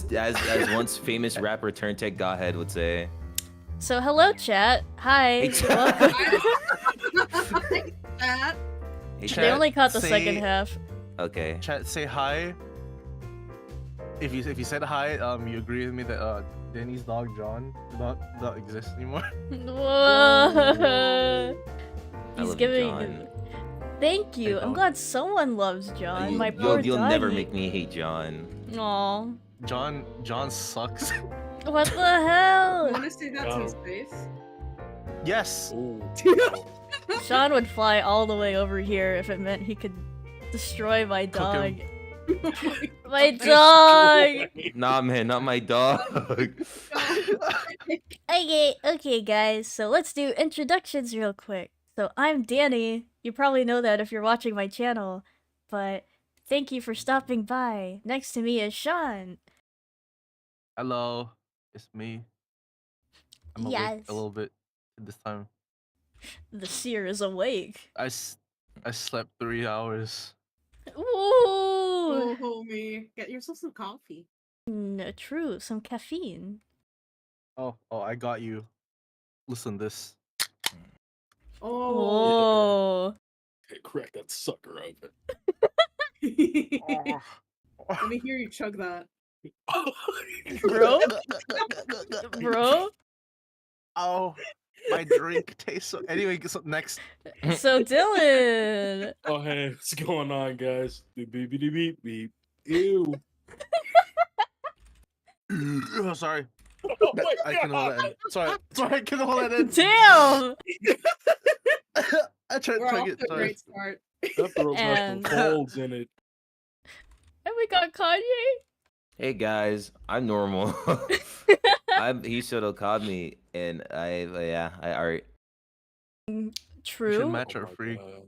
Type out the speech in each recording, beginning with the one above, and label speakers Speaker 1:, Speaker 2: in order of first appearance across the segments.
Speaker 1: As once famous rapper turned tech Godhead would say.
Speaker 2: So hello chat. Hi.
Speaker 1: Hey,
Speaker 2: Welcome.
Speaker 3: Hey, chat.
Speaker 1: Hey,
Speaker 2: They
Speaker 1: chat.
Speaker 2: only caught the second half.
Speaker 1: Okay.
Speaker 4: Chat, say hi. If you said hi, you agree with me that Danny's dog John not exist anymore.
Speaker 2: Whoa.
Speaker 1: I
Speaker 2: He's
Speaker 1: love
Speaker 2: giving.
Speaker 1: John.
Speaker 2: Thank you.
Speaker 4: Hey,
Speaker 2: I'm
Speaker 4: dog.
Speaker 2: glad someone loves John. My poor
Speaker 1: You'll never
Speaker 2: doggy.
Speaker 1: make me hate John.
Speaker 2: Aw.
Speaker 4: John sucks.
Speaker 2: What the hell?
Speaker 3: Want to say that to his face?
Speaker 4: Yes.
Speaker 2: Sean would fly all the way over here if it meant he could destroy my dog. My dog!
Speaker 1: Nah, man, not my dog.
Speaker 2: Okay, guys, so let's do introductions real quick. So I'm Danny. You probably know that if you're watching my channel, but thank you for stopping by. Next to me is Sean.
Speaker 4: Hello, it's me. I'm awake
Speaker 2: Yes.
Speaker 4: a little bit this time.
Speaker 2: The seer is awake.
Speaker 4: I slept 3 hours.
Speaker 2: Ooh!
Speaker 3: Oh, homie. Get yourself some coffee.
Speaker 2: No, true, some caffeine.
Speaker 4: Oh, I got you. Listen this.
Speaker 3: Oh.
Speaker 2: Oh.
Speaker 5: Hey, crack that sucker open.
Speaker 3: Let me hear you chug that.
Speaker 2: Bro? Bro?
Speaker 4: Oh, my drink tastes so. Anyway, so next.
Speaker 2: So Dylan!
Speaker 5: Oh, hey, what's going on, guys? Beep, beep, beep, beep, beep. Ew.
Speaker 4: Oh, sorry.
Speaker 5: Oh my
Speaker 4: I can hold that in. Sorry, I can hold that in.
Speaker 2: Damn!
Speaker 4: I tried
Speaker 3: We're
Speaker 4: to
Speaker 3: off
Speaker 4: get
Speaker 3: to a
Speaker 4: sorry.
Speaker 3: great start.
Speaker 5: That throat has some
Speaker 2: And-
Speaker 5: folds in it.
Speaker 2: And we got Kanye?
Speaker 1: Hey guys, I'm normal. He should have called me, and I already.
Speaker 4: You should
Speaker 2: True.
Speaker 4: match
Speaker 5: Oh
Speaker 4: our
Speaker 5: my
Speaker 4: freak.
Speaker 5: God.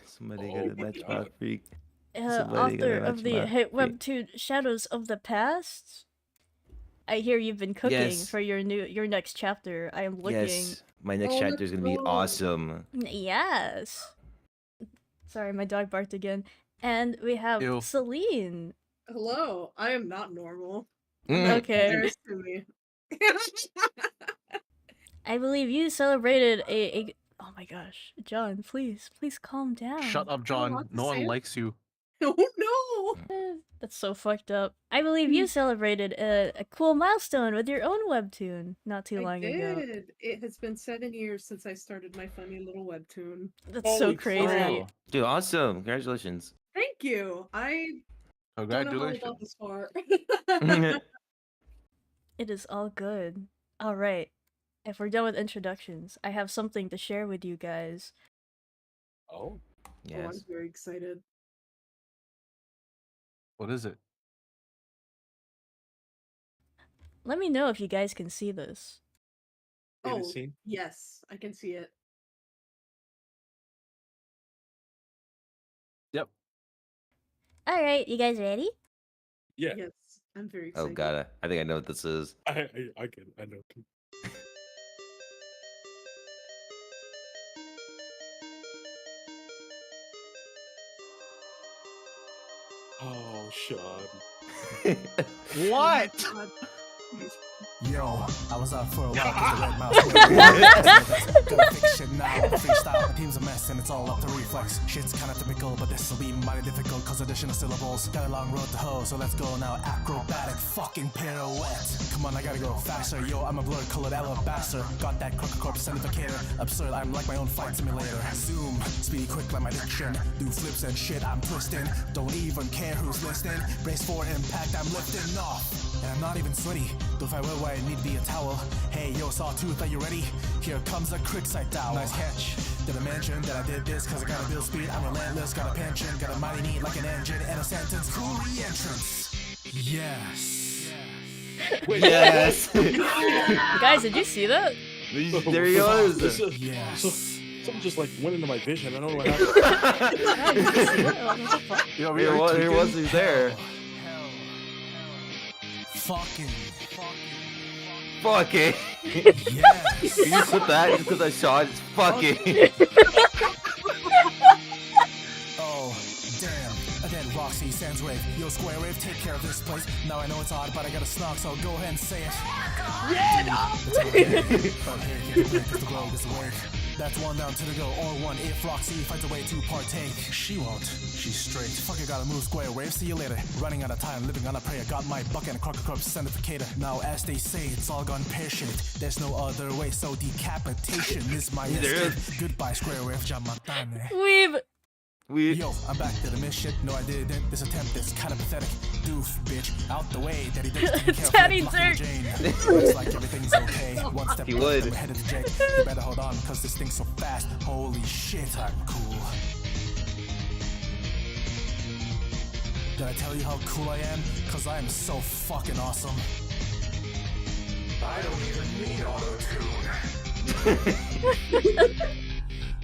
Speaker 1: Somebody
Speaker 5: Oh
Speaker 1: gotta
Speaker 5: my
Speaker 1: match my
Speaker 5: God.
Speaker 1: freak. Somebody
Speaker 2: Author
Speaker 1: gotta
Speaker 2: of
Speaker 1: match
Speaker 2: the
Speaker 1: my
Speaker 2: hit
Speaker 1: freak.
Speaker 2: webtoon Shadows of the Past. I hear you've been cooking
Speaker 1: Yes.
Speaker 2: for your next chapter. I am looking.
Speaker 1: Yes, my next
Speaker 3: Oh,
Speaker 1: chapter is gonna be
Speaker 3: no.
Speaker 1: awesome.
Speaker 2: Yes. Sorry, my dog barked again. And we have
Speaker 4: Ew.
Speaker 2: Celine.
Speaker 3: Hello. I am not normal.
Speaker 1: Mm.
Speaker 2: Okay.
Speaker 3: There's to me.
Speaker 2: I believe you celebrated a oh my gosh. John, please calm down.
Speaker 4: Shut up, John.
Speaker 3: want to
Speaker 4: No one
Speaker 3: say it.
Speaker 4: likes you.
Speaker 3: Oh
Speaker 2: That's so fucked up. I believe you celebrated a cool milestone with your own webtoon not too
Speaker 3: no!
Speaker 2: long
Speaker 3: I
Speaker 2: ago.
Speaker 3: did. It has been 7 years since I started my funny little webtoon.
Speaker 2: That's so
Speaker 5: Holy
Speaker 2: crazy.
Speaker 5: crap.
Speaker 1: Dude, awesome! Congratulations.
Speaker 3: Thank you. I don't know how I got
Speaker 4: Congratulations.
Speaker 3: this far.
Speaker 2: It is all good. Alright. If we're done with introductions, I have something to share with you guys.
Speaker 5: Oh.
Speaker 3: Oh, I'm
Speaker 1: Yes.
Speaker 3: very excited.
Speaker 4: What is it?
Speaker 2: Let me know if you guys can see this.
Speaker 5: In the
Speaker 3: Oh,
Speaker 5: scene?
Speaker 3: yes, I can see it.
Speaker 4: Yep.
Speaker 2: Alright, you guys ready?
Speaker 5: Yeah.
Speaker 3: Yes, I'm very
Speaker 1: Oh
Speaker 3: excited.
Speaker 1: god, I think I know what this is.
Speaker 5: I know. Oh, Sean.
Speaker 4: What?
Speaker 3: Oh my God.
Speaker 6: Yo, I was out for a while cause the red mouse gonna fix shit now, freestyle, my team's a mess and it's all up to reflex. Shit's kinda typical, but this'll be mighty difficult cause additional syllables. Got a long road to hoe, so let's go now, acrobatic fucking pirouette. Come on, I gotta go faster, yo, I'm a blur-colored alabaster. Got that crooked corpse identificator, absurd, I'm like my own flight simulator. Zoom, speedy quick like my diction, do flips and shit, I'm twisting. Don't even care who's listening, brace for impact, I'm lifting off. And I'm not even sweaty, though if I were where I need to be a towel. Hey yo, Sawtooth, are you ready? Here comes a quick sight dowel. Nice catch. Did I mention that I did this cause I gotta build speed? I'm relentless, got a pension, got a mighty need like an engine and a sentence. Cool re-entrance. Yes.
Speaker 1: Yes.
Speaker 2: Guys, did you see that?
Speaker 1: There he goes.
Speaker 6: Yes.
Speaker 5: Something just like went into my vision. I don't know what happened.
Speaker 2: Guys, did you see that? What the fuck?
Speaker 4: Yo,
Speaker 1: Here was, here was, he's there.
Speaker 6: Hell. Fucking.
Speaker 1: Fuck it.
Speaker 6: Yes.
Speaker 1: You just put that just because I saw it. It's fucking.
Speaker 6: Oh, damn. Again, Roxy, Sans Wave. Yo, Square Wave, take care of this place. Now I know it's odd, but I got a snog, so go ahead and say it. Yeah, no! It's okay. But here, can't complain, cause the rogue is awake. That's one down to the go, or one if Roxy finds a way to partake. She won't. She's straight. Fuck, I gotta move Square Wave, see you later. Running out of time, living on a prayer. Got my buck and a crocker corpse centrifugator. Now, as they say, it's all gone pear-shaped. There's no other way, so decapitation is my
Speaker 1: There
Speaker 6: escape. Goodbye, Square Wave, Jamatane.
Speaker 2: We've
Speaker 6: Yo, I'm back to the miss shit. No, I didn't. This attempt is kind of pathetic. Doof, bitch, out the way. Daddy Dick's taking care of
Speaker 2: Daddy
Speaker 6: Flip, Fluffy,
Speaker 2: Dick.
Speaker 6: Jane. Looks like everything's okay. One step
Speaker 1: He
Speaker 6: left,
Speaker 1: would.
Speaker 6: and we're headed to Jake. You better hold on, cause this thing's so fast. Holy shit, I'm cool. Did I tell you how cool I am? Cause I am so fucking awesome. I don't even need auto-tune.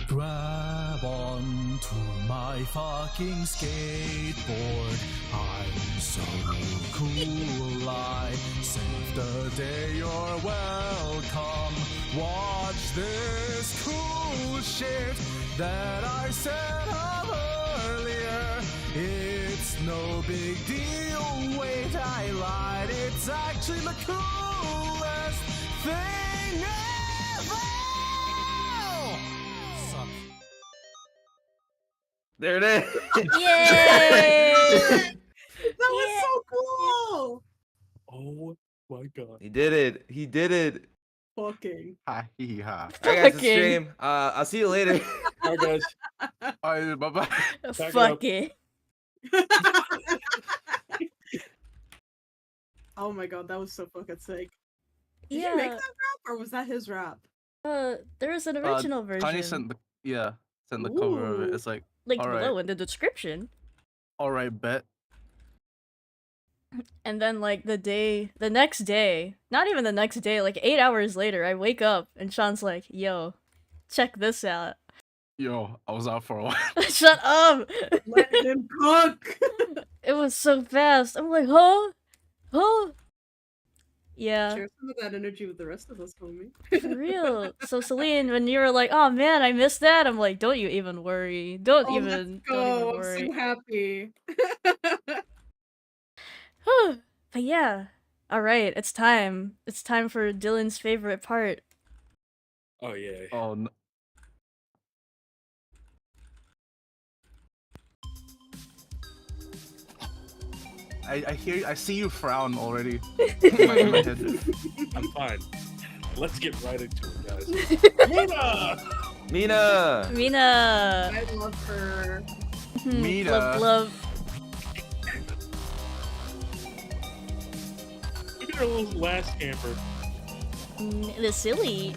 Speaker 6: Grab onto my fucking skateboard. I'm so cool, I saved the day, you're welcome. Watch this cool shit that I set up earlier. It's no big deal, wait, I lied. It's actually the coolest thing ever! Suck.
Speaker 1: There it is.
Speaker 2: Yay!
Speaker 3: That was so cool!
Speaker 5: Oh my god.
Speaker 1: He did it. He did it.
Speaker 3: Fucking.
Speaker 4: Ha hee ha.
Speaker 1: All right, guys, it's
Speaker 2: Fucking.
Speaker 1: stream. I'll see you later.
Speaker 5: Alright, guys.
Speaker 4: Alright, bye bye.
Speaker 5: Back
Speaker 2: Fuck
Speaker 5: up.
Speaker 2: it.
Speaker 3: Oh my god, that was so fucking sick. Did you make
Speaker 2: Yeah.
Speaker 3: that rap or was that his rap?
Speaker 2: There is an original version.
Speaker 4: Kanye sent the sent the cover of it.
Speaker 3: Ooh.
Speaker 4: It's like,
Speaker 2: linked
Speaker 4: alright.
Speaker 2: below in the description.
Speaker 4: alright, bet.
Speaker 2: And then like the next day, not even the next day, like 8 hours later, I wake up and Sean's like, "Yo, check this out."
Speaker 4: Yo, I was out for a while.
Speaker 2: Shut up!
Speaker 3: Let him cook!
Speaker 2: It was so fast. I'm like, huh? Huh? Yeah,
Speaker 3: Share some of that energy with the rest of us, homie.
Speaker 2: for real. So Celine, when you were like, "Oh man, I missed that," I'm like, "Don't you even worry. Don't
Speaker 3: Oh,
Speaker 2: even
Speaker 3: let's go! I'm
Speaker 2: worry."
Speaker 3: so happy.
Speaker 2: But yeah, all right, it's time. It's time for Dylan's favorite part.
Speaker 5: Oh yeah.
Speaker 4: Oh no. I see you frown already. In my head.
Speaker 5: I'm fine. Let's get right into it, guys. Mina!
Speaker 1: Mina!
Speaker 2: Mina.
Speaker 3: I love her.
Speaker 4: Mina.
Speaker 2: Love.
Speaker 5: Look at her little last camper.
Speaker 2: The silly.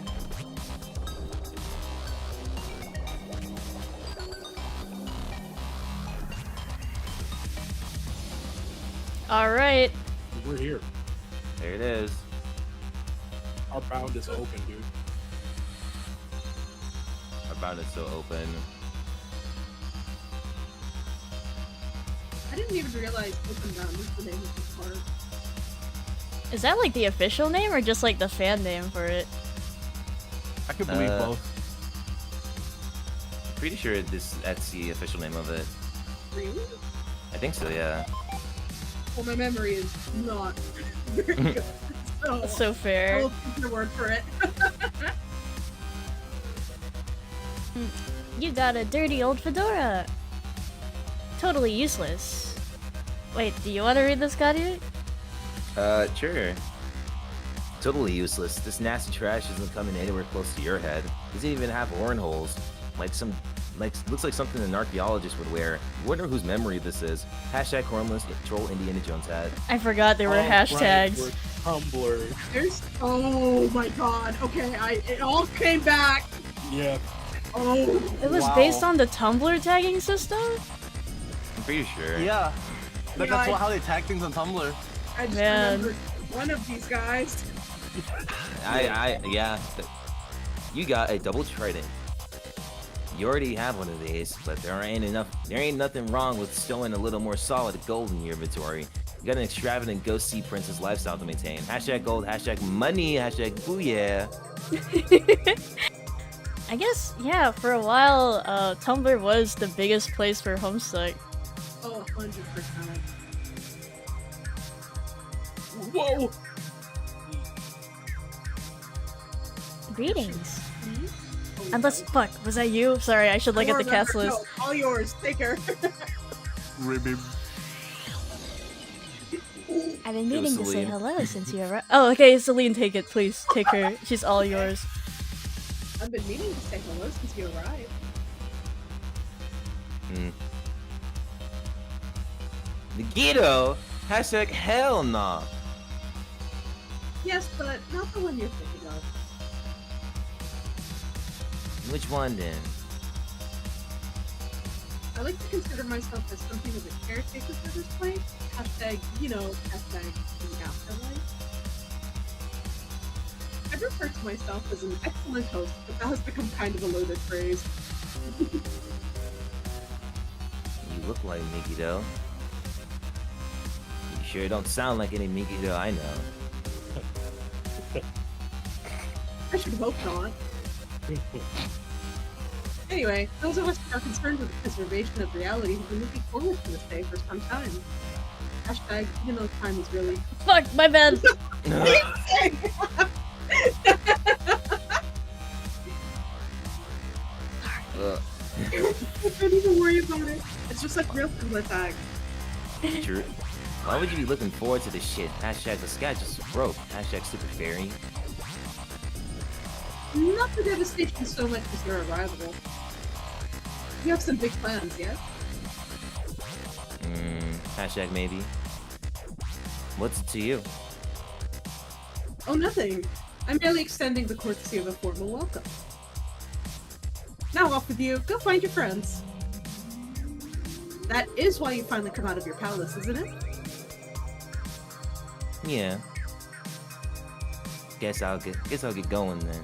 Speaker 2: All right.
Speaker 5: We're here.
Speaker 1: There it is.
Speaker 5: Our bound is open, dude.
Speaker 1: Our bound is so open.
Speaker 3: I didn't even realize OPENBOUND was the name of this part.
Speaker 2: Is that like the official name or just like the fan name for it?
Speaker 4: I could believe both.
Speaker 1: Pretty sure that's the official name of it.
Speaker 3: Really?
Speaker 1: I think so, yeah.
Speaker 3: Well, my memory is not very good. So,
Speaker 2: That's so
Speaker 3: I
Speaker 2: fair.
Speaker 3: will take your word for it.
Speaker 2: You got a dirty old fedora. Totally useless. Wait, do you want to read this, Kadia?
Speaker 1: Sure. Totally useless. This nasty trash isn't coming anywhere close to your head. Doesn't even have horn holes. Looks like something an archaeologist would wear. Wonder whose memory this is. Hashtag hornless troll Indiana Jones hat.
Speaker 2: I forgot there were hashtags.
Speaker 5: Right, Tumblr.
Speaker 3: There's. Oh my god. Okay, it all came back.
Speaker 5: Yeah.
Speaker 3: Oh.
Speaker 2: It was
Speaker 4: Wow.
Speaker 2: based on the Tumblr tagging system?
Speaker 1: I'm pretty sure.
Speaker 4: Yeah. That's
Speaker 3: I-
Speaker 4: how they tag things on Tumblr.
Speaker 3: I just
Speaker 2: Man.
Speaker 3: remembered one of these guys.
Speaker 1: Yeah. You got a double trident. You already have one of these, but there ain't nothing wrong with stowing a little more solid gold in your inventory. You got an extravagant ghost sea princess lifestyle to maintain. Hashtag gold, hashtag money, hashtag booyah.
Speaker 2: I guess, yeah, for a while, Tumblr was the biggest place for Homestuck.
Speaker 3: Oh, 100%.
Speaker 5: Whoa!
Speaker 2: Greetings.
Speaker 3: Oh,
Speaker 2: Unless, fuck, was that you? Sorry, I should look at the cast list.
Speaker 3: No, all yours. Take her.
Speaker 4: Ribbib.
Speaker 2: I've been meaning to say
Speaker 1: Celine.
Speaker 2: hello since you arrived. Oh, okay, Celine, take it, please. Take her. She's all yours.
Speaker 3: I've been meaning to say hello since you arrived.
Speaker 1: Nagito, hashtag hell nah.
Speaker 3: Yes, but not the one you're thinking of.
Speaker 1: Which one then?
Speaker 3: I like to consider myself as something of a caretaker for this place. Hashtag, hashtag the afterlife. I refer to myself as an excellent host, but that has become kind of a loaded phrase.
Speaker 1: You look like Mikito. You sure don't sound like any Mikito I know.
Speaker 3: I should hope not. Anyway, those of us who are concerned with the preservation of reality have been looking forward to this day for some time. Hashtag, time is really...
Speaker 2: Fuck, my bad.
Speaker 3: Don't even worry about it. It's just like real Tumblr tag.
Speaker 1: True. Why would you be looking forward to this shit? Hashtag the sky just broke. Hashtag super fairy.
Speaker 3: Not the devastation so much as your arrival. You have some big plans, yes?
Speaker 1: Hashtag maybe. What's it to you?
Speaker 3: Oh, nothing. I'm merely extending the courtesy of a formal welcome. Now off with you. Go find your friends. That is why you finally come out of your palace, isn't it?
Speaker 1: Yeah. Guess I'll get going then.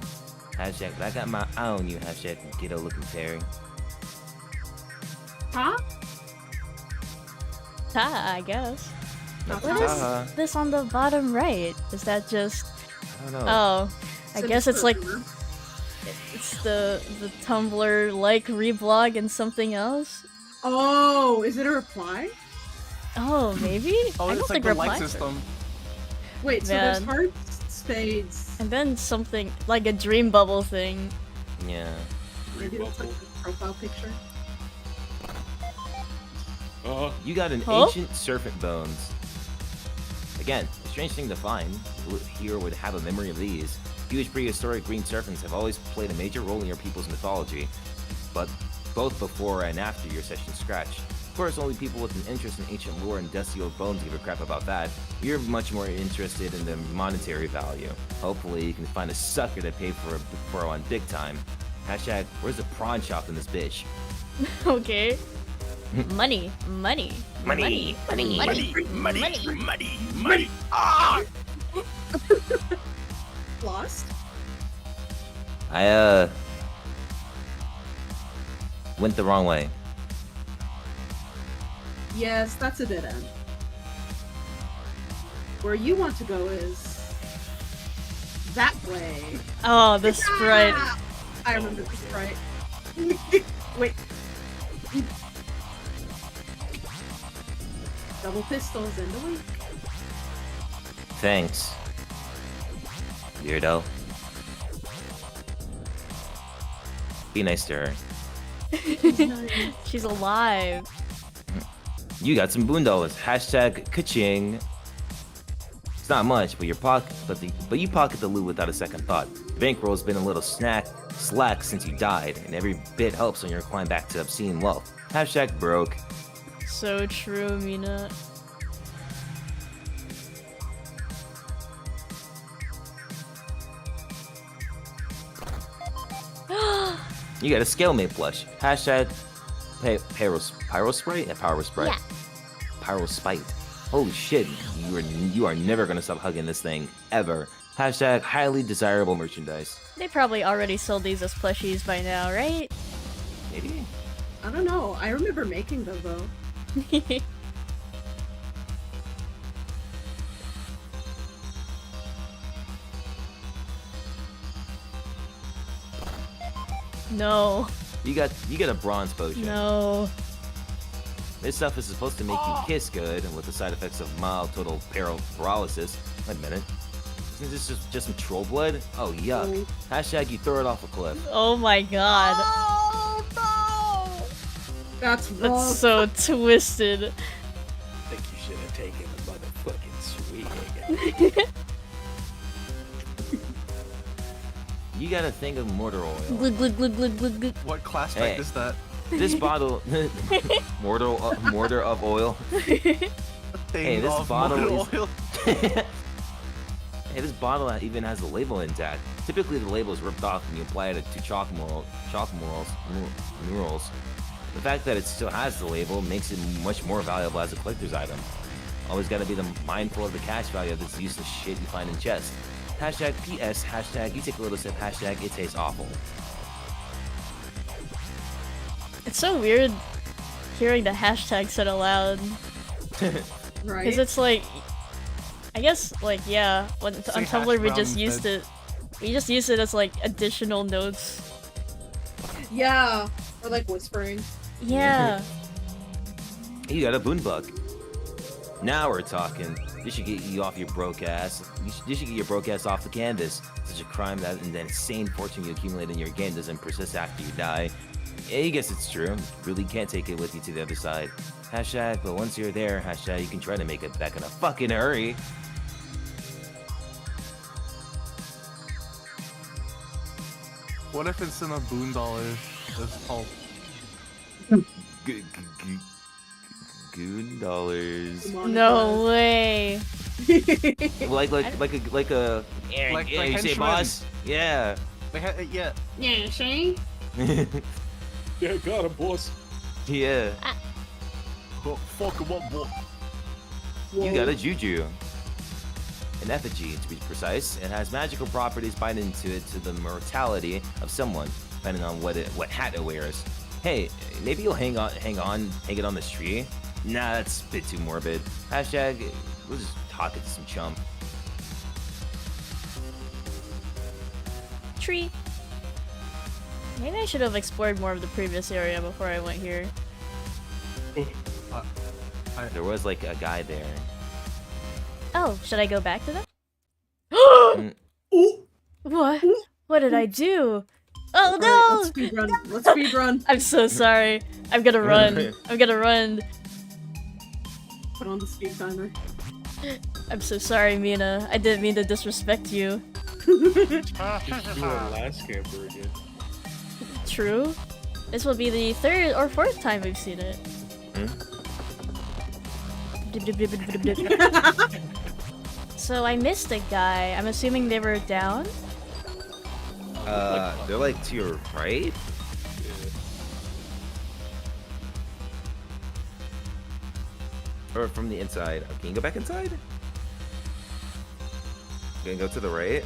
Speaker 1: Hashtag, but I got my eye on you. Hashtag ghetto looking fairy.
Speaker 3: Huh?
Speaker 2: I guess.
Speaker 1: Not
Speaker 2: What
Speaker 1: ta-ta.
Speaker 2: is this on the bottom right? Is that just...
Speaker 1: I don't know.
Speaker 2: Oh, I
Speaker 3: Send
Speaker 2: guess
Speaker 3: it
Speaker 2: it's
Speaker 3: to
Speaker 2: like...
Speaker 3: her.
Speaker 2: It's the Tumblr-like reblog and something else?
Speaker 3: Oh, is it a reply?
Speaker 2: Oh, maybe?
Speaker 4: Oh,
Speaker 2: I don't
Speaker 4: it's like
Speaker 2: think
Speaker 4: the like
Speaker 2: replies are-
Speaker 4: system.
Speaker 3: Wait, so there's
Speaker 2: Man.
Speaker 3: hearts, spades.
Speaker 2: And then something, like a dream bubble thing.
Speaker 1: Yeah.
Speaker 3: Maybe that's like a profile picture.
Speaker 5: Uh,
Speaker 1: You got an
Speaker 2: Huh?
Speaker 1: ancient serpent bones. Again, a strange thing to find. Who here would have a memory of these? Huge prehistoric green serpents have always played a major role in your people's mythology, but both before and after your session scratch. Of course, only people with an interest in ancient lore and dusty old bones give a crap about that. You're much more interested in the monetary value. Hopefully, you can find a sucker to pay for one big time. Hashtag, where's the prawn shop in this bitch?
Speaker 2: Okay. Money. Money.
Speaker 1: Money. Money.
Speaker 2: Money.
Speaker 3: Lost?
Speaker 1: I, went the wrong way.
Speaker 3: Yes, that's a dead end. Where you want to go is that way.
Speaker 2: Oh, the sprite.
Speaker 3: Ah! I remember the sprite. Wait. Double pistols in the week.
Speaker 1: Thanks. Weirdo. Be nice to her.
Speaker 2: She's alive.
Speaker 1: You got some boondollars. Hashtag ka-ching. It's not much, but you pocket the loot without a second thought. Bankroll's been a little slack since you died, and every bit helps on your climb back to obscene wealth. Hashtag broke.
Speaker 2: So true, Mina.
Speaker 1: You got a Scalemate plush. Hashtag Pyro Sprite? Yeah, Pyro Sprite.
Speaker 2: Yeah.
Speaker 1: Pyro Spite. Holy shit, you are never gonna stop hugging this thing, ever. Hashtag highly desirable merchandise.
Speaker 2: They probably already sold these as plushies by now, right?
Speaker 1: Maybe?
Speaker 3: I don't know. I remember making them though.
Speaker 2: No.
Speaker 1: You got a bronze potion.
Speaker 2: No.
Speaker 1: This stuff is supposed to make you kiss good, and with the side effects of mild total paralysis. Wait a minute. Isn't this just some troll blood? Oh, yuck. Hashtag you throw it off a cliff.
Speaker 2: Oh my god.
Speaker 3: That's wrong.
Speaker 2: That's so twisted.
Speaker 5: I think you should have taken the motherfucking swig.
Speaker 1: You got a thing of mortar oil.
Speaker 2: Glug glug glug glug glug glug.
Speaker 4: What class
Speaker 1: Hey.
Speaker 4: type is that?
Speaker 1: This bottle, mortar of oil.
Speaker 4: Thing
Speaker 1: Hey, this
Speaker 4: of
Speaker 1: bottle
Speaker 4: motor
Speaker 1: is-
Speaker 4: oil?
Speaker 1: Hey, this bottle even has the label intact. Typically, the label is ripped off and you apply it to chalk murals. The fact that it still has the label makes it much more valuable as a collector's item. Always gotta be mindful of the cash value of this useless shit you find in chests. Hashtag PS, hashtag you take a little sip, hashtag it tastes awful.
Speaker 2: It's so weird hearing the hashtag said aloud.
Speaker 3: Right?
Speaker 2: Because it's like, I guess, like, yeah, when on
Speaker 4: Say
Speaker 2: Tumblr
Speaker 4: hash
Speaker 2: we just
Speaker 4: brown
Speaker 2: used
Speaker 4: instead.
Speaker 2: it. We just used it as like additional notes.
Speaker 3: Yeah. Or like whispering.
Speaker 2: Yeah.
Speaker 1: You got a boonbuck. Now we're talking. This should get you off your broke ass. This should get your broke ass off the canvas. Such a crime that and the insane fortune you accumulate in your game doesn't persist after you die. Yeah, I guess it's true. You really can't take it with you to the other side. Hashtag, but once you're there, hashtag, you can try to make it back in a fucking hurry.
Speaker 4: What if it's in a boondollar? It's called
Speaker 1: Goon dollars.
Speaker 2: No way.
Speaker 1: Like a
Speaker 4: Like
Speaker 1: you say
Speaker 4: henchman.
Speaker 1: boss? Yeah.
Speaker 4: yeah.
Speaker 3: Yeah, Shane?
Speaker 5: Yeah, got him, boss.
Speaker 1: Yeah.
Speaker 4: Oh, fuck what boy?
Speaker 1: You got a juju. An effigy, to be precise. It has magical properties binding to it to the mortality of someone, depending on what hat it wears. Hey, maybe you'll hang it on this tree? Nah, that's a bit too morbid. Hashtag, we'll just talk it to some chump.
Speaker 2: Tree. Maybe I should have explored more of the previous area before I went here.
Speaker 1: There was like a guy there.
Speaker 2: Oh, should I go back to them?
Speaker 1: Mm.
Speaker 2: What? What did I do? Oh
Speaker 3: Alright,
Speaker 2: no!
Speaker 3: let's speedrun. Let's speedrun.
Speaker 2: I'm so sorry. I'm gonna run. I'm gonna run.
Speaker 3: Put on the speed timer.
Speaker 2: I'm so sorry, Mina. I didn't mean to disrespect you.
Speaker 5: Just do a last camper again.
Speaker 2: True. This will be the 3rd or 4th time we've seen it. So I missed a guy. I'm assuming they were down?
Speaker 1: They're like to your right? Or from the inside. Can you go back inside? You can go to the right?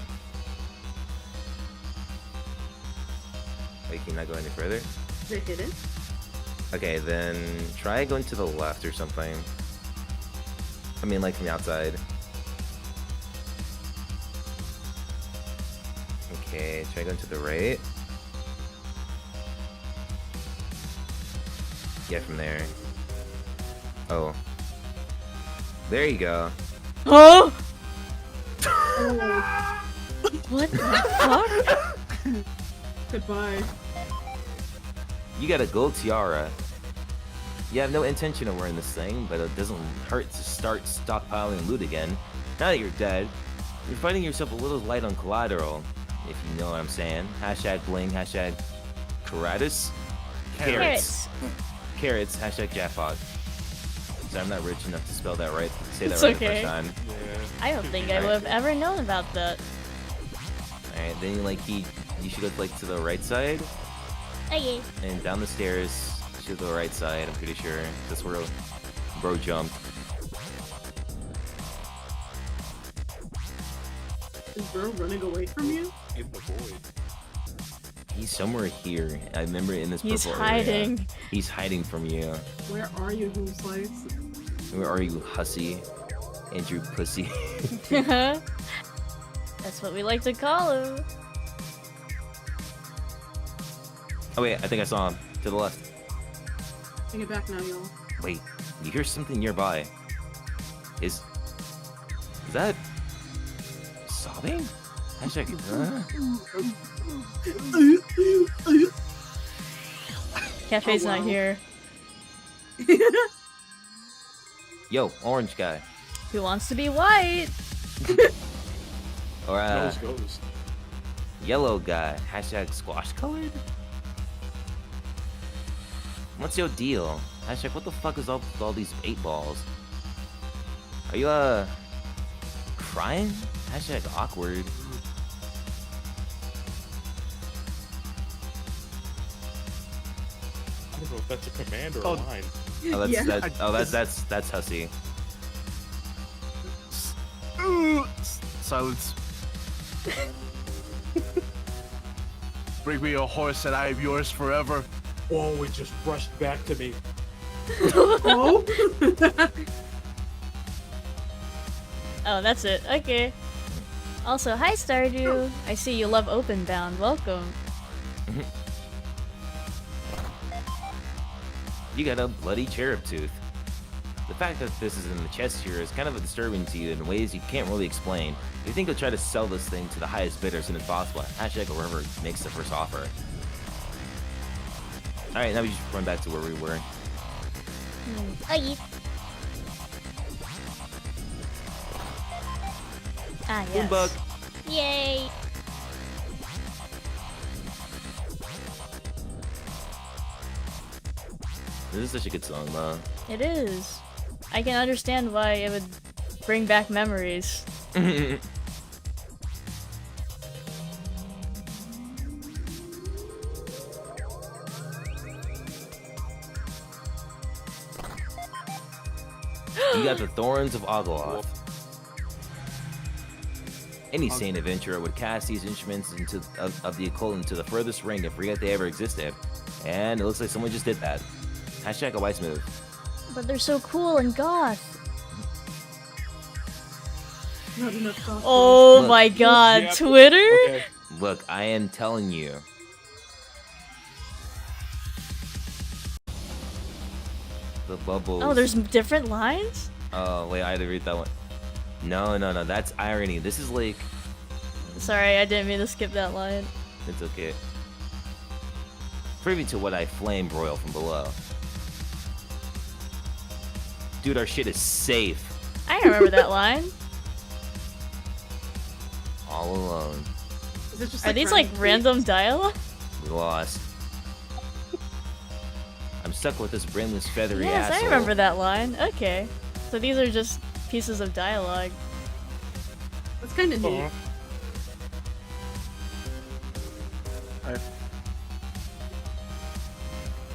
Speaker 1: Wait, can you not go any further?
Speaker 3: They didn't.
Speaker 1: Okay, then try going to the left or something. I mean, like from the outside. Okay, try going to the right. Yeah, from there. Oh. There you go.
Speaker 2: Oh!
Speaker 3: Oh,
Speaker 2: What the fuck?
Speaker 3: goodbye.
Speaker 1: You got a gold tiara. You have no intention of wearing this thing, but it doesn't hurt to start stockpiling loot again. Now that you're dead, you're finding yourself a little light on collateral, if you know what I'm saying. Hashtag bling, hashtag Karatus.
Speaker 2: Carrots.
Speaker 1: Carrots, hashtag jackpot. So I'm not rich enough to spell that right. Say that
Speaker 2: It's
Speaker 1: right
Speaker 2: okay.
Speaker 1: the first time.
Speaker 5: Yeah.
Speaker 2: I don't think I would have ever known about that.
Speaker 1: Alright, then you should go like to the right side
Speaker 2: Okay.
Speaker 1: and down the stairs to the right side, I'm pretty sure. That's where bro jumped.
Speaker 3: Is bro running away from you?
Speaker 5: In the void.
Speaker 1: He's somewhere here. I remember in this
Speaker 2: He's
Speaker 1: purple area.
Speaker 2: hiding.
Speaker 1: He's hiding from you.
Speaker 3: Where are you, Who Slice?
Speaker 1: Where are you, hussy? Andrew Pussy.
Speaker 2: That's what we like to call him.
Speaker 1: Oh wait, I think I saw him. To the left.
Speaker 3: Take it back now, y'all.
Speaker 1: Wait, you hear something nearby. Is that sobbing? Hashtag,
Speaker 2: Cafe's
Speaker 3: Oh, wow.
Speaker 2: not here.
Speaker 1: Yo, orange guy.
Speaker 2: Who wants to be white?
Speaker 1: Or
Speaker 5: Ghost.
Speaker 1: yellow guy. Hashtag squash colored? What's your deal? Hashtag what the fuck is up with all these 8 balls? Are you crying? Hashtag awkward.
Speaker 5: I don't know if that's a command or
Speaker 4: Oh.
Speaker 5: a line.
Speaker 1: Oh, that's
Speaker 3: Yeah.
Speaker 1: that's hussy.
Speaker 4: Silence. Bring me your horse and I am yours forever.
Speaker 5: Oh, it just rushed back to me.
Speaker 3: Oh!
Speaker 2: Oh, that's it. Okay. Also, hi Stardew. I see you love OPENBOUND. Welcome.
Speaker 1: You got a bloody cherub tooth. The fact that this is in the chest here is kind of disturbing to you in ways you can't really explain. You think you'll try to sell this thing to the highest bidder as soon as possible. Hashtag whoever makes the first offer. Alright, now we just run back to where we were.
Speaker 2: Ah, yes.
Speaker 1: Boombug!
Speaker 2: Yay!
Speaker 1: This is such a good song, though.
Speaker 2: It is. I can understand why it would bring back memories.
Speaker 1: You got the Thorns of Ogloth. Any sane adventurer would cast these instruments of the occult into the furthest ring and forget they ever existed. And it looks like someone just did that. Hashtag a wise move.
Speaker 2: But they're so cool and goth.
Speaker 3: Not enough costumes.
Speaker 2: Oh
Speaker 1: Look.
Speaker 2: my god,
Speaker 5: Yep.
Speaker 2: Twitter?
Speaker 5: Okay.
Speaker 1: Look, I am telling you. The bubbles.
Speaker 2: Oh, there's different lines?
Speaker 1: Oh, wait, I had to read that one. No, that's irony. This is like...
Speaker 2: Sorry, I didn't mean to skip that line.
Speaker 1: It's okay. Privy to what I flame broil from below. Dude, our shit is safe.
Speaker 2: I remember that line.
Speaker 1: all alone.
Speaker 3: Is it just
Speaker 2: Are these like random dialogue?
Speaker 1: We lost. I'm stuck with this brainless, feathery
Speaker 2: Yes,
Speaker 1: asshole.
Speaker 2: I remember that line. Okay. So these are just pieces of dialogue.
Speaker 3: That's kind of neat.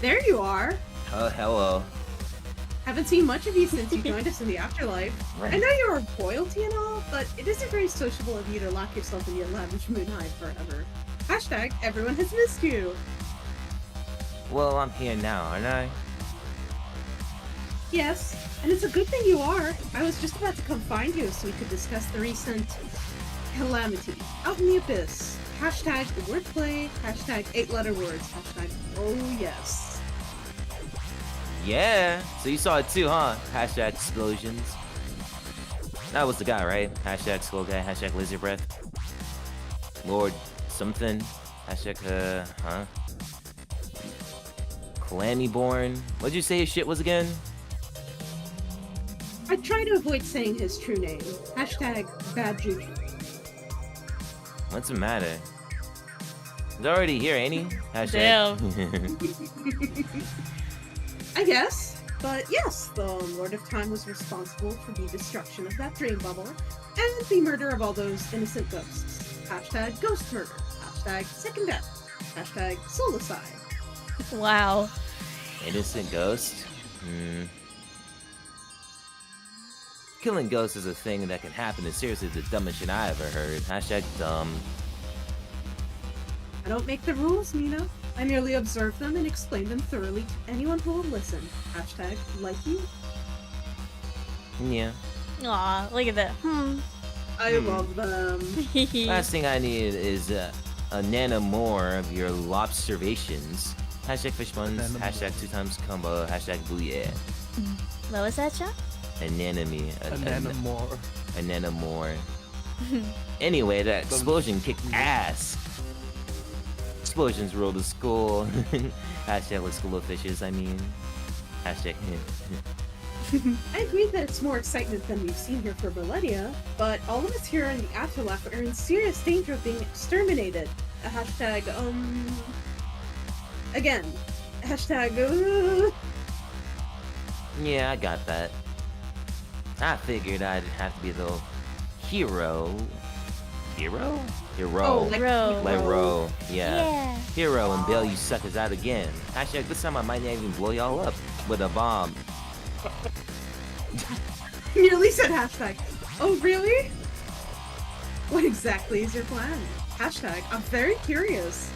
Speaker 3: There you are.
Speaker 1: Oh, hello.
Speaker 3: Haven't seen much of you since you joined us in the afterlife.
Speaker 1: Right.
Speaker 3: I know you're royalty and all, but it isn't very sociable of you to lock yourself in your lavish moon hide forever. Hashtag everyone has missed you.
Speaker 1: Well, I'm here now, aren't I?
Speaker 3: Yes, and it's a good thing you are. I was just about to come find you so we could discuss the recent calamity out in the abyss. Hashtag wordplay, hashtag 8-letter words, hashtag oh yes.
Speaker 1: Yeah. So you saw it too, huh? Hashtag explosions. That was the guy, right? Hashtag skull guy, hashtag lizard breath. Lord something. Hashtag, huh? Clammy-born. What'd you say his shit was again?
Speaker 3: I try to avoid saying his true name. Hashtag bad juju.
Speaker 1: What's the matter? He's already here, ain't he? Hashtag.
Speaker 3: I guess. But yes, the Lord of Time was responsible for the destruction of that dream bubble and the murder of all those innocent ghosts. Hashtag ghost murder. Hashtag second death. Hashtag soulicide.
Speaker 2: Wow.
Speaker 1: Innocent ghost? Killing ghosts is a thing that can happen, and seriously the dumbest shit I ever heard. Hashtag dumb.
Speaker 3: I don't make the rules, Nina. I merely observe them and explain them thoroughly to anyone who will listen. Hashtag like you.
Speaker 1: Yeah.
Speaker 2: Aw, look at that.
Speaker 3: I love them.
Speaker 1: Last thing I need is a nana more of your lobstervations. Hashtag fish buns, hashtag 2 times combo, hashtag booyah.
Speaker 2: What was that, Sean?
Speaker 1: A nana me.
Speaker 4: A nana more.
Speaker 1: A nana more. Anyway, that explosion kicked ass. Explosions rule the school. Hashtag like school of fishes, I mean. Hashtag
Speaker 3: I agree that it's more excitement than we've seen here for millennia, but all of us here in the afterlife are in serious danger of being exterminated. A hashtag, again, hashtag,
Speaker 1: Yeah, I got that. I figured I'd have to be the hero. Hero? Hero.
Speaker 3: Oh, like
Speaker 2: Hero.
Speaker 1: Like Ro. Yeah.
Speaker 2: Yeah.
Speaker 1: Hero and bail you suckers out again. Hashtag this time I might not even blow y'all up with a bomb.
Speaker 3: nearly said hashtag. Oh, really? What exactly is your plan? Hashtag, I'm very curious.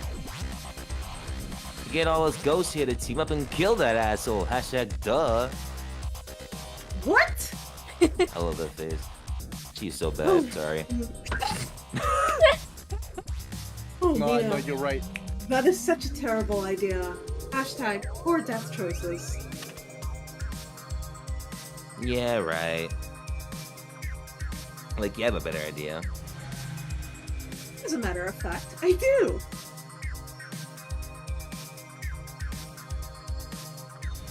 Speaker 1: To get all us ghosts here to team up and kill that asshole. Hashtag duh.
Speaker 3: What?
Speaker 1: I love that face. She's so bad, sorry.
Speaker 3: Oh,
Speaker 4: No,
Speaker 3: Nina,
Speaker 4: no, you're right.
Speaker 3: that is such a terrible idea. Hashtag poor death choices.
Speaker 1: Yeah, right. Like, you have a better idea.
Speaker 3: As a matter of fact, I do.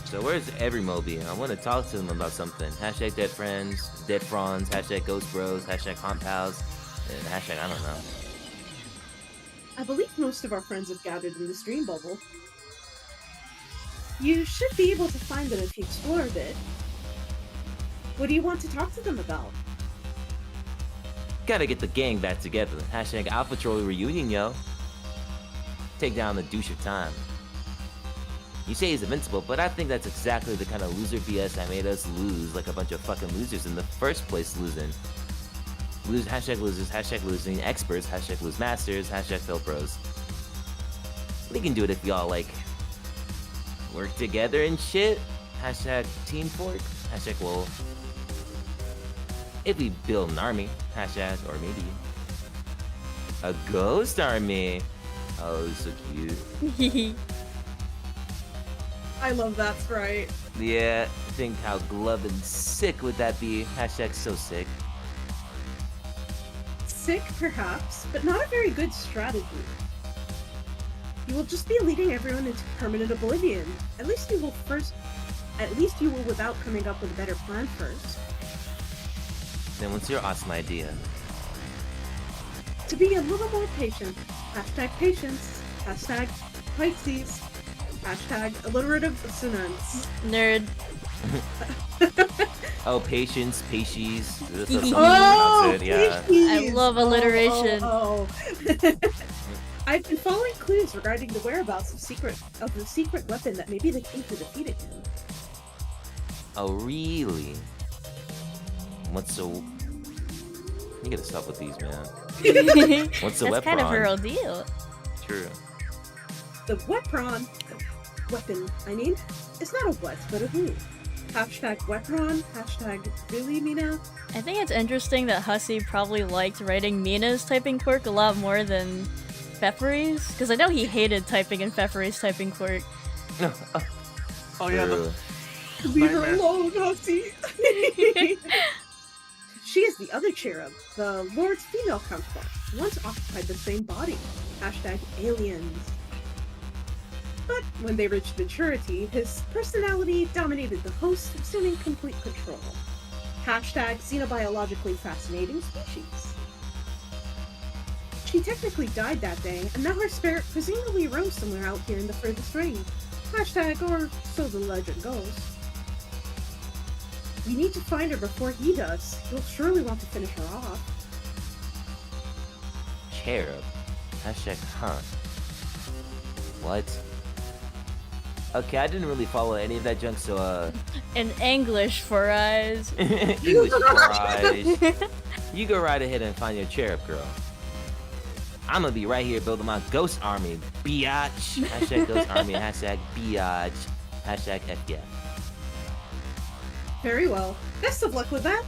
Speaker 1: So where's every Moby? I want to talk to them about something. Hashtag dead friends, dead fronds, hashtag ghost bros, hashtag comp pals, and hashtag I don't know.
Speaker 3: I believe most of our friends have gathered in this dream bubble. You should be able to find them if you explore a bit. What do you want to talk to them about?
Speaker 1: Gotta get the gang back together. Hashtag Alpha Troll reunion, yo. Take down the douche of time. You say he's invincible, but I think that's exactly the kind of loser BS that made us lose like a bunch of fucking losers in the first place losing. Hashtag losers, hashtag losing experts, hashtag lose masters, hashtag fail pros. We can do it if y'all like work together and shit. Hashtag team fork, hashtag lol. If we build an army, hashtag or maybe a ghost army. Oh, so cute.
Speaker 3: I love that's right.
Speaker 1: Yeah, think how gloved and sick would that be? Hashtag so sick.
Speaker 3: Sick, perhaps, but not a very good strategy. You will just be leading everyone into permanent oblivion. At least you will without coming up with a better plan first.
Speaker 1: Then what's your awesome idea?
Speaker 3: to be a little more patient. Hashtag patience. Hashtag Pisces. Hashtag alliterative assonance.
Speaker 2: Nerd.
Speaker 1: Oh, patience, patience. That's how some
Speaker 3: Oh,
Speaker 1: pronounce it, yeah.
Speaker 3: Pisces!
Speaker 2: I love alliteration.
Speaker 3: Oh. I've been following clues regarding the whereabouts of the secret weapon that may be the key to defeating him.
Speaker 1: Oh, really? What's so? You gotta stop with these, man. What's the
Speaker 2: That's kind of
Speaker 1: weapon?
Speaker 2: her ordeal.
Speaker 1: True.
Speaker 3: The weapon, I mean, it's not a what, but a who. Hashtag weapon, hashtag really, Mina?
Speaker 2: I think it's interesting that Hussey probably liked writing Mina's typing quirk a lot more than Peppery's, because I know he hated typing in Peppery's typing quirk.
Speaker 4: Oh yeah,
Speaker 1: True.
Speaker 3: Leave her
Speaker 4: Nightmare.
Speaker 3: alone, Hussey! She is the other cherub, the Lord's female counterpart, who once occupied the same body. Hashtag aliens. But when they reached maturity, his personality dominated the host, assuming complete control. Hashtag xenobiologically fascinating species. She technically died that day, and now her spirit presumably roams somewhere out here in the furthest ring. Hashtag, or so the legend goes. We need to find her before he does. He'll surely want to finish her off.
Speaker 1: Cherub. Hashtag huh. What? Okay, I didn't really follow any of that junk, so
Speaker 2: In English for eyes.
Speaker 1: English for eyes. You go right ahead and find your cherub, girl. I'm gonna be right here building my ghost army, biatch. Hashtag ghost army, hashtag biatch, hashtag F yeah.
Speaker 3: Very well. Best of luck with that.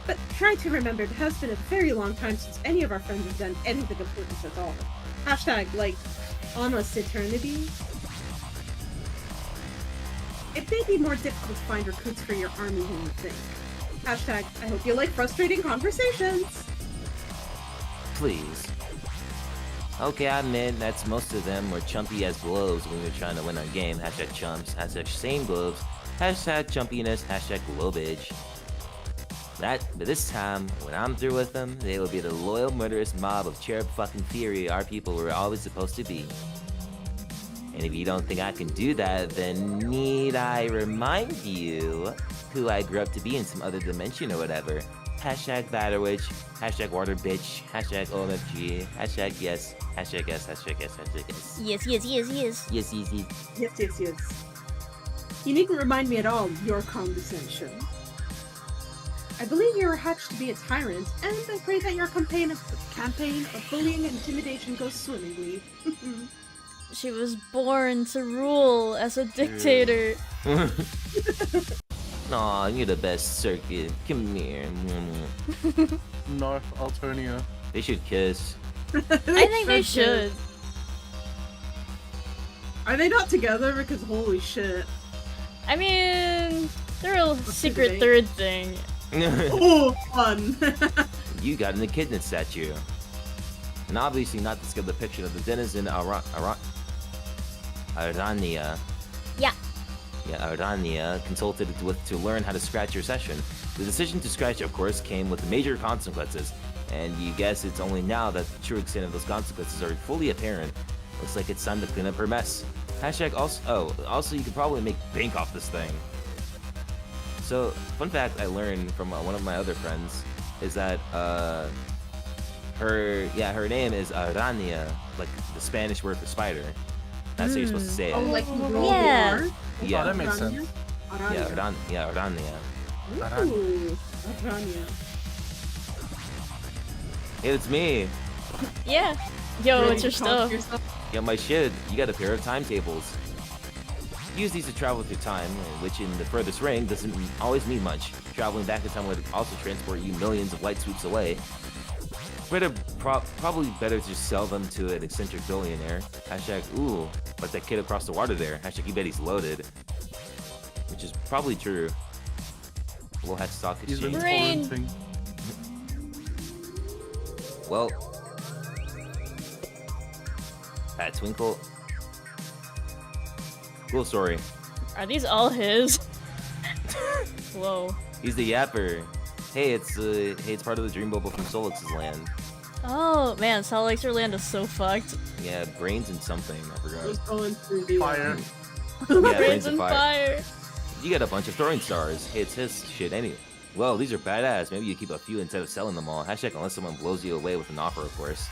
Speaker 3: But try to remember, it has been a very long time since any of our friends have done anything important at all. Hashtag, like, almost eternity. It may be more difficult to find recruits for your army than you think. Hashtag, I hope you like frustrating conversations.
Speaker 1: Please. Okay, I admit that's most of them were chumpy as globes when we were trying to win our game. Hashtag chumps, hashtag same globes, hashtag chumpiness, hashtag globage. But this time, when I'm through with them, they will be the loyal, murderous mob of cherub fucking fury our people were always supposed to be. And if you don't think I can do that, then need I remind you who I grew up to be in some other dimension or whatever. Hashtag Batterwitch, hashtag water bitch, hashtag OMFG, hashtag yes, hashtag yes, hashtag yes, hashtag yes.
Speaker 2: Yes, yes, yes, yes.
Speaker 1: Yes, yes, yes.
Speaker 3: Yes, yes, yes. You needn't remind me at all, your condescension. I believe you were hatched to be a tyrant, and I pray that your campaign of bullying and intimidation goes swimmingly.
Speaker 2: She was born to rule as a dictator.
Speaker 1: Aw, you're the best circuit. Come here.
Speaker 4: North Alternia.
Speaker 1: They should kiss.
Speaker 2: I think they should.
Speaker 3: Are they not together? Because holy shit.
Speaker 2: I mean, they're a
Speaker 3: the
Speaker 2: secret
Speaker 3: debate?
Speaker 2: third thing.
Speaker 3: Oh, fun.
Speaker 1: You got an echidna statue. And obviously not to skip the picture of the denizen Arania.
Speaker 2: Yeah.
Speaker 1: Yeah, Arania consulted with to learn how to scratch your session. The decision to scratch, of course, came with major consequences. And you guess it's only now that the true extent of those consequences are fully apparent. Looks like it's time to clean up her mess. Hashtag also you could probably make bank off this thing. So, fun fact I learned from one of my other friends is that her name is Arania, like the Spanish word for spider. That's how you're supposed to say it.
Speaker 3: Oh, like
Speaker 2: Yeah.
Speaker 1: Yeah.
Speaker 4: Oh, that makes sense.
Speaker 1: Yeah, Arania.
Speaker 3: Ooh, Arania.
Speaker 1: Hey, it's me.
Speaker 2: Yeah. Yo,
Speaker 3: Ready
Speaker 2: what's your
Speaker 3: to talk
Speaker 2: stuff?
Speaker 3: to yourself?
Speaker 1: Get my shit. You got a pair of timetables. Use these to travel through time, which in the furthest ring doesn't always mean much. Traveling back in time would also transport you millions of light sweeps away. Probably better to just sell them to an eccentric billionaire. Hashtag, ooh, like that kid across the water there. Hashtag, you bet he's loaded. Which is probably true. We'll have stock
Speaker 4: He's been
Speaker 2: Brain.
Speaker 1: exchange.
Speaker 4: torrenting.
Speaker 1: Well, Pat Twinkle. Cool story.
Speaker 2: Are these all his? Whoa.
Speaker 1: He's the yapper. Hey, it's part of the dream bubble from Solix's land.
Speaker 2: Oh man, Salt Lake Orlando is so fucked.
Speaker 1: Yeah, brains and something. I
Speaker 3: I
Speaker 1: forgot.
Speaker 3: was going through the
Speaker 4: Fire.
Speaker 1: Yeah,
Speaker 2: Brains
Speaker 1: brains
Speaker 2: and
Speaker 1: and fire.
Speaker 2: fire.
Speaker 1: You got a bunch of throwing stars. It's his shit anyway. Well, these are badass. Maybe you keep a few instead of selling them all. Hashtag unless someone blows you away with an offer, of course.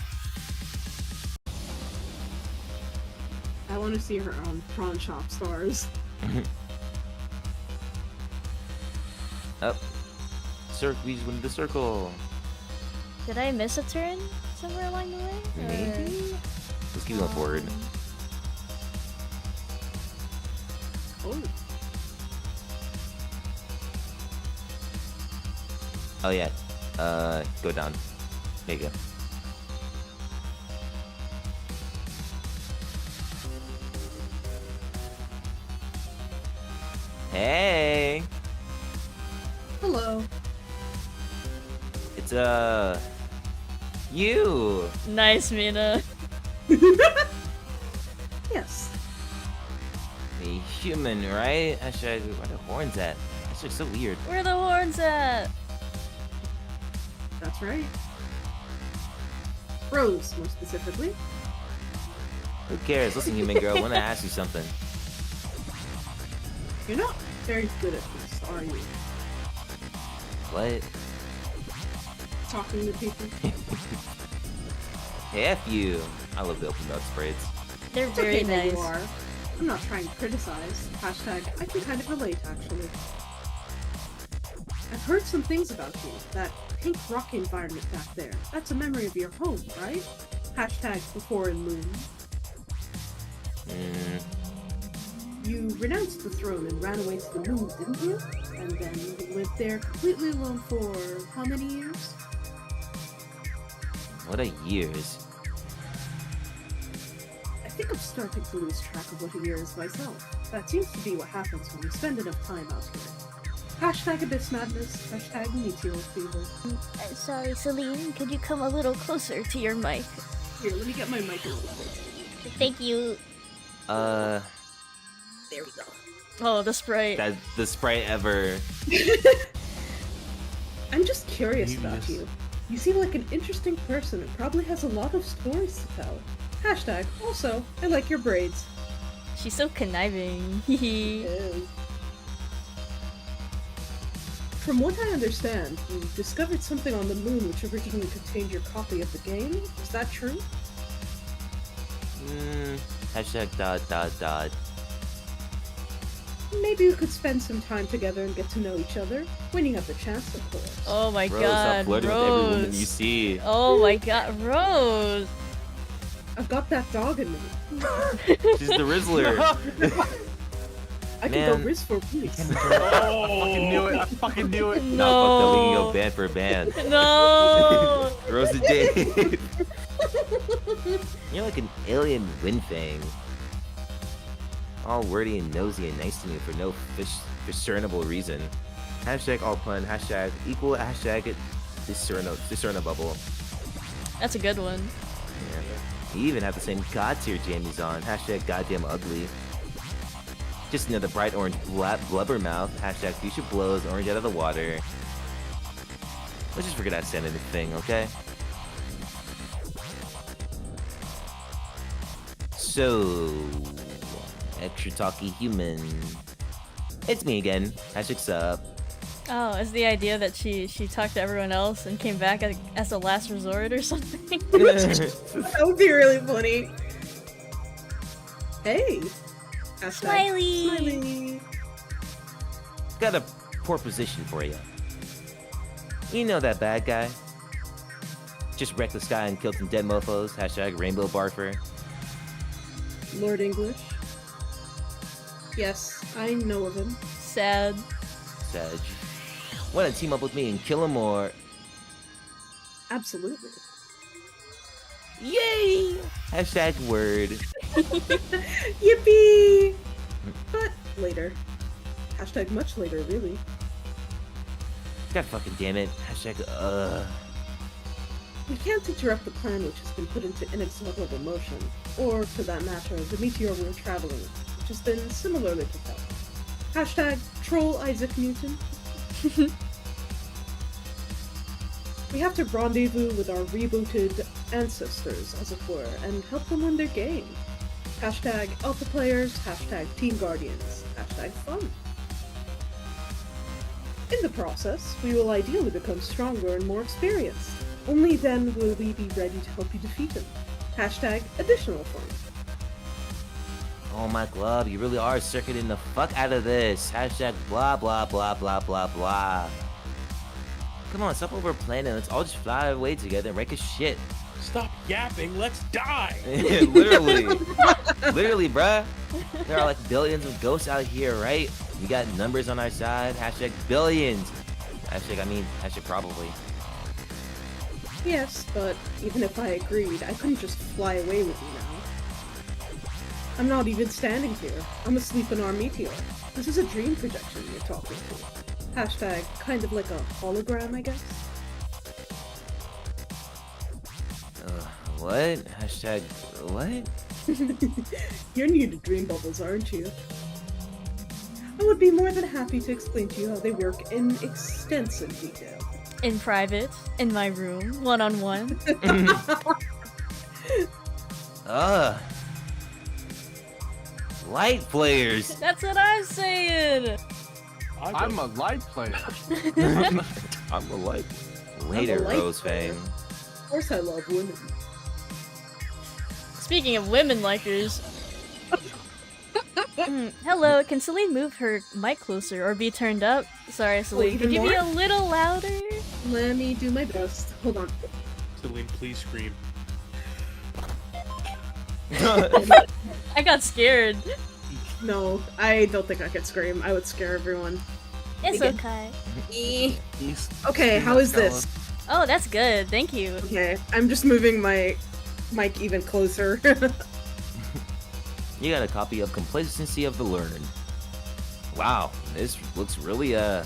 Speaker 3: I want to see her prawn shop stars.
Speaker 1: Up. Circle. We just went into the circle.
Speaker 2: Did I miss a turn somewhere along the way?
Speaker 1: Maybe. Let's keep going forward.
Speaker 3: Oh,
Speaker 1: Oh yeah. Go down. There you go. Hey.
Speaker 3: hello.
Speaker 1: It's you.
Speaker 2: Nice, Mina.
Speaker 3: Yes.
Speaker 1: The human, right? Hashtag. Where the horns at? That's just so weird.
Speaker 2: Where are the horns at?
Speaker 3: That's right. Rose, more specifically.
Speaker 1: Who cares? Listen, human girl. I want to ask you something.
Speaker 3: You're not very good at this, are you?
Speaker 1: What?
Speaker 3: Talking to people.
Speaker 1: Hey, F you. I love the open mouth sprites.
Speaker 2: They're
Speaker 3: It's
Speaker 2: very
Speaker 3: okay that
Speaker 2: nice.
Speaker 3: you are. I'm not trying to criticize. Hashtag, I can kind of relate, actually. I've heard some things about you. That pink rock environment back there. That's a memory of your home, right? Hashtag before in moon.
Speaker 1: Mm,
Speaker 3: You renounced the throne and ran away to the moon, didn't you? And then you lived there completely alone for how many years?
Speaker 1: what a years.
Speaker 3: I think I'm starting to lose track of what a year is myself. That seems to be what happens when you spend enough time out here. Hashtag Abyss Madness, hashtag Meteor Fever.
Speaker 2: Sorry, Celine. Could you come a little closer to your mic?
Speaker 3: Here, let me get my mic a little closer.
Speaker 2: Thank you.
Speaker 3: There we go.
Speaker 2: Oh, the sprite.
Speaker 1: That's the sprite ever.
Speaker 3: I'm just curious about
Speaker 4: Yes.
Speaker 3: you. You seem like an interesting person and probably has a lot of stories to tell. Hashtag, also, I like your braids.
Speaker 2: She's so conniving. Hehe.
Speaker 3: From what I understand, you discovered something on the moon which originally contained your copy of the game. Is that true?
Speaker 1: Hashtag dot dot dot.
Speaker 3: Maybe we could spend some time together and get to know each other. When you have the chance, of course.
Speaker 2: Oh my
Speaker 1: Rose,
Speaker 2: god,
Speaker 1: stop flirting with every woman you
Speaker 2: Rose.
Speaker 1: see.
Speaker 2: Oh my god, Rose.
Speaker 3: I've got that dog in me.
Speaker 1: She's the Rizzler.
Speaker 3: I can go
Speaker 1: Man.
Speaker 3: Riz for weeks.
Speaker 4: Fucking knew it. I fucking knew it.
Speaker 1: No, fuck that. We can go
Speaker 2: No.
Speaker 1: band for band.
Speaker 2: No.
Speaker 1: Rose the Dave. You're like an alien wind fang. All wordy and nosy and nice to me for no discernible reason. Hashtag all pun. Hashtag equal. Hashtag discernible.
Speaker 2: That's a good one.
Speaker 1: Yeah. You even have the same god tier jammies on. Hashtag goddamn ugly. Just another bright orange blubber mouth. Hashtag fuchsia blows orange out of the water. Let's just forget that sanity thing, okay? So, extra talky human. It's me again. Hashtag sup.
Speaker 2: Oh, is the idea that she talked to everyone else and came back as a last resort or something?
Speaker 3: That would be really funny. Hey. Hashtag
Speaker 2: Smiley.
Speaker 3: Smiley.
Speaker 1: Got a poor position for you. You know that bad guy? Just wrecked the sky and killed some dead mofos. Hashtag rainbow barfer.
Speaker 3: Lord English. Yes, I know of him.
Speaker 2: Sad.
Speaker 1: Sag. Wanna team up with me and kill him or...
Speaker 3: Absolutely.
Speaker 1: Yay! Hashtag word.
Speaker 3: Yippee! But later. Hashtag much later, really.
Speaker 1: God fucking damn it. Hashtag
Speaker 3: We can't interrupt the plan which has been put into inexorable motion, or, for that matter, the meteor we're traveling, which has been similarly propelled. Hashtag troll Isaac Newton. We have to rendezvous with our rebooted ancestors, as it were, and help them win their game. Hashtag alpha players, hashtag team guardians, hashtag fun. In the process, we will ideally become stronger and more experienced. Only then will we be ready to help you defeat him. Hashtag additional fun.
Speaker 1: Oh my glove, you really are circuiting the fuck out of this. Hashtag blah blah blah blah blah blah. Come on, stop overplaying it. Let's all just fly away together and wreck a shit.
Speaker 5: Stop yapping. Let's die.
Speaker 1: Literally. Literally, bruh. There are like billions of ghosts out here, right? We got numbers on our side. Hashtag billions. Hashtag probably.
Speaker 3: Yes, but even if I agreed, I couldn't just fly away with you now. I'm not even standing here. I'm asleep in our meteor. This is a dream projection you're talking to. Hashtag kind of like a hologram, I guess.
Speaker 1: What? Hashtag what?
Speaker 3: You're new to dream bubbles, aren't you? I would be more than happy to explain to you how they work in extensive detail.
Speaker 2: In private, in my room, one-on-one.
Speaker 1: Light players.
Speaker 2: That's what I'm saying!
Speaker 4: I'm a light player.
Speaker 1: I'm a light. Later,
Speaker 3: light
Speaker 1: Rose
Speaker 3: player.
Speaker 1: Fang.
Speaker 3: Of course I love women.
Speaker 2: Speaking of women likers. Hello, can Celine move her mic closer or be turned up? Sorry, Celine,
Speaker 3: even
Speaker 2: could you be
Speaker 3: more?
Speaker 2: a little louder?
Speaker 3: Let me do my best. Hold on.
Speaker 5: Celine, please scream.
Speaker 2: I got scared.
Speaker 3: No, I don't think I could scream. I would scare everyone.
Speaker 2: It's okay.
Speaker 3: Okay, how is this?
Speaker 2: Oh, that's good. Thank you.
Speaker 3: Okay, I'm just moving my mic even closer.
Speaker 1: You got a copy of Complacency of the Learned. Wow, this looks really, huh?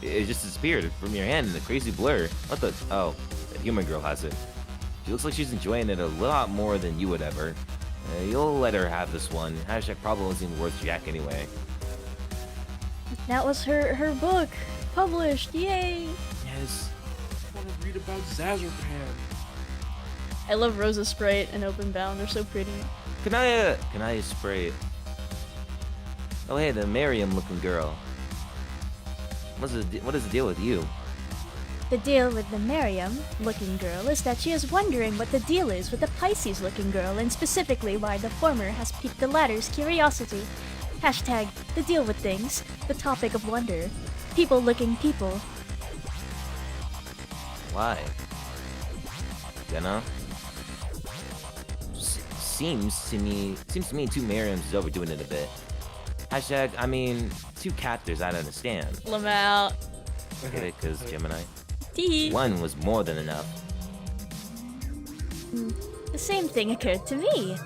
Speaker 1: It just disappeared from your hand in a crazy blur. What the? Oh, the human girl has it. She looks like she's enjoying it a lot more than you would ever. You'll let her have this one. Hashtag probably wasn't even worth jack anyway.
Speaker 2: That was her book. Published. Yay!
Speaker 1: Yes.
Speaker 5: I want to read about Zazarpan.
Speaker 2: I love Rosa Sprite and Openbound. They're so pretty.
Speaker 1: Can I spray it? Oh hey, the Miriam-looking girl. What is the deal with you?
Speaker 2: The deal with the Miriam-looking girl is that she is wondering what the deal is with the Pisces-looking girl, and specifically why the former has piqued the latter's curiosity. Hashtag the deal with things, the topic of wonder. People-looking people.
Speaker 1: Why? You know? Seems to me two Miriams is overdoing it a bit. Hashtag, two captors I'd understand.
Speaker 2: Lamau.
Speaker 1: Get it? Cause Gemini.
Speaker 2: Tee.
Speaker 1: One was more than enough.
Speaker 2: The same thing occurred to me.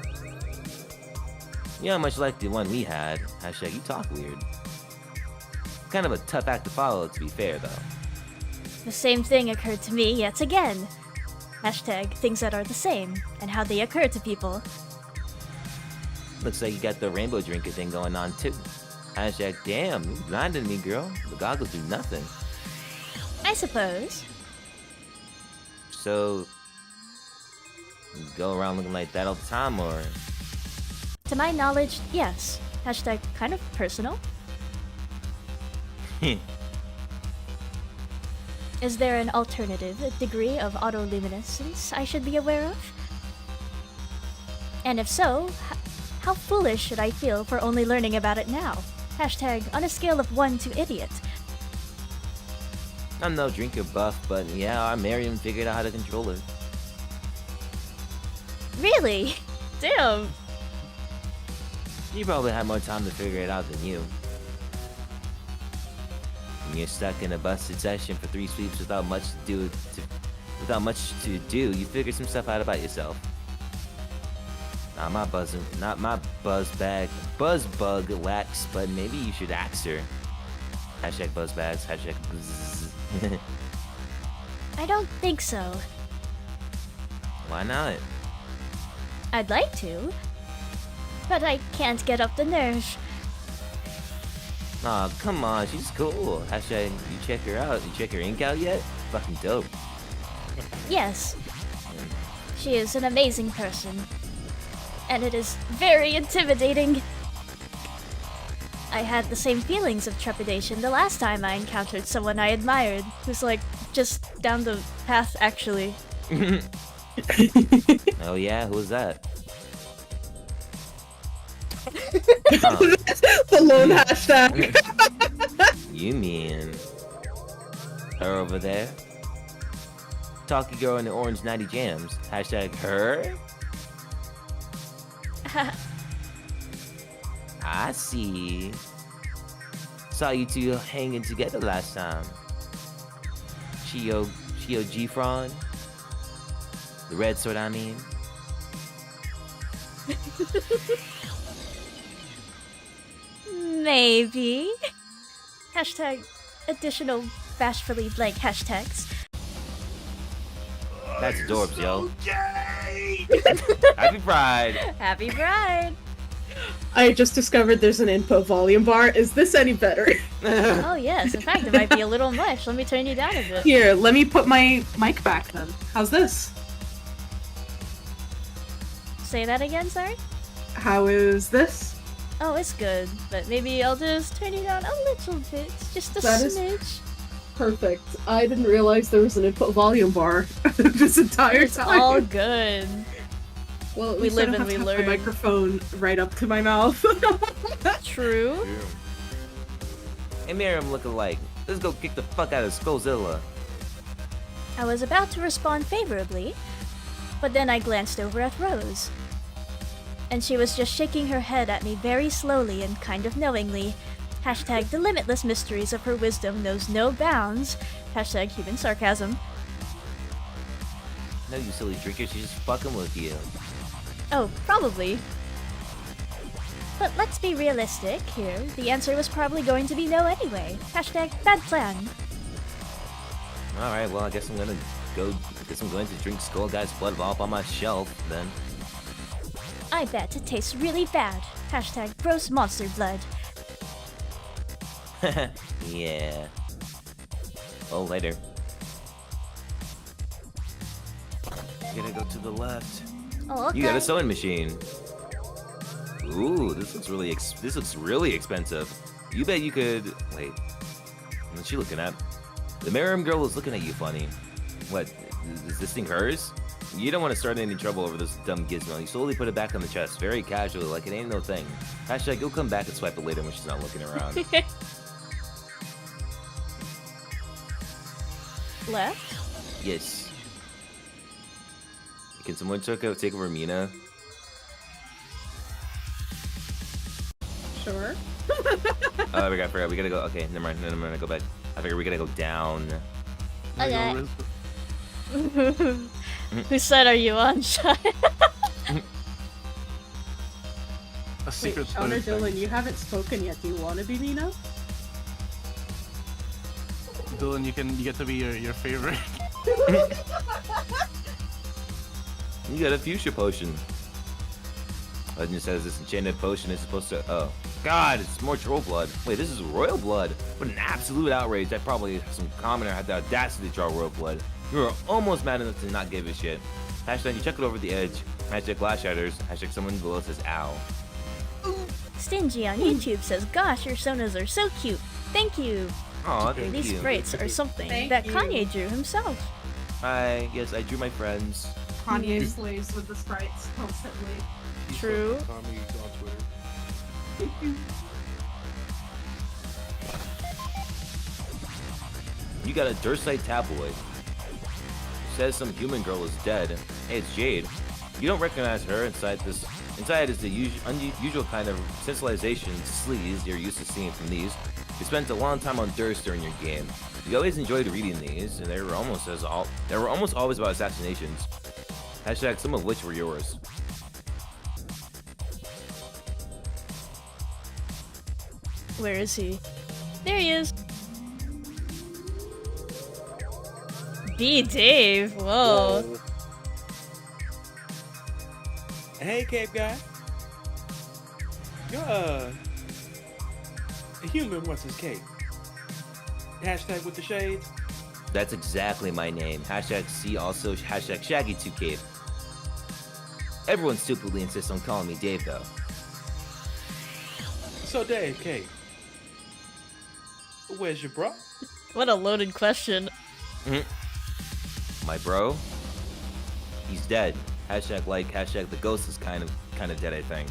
Speaker 1: Yeah, much like the one we had. Hashtag, you talk weird. Kind of a tough act to follow, to be fair, though.
Speaker 2: The same thing occurred to me yet again. Hashtag things that are the same, and how they occur to people.
Speaker 1: Looks like you got the rainbow drinker thing going on, too. Hashtag, damn, you blinded me, girl. The goggles do nothing.
Speaker 2: I suppose.
Speaker 1: So, you go around looking like that all the time, or?
Speaker 2: To my knowledge, yes. Hashtag kind of personal. Is there an alternative degree of autoluminescence I should be aware of? And if so, how foolish should I feel for only learning about it now? Hashtag on a scale of 1 to idiot.
Speaker 1: I'm no drinker buff, but yeah, our Miriam figured out how to control it.
Speaker 2: Really? Damn.
Speaker 1: You probably had more time to figure it out than you. When you're stuck in a busted session for 3 sweeps without much to do, you figure some stuff out about yourself. Not my buzzbug wax, but maybe you should axe her. Hashtag buzzbags, hashtag buzz.
Speaker 2: I don't think so.
Speaker 1: Why not?
Speaker 2: I'd like to, but I can't get up the nerve.
Speaker 1: Aw, come on, she's cool. Hashtag, you check her out. You check her ink out yet? fucking dope.
Speaker 2: Yes, she is an amazing person, and it is very intimidating. I had the same feelings of trepidation the last time I encountered someone I admired, who's like just down the path actually.
Speaker 1: Oh yeah, who was that?
Speaker 3: The lone hashtag.
Speaker 1: You mean her over there? Talkie girl in the orange 90 jams. Hashtag her? I see. Saw you two hanging together last time. Chio G-Fron? The red sword, I mean.
Speaker 2: Maybe. Hashtag additional bashfully blank hashtags.
Speaker 1: That's adorbs, yo. Happy Pride!
Speaker 2: Happy Pride!
Speaker 3: I just discovered there's an input volume bar. Is this any better?
Speaker 2: Oh yes, in fact it might be a little much. Let me turn you down a bit.
Speaker 3: Here, let me put my mic back then. How's this?
Speaker 2: Say that again, sorry?
Speaker 3: How is this?
Speaker 2: Oh, it's good, but maybe I'll just turn you down a little bit. Just a
Speaker 3: That is-
Speaker 2: smidge.
Speaker 3: Perfect. I didn't realize there was an input volume bar this entire
Speaker 2: It's
Speaker 3: time.
Speaker 2: all good.
Speaker 3: Well, at
Speaker 2: we
Speaker 3: least
Speaker 2: live
Speaker 3: I don't
Speaker 2: and
Speaker 3: have
Speaker 2: we
Speaker 3: to have
Speaker 2: learn.
Speaker 3: my microphone right up to my mouth.
Speaker 2: True.
Speaker 1: Hey Miriam lookalike. Let's go kick the fuck out of Skullzilla.
Speaker 2: I was about to respond favorably, but then I glanced over at Rose. And she was just shaking her head at me very slowly and kind of knowingly. Hashtag the limitless mysteries of her wisdom knows no bounds. Hashtag human sarcasm.
Speaker 1: No, you silly drinker, she's just fucking with you.
Speaker 2: Oh, probably. But let's be realistic here. The answer was probably going to be no anyway. Hashtag bad plan.
Speaker 1: Alright, well, I guess I'm going to drink Skull Guy's blood off on my shelf, then.
Speaker 2: I bet it tastes really bad. Hashtag gross monster blood.
Speaker 1: Yeah. Well, later. You gotta go to the left.
Speaker 2: Oh, okay.
Speaker 1: You got a sewing machine. Ooh, this looks really expensive. You bet you could. Wait, what's she looking at? The Miriam girl is looking at you funny. What? Is this thing hers? You don't want to start any trouble over this dumb gizmo. You slowly put it back on the chest, very casually, like it ain't no thing. Hashtag you'll come back and swipe it later when she's not looking around.
Speaker 2: Left?
Speaker 1: Yes. Can someone take over Mina?
Speaker 3: Sure.
Speaker 1: Oh, I forgot. We gotta go. Okay, never mind. I'm gonna go back. I figure we gotta go down.
Speaker 2: Okay. Whose side are you on, Shai?
Speaker 4: A secret
Speaker 3: Wait, Sean or
Speaker 4: third
Speaker 3: Dylan,
Speaker 4: thing.
Speaker 3: you haven't spoken yet. Do you want to be Mina?
Speaker 4: Dylan, you get to be your favorite.
Speaker 1: You got a fuchsia potion. Legend says this enchanted potion is supposed to. Oh, God, it's more troll blood. Wait, this is royal blood. What an absolute outrage. That probably some commoner had the audacity to draw royal blood. You were almost mad enough to not give a shit. Hashtag you check it over the edge. Hashtag glass shatters. Hashtag someone below says ow.
Speaker 2: Stingy on YouTube says, gosh, your sonas are so cute. Thank you.
Speaker 1: Aw, thank
Speaker 2: These
Speaker 1: you.
Speaker 2: sprites are something
Speaker 3: Thank
Speaker 2: that
Speaker 3: you.
Speaker 2: Kanye drew himself.
Speaker 1: Hi, yes, I drew my friends.
Speaker 3: Kanye slays with the sprites constantly.
Speaker 2: True.
Speaker 5: Tommy on Twitter.
Speaker 1: You got a Dursite tabloid. It says some human girl is dead. Hey, it's Jade. You don't recognize her. Inside is the unusual kind of sensualization sleaze you're used to seeing from these. You spent a long time on Durst during your game. You always enjoyed reading these, and they were almost always about assassinations. Hashtag some of which were yours.
Speaker 2: Where is he? There he is. B. Dave. Whoa.
Speaker 5: Hey, Cape Guy. You're a human. What's his cape? Hashtag with the shades.
Speaker 1: That's exactly my name. Hashtag see also hashtag Shaggy2Cave. Everyone stupidly insists on calling me Dave though.
Speaker 5: So Dave, K, where's your bro?
Speaker 2: What a loaded question.
Speaker 1: My bro? He's dead. Hashtag the ghost is kind of dead, I think.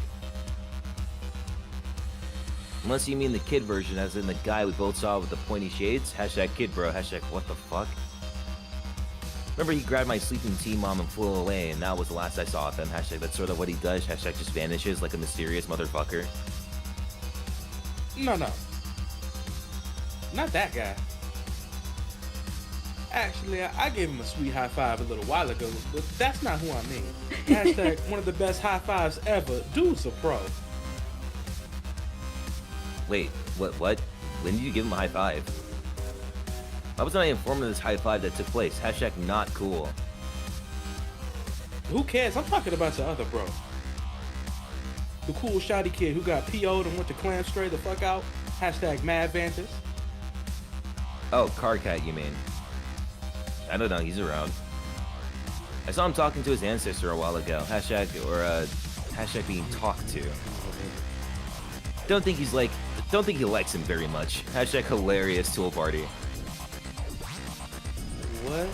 Speaker 1: Unless you mean the kid version, as in the guy we both saw with the pointy shades. Hashtag kid bro, hashtag what the fuck? Remember he grabbed my sleeping teen mom and flew away, and that was the last I saw of him. Hashtag that's sort of what he does. Hashtag just vanishes like a mysterious motherfucker.
Speaker 5: No. Not that guy. Actually, I gave him a sweet high five a little while ago, but that's not who I mean. Hashtag one of the best high fives ever. Dude's a pro.
Speaker 1: Wait, what? When did you give him a high five? I wasn't I informed of this high five that took place. Hashtag not cool.
Speaker 5: Who cares? I'm talking about your other bro. The cool shoddy kid who got PO'd and went to clam straight the fuck out. Hashtag Mad Vantas.
Speaker 1: Oh, Car Cat, you mean? I don't know, he's around. I saw him talking to his ancestor a while ago. Hashtag being talked to. Don't think he likes him very much. Hashtag hilarious tool party.
Speaker 5: What?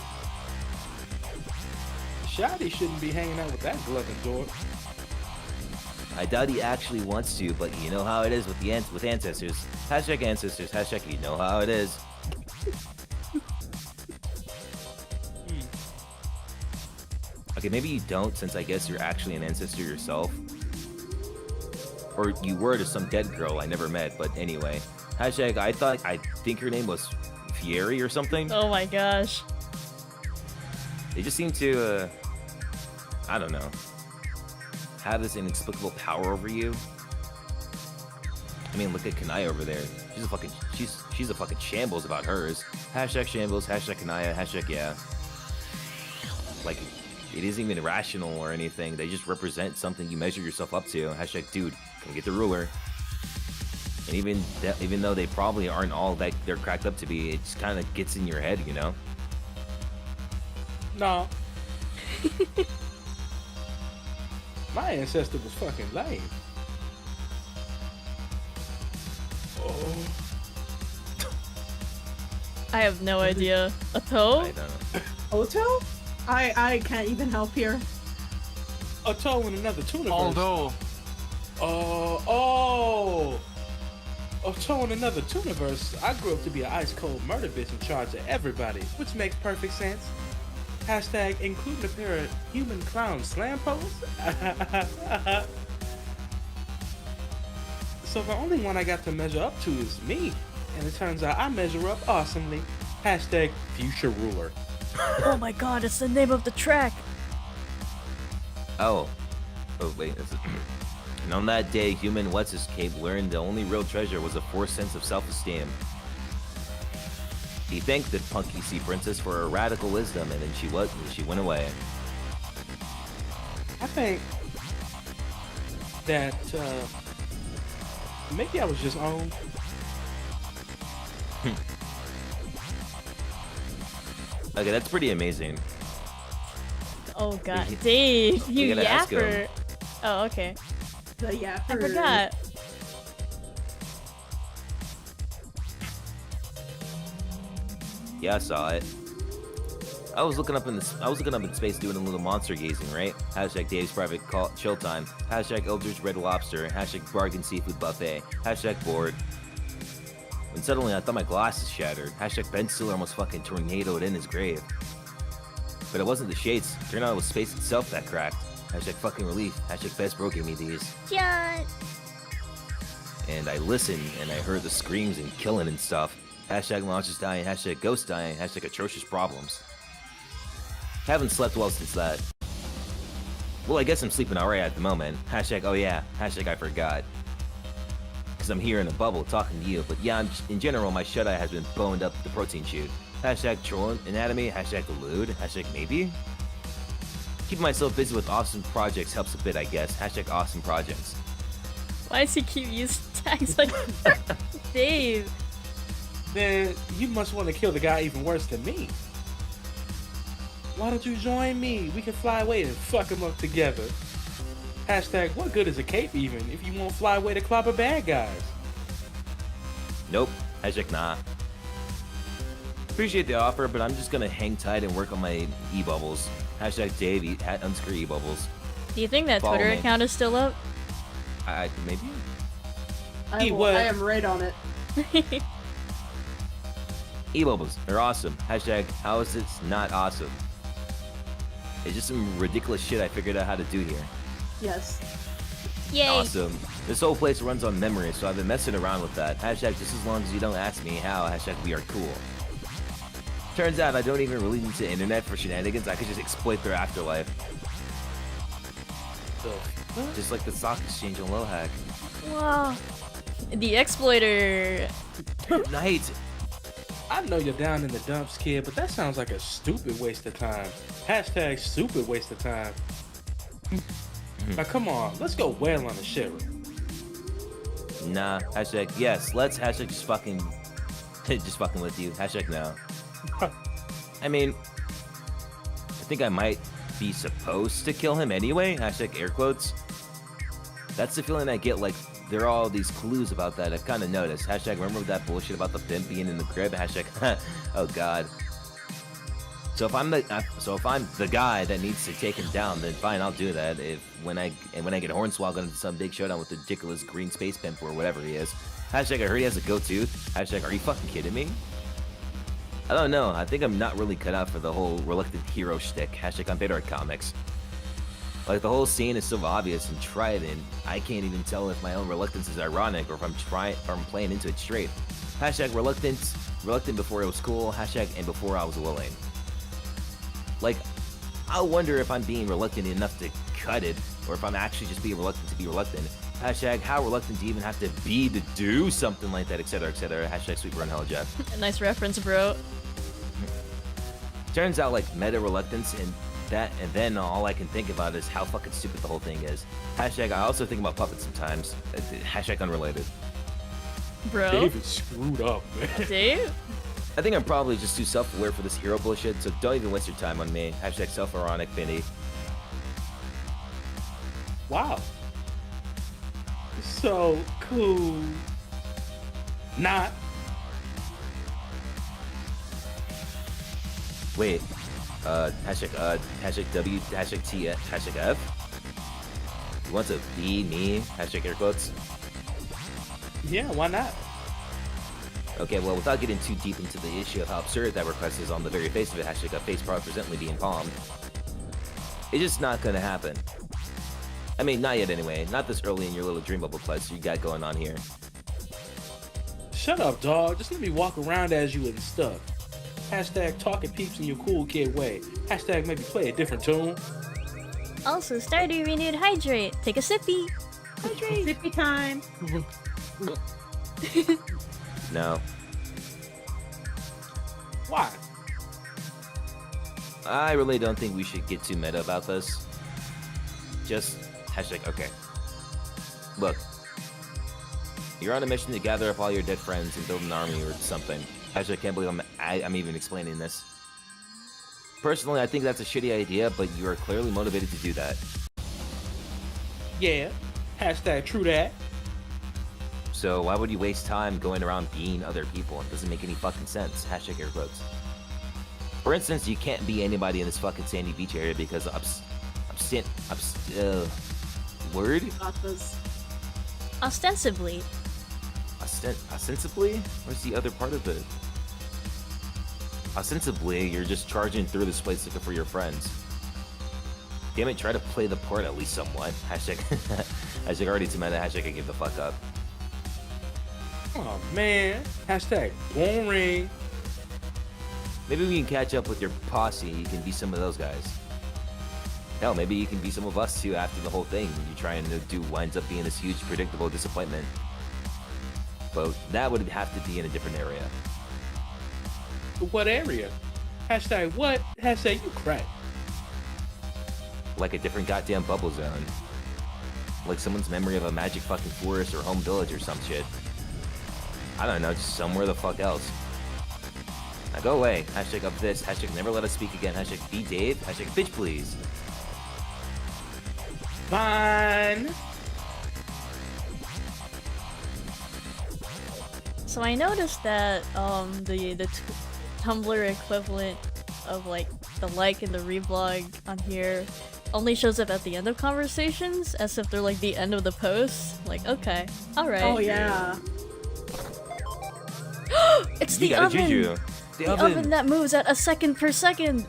Speaker 5: Shoddy shouldn't be hanging out with that glutton dork.
Speaker 1: I doubt he actually wants to, but you know how it is with ancestors. Hashtag ancestors. Hashtag you know how it is. Okay, maybe you don't, since I guess you're actually an ancestor yourself. Or you were to some dead girl I never met, but anyway. Hashtag I think her name was Fieri or something.
Speaker 2: Oh my gosh.
Speaker 1: They just seem to, I don't know, have this inexplicable power over you. I mean, look at Kanaya over there. She's a fucking shambles about hers. Hashtag shambles, hashtag Kanaya, hashtag yeah. Like, it isn't even irrational or anything. They just represent something you measure yourself up to. Hashtag dude, come get the ruler. And even though they probably aren't all that they're cracked up to be, it just kind of gets in your head, you know?
Speaker 5: No. My ancestor was fucking lame. Oh.
Speaker 2: I have no idea. A toe?
Speaker 1: I don't know.
Speaker 3: Oto? I can't even help here.
Speaker 5: A toe in another tuniverse.
Speaker 4: Although,
Speaker 5: A toe in another tuniverse. I grew up to be an ice cold murder bitch in charge of everybody, which makes perfect sense. Hashtag including a pair of human clown slam pose. So the only one I got to measure up to is me. And it turns out I measure up awesomely. Hashtag future ruler.
Speaker 2: Oh my god, it's the name of the track.
Speaker 1: Oh wait, that's it. And on that day, human What's-His-Cape learned the only real treasure was a forced sense of self-esteem. He thanked the punky sea princess for her radical wisdom, and then she went away.
Speaker 5: I think that maybe I was just on.
Speaker 1: Okay, that's pretty amazing.
Speaker 2: Oh god, Dave,
Speaker 1: We
Speaker 2: you
Speaker 1: gotta ask him.
Speaker 2: yapper. Oh, okay.
Speaker 3: The yapper.
Speaker 2: I forgot.
Speaker 1: Yeah, I saw it. I was looking up in space doing a little monster gazing, right? Hashtag Dave's private chill time. Hashtag Eldridge Red Lobster. Hashtag Bargain Seafood Buffet. Hashtag bored. When suddenly I thought my glasses shattered. Hashtag Ben Stiller almost fucking tornadoed in his grave. But it wasn't the shades. Turned out it was space itself that cracked. Hashtag fucking relief. Hashtag Best Bro gave me these.
Speaker 2: John.
Speaker 1: And I listened and I heard the screams and killing and stuff. Hashtag launches dying. Hashtag ghost dying. Hashtag atrocious problems. Haven't slept well since that. Well, I guess I'm sleeping alright at the moment. Hashtag oh yeah. Hashtag I forgot. Because I'm here in a bubble talking to you. But yeah, in general, my shut-eye has been boned up the protein shoot. Hashtag troll anatomy. Hashtag elude. Hashtag maybe. Keeping myself busy with awesome projects helps a bit, I guess. Hashtag awesome projects.
Speaker 2: Why does he keep using tags like Dave?
Speaker 5: Then you must want to kill the guy even worse than me. Why don't you join me? We can fly away and fuck him up together. Hashtag, what good is a cape even if you won't fly away to clobber bad guys?
Speaker 1: Nope. Hashtag nah. Appreciate the offer, but I'm just gonna hang tight and work on my e-bubbles. Hashtag Dave, unscrew e-bubbles.
Speaker 2: Do you think that
Speaker 1: Follow
Speaker 2: Twitter
Speaker 1: me.
Speaker 2: account is still up?
Speaker 1: Maybe?
Speaker 3: I am right on it.
Speaker 1: E-bubbles, they're awesome. Hashtag, how is this not awesome? It's just some ridiculous shit I figured out how to do here.
Speaker 3: Yes.
Speaker 2: Yay!
Speaker 1: Awesome. This whole place runs on memory, so I've been messing around with that. Hashtag, just as long as you don't ask me how. Hashtag, we are cool. Turns out I don't even really need the internet for shenanigans. I could just exploit their afterlife. Just like the stock exchange on Lowhack.
Speaker 2: Wow. The exploiter.
Speaker 1: Night.
Speaker 5: I know you're down in the dumps, kid, but that sounds like a stupid waste of time. Hashtag stupid waste of time. Now come on, let's go wail on the sheriff.
Speaker 1: Nah. Hashtag, yes. Let's hashtag just fucking with you. Hashtag no. I mean, I think I might be supposed to kill him anyway. Hashtag air quotes. That's the feeling I get, like, there are all these clues about that I've kind of noticed. Hashtag remember that bullshit about the pimp being in the crib? Hashtag, oh god. So if I'm the guy that needs to take him down, then fine, I'll do that. When I get hornswoggled into some big showdown with the ridiculous green space pimp or whatever he is. Hashtag I heard he has a goat tooth. Hashtag are you fucking kidding me? I don't know. I think I'm not really cut out for the whole reluctant hero shtick. Hashtag I'm better at comics. Like the whole scene is so obvious and trident, I can't even tell if my own reluctance is ironic or if I'm playing into it straight. Hashtag reluctant before it was cool. Hashtag and before I was willing. Like, I wonder if I'm being reluctant enough to cut it, or if I'm actually just being reluctant to be reluctant. Hashtag how reluctant do you even have to be to do something like that, etc., etc. Hashtag sweet run hell Jeff.
Speaker 2: Nice reference, bro.
Speaker 1: Turns out, like, meta reluctance and then all I can think about is how fucking stupid the whole thing is. Hashtag I also think about puppets sometimes. Hashtag unrelated.
Speaker 2: Bro.
Speaker 5: David screwed up, man.
Speaker 2: Dave?
Speaker 1: I think I'm probably just too self-aware for this hero bullshit, so don't even waste your time on me. Hashtag self-ironic, Vinny.
Speaker 5: Wow. So cool. Not.
Speaker 1: Wait. Hashtag W, hashtag T, hashtag F? You want to be me? Hashtag air quotes?
Speaker 5: Yeah, why not?
Speaker 1: Okay, well, without getting too deep into the issue of how absurd that request is on the very face of it, hashtag a face presently being palmed, it's just not gonna happen. I mean, not yet anyway. Not this early in your little dream bubble quest you got going on here.
Speaker 5: Shut up, dog. Just let me walk around as you and stuff. Hashtag talking peeps in your cool kid way. Hashtag maybe play a different tune.
Speaker 2: Also, Stardew renewed Hydrate. Take a sippy. Hydrate.
Speaker 3: Sippy time.
Speaker 1: No.
Speaker 5: Why?
Speaker 1: I really don't think we should get too meta about this. Just hashtag okay. Look. You're on a mission to gather up all your dead friends and build an army or something. Actually, I can't believe I'm even explaining this. Personally, I think that's a shitty idea, but you are clearly motivated to do that.
Speaker 5: Yeah. Hashtag true that.
Speaker 1: So why would you waste time going around being other people? It doesn't make any fucking sense. Hashtag air quotes. For instance, you can't be anybody in this fucking sandy beach area because word?
Speaker 2: Ostensibly.
Speaker 1: Ostensibly? Where's the other part of it? Ostensibly, you're just charging through this place looking for your friends. Damn it, try to play the part at least somewhat. Hashtag, hashtag already too meta. Hashtag I give the fuck up.
Speaker 5: Oh man. Hashtag boring.
Speaker 1: Maybe we can catch up with your posse. You can be some of those guys. Hell, maybe you can be some of us too after the whole thing you trying to do winds up being this huge predictable disappointment. But that would have to be in a different area.
Speaker 5: What area? Hashtag what? Hashtag you crack.
Speaker 1: Like a different goddamn bubble zone. Like someone's memory of a magic fucking forest or home village or some shit. I don't know, just somewhere the fuck else. Now go away. Hashtag up this. Hashtag never let us speak again. Hashtag be Dave. Hashtag bitch please.
Speaker 5: Fine.
Speaker 2: So I noticed that the Tumblr equivalent of like the like and the reblog on here only shows up at the end of conversations, as if they're like the end of the post. Like, okay, all right.
Speaker 3: Oh yeah.
Speaker 2: It's
Speaker 1: You
Speaker 2: the
Speaker 1: got a
Speaker 2: oven.
Speaker 1: juju.
Speaker 2: The oven that moves at a second per second.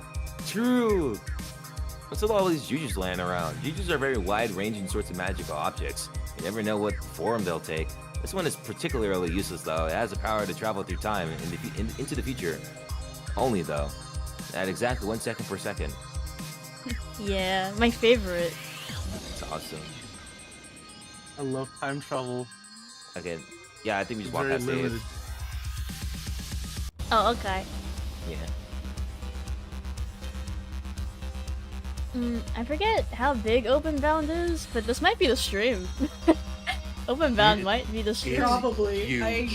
Speaker 1: True. What's with all these jujus laying around? Jujus are very wide-ranging sorts of magical objects. You never know what form they'll take. This one is particularly useless, though. It has the power to travel through time into the future. Only, though, at exactly 1 second per second.
Speaker 2: Yeah, my favorite.
Speaker 1: It's awesome.
Speaker 4: I love time travel.
Speaker 1: Okay, yeah, I think we just walk
Speaker 4: Very
Speaker 1: past Dave.
Speaker 4: limited.
Speaker 2: Oh, okay.
Speaker 1: Yeah.
Speaker 2: I forget how big OPENBOUND is, but this might be the stream. OPENBOUND might be the stream.
Speaker 3: Probably.
Speaker 5: Huge.
Speaker 3: I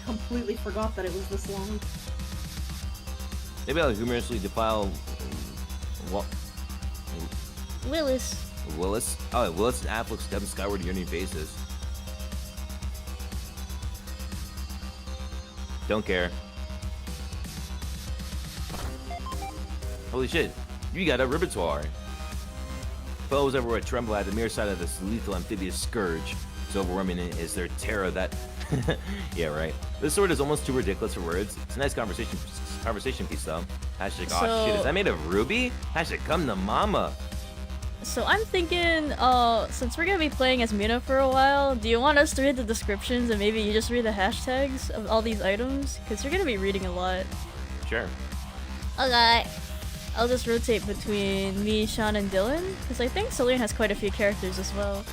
Speaker 3: completely forgot that it was this long.
Speaker 1: Maybe I'll humorously defile
Speaker 2: Willis.
Speaker 1: Willis. Oh, Willis and Affleck's stepping skyward yearning faces. Don't care. Holy shit, you got a repertoire. Foes everywhere tremble at the mere sight of this lethal amphibious scourge. So overwhelming is their terror that... yeah, right. This sword is almost too ridiculous for words. It's a nice conversation piece, though. Hashtag, oh shit, is that made of ruby? Hashtag, come to mama.
Speaker 2: So I'm thinking, since we're gonna be playing as Mina for a while, do you want us to read the descriptions and maybe you just read the hashtags of all these items? Because you're gonna be reading a lot.
Speaker 1: Sure.
Speaker 2: Okay. I'll just rotate between me, Sean, and Dylan, because I think Celine has quite a few characters as well.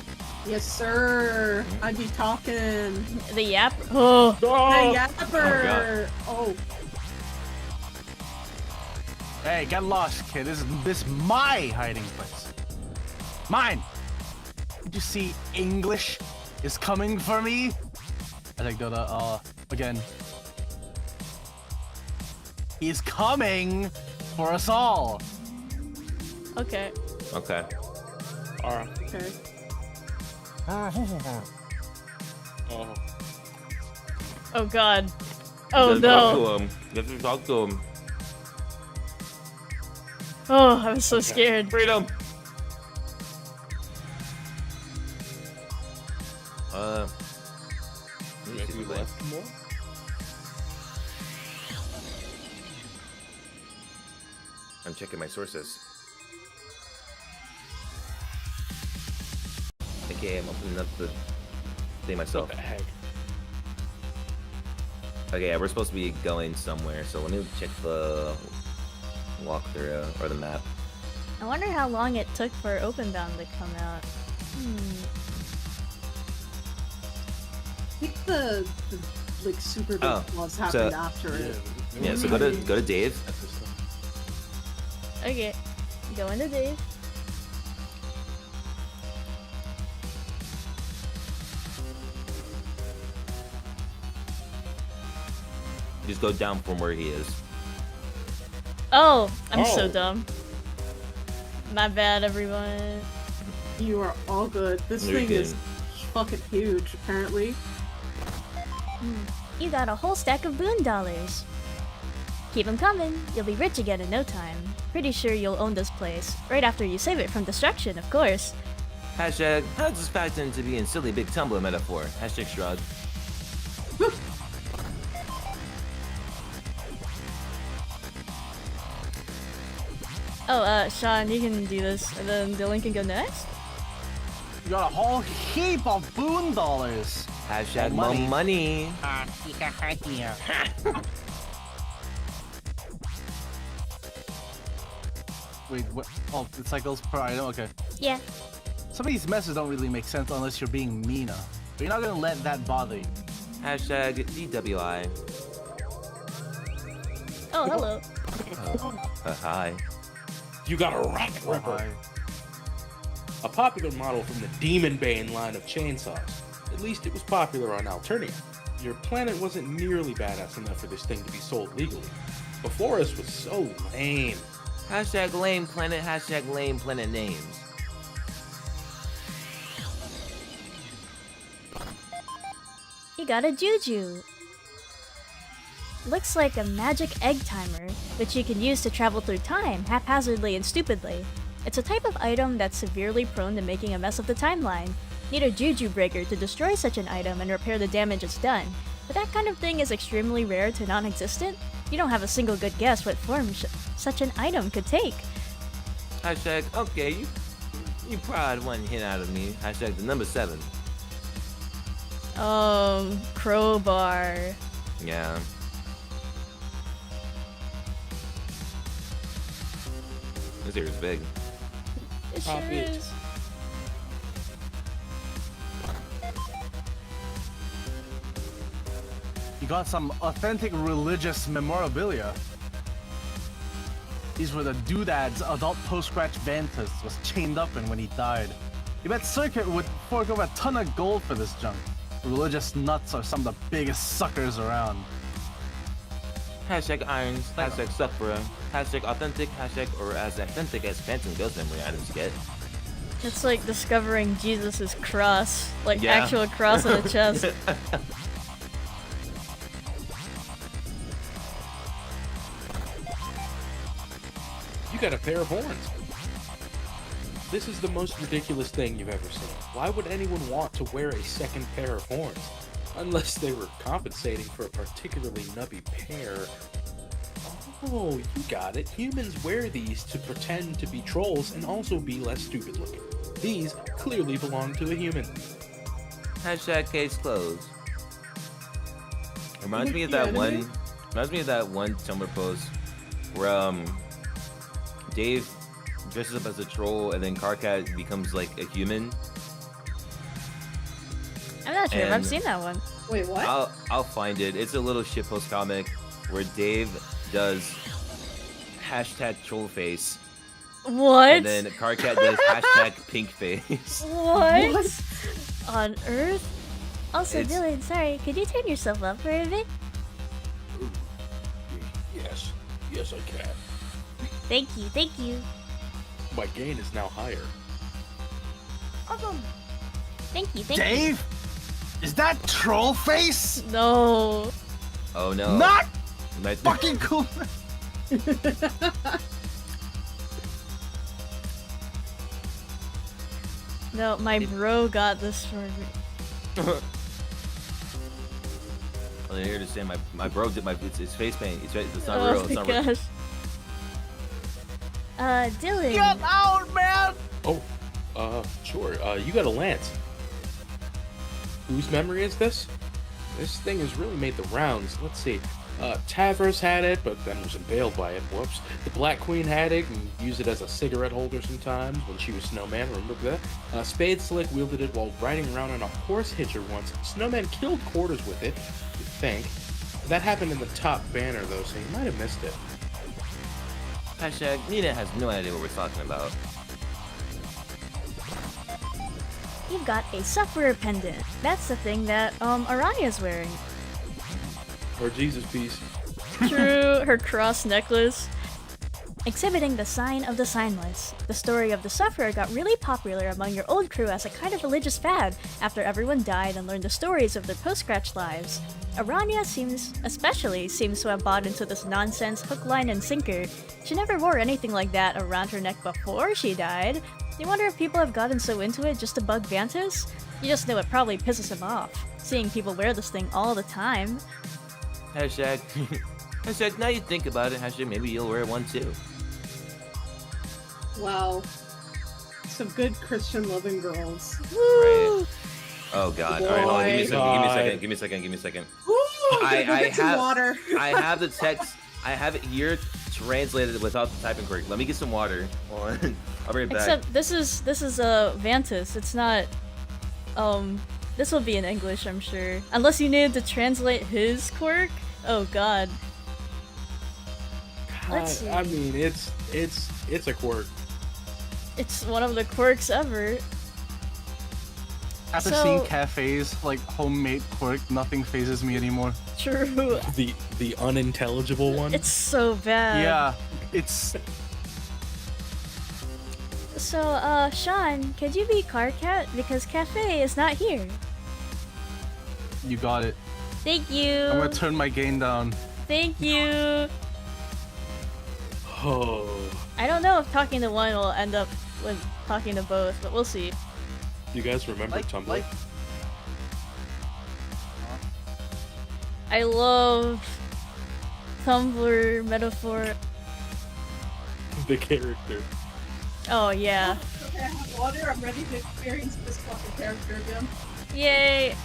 Speaker 3: Yes, sir. I'd be talking.
Speaker 2: The Yap. Oh!
Speaker 3: The Yapper. Oh.
Speaker 4: Hey, get lost, kid. This is my hiding place. Mine. Did you see English is coming for me? I think that again. He's coming for us all.
Speaker 2: Okay.
Speaker 1: Okay.
Speaker 5: Alright.
Speaker 3: Okay.
Speaker 5: Oh.
Speaker 2: Oh god. Oh
Speaker 1: You gotta
Speaker 2: no.
Speaker 1: talk to him. You have to talk to him.
Speaker 2: Oh, I was so scared.
Speaker 1: Freedom!
Speaker 5: Maybe we left more?
Speaker 1: I'm checking my sources. Okay, I'm opening up the thing myself.
Speaker 5: What the heck?
Speaker 1: Okay, yeah, we're supposed to be going somewhere, so let me check the walkthrough or the map.
Speaker 2: I wonder how long it took for OPENBOUND to come out.
Speaker 3: I think the like super big
Speaker 1: Oh,
Speaker 3: flaws happened
Speaker 1: so-
Speaker 3: after it.
Speaker 1: Yeah, so go to Dave.
Speaker 5: That's the stuff.
Speaker 2: Okay. Go into Dave.
Speaker 1: Just go down from where he is.
Speaker 2: Oh! I'm so
Speaker 5: Oh.
Speaker 2: dumb. My bad, everyone.
Speaker 3: You are all good. This
Speaker 1: You're
Speaker 3: thing is
Speaker 1: good.
Speaker 3: fucking huge, apparently.
Speaker 2: You got a whole stack of boon dollars. Keep 'em coming. You'll be rich again in no time. Pretty sure you'll own this place. Right after you save it from destruction, of course.
Speaker 1: Hashtag, how does this factor into being silly big Tumblr metaphor? Hashtag shrug.
Speaker 2: Oh, Sean, you can do this, and then Dylan can go next?
Speaker 4: You got a whole heap of boon dollars.
Speaker 1: Hashtag
Speaker 4: More
Speaker 1: more money.
Speaker 4: Wait, what? Oh, it cycles per item? Okay.
Speaker 2: Yeah.
Speaker 4: Some of these messages don't really make sense unless you're being Mina. But you're not gonna let that bother you.
Speaker 1: Hashtag DWI.
Speaker 2: Oh, hello.
Speaker 1: Hi.
Speaker 5: You got a rack ripper. A popular model from the Demon Bane line of chainsaws. At least it was popular on Alternia. your planet wasn't nearly badass enough for this thing to be sold legally. Before us was so lame.
Speaker 1: Hashtag lame planet, hashtag lame planet names.
Speaker 2: You got a juju. Looks like a magic egg timer, which you can use to travel through time haphazardly and stupidly. It's a type of item that's severely prone to making a mess of the timeline. Need a juju breaker to destroy such an item and repair the damage it's done. But that kind of thing is extremely rare to non-existent. You don't have a single good guess what form such an item could take.
Speaker 1: Hashtag, okay, you probably had one hit out of me. Hashtag the number 7.
Speaker 2: Crowbar.
Speaker 1: Yeah. This here is big.
Speaker 2: It
Speaker 5: Pop
Speaker 2: sure
Speaker 5: it.
Speaker 2: is.
Speaker 4: You got some authentic religious memorabilia. These were the doodads adult post-scratch Vantus was chained up in when he died. You bet Circuit would fork over a ton of gold for this junk. Religious nuts are some of the biggest suckers around.
Speaker 1: Hashtag irons, hashtag sufferer, hashtag authentic, hashtag or as authentic as Phantom Ghost memory items get.
Speaker 2: It's like discovering Jesus' cross, like
Speaker 1: Yeah.
Speaker 2: actual cross on the chest.
Speaker 5: You got a pair of horns. This is the most ridiculous thing you've ever seen. Why would anyone want to wear a second pair of horns? Unless they were compensating for a particularly nubby pair. Oh, you got it. Humans wear these to pretend to be trolls and also be less stupid looking. These clearly belong to a human.
Speaker 1: Hashtag case closed. Reminds me of that one Tumblr post where Dave dresses up as a troll and then Carcat becomes like a human.
Speaker 2: I'm not sure if I've
Speaker 1: And-
Speaker 2: seen that one.
Speaker 3: Wait, what?
Speaker 1: I'll find it. It's a little shitpost comic where Dave does hashtag troll face
Speaker 2: What?
Speaker 1: and then Carcat does hashtag pink face.
Speaker 2: What? On Earth? Also,
Speaker 1: It's-
Speaker 2: Dylan, sorry, could you turn yourself up for a bit?
Speaker 5: Yes I can.
Speaker 2: Thank you, thank you.
Speaker 5: My gain is now higher.
Speaker 2: Thank you, thank you.
Speaker 4: Dave? Is that troll face?
Speaker 2: No.
Speaker 1: Oh no.
Speaker 4: Not
Speaker 1: My-
Speaker 4: fucking cool.
Speaker 2: No, my bro got this for me.
Speaker 1: Oh, you're here to say my bro did it's face paint. It's not
Speaker 2: Oh
Speaker 1: real. It's
Speaker 2: my
Speaker 1: not real.
Speaker 2: gosh. Dylan.
Speaker 4: Get out, man!
Speaker 5: Oh, sure. You got a lance. Whose memory is this? This thing has really made the rounds. Let's see. Tavers had it, but then was impaled by it. Whoops. The Black Queen had it and used it as a cigarette holder sometimes when she was Snowman. Remember that? Spade Slick wielded it while riding around on a horse hitcher once. Snowman killed Quarters with it, you'd think. That happened in the top banner, though, so you might have missed it.
Speaker 1: Hashtag Nina has no idea what we're talking about.
Speaker 2: You've got a sufferer pendant. That's the thing that Aranya's wearing.
Speaker 5: Or Jesus piece.
Speaker 2: True, her cross necklace. Exhibiting the sign of the signless. The story of the sufferer got really popular among your old crew as a kind of religious fad after everyone died and learned the stories of their post-scratch lives. Aranya especially seems to have bought into this nonsense hook, line, and sinker. She never wore anything like that around her neck before she died. You wonder if people have gotten so into it just to bug Vantus? You just know it probably pisses him off, seeing people wear this thing all the time.
Speaker 1: Hashtag hashtag now you think about it, hashtag maybe you'll wear one too.
Speaker 3: Wow. Some good Christian loving girls.
Speaker 1: Right. Oh god. Alright, hold on, give me a
Speaker 5: Boy.
Speaker 1: second, give me a second.
Speaker 3: Ooh,
Speaker 1: I
Speaker 3: go get some
Speaker 1: have-
Speaker 3: water.
Speaker 1: I have the text I have it here translated without the typing quirk. Let me get some water. Hold on. I'll bring it back.
Speaker 2: Except this is Vantus. It's not this will be in English, I'm sure. Unless you needed to translate his quirk. Oh god. Let's see.
Speaker 5: I mean, it's a quirk.
Speaker 2: It's one of the quirks ever.
Speaker 4: After
Speaker 2: So-
Speaker 4: seeing cafes like homemade pork, nothing phases me anymore.
Speaker 2: True.
Speaker 5: The unintelligible one.
Speaker 2: It's so bad.
Speaker 4: Yeah, it's
Speaker 2: So, Sean, could you be car cat? Because cafe is not here.
Speaker 4: you got it.
Speaker 2: Thank you.
Speaker 4: I'm gonna turn my gain down.
Speaker 2: Thank you.
Speaker 5: Oh.
Speaker 2: I don't know if talking to one will end up with talking to both, but we'll see.
Speaker 5: You guys remember Tumblr?
Speaker 2: I love Tumblr metaphor.
Speaker 5: The character.
Speaker 2: Oh yeah.
Speaker 3: Okay, I have water. I'm ready to experience this fucking character again.
Speaker 2: Yay.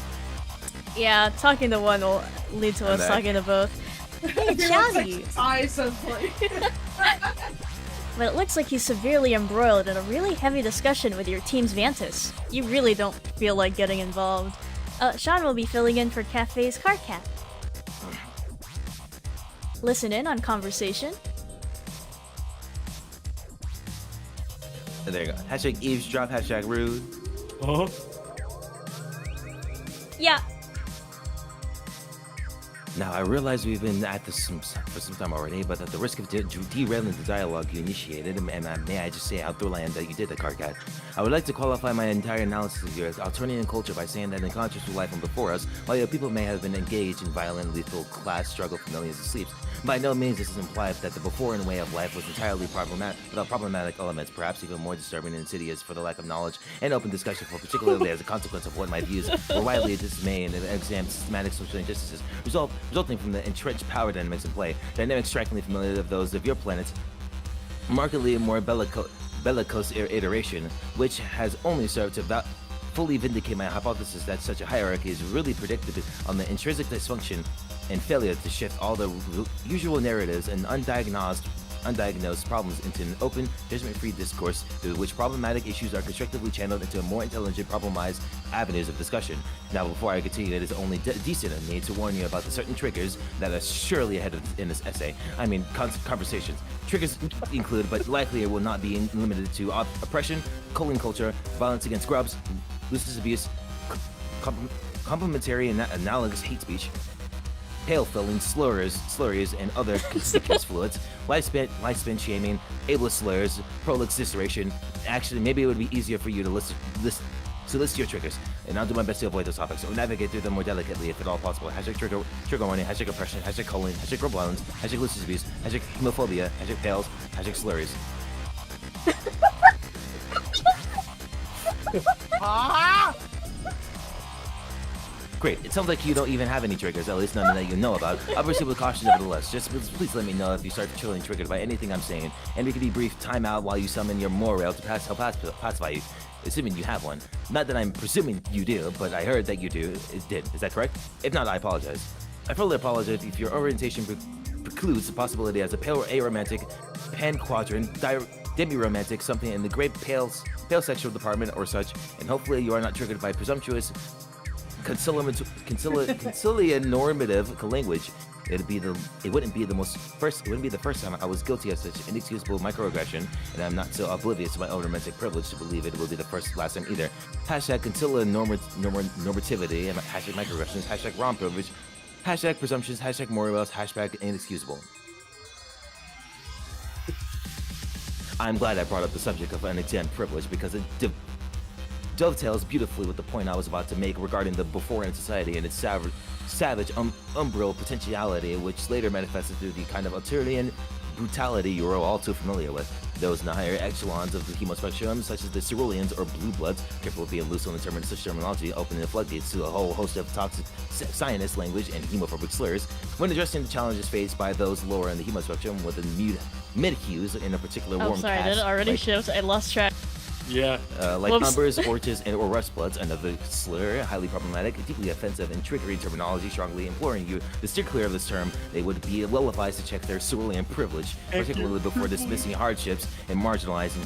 Speaker 2: Yeah, talking to one will lead to us
Speaker 1: back.
Speaker 2: talking to both. Hey,
Speaker 3: Everyone's
Speaker 2: Johnny!
Speaker 3: like sighs of like.
Speaker 2: But it looks like he's severely embroiled in a really heavy discussion with your team's Vantis. You really don't feel like getting involved. Sean will be filling in for Cafe's car cat. Listen in on conversation.
Speaker 1: There you go. Hashtag eavesdrop, hashtag rude.
Speaker 5: Huh?
Speaker 2: Yeah.
Speaker 1: Now, I realize we've been at this for some time already, but at the risk of derailing the dialogue you initiated, and may I just say how thrilled I am that you did the Carcat, I would like to qualify my entire analysis of your Alternatian culture by saying that in contrast to life from before us, while your people may have been engaged in violent, lethal class struggle for millions of sleeps, by no means this is implied that the before and way of life was entirely without problematic elements, perhaps even more disturbing and insidious for the lack of knowledge and open discussion, for particularly as a consequence of what my views were widely dismayed and examined systematic social injustices resulting from the entrenched power dynamics in play, dynamics strikingly familiar of those of your planet's markedly more bellicose iteration, which has only served to fully vindicate my hypothesis that such a hierarchy is really predicted on the intrinsic dysfunction and failure to shift all the usual narratives and undiagnosed problems into an open, judgment-free discourse through which problematic issues are constructively channeled into more intelligent, problematized avenues of discussion. Now, before I continue, it is only decent of me to warn you about the certain triggers that are surely ahead in this essay. I mean, conversations. Triggers include, but likely will not be limited to oppression, culling culture, violence against grubs, ruthless abuse, complementary and analogous hate speech, pale filling, slurries, and other conspicuous fluids, lifespan shaming, ableist slurs, prolix disseration. Actually, maybe it would be easier for you to list your triggers, and I'll do my best to avoid those topics, or navigate through them more delicately if at all possible. Hashtag trigger warning, hashtag oppression, hashtag colon, hashtag grub violence, hashtag lewis abuse, hashtag homophobia, hashtag pales, hashtag slurries. Great. It sounds like you don't even have any triggers, at least none that you know about. I'll proceed with caution nevertheless. Just please let me know if you start feeling triggered by anything I'm saying, and we can be brief time out while you summon your moral to pacify you, assuming you have one. Not that I'm presuming you do, but I heard that you do. It did. Is that correct? If not, I apologize. I fully apologize if your orientation precludes the possibility as a pale aromantic, pan-quadrant, demi-romantic, something in the great pale sexual department or such, and hopefully you are not triggered by presumptuous conciliatory normative language. It wouldn't be the first time I was guilty of such inexcusable microaggression, and I'm not so oblivious to my own romantic privilege to believe it will be the last time either. Hashtag normativity, and hashtag microaggressions, hashtag wrong privilege, hashtag presumptions, hashtag morals, hashtag inexcusable. I'm glad I brought up the subject of unexamined privilege because it dovetails beautifully with the point I was about to make regarding the before in society and its savage umbral potentiality, which later manifested through the kind of Arturian brutality you are all too familiar with. Those in the higher echelons of the hemospectrum, such as the ceruleans or blue bloods, careful of being loose on the term and such terminology, opening the floodgates to a whole host of toxic scientist language and homophobic slurs, when addressing the challenges faced by those lower in the hemospectrum with the mid-hues in a particular warm
Speaker 2: I'm sorry,
Speaker 1: cast,
Speaker 2: did it already
Speaker 1: like,
Speaker 2: shift? I lost track.
Speaker 5: Yeah.
Speaker 1: like
Speaker 2: Whoops.
Speaker 1: numbers, orches, and or rust bloods, another slur, highly problematic, deeply offensive, and triggering terminology, strongly imploring you to steer clear of this term. They would be well advised to check their cerulean privilege, particularly before dismissing hardships and marginalizing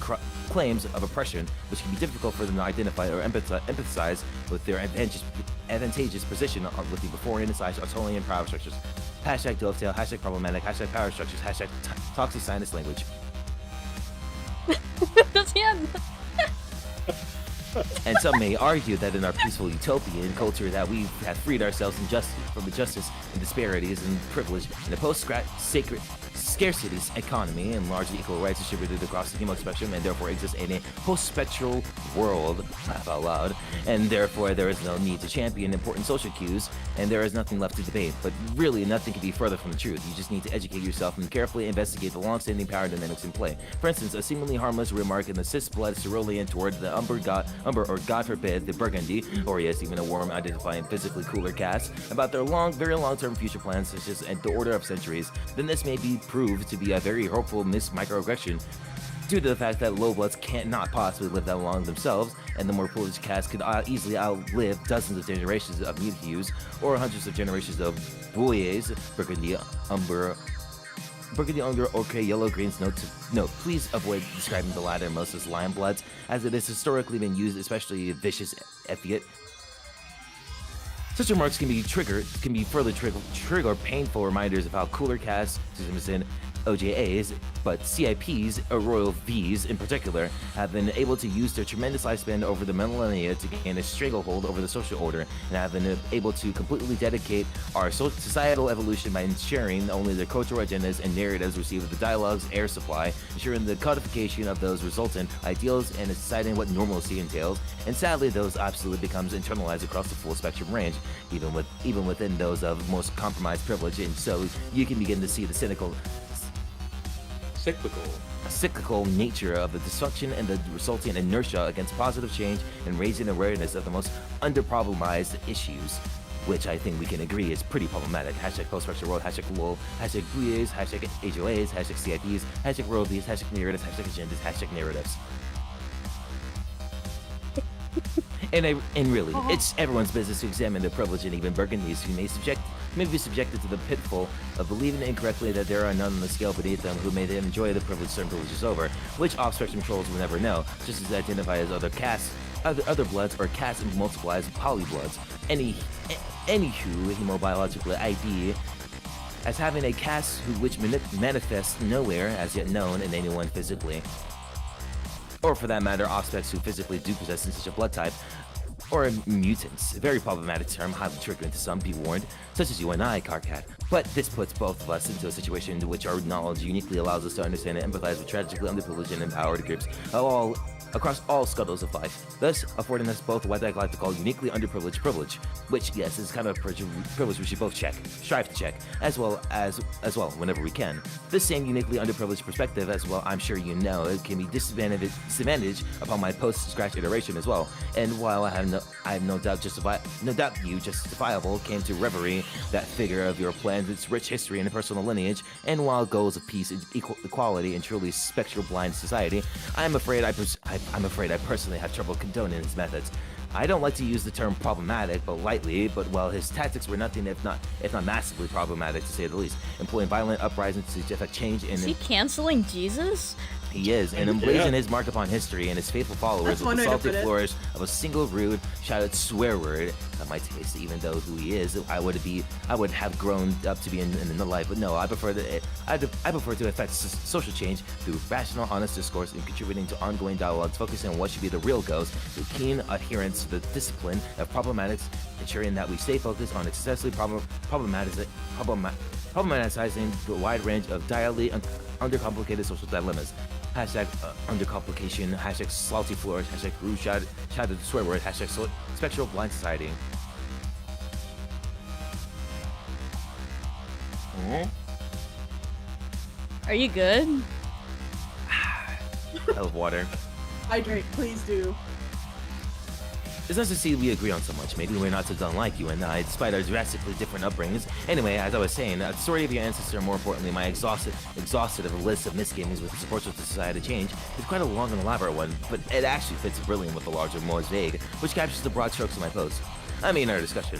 Speaker 1: claims of oppression, which can be difficult for them to identify or empathize with their advantageous position with the before and inside Arturian power structures. Hashtag dovetail, hashtag problematic, hashtag power structures, hashtag toxic scientist language.
Speaker 2: That's the end.
Speaker 1: And some may argue that in our peaceful utopian culture that we have freed ourselves from injustice and disparities and privilege in a post-sacred scarcity economy and largely equal rights distributed across the human spectrum, and therefore exist in a post-spectral world, laugh out loud, and therefore there is no need to champion important social cues, and there is nothing left to debate. But really, nothing can be further from the truth. You just need to educate yourself and carefully investigate the long-standing power dynamics in play. For instance, a seemingly harmless remark in the cis-blood cerulean toward the Umber or God forbid, the Burgundy, or yes, even a worm identifying physically cooler caste, about their very long-term future plans, such as the order of centuries, then this may be proved to be a very hopeful microaggression due to the fact that low bloods cannot possibly live that long themselves, and the more privileged caste could easily outlive dozens of generations of mute hues or hundreds of generations of bouillies, Burgundy, Umber, ochre, yellow, greens. Note, please avoid describing the latter most as lion bloods, as it has historically been used, especially vicious epithet. Such remarks can be further trigger painful reminders of how cooler castes, OJAs, but CIPs, or Royal Vs in particular, have been able to use their tremendous lifespan over the millennia to gain a stranglehold over the social order, and have been able to completely dedicate our societal evolution by ensuring only their cultural agendas and narratives receive the dialogue's air supply, ensuring the codification of those resultant ideals and deciding what normalcy entails, and sadly those absolutely becomes internalized across the full spectrum range, even within those of most compromised privilege, and so you can begin to see the cyclical nature of the dysfunction and the resulting inertia against positive change and raising awareness of the most underproblemized issues, which I think we can agree is pretty problematic. Hashtag post-structure world, hashtag LOL, hashtag bouillies, hashtag HOAs, hashtag CIPs, hashtag royalties, hashtag narratives, hashtag agendas, hashtag narratives. And really, it's everyone's business to examine the privilege and even Burgundies who may be subjected to the pitfall of believing incorrectly that there are none on the scale beneath them who may then enjoy the privilege certain privileges over, which off-spectrum trolls will never know, just as identify as other castes, other bloods, or castes and multiply as polybloods. Anywho, hemobiologically ID as having a caste which manifests nowhere as yet known in anyone physically, or for that matter, off-specs who physically do possess such a blood type, or mutants. A very problematic term, highly triggering to some, be warned, such as you and I, Carcat. But this puts both of us into a situation in which our knowledge uniquely allows us to understand and empathize with tragically underprivileged and empowered groups across all scuttles of life, thus affording us both what I'd like to call uniquely underprivileged privilege, which, yes, is kind of a privilege we should both strive to check, as well whenever we can. This same uniquely underprivileged perspective, as well, I'm sure you know, it can be disadvantage upon my post-scratch iteration as well. And while I have no doubt you justifiable came to reverie that figure of your plans, its rich history and personal lineage, and while goals of peace and equality and truly spectral blind society, I'm afraid I personally have trouble condoning his methods. I don't like to use the term problematic, but lightly, but well, his tactics were nothing if not massively problematic, to say the least, employing violent uprisings to effect change in...
Speaker 2: Is he canceling Jesus?
Speaker 1: He is, and emblazon his mark upon history and his faithful followers with the salty flourish of a single rude, shouted swear word at my taste, even though who he is, I would have grown up to be in the life, but no, I prefer to effect social change through rational, honest discourse and contributing to ongoing dialogues, focusing on what should be the real goals, through keen adherence to the discipline of problematics, ensuring that we stay focused on successfully problematizing the wide range of direly undercomplicated social dilemmas. Hashtag undercomplication, hashtag salty flourish, hashtag rude shouted swear word, hashtag spectral blind society.
Speaker 2: Are you good?
Speaker 1: Hell of water.
Speaker 3: Hydrate, please do.
Speaker 1: It's nice to see we agree on so much. Maybe we're not so unlike you and I, despite our drastically different upbringings. Anyway, as I was saying, the story of your ancestor, more importantly, my exhaustive list of misgivings with the supports of society change, is quite a long and elaborate one, but it actually fits brilliantly with the larger mosaic, which captures the broad strokes of my post. I mean, our discussion.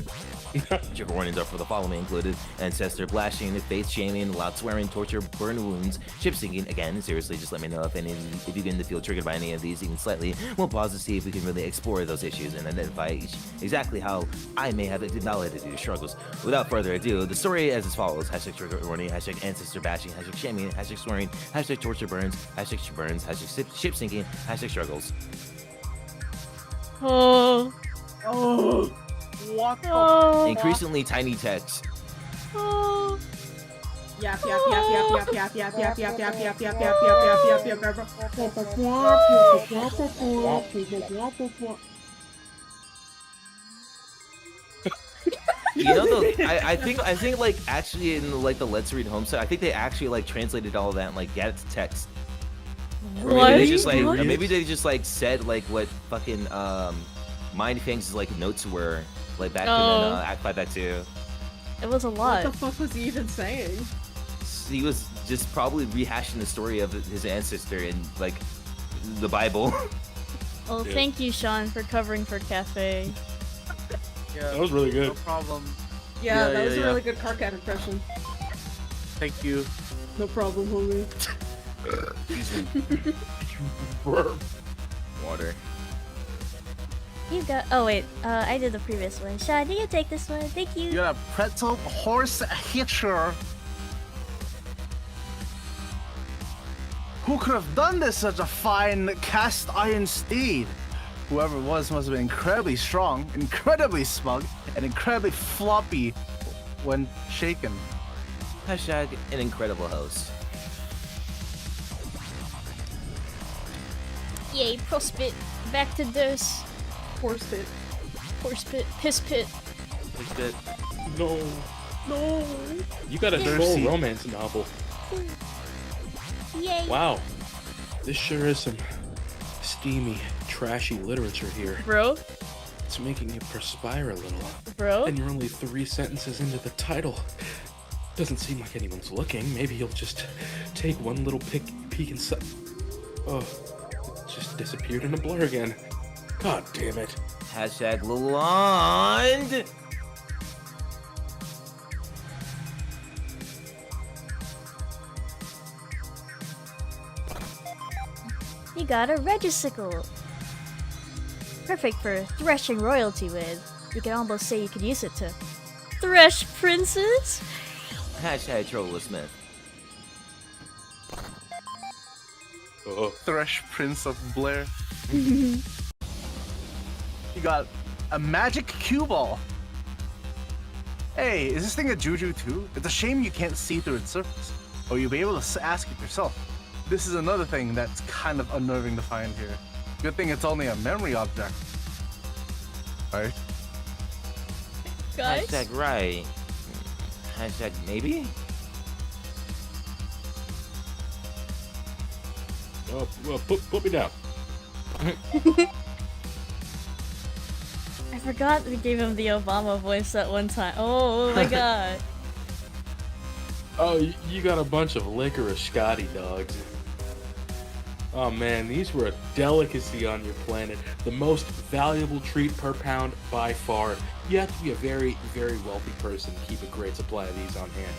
Speaker 1: Trigger warnings are for the following included: ancestor blasting, faith shaming, loud swearing, torture, burn wounds, ship sinking. Again, seriously, just let me know if you begin to feel triggered by any of these even slightly. We'll pause to see if we can really explore those issues and identify exactly how I may have invalidated your struggles. Without further ado, the story as follows: hashtag trigger warning, hashtag ancestor bashing, hashtag shaming, hashtag swearing, hashtag torture burns, hashtag ship sinking, hashtag struggles.
Speaker 2: Oh.
Speaker 3: Oh.
Speaker 4: What the?
Speaker 2: Oh.
Speaker 1: Increasingly tiny text.
Speaker 2: Oh.
Speaker 3: Yap yap yap yap yap yap yap yap yap yap yap yap yap yap yap yap.
Speaker 1: You know, though, I think like actually in like the Let's Read Homestuck, I think they actually like translated all of that and like got it to text. Or maybe
Speaker 2: What?
Speaker 1: they just like,
Speaker 2: What?
Speaker 1: or maybe they just like said like what fucking Mind Fang's like notes were like back
Speaker 2: Oh.
Speaker 1: in Act 5 Act 2.
Speaker 2: It was a
Speaker 3: What
Speaker 2: lot.
Speaker 3: the fuck was he even saying?
Speaker 1: He was just probably rehashing the story of his ancestor in like the Bible.
Speaker 2: Well,
Speaker 5: Yeah.
Speaker 2: thank you, Sean, for covering for Cafe.
Speaker 4: Yeah,
Speaker 5: That was really good.
Speaker 4: no problem.
Speaker 3: Yeah,
Speaker 4: Yeah,
Speaker 3: that was
Speaker 4: yeah,
Speaker 3: a
Speaker 4: yeah.
Speaker 3: really good car cat impression.
Speaker 4: Thank you.
Speaker 3: No problem, homie.
Speaker 1: Water.
Speaker 2: You got. Oh wait, I did the previous one. Sean, you can take this one. Thank you.
Speaker 4: You got a pretzel horse hitcher. Who could have done this? Such a fine cast iron steed. Whoever it was must have been incredibly strong, incredibly smug, and incredibly floppy when shaken.
Speaker 1: Hashtag an incredible host.
Speaker 2: Yay, prospit. Back to this.
Speaker 3: Horse pit.
Speaker 2: Horse pit. Piss pit.
Speaker 1: It's good.
Speaker 5: No.
Speaker 3: No.
Speaker 5: You got a
Speaker 4: Thirsty.
Speaker 5: troll romance novel.
Speaker 2: Yay.
Speaker 5: Wow. This sure is some steamy, trashy literature here.
Speaker 2: Bro.
Speaker 5: It's making you perspire a little.
Speaker 2: Bro.
Speaker 5: And you're only 3 sentences into the title. Doesn't seem like anyone's looking. Maybe you'll just take one little peek inside. Oh, it just disappeared in a blur again. God damn it.
Speaker 1: Hashtag Lalonde.
Speaker 2: You got a Regicicle. Perfect for threshing royalty with. You can almost say you could use it to thresh princes.
Speaker 1: Hashtag Troll Smith.
Speaker 5: Oh,
Speaker 4: Thresh Prince of Blair. You got a magic cue ball. Hey, is this thing a juju too? It's a shame you can't see through its surface. Or you'll be able to ask it yourself. This is another thing that's kind of unnerving to find here. Good thing it's only a memory object. Right?
Speaker 2: Guys.
Speaker 1: Hashtag right. Hashtag maybe?
Speaker 5: well, put me down.
Speaker 2: I forgot we gave him the Obama voice that one time. Oh my god.
Speaker 5: Oh, you got a bunch of licorice Scotty dogs. Oh man, these were a delicacy on your planet. The most valuable treat per pound by far. You have to be a very, very wealthy person to keep a great supply of these on hand.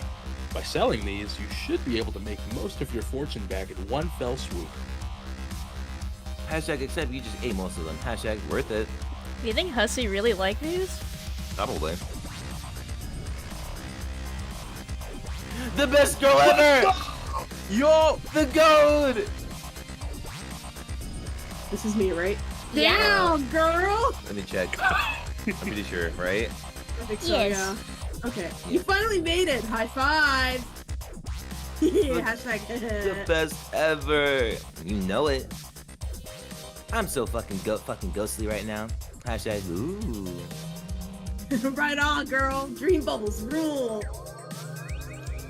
Speaker 5: By selling these, you should be able to make most of your fortune back in one fell swoop.
Speaker 1: Hashtag except you just ate most of them. Hashtag worth it.
Speaker 2: Do you think Hussey really liked these?
Speaker 1: Probably. The best girl ever!
Speaker 4: Yo!
Speaker 1: The goat!
Speaker 3: This is me, right?
Speaker 2: Yeah.
Speaker 3: Down, girl!
Speaker 1: Let me check. I'm pretty sure, right?
Speaker 3: I think so,
Speaker 2: Yes.
Speaker 3: yeah. Okay. You finally made it! High five! Yeah, hashtag.
Speaker 1: The best ever. You know it. I'm so fucking ghostly right now. Hashtag ooh.
Speaker 3: Right on, girl. Dream bubbles rule.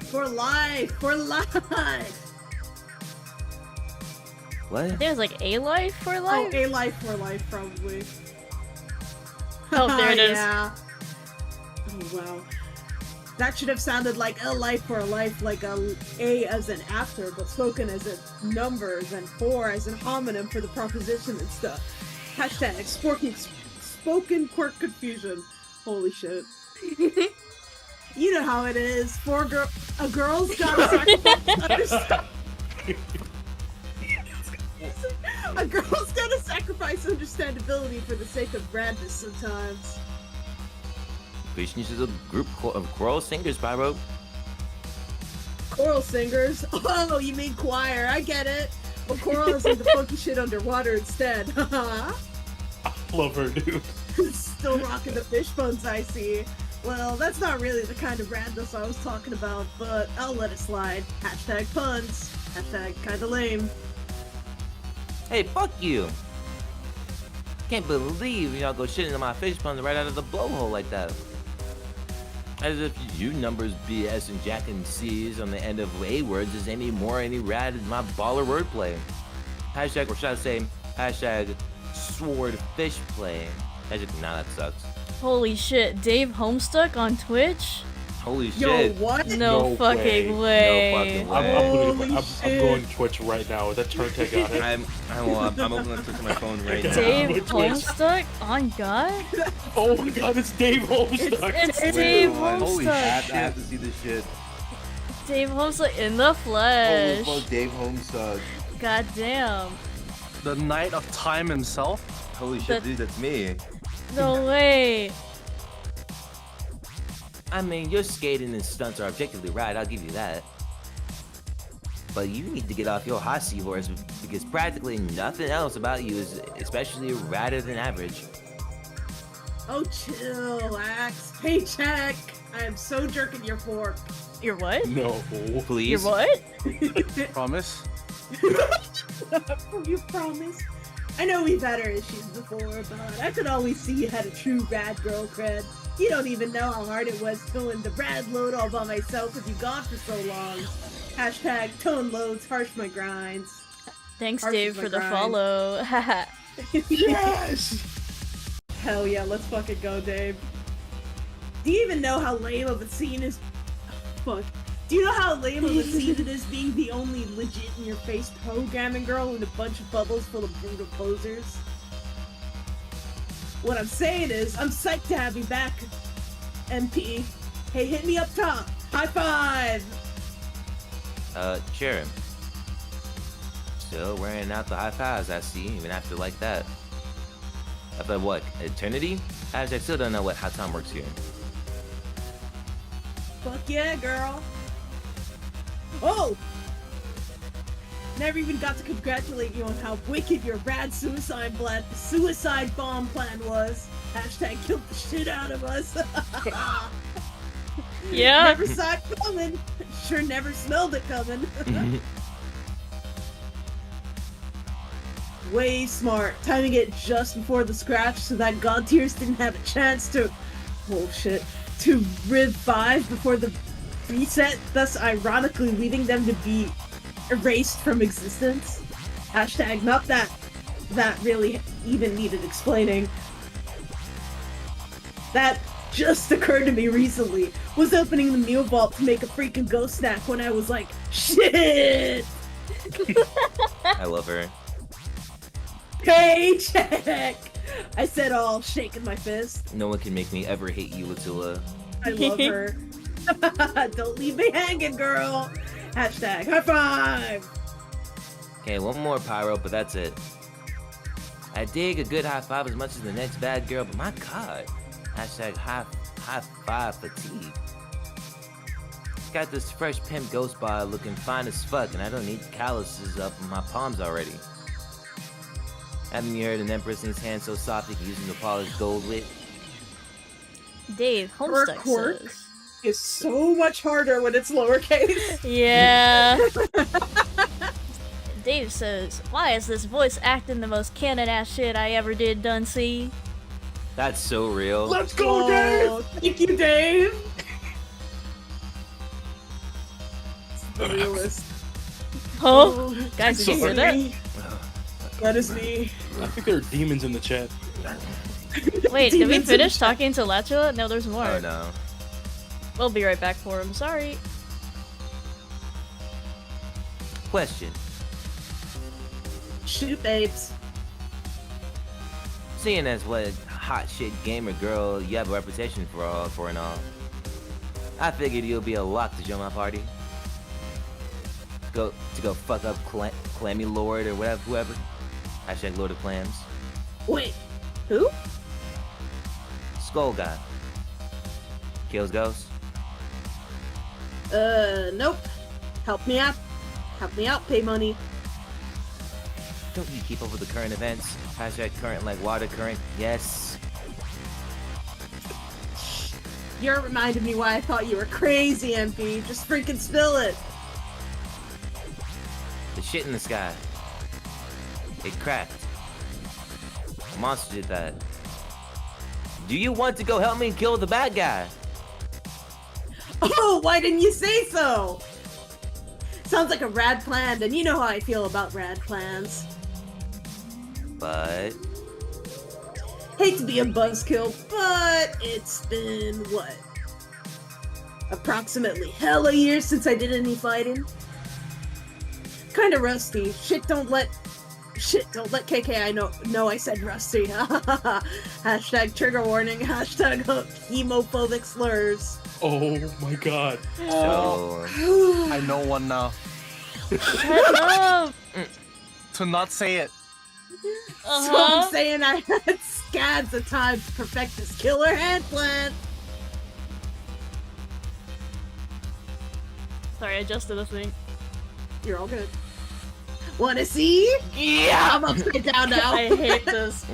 Speaker 3: For life, for life.
Speaker 1: What?
Speaker 2: I think it was like a life for
Speaker 3: Oh,
Speaker 2: life.
Speaker 3: a life for life, probably.
Speaker 2: Oh, there it is.
Speaker 3: Yeah. Oh wow. That should have sounded like a life for life, like a as an after, but spoken as in numbers and for as in homonym for the proposition and stuff. Hashtag spoken quirk confusion. Holy shit. You know how it is. A girl's gotta sacrifice. A girl's gotta sacrifice understandability for the sake of brandness sometimes.
Speaker 1: Preaching to the group of choral singers, Pyro.
Speaker 3: Choral singers? Oh, you mean choir? I get it. But choral is like the funky shit underwater instead.
Speaker 5: Love her, dude.
Speaker 3: Still rocking the fish buns, I see. Well, that's not really the kind of radness I was talking about, but I'll let it slide. Hashtag puns. Hashtag kinda lame.
Speaker 1: Hey, fuck you! Can't believe y'all go shitting on my fish puns right out of the blowhole like that. As if you numbers BS and Jack and C's on the end of A words is any rad than my baller wordplay. Hashtag, or should I say, hashtag sword fish play. Hashtag, nah, that sucks.
Speaker 2: Holy shit, Dave Homestuck on Twitch?
Speaker 1: Holy
Speaker 3: Yo,
Speaker 1: shit.
Speaker 3: what?
Speaker 2: No,
Speaker 5: No
Speaker 2: fucking
Speaker 5: way.
Speaker 2: way.
Speaker 1: No fucking way.
Speaker 3: Holy
Speaker 5: I'm going to Twitch right now with that turn take on it.
Speaker 1: I'm opening up my phone right now.
Speaker 2: Dave
Speaker 5: Which way?
Speaker 2: Homestuck? On God?
Speaker 5: Oh my god, it's Dave Homestuck.
Speaker 2: It's
Speaker 1: Wait,
Speaker 2: Dave
Speaker 1: holy shit, I
Speaker 2: Homestuck.
Speaker 1: have to see this shit.
Speaker 2: Dave Homestuck in the flesh.
Speaker 1: Holy fuck, Dave Homestuck.
Speaker 2: God damn.
Speaker 4: The Knight of Time himself.
Speaker 1: Holy shit,
Speaker 2: That-
Speaker 1: dude, that's me.
Speaker 2: No way.
Speaker 1: I mean, your skating and stunts are objectively right, I'll give you that. But you need to get off your hot horse because practically nothing else about you is especially radder than average.
Speaker 3: Oh, chill, Axe. Paycheck. I am so jerking your fork.
Speaker 2: You're what?
Speaker 5: No.
Speaker 1: Please?
Speaker 2: You're what?
Speaker 4: Promise.
Speaker 3: You promise? I know we've had our issues before, but I could always see you had a true rad girl cred. You don't even know how hard it was going the rad load all by myself with you gone for so long. Hashtag tone loads, harsh my grinds.
Speaker 2: Thanks,
Speaker 3: Harsh
Speaker 2: Dave,
Speaker 3: is my
Speaker 2: for the
Speaker 3: grind.
Speaker 2: follow. Haha.
Speaker 5: Yes!
Speaker 3: Hell yeah, let's fucking go, Dave. Do you even know how lame of a scene is? Fuck. Do you know how lame of a scene it is being the only legit in your face programming girl in a bunch of bubbles full of brutal posers? What I'm saying is, I'm psyched to have you back, MP. Hey, hit me up top. High five!
Speaker 1: Sure. Still wearing out the high fives, I see, even after like that. I thought, what, eternity? I still don't know how time works here.
Speaker 3: Fuck yeah, girl. Oh! Never even got to congratulate you on how wicked your rad suicide bomb plan was. Hashtag killed the shit out of us.
Speaker 2: Yeah.
Speaker 3: Never saw it coming. Sure never smelled it coming. Way smart. Timing it just before the scratch so that God Tears didn't have a chance to... Oh shit. To revive before the reset, thus ironically leaving them to be erased from existence. Hashtag not that really even needed explaining. That just occurred to me recently. Was opening the meal vault to make a freaking ghost snack when I was like, shit!
Speaker 1: I love her.
Speaker 3: Paycheck! I said all, shaking my fist.
Speaker 1: No one can make me ever hate you, Latula.
Speaker 3: I love her. Don't leave me hanging, girl! Hashtag high five!
Speaker 1: Okay, one more pyro, but that's it. I dig a good high five as much as the next bad girl, but my god. Hashtag high five fatigue. Got this fresh pimp ghost bar looking fine as fuck, and I don't need calluses up in my palms already. Haven't you heard an empress needs hands so soft they can use them to polish gold with?
Speaker 2: Dave Homestuck
Speaker 3: Quirk.
Speaker 2: says.
Speaker 3: Is so much harder when it's lowercase.
Speaker 2: Yeah. Dave says, why is this voice acting the most canon ass shit I ever did, Dunsey?
Speaker 1: That's so real.
Speaker 5: Let's go, Dave!
Speaker 3: Oh, thank you, Dave! The realist.
Speaker 2: Huh? Guys, did you hear that?
Speaker 3: me. That is me.
Speaker 5: I think there are demons in the chat.
Speaker 2: Wait, did we
Speaker 3: Demons in
Speaker 2: finish
Speaker 3: chat.
Speaker 2: talking to Latula? No, there's more.
Speaker 1: Oh no.
Speaker 2: We'll be right back for him. Sorry.
Speaker 1: Question.
Speaker 3: Shoot, babes.
Speaker 1: Seeing as what hot shit gamer girl you have a reputation for and all, I figured you'll be a lock to join my party. Go fuck up Clammy Lord or whoever. Hashtag Lord of Clams.
Speaker 3: Wait, who?
Speaker 1: Skull guy. Kills ghosts.
Speaker 3: Nope. Help me out. Help me out, pay money.
Speaker 1: Don't you keep up with the current events? Hashtag current like water current. Yes.
Speaker 3: You're reminding me why I thought you were crazy, MP. Just freaking spill it.
Speaker 1: The shit in the sky. It cracked. A monster did that. Do you want to go help me kill the bad guy?
Speaker 3: Oh, why didn't you say so? Sounds like a rad plan, and you know how I feel about rad plans.
Speaker 1: But
Speaker 3: Hate to be a buzzkill, but it's been, what? Approximately hell a year since I did any fighting. Kinda rusty. Shit, don't let KKI know I said rusty. Hashtag trigger warning, hashtag hemophobic slurs.
Speaker 5: Oh my god.
Speaker 1: so
Speaker 4: I know one now.
Speaker 2: Shut up!
Speaker 4: To not say it.
Speaker 3: So I'm saying I had scads of time to perfect this killer hand plan.
Speaker 2: Sorry, I adjusted the thing.
Speaker 3: You're all good. Wanna see?
Speaker 1: yeah.
Speaker 3: I'm upside down now.
Speaker 2: I hate this.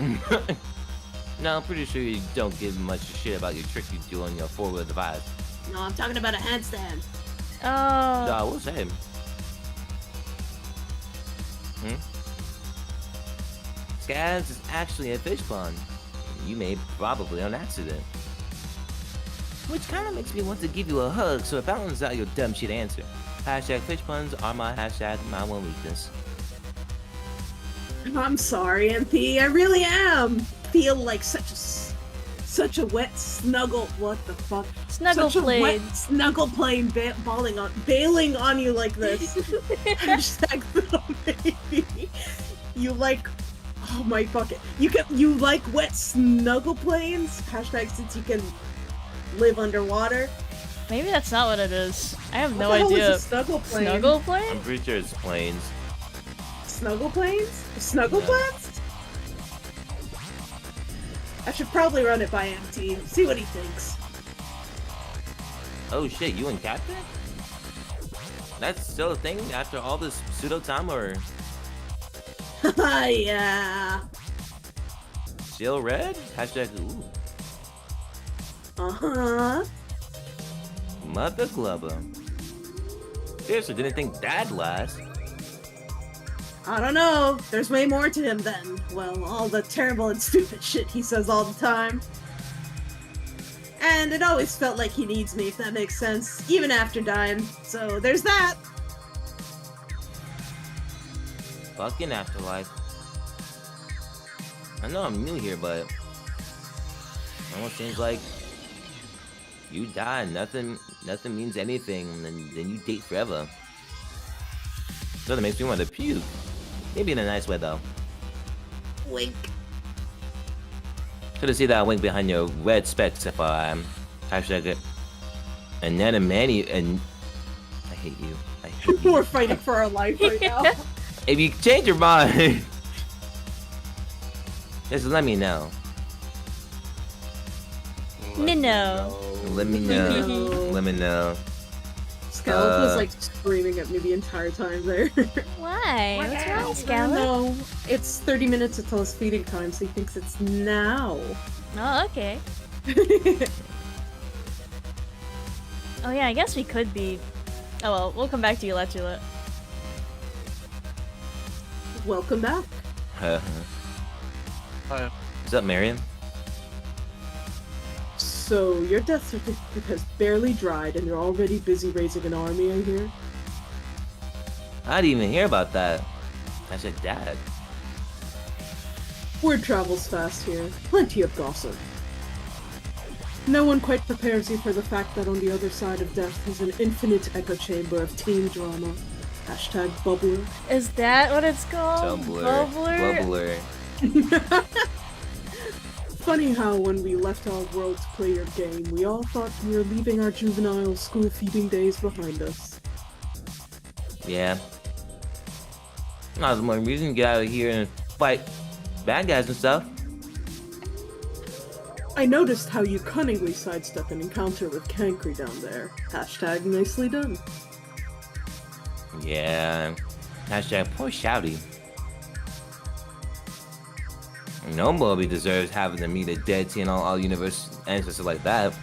Speaker 1: No, I'm pretty sure you don't give much shit about your trick you do on your four-wheel device.
Speaker 3: No, I'm talking about a handstand.
Speaker 2: Oh.
Speaker 1: No, I will say. Scads is actually a fish pond. You made probably on accident. Which kind of makes me want to give you a hug so it balances out your dumb shit answer. Hashtag fish puns are my one weakness.
Speaker 3: I'm sorry, MP. I really am. Feel like such a wet snuggle. What the fuck?
Speaker 2: Snuggle
Speaker 3: Such a
Speaker 2: plane.
Speaker 3: wet snuggle plane bailing on you like this. Hashtag little baby. You like? Oh my fucking. You like wet snuggle planes? Hashtag since you can live underwater.
Speaker 2: Maybe that's not what it is. I have no
Speaker 3: What the hell
Speaker 2: idea.
Speaker 3: is a snuggle plane?
Speaker 2: Snuggle
Speaker 1: I'm
Speaker 2: plane?
Speaker 1: pretty sure it's planes.
Speaker 3: Snuggle planes? Snuggle
Speaker 1: Yeah.
Speaker 3: planes? I should probably run it by MT. See what he thinks.
Speaker 1: Oh shit, you and Captain? That's still a thing after all this pseudo time, or
Speaker 3: Yeah.
Speaker 1: still red? Hashtag ooh.
Speaker 3: Uh-huh.
Speaker 1: Mother Glubber. Seriously, didn't think that'd last.
Speaker 3: I don't know. There's way more to him than, well, all the terrible and stupid shit he says all the time. And it always felt like he needs me, if that makes sense, even after dying. So there's that.
Speaker 1: Fucking afterlife. I know I'm new here, but it almost seems like you die, nothing means anything, and then you date forever. So that makes me want to puke. Maybe in a nice way though.
Speaker 3: Wink.
Speaker 1: Could've seen that wink behind your red specs if hashtag it. And then a mani and I hate you. I hate you.
Speaker 3: We're fighting for our life right now.
Speaker 1: If you change your mind, just let me know.
Speaker 2: No.
Speaker 1: Let me know.
Speaker 3: No.
Speaker 1: Let me know.
Speaker 3: Scallop was like screaming at me the entire time there.
Speaker 2: Why? What's wrong,
Speaker 3: I
Speaker 2: Scallop?
Speaker 3: don't know. It's 30 minutes until his feeding time, so he thinks it's now.
Speaker 2: Oh, okay. Oh yeah, I guess we could be. Oh well, we'll come back to you, Letula.
Speaker 3: Welcome back.
Speaker 4: Hi.
Speaker 1: What's up, Marion?
Speaker 3: So, your death certificate has barely dried and you're already busy raising an army, I hear?
Speaker 1: I didn't even hear about that. I said, Dad.
Speaker 3: Word travels fast here. Plenty of gossip. No one quite prepares you for the fact that on the other side of death is an infinite echo chamber of teen drama. Hashtag bubbler.
Speaker 2: Is that what it's called?
Speaker 1: Tumblr. Bubbler.
Speaker 3: Funny how when we left our world to play your game, we all thought we were leaving our juvenile school feeding days behind us.
Speaker 1: Yeah. Not the more reason to get out of here and fight bad guys and stuff.
Speaker 3: I noticed how you cunningly sidestepped an encounter with Cankry down there. Hashtag nicely done.
Speaker 1: Yeah. Hashtag poor Shouty. Nobody deserves having to meet a dead teen all universe ancestor like that.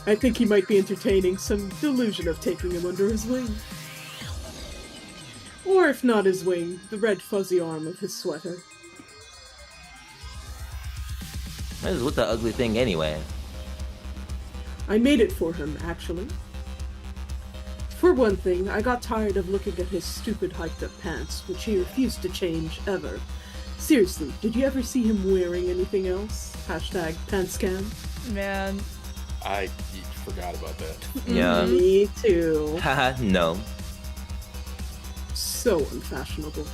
Speaker 3: I think he might be entertaining some delusion of taking him under his wing. Or if not his wing, the red fuzzy arm of his sweater.
Speaker 1: What is with the ugly thing anyway?
Speaker 3: I made it for him, actually. For one thing, I got tired of looking at his stupid hiked-up pants, which he refused to change, ever. Seriously, did you ever see him wearing anything else? Hashtag pantscam.
Speaker 2: Man.
Speaker 5: I forgot about that.
Speaker 1: Yeah.
Speaker 3: Me too.
Speaker 1: Haha, no.
Speaker 3: So unfashionable.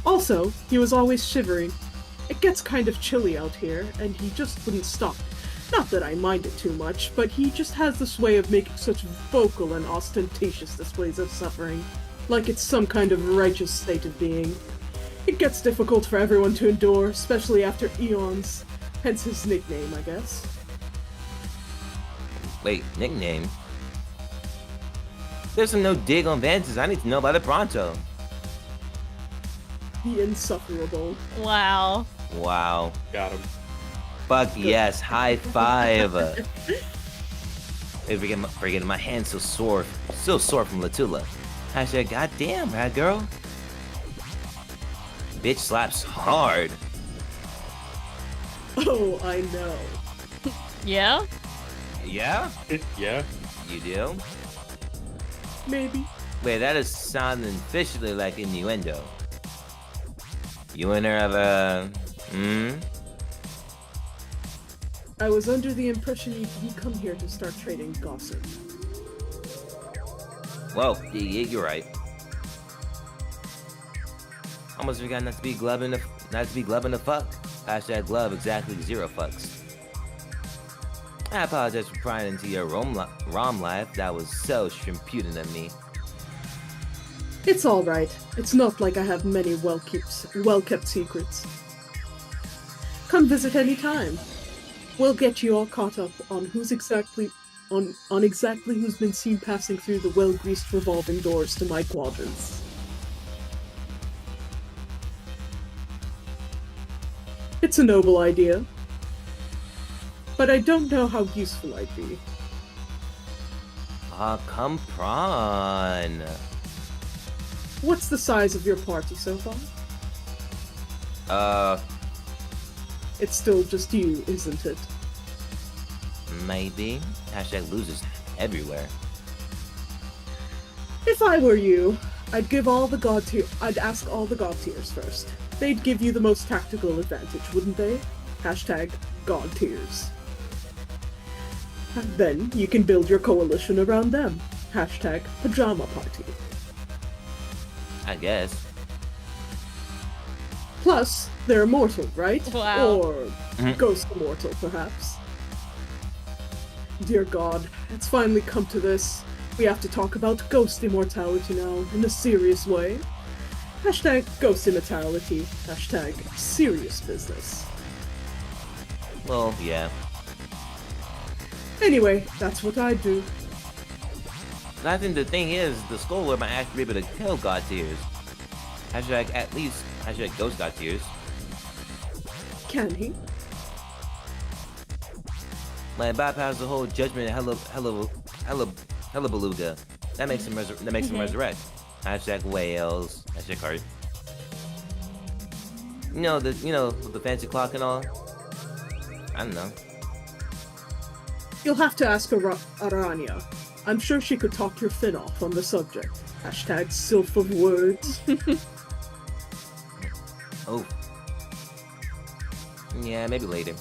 Speaker 3: Also, he was always shivering. It gets kind of chilly out here, and he just wouldn't stop. Not that I mind it too much, but he just has this way of making such vocal and ostentatious displays of suffering, like it's some kind of righteous state of being. It gets difficult for everyone to endure, especially after eons, hence his nickname, I guess.
Speaker 1: Wait, nickname? There's some no dig on Vance's. I need to know about it pronto.
Speaker 3: The insufferable.
Speaker 2: Wow.
Speaker 1: Wow.
Speaker 5: Got him.
Speaker 1: Fuck yes, high five. If forgetting my hands so sore from Latula. Hashtag goddamn, right girl. Bitch slaps hard.
Speaker 3: Oh, I know.
Speaker 2: Yeah?
Speaker 1: Yeah?
Speaker 5: Yeah.
Speaker 1: You do?
Speaker 3: Maybe.
Speaker 1: Wait, that is sounding officially like innuendo. You and her have a...
Speaker 3: I was under the impression you didn't come here to start trading gossip.
Speaker 1: Well, you're right. Almost forgot not to be glubbing the fuck. Hashtag glove exactly 0 fucks. I apologize for prying into your ROM life. That was so shrimpudent of me.
Speaker 3: It's alright. It's not like I have many well-kept secrets. Come visit any time. We'll get you all caught up on exactly who's been seen passing through the well-greased revolving doors to my quadrants. It's a noble idea, but I don't know how useful I'd be.
Speaker 1: Ah, come prawn.
Speaker 3: What's the size of your party so far? It's still just you, isn't it?
Speaker 1: Maybe. Hashtag losers everywhere.
Speaker 3: If I were you, I'd ask all the god tiers first. They'd give you the most tactical advantage, wouldn't they? Hashtag god tiers. And then you can build your coalition around them. Hashtag pajama party.
Speaker 1: I guess.
Speaker 3: Plus, they're immortal, right?
Speaker 2: Wow.
Speaker 3: Or ghost immortal, perhaps. Dear God, it's finally come to this. We have to talk about ghost immortality now, in a serious way. Hashtag ghost immortality. Hashtag serious business.
Speaker 1: Well, yeah.
Speaker 3: Anyway, that's what I do.
Speaker 1: And I think the thing is, the Skull might actually be able to kill God Tears. Hashtag at least, hashtag ghost God Tears.
Speaker 3: Can he?
Speaker 1: Like bypass the whole judgment hella beluga. That makes him resurrect. Hashtag whales. Hashtag heart. You know the fancy clock and all. I don't know.
Speaker 3: You'll have to ask Aranya. I'm sure she could talk your fin off on the subject. Hashtag sylph of words.
Speaker 1: Oh. Yeah, maybe later.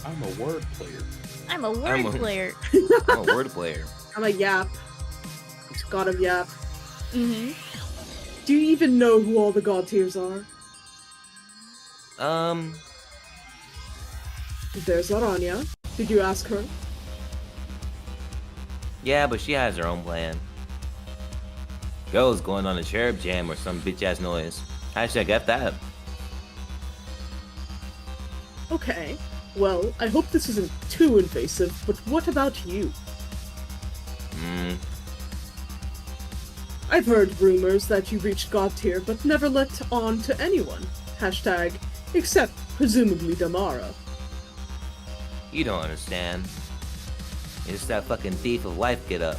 Speaker 5: I'm a word player.
Speaker 2: I'm a word player.
Speaker 1: I'm a word player.
Speaker 3: I'm a yap. It's god of yap.
Speaker 2: Mm-hmm.
Speaker 3: Do you even know who all the god tiers are? There's Aranya. Did you ask her?
Speaker 1: Yeah, but she has her own plan. Girl's going on a cherub jam or some bitch ass noise. Hashtag F that.
Speaker 3: Okay. Well, I hope this isn't too invasive, but what about you? I've heard rumors that you reached God tier but never let on to anyone. Hashtag, except presumably Damara.
Speaker 1: You don't understand. It's that fucking thief of life get up.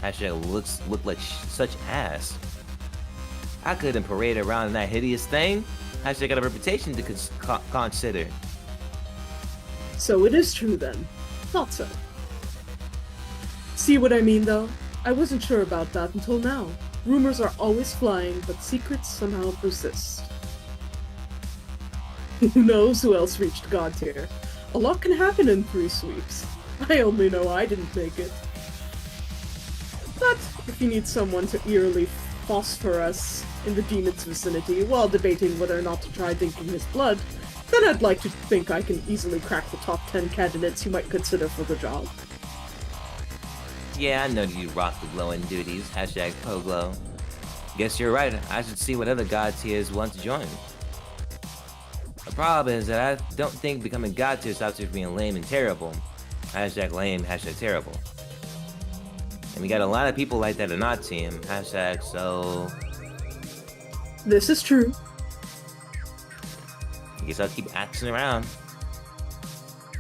Speaker 1: Hashtag look like such ass. I couldn't parade around in that hideous thing. Hashtag got a reputation to consider.
Speaker 3: So it is true then. Thought so. See what I mean though? I wasn't sure about that until now. Rumors are always flying, but secrets somehow persist. Who knows who else reached God tier? A lot can happen in 3 sweeps. I only know I didn't make it. But if you need someone to eerily phosphorus in the demon's vicinity while debating whether or not to try drinking his blood, then I'd like to think I can easily crack the top 10 candidates you might consider for the job.
Speaker 1: Yeah, I know you rock the glowing duties. Hashtag Poglow. Guess you're right. I should see what other god tiers want to join. The problem is that I don't think becoming god tier stops you from being lame and terrible. Hashtag lame, hashtag terrible. And we got a lot of people like that in our team. Hashtag so...
Speaker 3: This is true.
Speaker 1: I guess I'll keep axing around.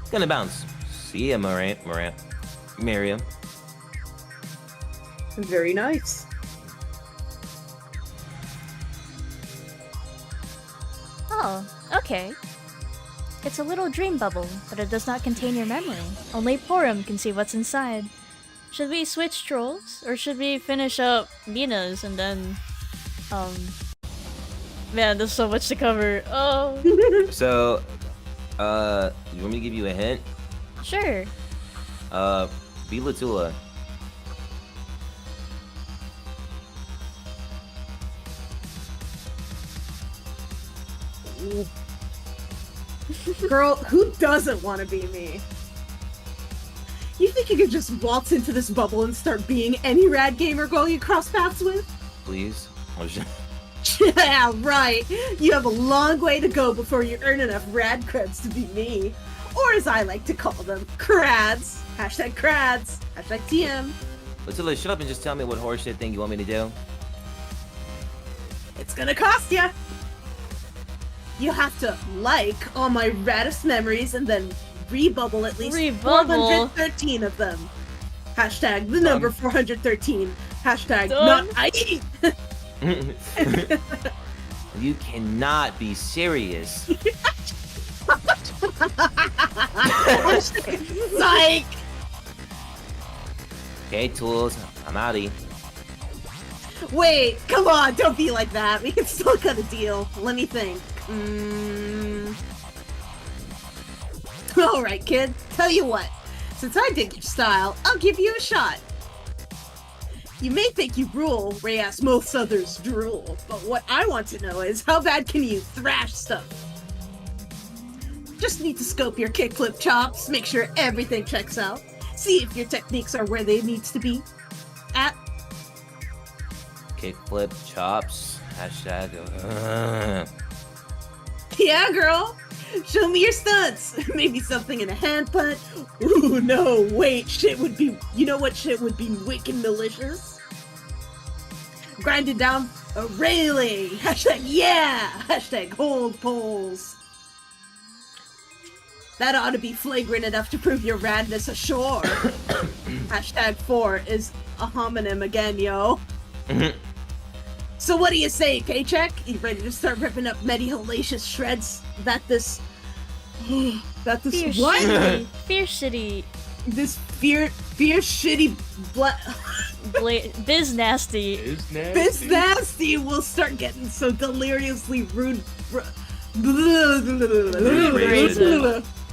Speaker 1: Gonna bounce. See ya, Miriam.
Speaker 3: Very nice.
Speaker 2: Oh, okay. It's a little dream bubble, but it does not contain your memory. Only Porum can see what's inside. Should we switch trolls? Or should we finish up Mina's and then... Man, there's so much to cover. Oh.
Speaker 1: So, you want me to give you a hint?
Speaker 2: Sure.
Speaker 1: Be Latula.
Speaker 3: Girl, who doesn't want to be me? You think you could just waltz into this bubble and start being any rad gamer girl you cross paths with?
Speaker 1: Please? Oh, shit.
Speaker 3: Yeah, right. You have a long way to go before you earn enough rad creds to be me. Or as I like to call them, crads. Hashtag crads. Hashtag TM.
Speaker 1: Latula, shut up and just tell me what horseshit thing you want me to do.
Speaker 3: It's gonna cost ya. You have to like all my raddest memories and then rebubble at least
Speaker 2: Rebubble?
Speaker 3: 413 of them. Hashtag the number 413. Hashtag
Speaker 2: Done.
Speaker 3: not I.
Speaker 1: You cannot be serious.
Speaker 3: Psych!
Speaker 1: Okay, tools, I'm outie.
Speaker 3: Wait, come on, don't be like that. We can still cut a deal. Let me think. Alright, kid. Tell you what. Since I dig your style, I'll give you a shot. You may think you rule, whereas most others drool, but what I want to know is how bad can you thrash stuff? Just need to scope your kickflip chops, make sure everything checks out, see if your techniques are where they need to be. At
Speaker 1: Kickflip, chops, hashtag.
Speaker 3: yeah, girl. Show me your stunts. Maybe something in a hand punt. Ooh, no, wait. Shit would be. You know what shit would be wicked malicious? Grinded down a railing. Hashtag yeah. Hashtag hold poles. That ought to be flagrant enough to prove your radness ashore. Hashtag 4 is a homonym again, yo. So what do you say, Paycheck? You ready to start ripping up many hellacious shreds that this what?
Speaker 2: Fierce shitty.
Speaker 3: This fierce shitty
Speaker 2: Biz nasty.
Speaker 5: It's nasty.
Speaker 3: Biz nasty will start getting so deliriously rude.
Speaker 2: Rude.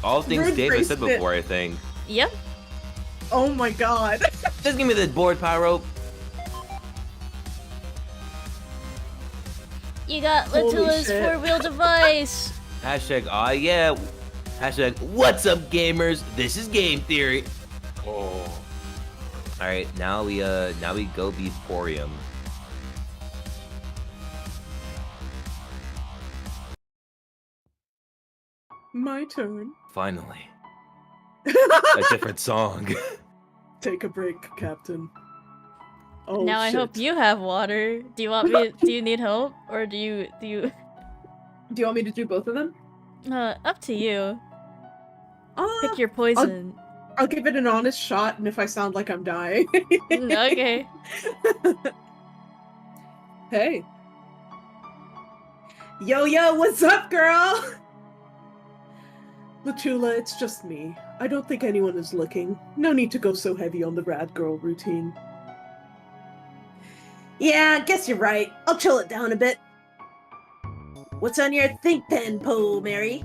Speaker 1: All things
Speaker 3: Rude
Speaker 1: David said
Speaker 3: bracelet.
Speaker 1: before, I think.
Speaker 2: Yep.
Speaker 3: Oh my god.
Speaker 1: Just give me the board, Pyro.
Speaker 2: You got
Speaker 3: Holy
Speaker 2: Latula's
Speaker 3: shit.
Speaker 2: 4-wheel device.
Speaker 1: Hashtag, aw yeah. Hashtag, what's up, gamers? This is Game Theory.
Speaker 5: Oh.
Speaker 1: Alright, now we go be Porium.
Speaker 3: My turn.
Speaker 1: Finally. A different song.
Speaker 3: Take a break, Captain. Oh,
Speaker 2: now I hope
Speaker 3: shit.
Speaker 2: you have water. Do you want me? Do you need help, or do you?
Speaker 3: Do you want me to do both of them?
Speaker 2: Up to you.
Speaker 3: Uh,
Speaker 2: Pick your poison.
Speaker 3: I'll give it an honest shot, and if I sound like I'm dying.
Speaker 2: Okay.
Speaker 3: Hey. Yo, what's up, girl? Lachula, it's just me. I don't think anyone is looking. No need to go so heavy on the rad girl routine.
Speaker 7: Yeah, I guess you're right. I'll chill it down a bit. What's on your think pen, Po Mary?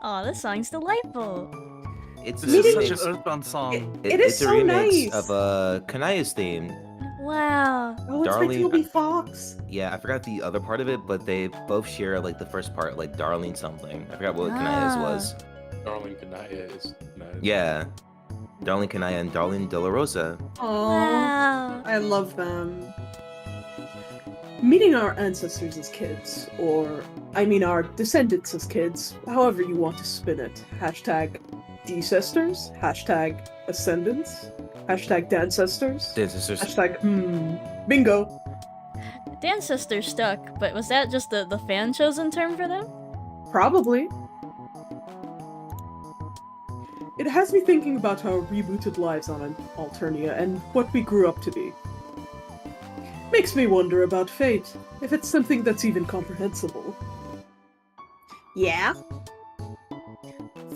Speaker 2: Aw, this song's delightful.
Speaker 1: It's
Speaker 4: This is
Speaker 3: Meeting-
Speaker 4: such an Earthbound song.
Speaker 3: It is
Speaker 1: it's a
Speaker 3: so
Speaker 1: remix
Speaker 3: nice.
Speaker 1: of Kanaya's theme.
Speaker 2: Wow.
Speaker 3: Oh, it's
Speaker 1: Darling-
Speaker 3: by Toby Fox.
Speaker 1: Yeah, I forgot the other part of it, but they both share like the first part, like Darling something. I forgot what Kanaya's was.
Speaker 5: Darling Kanaya is nice.
Speaker 1: Yeah, Darling Kanaya and Darling De La Rosa.
Speaker 3: Oh,
Speaker 2: Wow.
Speaker 3: I love them. Meeting our ancestors as kids, or I mean our descendants as kids, however you want to spin it. Hashtag Decesters, hashtag Ascendants, hashtag Dancestors,
Speaker 1: Dance sisters.
Speaker 3: hashtag bingo.
Speaker 2: Dance Sister stuck, but was that just the fan chosen term for them?
Speaker 3: Probably. It has me thinking about our rebooted lives on Alternia and what we grew up to be. Makes me wonder about fate, if it's something that's even comprehensible.
Speaker 7: Yeah?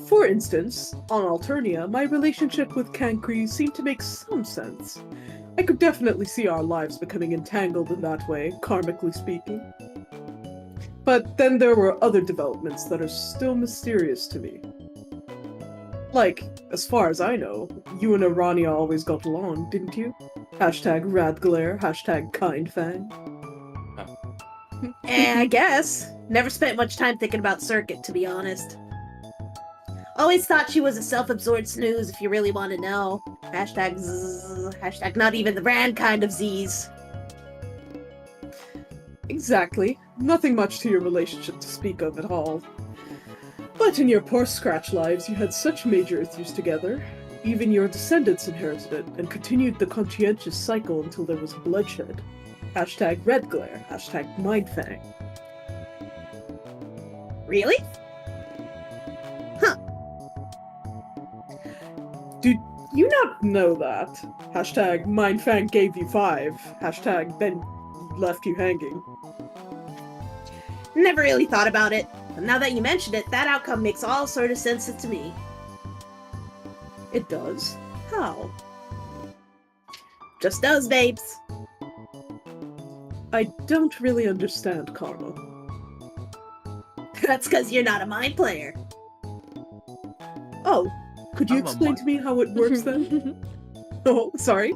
Speaker 3: For instance, on Alternia, my relationship with Cancri seemed to make some sense. I could definitely see our lives becoming entangled in that way, karmically speaking. But then there were other developments that are still mysterious to me. Like, as far as I know, you and Arania always got along, didn't you? Hashtag Radglare, hashtag Kindfang.
Speaker 7: I guess. Never spent much time thinking about Circuit, to be honest. Always thought she was a self-absorbed snooze, if you really want to know. Hashtag zzz, hashtag not even the brand kind of Z's.
Speaker 3: Exactly. Nothing much to your relationship to speak of at all. But in your poor Scratch lives, you had such major issues together. Even your descendants inherited it, and continued the conscientious cycle until there was bloodshed. Hashtag Red Glare, hashtag Mindfang.
Speaker 7: Really?
Speaker 3: Do you not know that? Hashtag Mindfang gave you 5, hashtag then left you hanging.
Speaker 7: Never really thought about it. But now that you mention it, that outcome makes all sort of sense to me.
Speaker 3: It does? How?
Speaker 7: Just does, babes.
Speaker 3: I don't really understand karma.
Speaker 7: That's because you're not a mind player.
Speaker 3: Oh, could you
Speaker 4: I'm a
Speaker 3: explain to me how it works then? Oh, sorry.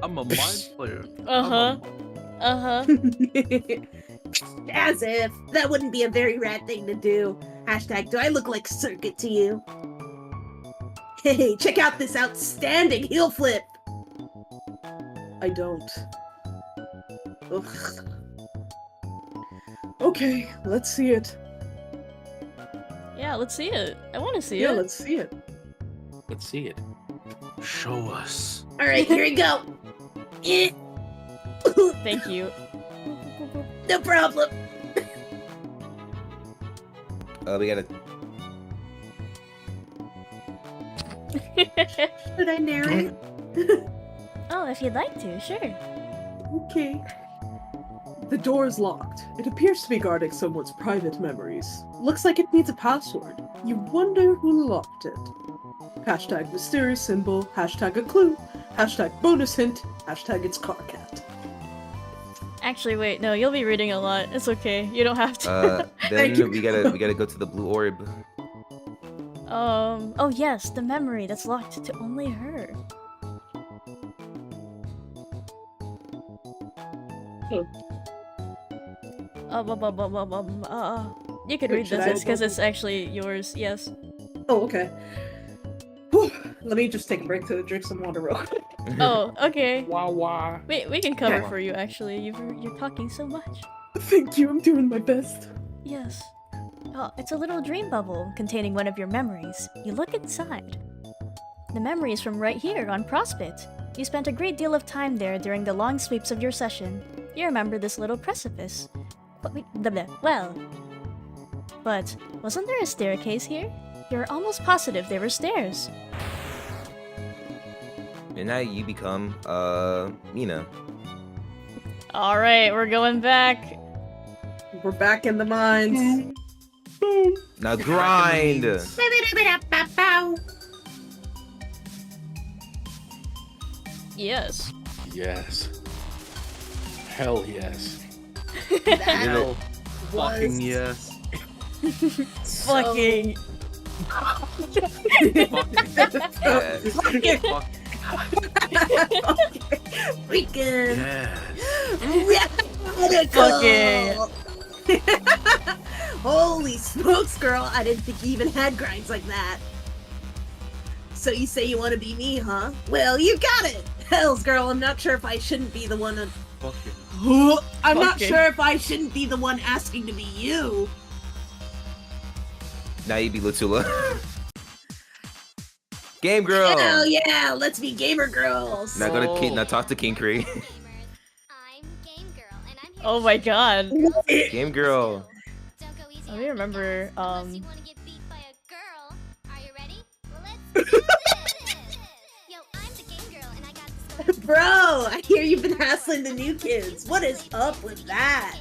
Speaker 4: I'm a mind player.
Speaker 2: Uh-huh. Uh-huh.
Speaker 7: As if. That wouldn't be a very rad thing to do. Hashtag, do I look like Circuit to you? Hey, check out this outstanding heel flip!
Speaker 3: I don't.
Speaker 7: Ugh.
Speaker 3: Okay, let's see it.
Speaker 2: Yeah, let's see it. I want to see
Speaker 3: Yeah,
Speaker 2: it.
Speaker 3: let's see it.
Speaker 5: Let's see it.
Speaker 4: Show us.
Speaker 7: Alright, here we go. Eh.
Speaker 2: Thank you.
Speaker 7: No problem.
Speaker 1: We gotta.
Speaker 3: Should I narrate?
Speaker 2: Oh, if you'd like to, sure.
Speaker 3: Okay. The door is locked. It appears to be guarding someone's private memories. Looks like it needs a password. You wonder who locked it. Hashtag mysterious symbol, hashtag a clue, hashtag bonus hint, hashtag it's car cat.
Speaker 2: Actually, wait, no, you'll be reading a lot. It's okay. You don't have to.
Speaker 1: Then
Speaker 3: Thank you.
Speaker 1: we gotta go to the blue orb.
Speaker 2: Oh yes, the memory that's locked to only her. You could
Speaker 3: Wait,
Speaker 2: read
Speaker 3: should
Speaker 2: this
Speaker 3: I-
Speaker 2: because it's actually yours. Yes.
Speaker 3: Oh, okay. Whew. Let me just take a break to drink some water real quick.
Speaker 2: Oh, okay.
Speaker 5: Wah wah.
Speaker 2: We can cover
Speaker 3: Yeah.
Speaker 2: for you. Actually, you're talking so much.
Speaker 3: Thank you, I'm doing my best.
Speaker 2: Yes. Oh, it's a little dream bubble containing one of your memories. You look inside. The memory is from right here on Prospect. You spent a great deal of time there during the long sweeps of your session. You remember this little precipice. Well, but wasn't there a staircase here? You're almost positive there were stairs.
Speaker 1: And now you become, Mina.
Speaker 2: Alright, we're going back.
Speaker 3: We're back in the mines.
Speaker 1: Now grind!
Speaker 2: Yes.
Speaker 5: Yes. Hell yes.
Speaker 3: That
Speaker 5: Fucking yes.
Speaker 2: Fucking.
Speaker 3: Freaking
Speaker 5: Yes.
Speaker 3: radical. Holy smokes, girl! I didn't think you even had grinds like that. So you say you want to be me, huh? Well, you got it. Hells, girl. I'm not sure if I shouldn't be the one.
Speaker 5: Fucking.
Speaker 3: I'm not
Speaker 2: Fucking.
Speaker 3: sure if I shouldn't be the one asking to be you.
Speaker 1: Now you be Latula. Game girl!
Speaker 3: Hell yeah! Let's be gamer girls.
Speaker 1: Now go to
Speaker 2: Oh.
Speaker 1: now talk to King Kree.
Speaker 8: I'm Game Girl, and I'm here
Speaker 2: Oh my god.
Speaker 1: Game girl.
Speaker 8: Don't go easy
Speaker 2: Let
Speaker 8: on
Speaker 2: me
Speaker 8: me,
Speaker 2: remember,
Speaker 8: unless you wanna get beat by a girl. Are you ready? Well, let's do this. Yo, I'm the Game Girl, and I got this.
Speaker 3: Bro, I hear you've been hassling the new kids. What is up with that?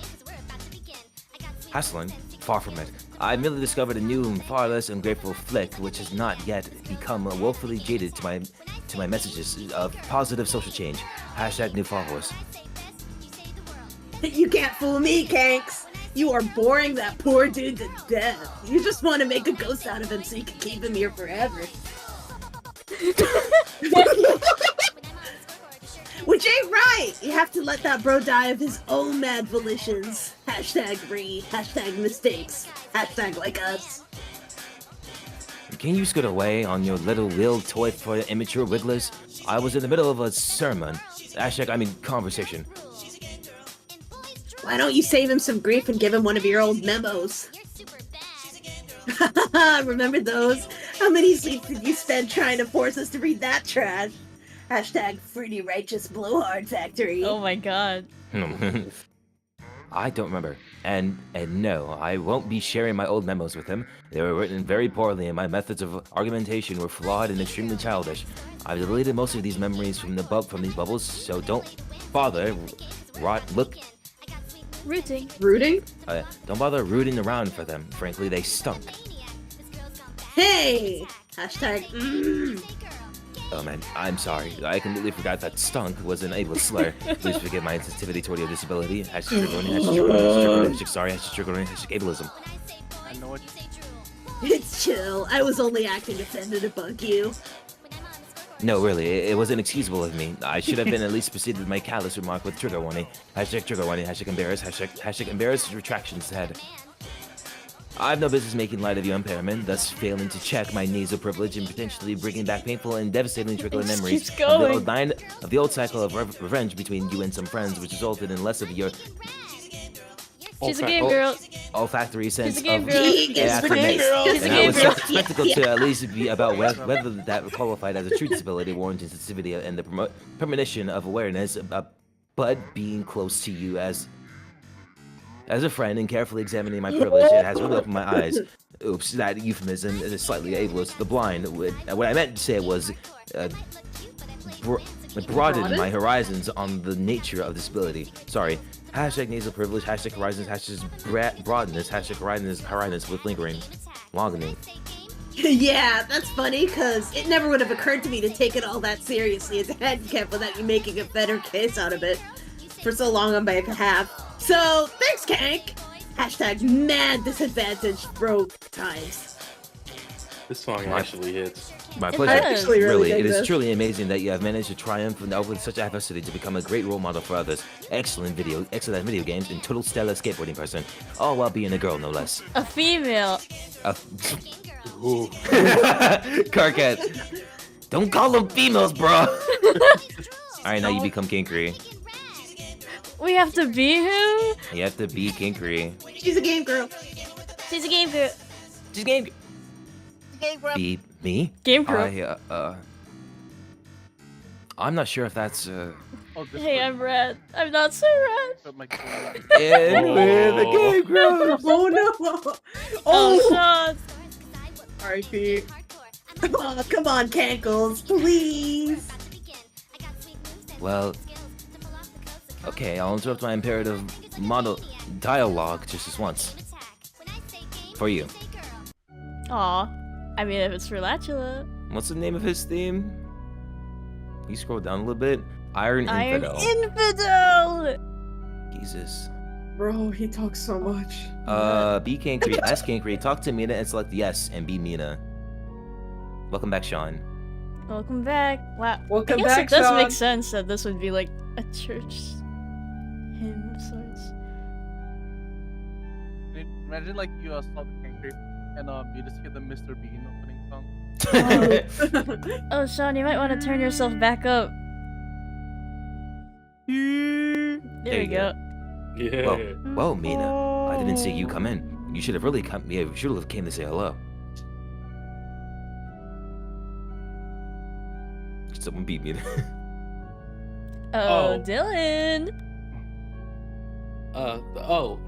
Speaker 1: Hassling? Far from it. I merely discovered a new and far less ungrateful flick which has not yet become woefully jaded to my messages of positive social change. Hashtag new followers.
Speaker 3: You can't fool me, Kanks. You are boring that poor dude to death. You just want to make a ghost out of him so you can keep him here forever. Which ain't right! You have to let that bro die of his own mad volitions. Hashtag free, hashtag mistakes, hashtag like us.
Speaker 1: Can you scoot away on your little wheel toy for immature wigglers? I was in the middle of a sermon. Hashtag, I mean conversation.
Speaker 3: Why don't you save him some grief and give him one of your old memos? Remember those? How many sleeps did you spend trying to force us to read that trash? Hashtag fruity righteous blowhard factory.
Speaker 2: Oh my god.
Speaker 1: I don't remember. And no, I won't be sharing my old memos with him. They were written very poorly and my methods of argumentation were flawed and extremely childish. I've deleted most of these memories from these bubbles, so don't bother
Speaker 2: Rooting.
Speaker 3: Rooting?
Speaker 1: don't bother rooting around for them. Frankly, they stunk.
Speaker 3: Hey! Hashtag
Speaker 1: Oh man, I'm sorry. I completely forgot that stunk was an ableist slur. Please forgive my insensitivity toward your disability. Hashtag trigger warning, hashtag trigger warning, hashtag trigger warning, hashtag sorry, hashtag trigger warning, hashtag ableism.
Speaker 4: I know what.
Speaker 3: It's chill. I was only acting offended to bug you.
Speaker 1: No, really, it was inexcusable of me. I should have been at least proceeded with my callous remark with trigger warning. Hashtag trigger warning, hashtag embarrassed, hashtag embarrassed retractions head. I've no business making light of your impairment, thus failing to check my nasal privilege and potentially bringing back painful and devastating trickling
Speaker 2: Just
Speaker 1: memories
Speaker 2: keeps going.
Speaker 1: of the old cycle of revenge between you and some friends, which resulted in less of your
Speaker 2: She's a game girl.
Speaker 1: olfactory sense
Speaker 2: a game
Speaker 1: of
Speaker 2: girl.
Speaker 3: She's a
Speaker 1: aftermath.
Speaker 3: game girl.
Speaker 2: She's a
Speaker 1: And I
Speaker 2: game
Speaker 1: was
Speaker 2: girl.
Speaker 1: skeptical to at least be about whether that qualified as a true disability warranting sensitivity and the premonition of awareness, but being close to you as a friend and carefully examining my privilege, it has really opened my eyes. Oops, that euphemism is slightly ableist. The blind. What I meant to say was broaden my horizons on the nature of disability. Sorry. Hashtag nasal privilege, hashtag horizons, hashtag broadness, hashtag horizons with longing.
Speaker 3: Yeah, that's funny, because it never would have occurred to me to take it all that seriously as a handicap without you making a better case out of it for so long on my behalf. So, thanks, Kank! Hashtag mad disadvantaged broke times.
Speaker 5: This song actually hits.
Speaker 1: My
Speaker 2: It
Speaker 1: pleasure.
Speaker 2: does.
Speaker 3: Actually really dig
Speaker 1: it is
Speaker 3: this.
Speaker 1: truly amazing that you have managed to triumph with such adversity to become a great role model for others. Excellent video games, and total stellar skateboarding person. All while being a girl, no less.
Speaker 2: A female.
Speaker 5: Ooh.
Speaker 1: Carcat. Don't call them females, bro. Alright, now you become Kinkery.
Speaker 2: We have to be him?
Speaker 1: You have to be Kinkery.
Speaker 3: She's a game girl.
Speaker 2: She's a game girl.
Speaker 1: Just game. Be me?
Speaker 2: Game girl.
Speaker 1: I'm not sure if that's
Speaker 4: Oh, this
Speaker 2: Hey,
Speaker 4: was-
Speaker 2: I'm red. I'm not so red.
Speaker 4: felt like going-
Speaker 1: in where the
Speaker 5: Oh.
Speaker 1: game grows.
Speaker 3: Oh no!
Speaker 2: Oh,
Speaker 3: Oh!
Speaker 2: Sean.
Speaker 3: R.I.P. Oh, come on, Cankles, please.
Speaker 1: Well, okay, I'll interrupt my imperative model dialogue just this once. For you.
Speaker 2: Aw. I mean, if it's for Latula.
Speaker 1: What's the name of his theme? You scroll down a little bit. Iron
Speaker 2: Iron
Speaker 1: Infidel.
Speaker 2: Infidel!
Speaker 1: Jesus.
Speaker 3: Bro, he talks so much.
Speaker 1: B Cankry, ask Cankry, talk to Mina and select yes and be Mina. Welcome back, Sean.
Speaker 2: Welcome back. Wow.
Speaker 3: Welcome
Speaker 2: I guess
Speaker 3: back,
Speaker 2: it does
Speaker 3: Sean.
Speaker 2: make sense that this would be like a church hymn of sorts.
Speaker 4: Imagine like you saw the Kangaroo and you just hear the Mr. Bean opening song.
Speaker 2: Oh, Sean, you might want to turn yourself back up. There we go.
Speaker 5: Yeah.
Speaker 1: Whoa, Mina. I didn't see you come in. You should have really come. Yeah, you should have came to say hello. Someone beat me.
Speaker 2: Oh,
Speaker 5: Oh.
Speaker 2: Dylan.
Speaker 5: Oh.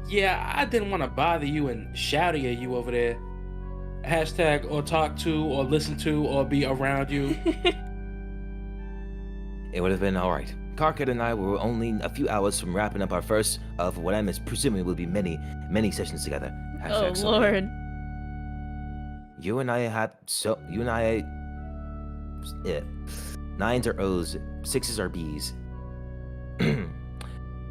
Speaker 5: Yeah, I didn't want to bother you and shout at you over there. Hashtag or talk to or listen to or be around you.
Speaker 1: It would have been alright. Karkat and I were only a few hours from wrapping up our first of what I'm presuming will be many, many sessions together.
Speaker 2: Oh,
Speaker 1: Hashtag so
Speaker 2: Lord.
Speaker 1: You and I yeah. 9s are O's, 6s are B's.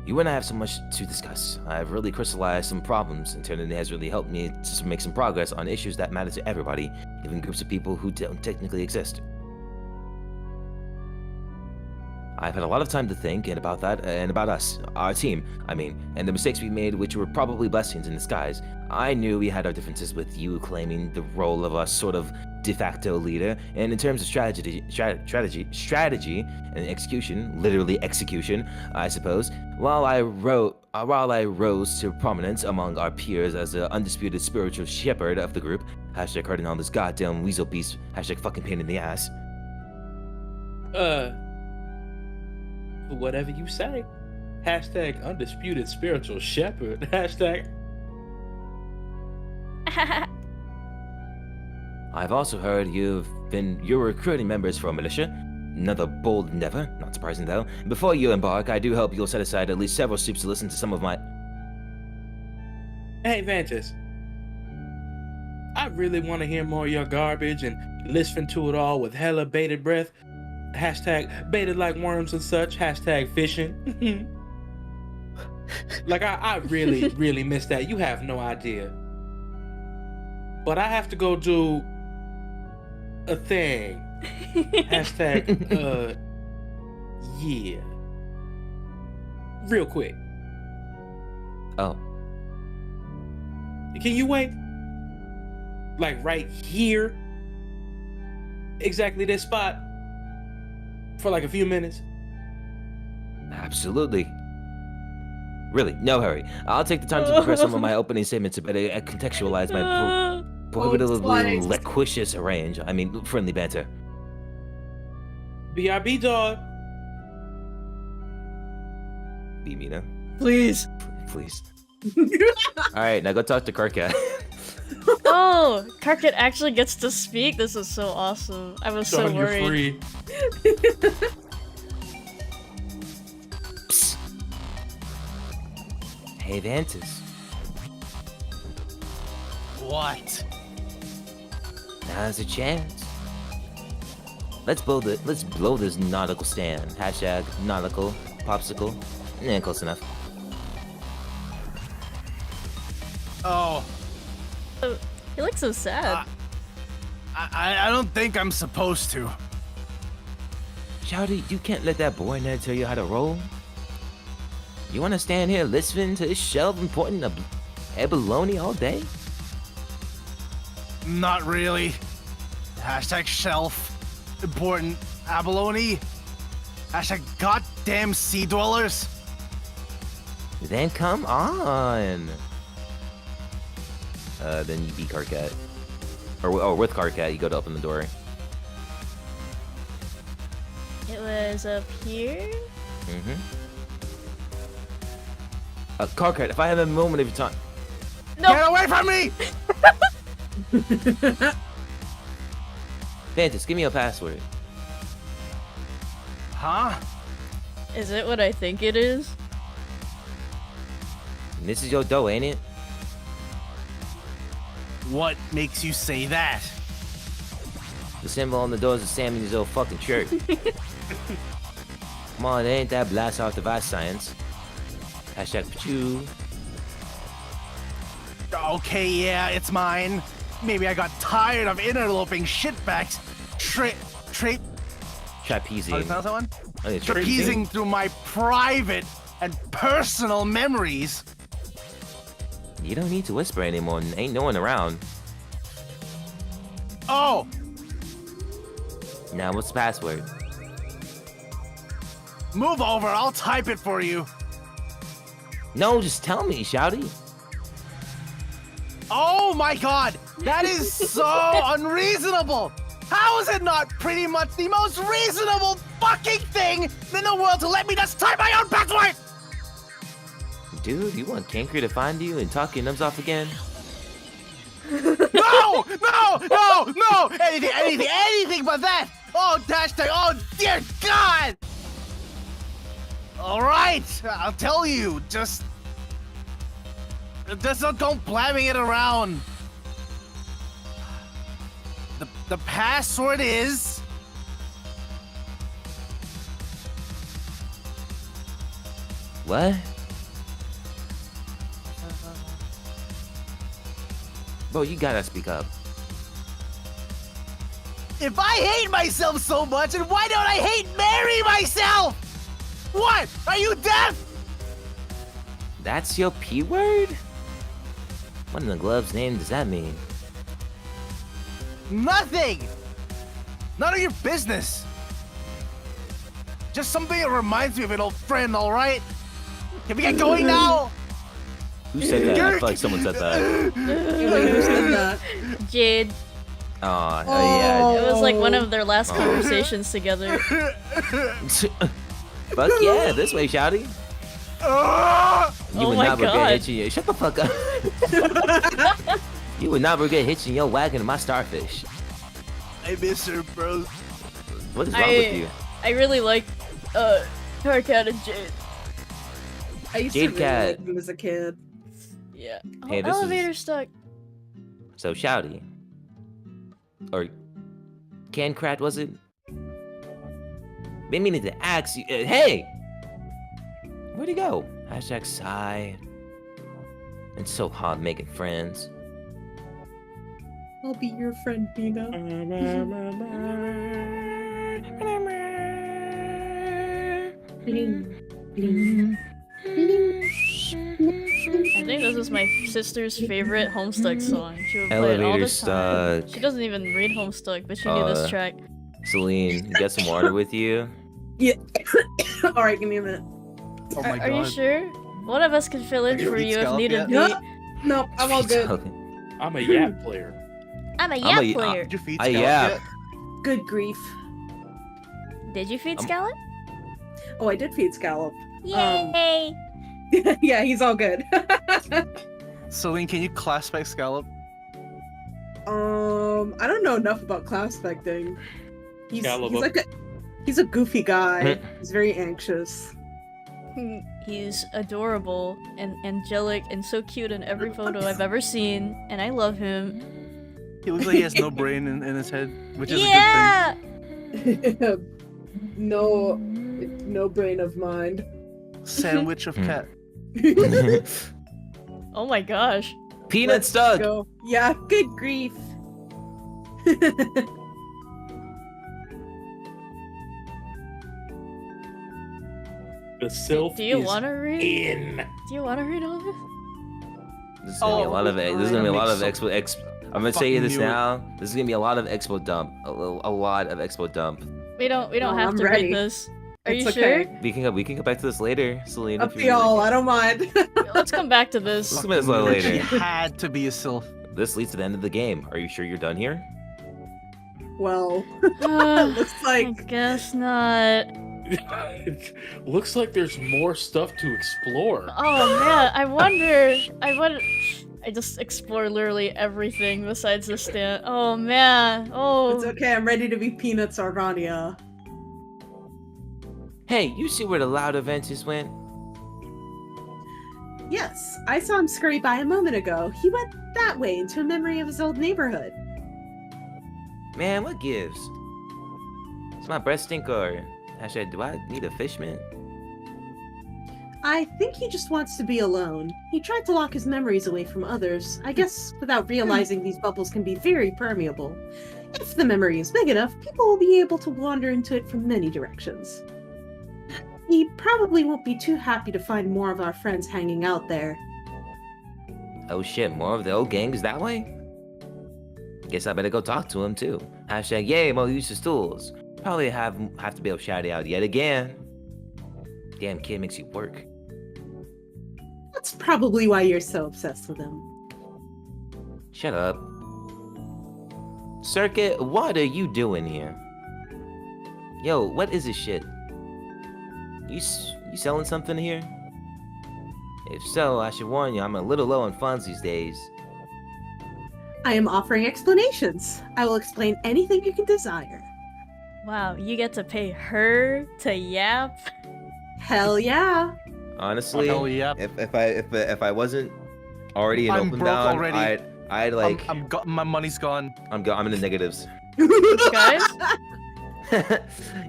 Speaker 1: You and I have so much to discuss. I've really crystallized some problems, and Eternity has really helped me to make some progress on issues that matter to everybody, even groups of people who don't technically exist. I've had a lot of time to think and about that, and about us, our team, I mean, and the mistakes we made, which were probably blessings in disguise. I knew we had our differences, with you claiming the role of a sort of de facto leader, and in terms of strategy and execution, literally execution, I suppose. While I rose to prominence among our peers as the undisputed spiritual shepherd of the group, hashtag hurting all this goddamn weasel beast, hashtag fucking pain in the ass.
Speaker 5: Whatever you say. Hashtag undisputed spiritual shepherd. Hashtag.
Speaker 1: I've also heard you're recruiting members for a militia. Another bold endeavor, not surprising though. Before you embark, I do hope you'll set aside at least several soups to listen to some of my...
Speaker 5: Hey, Vantis. I really want to hear more of your garbage and listen to it all with hella bated breath. Hashtag baited like worms and such. Hashtag fishing. Like, I really, really miss that. You have no idea. But I have to go do a thing. Hashtag, yeah. Real quick.
Speaker 1: Oh.
Speaker 5: Can you wait? Like right here? Exactly this spot? For like a few minutes?
Speaker 1: Absolutely. Really, no hurry. I'll take the time to prepare some of my opening statements to better contextualize my prohibitively loquacious range. I mean, friendly banter.
Speaker 5: BRB, dog.
Speaker 1: Be Mina.
Speaker 2: Please.
Speaker 1: Please. Alright, now go talk to Karkat.
Speaker 2: Oh, Karkat actually gets to speak? This is so awesome. I was so
Speaker 5: Dog, you're
Speaker 2: worried.
Speaker 5: free.
Speaker 1: Psst. Hey, Vantis.
Speaker 4: What?
Speaker 1: Now's a chance. Let's blow this nautical stand. Hashtag nautical popsicle. Close enough.
Speaker 4: Oh,
Speaker 2: He looks so sad.
Speaker 4: I don't think I'm supposed to.
Speaker 1: Shouty, you can't let that boy nerd tell you how to roll. You wanna stand here listening to this shelf importing abalone all day?
Speaker 4: Not really. Hashtag shelf. Important. Abalone. Hashtag goddamn sea dwellers.
Speaker 1: Then come on. Then you beat Karkat. Or with Karkat, you go to open the door.
Speaker 2: It was up here.
Speaker 1: Mm-hmm. Car crash. If I have a moment of your time.
Speaker 2: No.
Speaker 4: Get away from me!
Speaker 1: Mantis, give me a password.
Speaker 4: Huh?
Speaker 2: Is it what I think it is?
Speaker 1: And this is your dough, ain't it?
Speaker 4: What makes you say that?
Speaker 1: The symbol on the door is the Sam in his old fucking shirt. Come on, it ain't that blast off device science. Hashtag Pachoo.
Speaker 4: Okay, yeah, it's mine. Maybe I got tired of interloping shitbags.
Speaker 1: Trapezing.
Speaker 4: How do you pronounce that one?
Speaker 1: I think it's
Speaker 4: Trapezing through my private and personal memories.
Speaker 1: You don't need to whisper anymore. Ain't no one around.
Speaker 4: Oh,
Speaker 1: Now, what's the password?
Speaker 4: move over. I'll type it for you.
Speaker 1: No, just tell me, Shouty.
Speaker 4: Oh my god, that is so unreasonable. How is it not pretty much the most reasonable fucking thing in the world to let me just type my own password?
Speaker 1: Dude, you want Kanker to find you and talk your nubs off again?
Speaker 4: No! Anything but that! Oh, hashtag, oh dear God! Alright, I'll tell you, just don't blabbing it around. The password is...
Speaker 1: What? Bro, you gotta speak up.
Speaker 4: If I hate myself so much, then why don't I hate Mary myself? What? Are you deaf?
Speaker 1: That's your P word? What in the glove's name does that mean?
Speaker 4: Nothing! None of your business. Just something that reminds me of an old friend, alright? Can we get going now?
Speaker 1: Who said that? I feel like someone said that.
Speaker 3: Wait, who said that?
Speaker 2: Jade.
Speaker 1: Aw, yeah.
Speaker 2: It was like one of their last conversations together.
Speaker 1: Fuck yeah, this way, Shouty. You
Speaker 2: Oh
Speaker 1: would
Speaker 2: my
Speaker 1: not regret
Speaker 2: God.
Speaker 1: hitching your... Shut the fuck up. You would not regret hitching your wagon to my starfish.
Speaker 4: I miss her, bro.
Speaker 1: What is wrong with you?
Speaker 2: I really like Hurricane and Jade.
Speaker 3: I used
Speaker 1: Jade
Speaker 3: to really
Speaker 1: Cat.
Speaker 3: like him as a kid.
Speaker 2: Yeah.
Speaker 1: Hey,
Speaker 2: Oh,
Speaker 1: this is-
Speaker 2: elevator stuck.
Speaker 1: So, Shouty. Or... Cancrat, was it? Been meaning to ask you... hey! Where'd he go? Hashtag sigh. It's so hard making friends.
Speaker 3: I'll be your friend, Nina.
Speaker 2: I think this is my sister's favorite Homestuck song. She would play it all
Speaker 1: Elevator
Speaker 2: the time.
Speaker 1: stuck.
Speaker 2: She doesn't even read Homestuck, but she knew this track.
Speaker 1: Celine, you got some water with you?
Speaker 3: Yeah. Alright, give me a minute.
Speaker 4: Oh my
Speaker 2: Are you sure? One of us can fill in for
Speaker 4: eat
Speaker 2: you if
Speaker 4: scallop
Speaker 2: needed
Speaker 4: yet?
Speaker 2: be.
Speaker 3: No, I'm all good.
Speaker 5: I'm a Yap player.
Speaker 2: I'm a
Speaker 1: I'm
Speaker 2: Yap
Speaker 1: a-
Speaker 2: player.
Speaker 4: Did you feed
Speaker 1: I
Speaker 4: Scallop
Speaker 1: yap.
Speaker 4: yet?
Speaker 3: Good grief.
Speaker 2: Did you feed
Speaker 1: I'm-
Speaker 2: Scallop?
Speaker 3: Oh, I did feed Scallop.
Speaker 2: Yay!
Speaker 3: Yeah, he's all good.
Speaker 4: Celine, can you class spec Scallop?
Speaker 3: I don't know enough about class specting. He's
Speaker 5: Scallop.
Speaker 3: like he's a goofy guy. He's very anxious.
Speaker 2: He's adorable and angelic and so cute in every photo I've ever seen, and I love him.
Speaker 4: He looks like he has no brain in his head, which is
Speaker 2: Yeah!
Speaker 3: No brain of mind.
Speaker 4: a good thing. Sandwich of cat.
Speaker 2: Oh my gosh.
Speaker 1: Peanut
Speaker 3: Let's
Speaker 1: stuck!
Speaker 3: go. Yeah, good grief.
Speaker 5: The sylph
Speaker 2: Do you
Speaker 5: is
Speaker 2: want to read?
Speaker 5: in.
Speaker 2: Do you want to read all this?
Speaker 1: This is gonna be a lot of this is gonna be a lot of expo. I'm gonna tell you this
Speaker 4: Fucking knew it.
Speaker 1: now. This is gonna be a lot of expo dump. A lot of expo dump.
Speaker 2: We don't
Speaker 3: No,
Speaker 2: have
Speaker 3: I'm
Speaker 2: to
Speaker 3: ready.
Speaker 2: read this. Are
Speaker 3: It's
Speaker 2: you
Speaker 3: okay.
Speaker 1: We can come back to this later, Celine.
Speaker 3: Up
Speaker 1: if
Speaker 3: to
Speaker 1: you really
Speaker 3: y'all,
Speaker 1: like
Speaker 3: I don't mind.
Speaker 2: sure? Let's come back to this.
Speaker 1: Let's come back to this
Speaker 4: She
Speaker 1: later.
Speaker 4: had to be a sylph.
Speaker 1: This leads to the end of the game. Are you sure you're done here?
Speaker 3: Well, looks
Speaker 2: I
Speaker 3: like
Speaker 2: guess not.
Speaker 5: Looks like there's more stuff to explore.
Speaker 2: Oh man, I wonder. I just explore literally everything besides the stand. Oh man. Oh.
Speaker 3: it's okay. I'm ready to be Peanuts Argania.
Speaker 1: Hey, you see where the loud event just went?
Speaker 3: Yes, I saw him scurry by a moment ago. He went that way into a memory of his old neighborhood.
Speaker 1: Man, what gives? Does my breath stink or actually do I need a fishman?
Speaker 3: I think he just wants to be alone. He tried to lock his memories away from others, I guess without realizing these bubbles can be very permeable. If the memory is big enough, people will be able to wander into it from many directions. He probably won't be too happy to find more of our friends hanging out there.
Speaker 1: Oh shit, more of the old gangs that way? Guess I better go talk to him too. Hashtag yay, more use of stools. Probably have to be able to shout it out yet again. Damn kid makes you work.
Speaker 3: That's probably why you're so obsessed with him.
Speaker 1: Shut up. Circuit, what are you doing here? Yo, what is this shit? You selling something here? If so, I should warn you, I'm a little low on funds these days.
Speaker 3: I am offering explanations. I will explain anything you can desire.
Speaker 2: Wow, you get to pay her to yap?
Speaker 3: Hell yeah!
Speaker 1: Honestly,
Speaker 4: Hell yeah.
Speaker 1: if I wasn't already in
Speaker 4: I'm
Speaker 1: open
Speaker 4: broke
Speaker 1: bound,
Speaker 4: already.
Speaker 1: I'd like
Speaker 4: My money's gone.
Speaker 1: I'm in the negatives.
Speaker 2: Guys?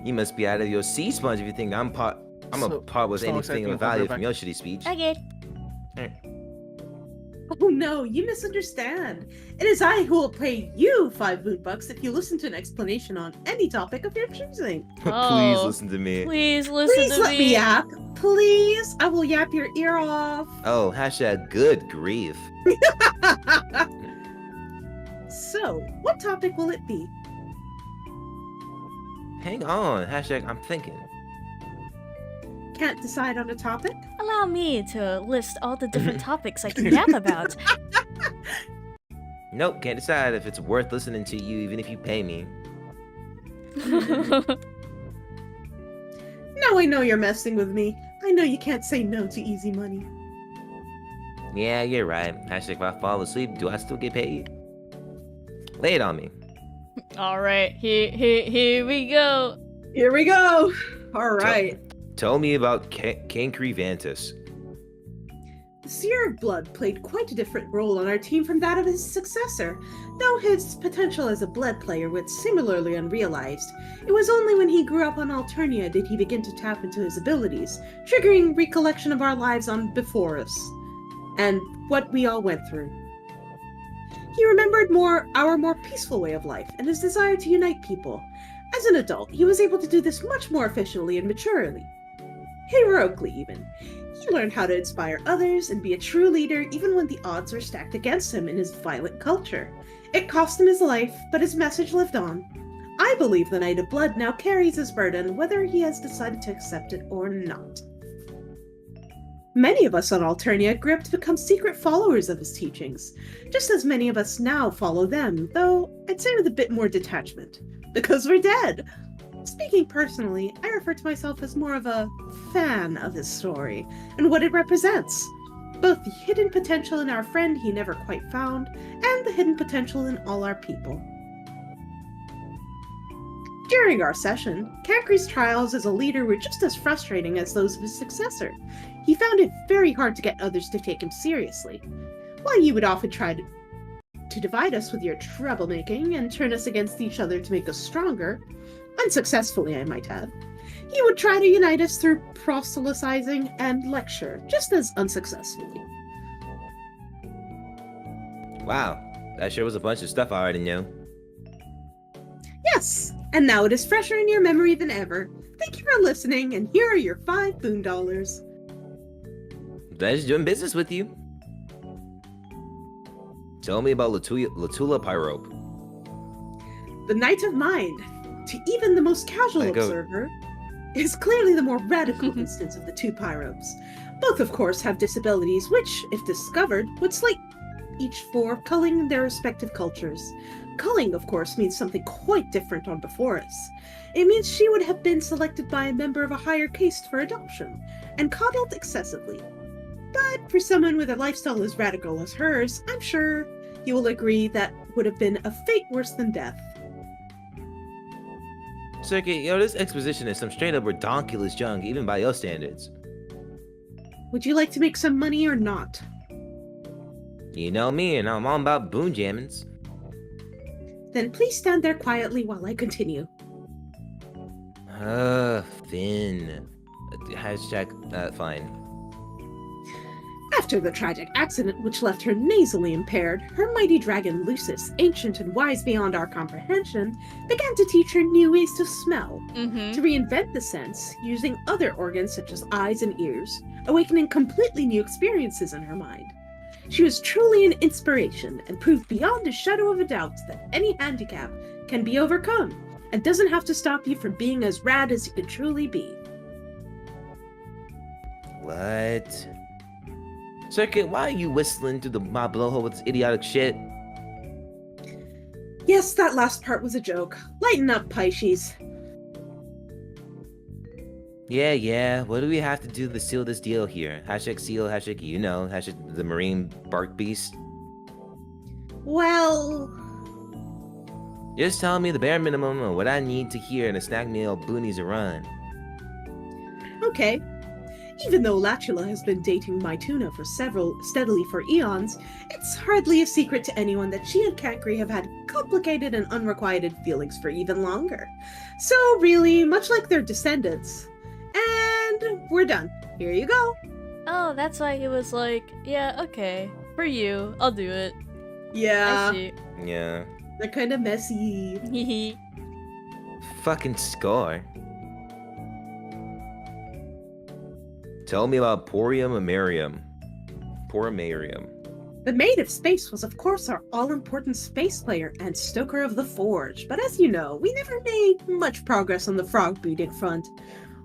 Speaker 1: You must be out of your sea sponge if you think I'm a part with
Speaker 4: so
Speaker 1: anything of
Speaker 4: exciting.
Speaker 1: value
Speaker 4: I'll be
Speaker 1: from
Speaker 4: right
Speaker 1: your shitty speech.
Speaker 2: Okay.
Speaker 3: Oh no, you misunderstand. It is I who will pay you 5 $5 if you listen to an explanation on any topic of your choosing.
Speaker 1: Please
Speaker 2: Oh,
Speaker 1: listen to me.
Speaker 2: Please listen
Speaker 3: Please
Speaker 2: to
Speaker 3: let me yap. Please, I will yap your ear off.
Speaker 1: Oh, hashtag good grief.
Speaker 3: So, what topic will it be?
Speaker 1: Hang on, hashtag I'm thinking.
Speaker 3: Can't decide on a topic?
Speaker 2: Allow me to list all the different topics I can yap about.
Speaker 1: Nope, can't decide if it's worth listening to you even if you pay me.
Speaker 3: Now I know you're messing with me. I know you can't say no to easy money.
Speaker 1: Yeah, you're right. Hashtag if I fall asleep, do I still get paid? Lay it on me.
Speaker 2: Alright, here we go.
Speaker 3: Here we go. All right.
Speaker 1: Tell me about Cancri Vantis.
Speaker 3: The Seer of Blood played quite a different role on our team from that of his successor, though his potential as a blood player was similarly unrealized. It was only when he grew up on Alternia did he begin to tap into his abilities, triggering recollection of our lives on before us, and what we all went through. He remembered our more peaceful way of life and his desire to unite people. As an adult, he was able to do this much more efficiently and maturely. Heroically, even. He learned how to inspire others and be a true leader even when the odds were stacked against him in his violent culture. It cost him his life, but his message lived on. I believe the Knight of Blood now carries his burden, whether he has decided to accept it or not. Many of us on Alternia grew up to become secret followers of his teachings, just as many of us now follow them, though I'd say with a bit more detachment. Because we're dead! Speaking personally, I refer to myself as more of a fan of his story, and what it represents. Both the hidden potential in our friend he never quite found, and the hidden potential in all our people. During our session, Cacri's trials as a leader were just as frustrating as those of his successor. He found it very hard to get others to take him seriously. While you would often try to divide us with your troublemaking and turn us against each other to make us stronger, unsuccessfully I might add, he would try to unite us through proselytizing and lecture, just as unsuccessfully.
Speaker 1: Wow, that sure was a bunch of stuff I already knew.
Speaker 3: Yes, and now it is fresher in your memory than ever. Thank you for listening, and here are your 5 $5.
Speaker 1: Pleasure doing business with you. Tell me about Latula Pyrope.
Speaker 3: The Knight of Mind, to even the most casual observer, is clearly the more radical instance of the 2 Pyropes. Both, of course, have disabilities which, if discovered, would slate each for culling their respective cultures. Culling, of course, means something quite different on Bephoris. It means she would have been selected by a member of a higher caste for adoption, and coddled excessively. But for someone with a lifestyle as radical as hers, I'm sure you will agree that would have been a fate worse than death.
Speaker 1: Circuit, yo, this exposition is some straight up redonkulous junk, even by your standards.
Speaker 3: Would you like to make some money or not?
Speaker 1: You know me, and I'm all about boon jammins.
Speaker 3: Then please stand there quietly while I continue.
Speaker 1: Finn. Fine.
Speaker 3: After the tragic accident which left her nasally impaired, her mighty dragon Lucis, ancient and wise beyond our comprehension, began to teach her new ways to smell, to reinvent the sense, using other organs such as eyes and ears, awakening completely new experiences in her mind. She was truly an inspiration, and proved beyond a shadow of a doubt that any handicap can be overcome, and doesn't have to stop you from being as rad as you can truly be.
Speaker 1: What? Circuit, why are you whistling through my blowhole with this idiotic shit?
Speaker 3: Yes, that last part was a joke. Lighten up, Pisces.
Speaker 1: Yeah, what do we have to do to seal this deal here? Hashtag seal, hashtag you know, hashtag the marine bark beast.
Speaker 3: Well...
Speaker 1: Just tell me the bare minimum of what I need to hear and to snag me old boonies a run.
Speaker 3: Okay. Even though Latula has been dating Mytuna steadily for eons, it's hardly a secret to anyone that she and Cancri have had complicated and unrequited feelings for even longer. So really, much like their descendants. And we're done. Here you go.
Speaker 2: Oh, that's why he was like, yeah, okay. For you, I'll do it.
Speaker 3: Yeah.
Speaker 2: I see.
Speaker 1: Yeah.
Speaker 3: They're kind of messy.
Speaker 2: Hehe.
Speaker 1: Fucking score. Tell me about Porium Amarium. Porimarium.
Speaker 3: The Maid of Space was of course our all-important space player and stoker of the Forge, but as you know, we never made much progress on the frog beating front,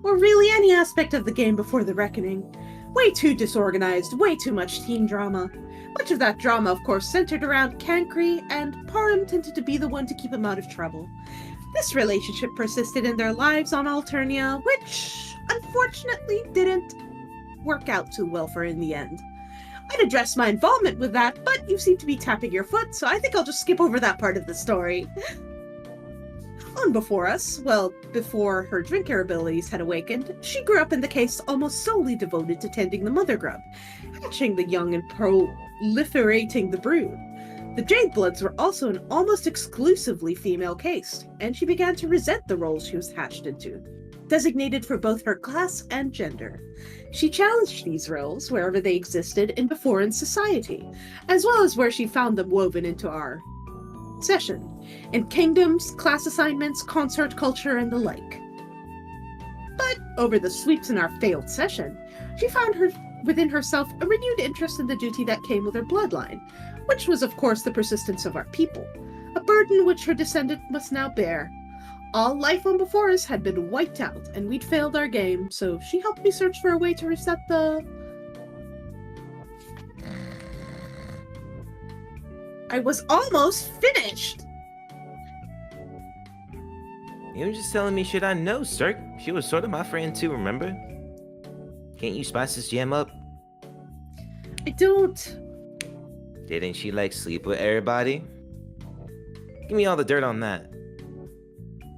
Speaker 3: or really any aspect of the game before the Reckoning. Way too disorganized, way too much teen drama. Much of that drama, of course, centered around Cancri, and Parim tended to be the one to keep him out of trouble. This relationship persisted in their lives on Alternia, which, unfortunately, didn't work out too well for in the end. I'd address my involvement with that, but you seem to be tapping your foot, so I think I'll just skip over that part of the story. On before us, well, before her drinker abilities had awakened, she grew up in the case almost solely devoted to tending the mother grub, hatching the young and proliferating the brood. The Jade Bloods were also an almost exclusively female caste, and she began to resent the roles she was hatched into, designated for both her class and gender. She challenged these roles wherever they existed in Bephoran society, as well as where she found them woven into our session, in kingdoms, class assignments, consort culture, and the like. But over the sweeps in our failed session, she found within herself a renewed interest in the duty that came with her bloodline, which was of course the persistence of our people, a burden which her descendant must now bear. All life on before us had been wiped out, and we'd failed our game, so she helped me search for a way to reset the... I was almost finished!
Speaker 1: You were just telling me shit I know, Cirque. She was sort of my friend too, remember? Can't you spice this jam up?
Speaker 3: I don't...
Speaker 1: Didn't she like sleep with everybody? Give me all the dirt on that.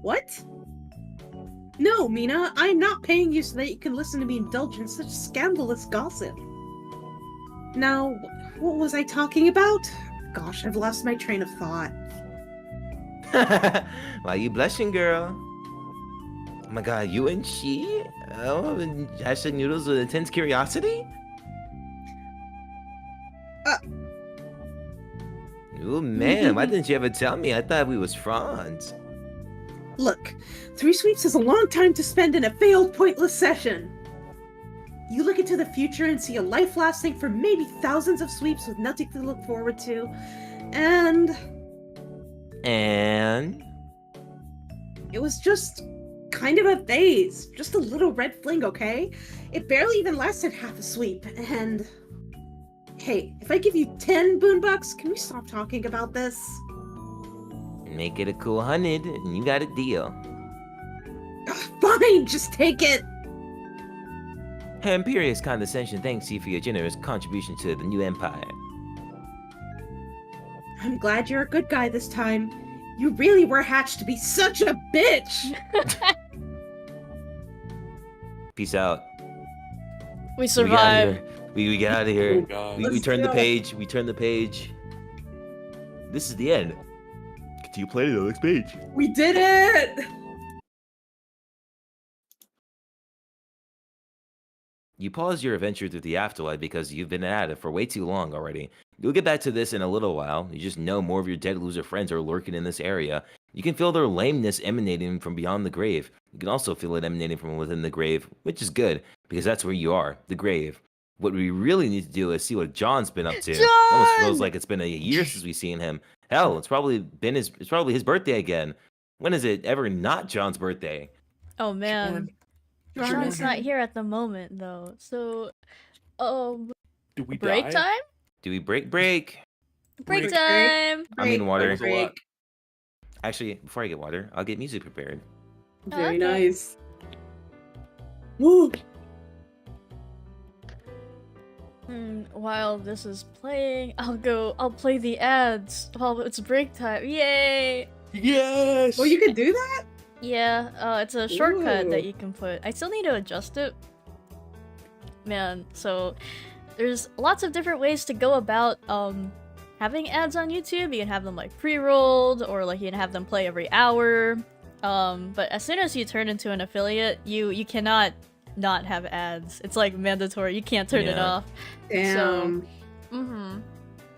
Speaker 3: What? No, Mina, I'm not paying you so that you can listen to me indulge in such scandalous gossip. Now, what was I talking about? Gosh, I've lost my train of thought.
Speaker 1: Why you blushing, girl? Oh my god, you and she? Oh, and hashtag noodles with intense curiosity? Oh man, why didn't you ever tell me? I thought we was friends.
Speaker 3: Look, 3 sweeps is a long time to spend in a failed, pointless session. You look into the future and see a life lasting for maybe thousands of sweeps with nothing to look forward to, and... It was just kind of a phase. Just a little red fling, okay? It barely even lasted half a sweep, and... Hey, if I give you 10 boon bucks, can we stop talking about this?
Speaker 1: Make it a cool 100, and you got a deal.
Speaker 3: Fine, just take it.
Speaker 1: Her Imperious Condescension thanks you for your generous contribution to the new empire.
Speaker 3: I'm glad you're a good guy this time. You really were hatched to be such a bitch.
Speaker 1: Peace out.
Speaker 2: We
Speaker 1: We get out
Speaker 2: survived.
Speaker 1: of here. We get out of here.
Speaker 5: Oh, God.
Speaker 1: We
Speaker 3: Let's
Speaker 1: turn the
Speaker 3: go.
Speaker 1: page. We turn the page. This is the end. Continue playing the next page.
Speaker 3: We did it.
Speaker 1: You pause your adventure through the afterlife because you've been at it for way too long already. You'll get back to this in a little while. You just know more of your dead loser friends are lurking in this area. You can feel their lameness emanating from beyond the grave. You can also feel it emanating from within the grave, which is good, because that's where you are, the grave. What we really need to do is see what John's been up to. It almost feels
Speaker 2: John!
Speaker 1: like it's been a year since we've seen him. Hell, it's probably his birthday again. When is it ever not John's birthday?
Speaker 2: Oh man. John's not here at the moment though. So,
Speaker 5: Do we
Speaker 2: break
Speaker 5: die?
Speaker 2: time?
Speaker 1: Do we break?
Speaker 2: Break
Speaker 3: Break.
Speaker 2: time.
Speaker 1: I mean water.
Speaker 3: Break.
Speaker 1: Actually, before I get water, I'll get music prepared.
Speaker 3: Very
Speaker 2: Okay.
Speaker 3: nice. Woo.
Speaker 2: While this is playing, I'll play the ads while it's break time. Yay!
Speaker 5: Yes.
Speaker 3: Oh, you can do that?
Speaker 2: Yeah, it's a shortcut that
Speaker 3: Ooh.
Speaker 2: you can put. I still need to adjust it. Man, so there's lots of different ways to go about having ads on YouTube. You can have them like pre-rolled, or like you can have them play every hour. But as soon as you turn into an affiliate, you cannot not have ads. It's like mandatory. You can't turn it
Speaker 1: Yeah.
Speaker 2: off.
Speaker 3: Damn.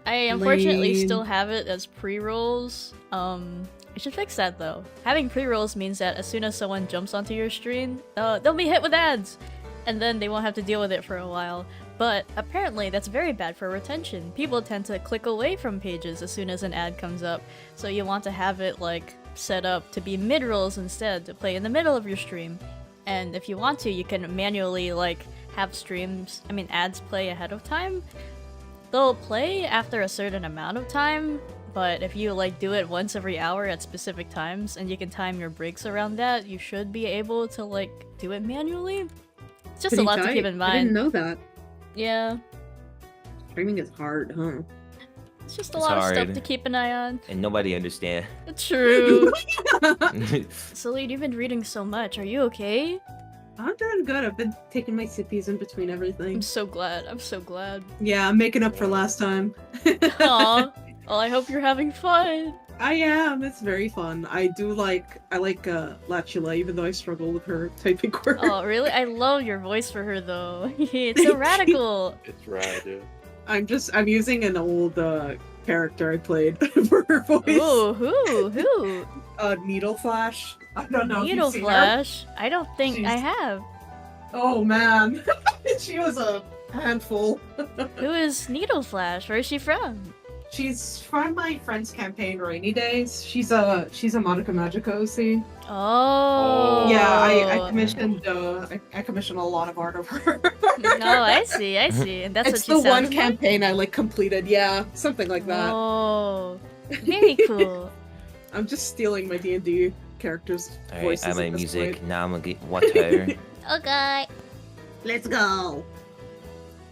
Speaker 2: I unfortunately
Speaker 3: Lame.
Speaker 2: still have it as pre-rolls. I should fix that though. Having pre-rolls means that as soon as someone jumps onto your stream, they'll be hit with ads, and then they won't have to deal with it for a while. But apparently that's very bad for retention. People tend to click away from pages as soon as an ad comes up, so you want to have it like set up to be mid-rolls instead, to play in the middle of your stream. And if you want to, you can manually like have ads play ahead of time. They'll play after a certain amount of time, but if you like do it once every hour at specific times and you can time your breaks around that, you should be able to like do it manually. It's just a
Speaker 3: Pretty
Speaker 2: lot to
Speaker 3: tight.
Speaker 2: keep in
Speaker 3: I didn't
Speaker 2: mind.
Speaker 3: know that.
Speaker 2: Yeah,
Speaker 3: Streaming is hard, huh?
Speaker 2: it's just a
Speaker 1: It's
Speaker 2: lot of
Speaker 1: hard.
Speaker 2: stuff to keep an eye on.
Speaker 1: And nobody understand.
Speaker 2: True. Salid, you've been reading so much. Are you okay?
Speaker 3: I'm doing good. I've been taking my sippies in between
Speaker 2: I'm
Speaker 3: everything.
Speaker 2: so glad. I'm so glad.
Speaker 3: Yeah, I'm making up for last time.
Speaker 2: Aw. Well, I hope you're having fun.
Speaker 3: I am. It's very fun. I like Latula, even though I struggle with her typing quirk.
Speaker 2: Oh, really? I love your voice for her, though. It's so radical.
Speaker 5: It's right, dude.
Speaker 3: I'm using an old character I played for her voice.
Speaker 2: Ooh, who?
Speaker 3: Needle Flash. I don't know. if you've
Speaker 2: Needle
Speaker 3: seen her.
Speaker 2: Flash? I don't think I
Speaker 3: She's-
Speaker 2: have.
Speaker 3: Oh man, she was a handful.
Speaker 2: Who is Needle Flash? Where is she from?
Speaker 3: She's from my friend's campaign, Rainy Days. She's a Monica Magica OC.
Speaker 2: Oh.
Speaker 3: Yeah, I commissioned I commissioned a lot of art of her.
Speaker 2: No, I see. And that's
Speaker 3: It's
Speaker 2: what
Speaker 3: the
Speaker 2: she
Speaker 3: one
Speaker 2: sounds like?
Speaker 3: campaign I like completed. Yeah, something like that.
Speaker 2: Oh. Very cool.
Speaker 3: I'm just stealing my D&D characters'
Speaker 1: Alright,
Speaker 3: voices.
Speaker 1: I
Speaker 3: at
Speaker 1: made
Speaker 3: this
Speaker 1: music.
Speaker 3: point.
Speaker 1: Now I'm gonna get water.
Speaker 2: Okay.
Speaker 3: Let's go.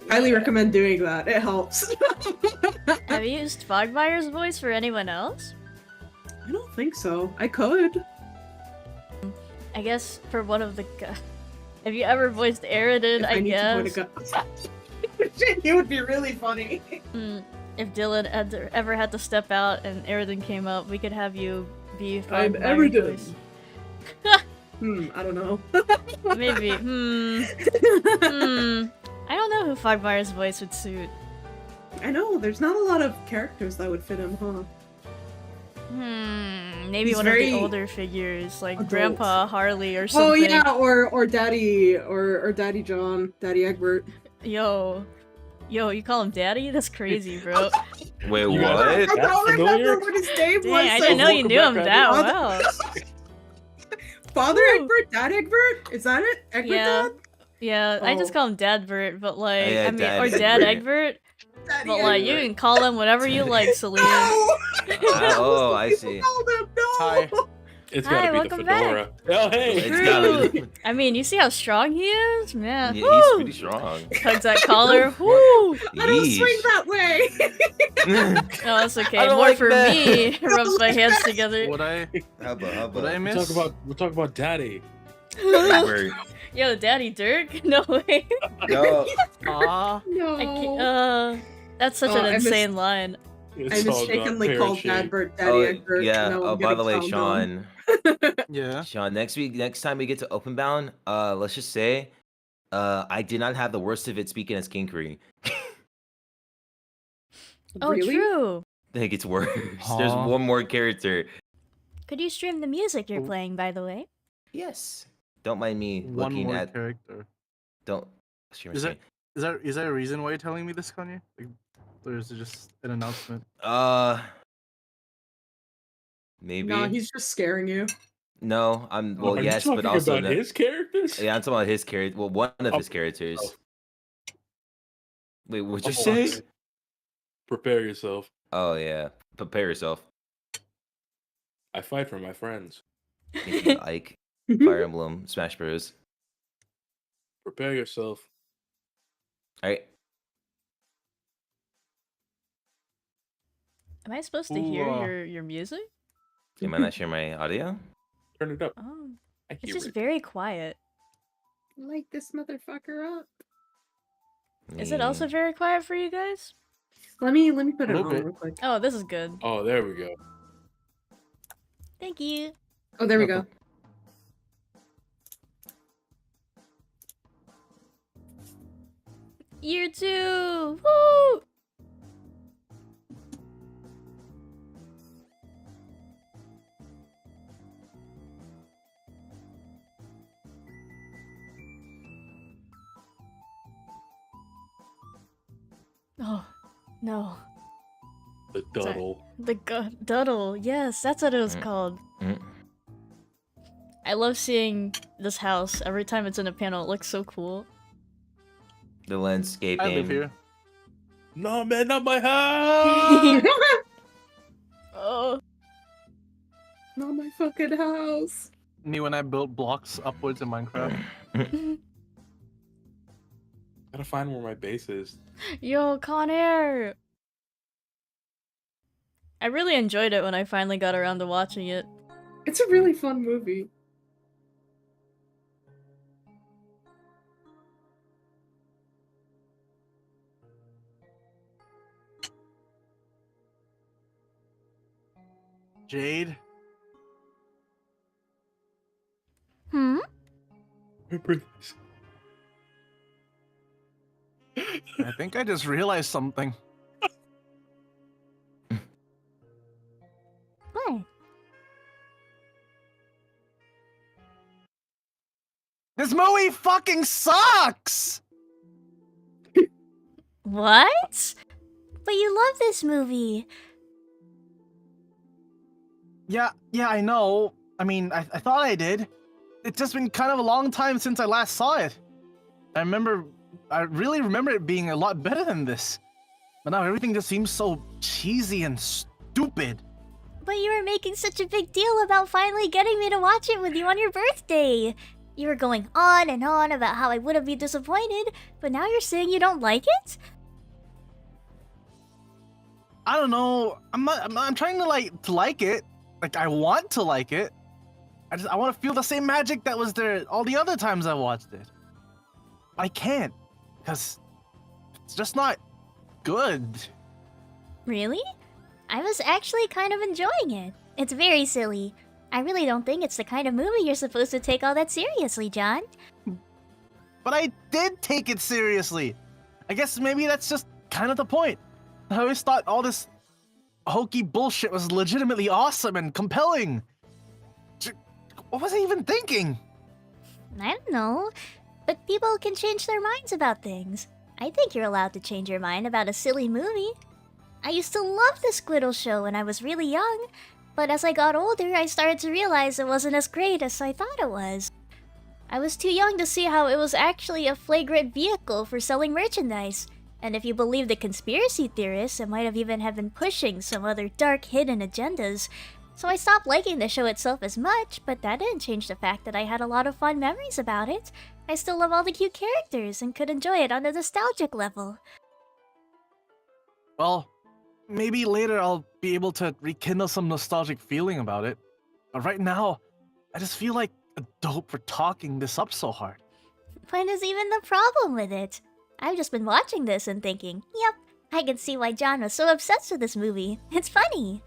Speaker 3: Highly recommend doing that. It helps.
Speaker 2: Have you used Fogmire's voice for anyone else?
Speaker 3: I don't think so. I could.
Speaker 2: I guess for one of the have you ever voiced Aridin,
Speaker 3: If
Speaker 2: I
Speaker 3: need
Speaker 2: guess?
Speaker 3: to point a gun. It would be really funny.
Speaker 2: If Dylan ever had to step out and Aridin came up, we could have you be
Speaker 3: I'm
Speaker 2: Fogmire's
Speaker 3: Aridin.
Speaker 2: voice.
Speaker 3: I don't know.
Speaker 2: Maybe. I don't know who Fogmire's voice would suit.
Speaker 3: I know, there's not a lot of characters that would fit him, huh?
Speaker 2: Maybe
Speaker 3: He's
Speaker 2: one of
Speaker 3: very
Speaker 2: the older figures, like
Speaker 3: adult.
Speaker 2: Grandpa Harley or something.
Speaker 3: Oh yeah, or Daddy or Daddy John, Daddy Egbert.
Speaker 2: Yo, you call him Daddy? That's crazy, bro.
Speaker 1: Wait,
Speaker 5: You
Speaker 1: what?
Speaker 3: I
Speaker 5: That's
Speaker 3: don't
Speaker 5: familiar?
Speaker 3: remember what his name
Speaker 2: Dang,
Speaker 3: was.
Speaker 2: I
Speaker 3: so-
Speaker 2: didn't know you knew him
Speaker 5: Welcome
Speaker 2: that
Speaker 3: back,
Speaker 2: well.
Speaker 3: Father
Speaker 2: Ooh.
Speaker 3: Egbert, Dad Egbert? Is that it? Egbert
Speaker 2: Yeah.
Speaker 3: Dad?
Speaker 2: Yeah, I just
Speaker 3: Oh.
Speaker 2: call him Dadbert, but like,
Speaker 1: Yeah,
Speaker 2: I mean,
Speaker 1: Dad
Speaker 2: or Dad
Speaker 1: Egbert.
Speaker 2: Egbert,
Speaker 3: Daddy
Speaker 2: but like, you
Speaker 3: Egbert.
Speaker 2: can call him whatever you like, Celine.
Speaker 3: No!
Speaker 1: Oh, I see.
Speaker 3: Called him. No,
Speaker 4: Hi.
Speaker 5: It's
Speaker 2: Hi,
Speaker 5: gotta be the
Speaker 2: welcome back.
Speaker 5: fedora. Oh, hey.
Speaker 1: It's gotta be.
Speaker 2: I mean, you see how strong he is? Man.
Speaker 1: Yeah,
Speaker 2: Woo!
Speaker 1: he's pretty strong.
Speaker 2: Hugs that collar. Woo!
Speaker 3: I don't swing
Speaker 1: Yeesh.
Speaker 3: that way.
Speaker 2: No, that's okay.
Speaker 1: I don't
Speaker 2: More
Speaker 1: like
Speaker 2: for
Speaker 1: that.
Speaker 2: me. Rubs my hands together.
Speaker 4: Would I
Speaker 1: Hubba.
Speaker 4: I miss?
Speaker 5: We'll talk about daddy.
Speaker 1: Word.
Speaker 2: Yo, Daddy Dirk? No way.
Speaker 1: Yo,
Speaker 4: Aw.
Speaker 3: No.
Speaker 2: I can't, that's such
Speaker 3: Oh,
Speaker 2: an
Speaker 3: I miss-
Speaker 2: insane line.
Speaker 3: I
Speaker 5: It's all
Speaker 3: mistakenly
Speaker 5: about
Speaker 3: called
Speaker 5: parachute.
Speaker 3: Daddy
Speaker 1: oh
Speaker 3: a jerk.
Speaker 1: yeah.
Speaker 3: No,
Speaker 1: Oh,
Speaker 3: I'm
Speaker 1: by the way,
Speaker 3: getting clowned
Speaker 1: Sean.
Speaker 4: Yeah.
Speaker 1: Sean, next time we get to OPENBOUND, let's just say, I did not have the worst of it speaking as Kinkery.
Speaker 2: Oh,
Speaker 3: Really?
Speaker 2: true.
Speaker 1: I think it's worse. There's
Speaker 4: Huh.
Speaker 1: one more character.
Speaker 2: Could you stream the music you're
Speaker 4: Oh.
Speaker 2: playing, by the way?
Speaker 1: Yes. Don't mind me
Speaker 4: One
Speaker 1: looking
Speaker 4: more
Speaker 1: at.
Speaker 4: character.
Speaker 1: Don't. Streamer
Speaker 4: Is
Speaker 1: say-
Speaker 4: that is that a reason why you're telling me this, Kanye? Like, or is it just an announcement?
Speaker 1: Maybe.
Speaker 3: No, he's just scaring you.
Speaker 1: No, I'm. Well,
Speaker 5: Are you
Speaker 1: yes, but
Speaker 5: talking
Speaker 1: also
Speaker 5: about
Speaker 1: no.
Speaker 5: his characters?
Speaker 1: Yeah, I'm talking about his character. Well, one of
Speaker 5: Oh,
Speaker 1: his characters.
Speaker 5: oh.
Speaker 1: Wait, what'd you
Speaker 5: Oh,
Speaker 1: say?
Speaker 5: okay. Prepare yourself.
Speaker 1: Oh yeah. Prepare yourself.
Speaker 5: I fight for my friends.
Speaker 1: If you like Fire Emblem, Smash Bros.
Speaker 5: Prepare yourself.
Speaker 1: All right.
Speaker 2: Am I supposed to
Speaker 4: Ooh,
Speaker 2: hear your music?
Speaker 1: Am I not share my audio?
Speaker 5: Turn it up.
Speaker 2: Oh,
Speaker 5: I
Speaker 2: it's
Speaker 5: hear
Speaker 2: just
Speaker 5: it.
Speaker 2: very quiet.
Speaker 3: Light this motherfucker up.
Speaker 2: Is it also very quiet for you guys?
Speaker 3: Let me put it
Speaker 4: Little
Speaker 3: on
Speaker 4: bit.
Speaker 3: real quick.
Speaker 2: Oh, this is good.
Speaker 5: Oh, there we go.
Speaker 2: Thank you.
Speaker 3: Oh, there we go.
Speaker 2: Year 2! Woo! Oh, no.
Speaker 5: The
Speaker 2: Sorry.
Speaker 5: duddle.
Speaker 2: The Duddle. Yes, that's what it was
Speaker 1: Mm.
Speaker 2: called.
Speaker 1: Mm.
Speaker 2: I love seeing this house. Every time it's in a panel, it looks so cool.
Speaker 1: The landscaping.
Speaker 4: I live here.
Speaker 5: No, man, not my house!
Speaker 2: Oh.
Speaker 3: Not my fucking house.
Speaker 4: Me when I built blocks upwards in Minecraft.
Speaker 5: Gotta find where my base is.
Speaker 2: Yo, Con Air! I really enjoyed it when I finally got around to watching it.
Speaker 3: It's a really fun movie.
Speaker 4: Jade,
Speaker 2: Hmm?
Speaker 5: Remember this.
Speaker 4: I think I just realized something.
Speaker 2: Why?
Speaker 4: This movie fucking sucks!
Speaker 2: What? But you love this movie.
Speaker 4: Yeah, I know. I mean, I thought I did. It's just been kind of a long time since I last saw it. I really remember it being a lot better than this. But now everything just seems so cheesy and stupid.
Speaker 2: But you were making such a big deal about finally getting me to watch it with you on your birthday. You were going on and on about how I wouldn't be disappointed, but now you're saying you don't like it?
Speaker 4: I don't know. I'm trying to like it. Like I want to like it. I want to feel the same magic that was there all the other times I watched it. I can't because it's just not good.
Speaker 2: Really? I was actually kind of enjoying it. It's very silly. I really don't think it's the kind of movie you're supposed to take all that seriously, John.
Speaker 4: But I did take it seriously. I guess maybe that's just kind of the point. I always thought all this hokey bullshit was legitimately awesome and compelling. What was I even thinking?
Speaker 2: I don't know. But people can change their minds about things. I think you're allowed to change your mind about a silly movie. I used to love the Squiddle show when I was really young, but as I got older, I started to realize it wasn't as great as I thought it was. I was too young to see how it was actually a flagrant vehicle for selling merchandise, and if you believe the conspiracy theorists, it might have even have been pushing some other dark hidden agendas. So I stopped liking the show itself as much, but that didn't change the fact that I had a lot of fun memories about it. I still love all the cute characters and could enjoy it on a nostalgic level.
Speaker 4: Well, maybe later I'll be able to rekindle some nostalgic feeling about it. But right now, I just feel like a dope for talking this up so hard.
Speaker 2: What is even the problem with it? I've just been watching this and thinking, yep, I can see why John was so obsessed with this movie. It's funny.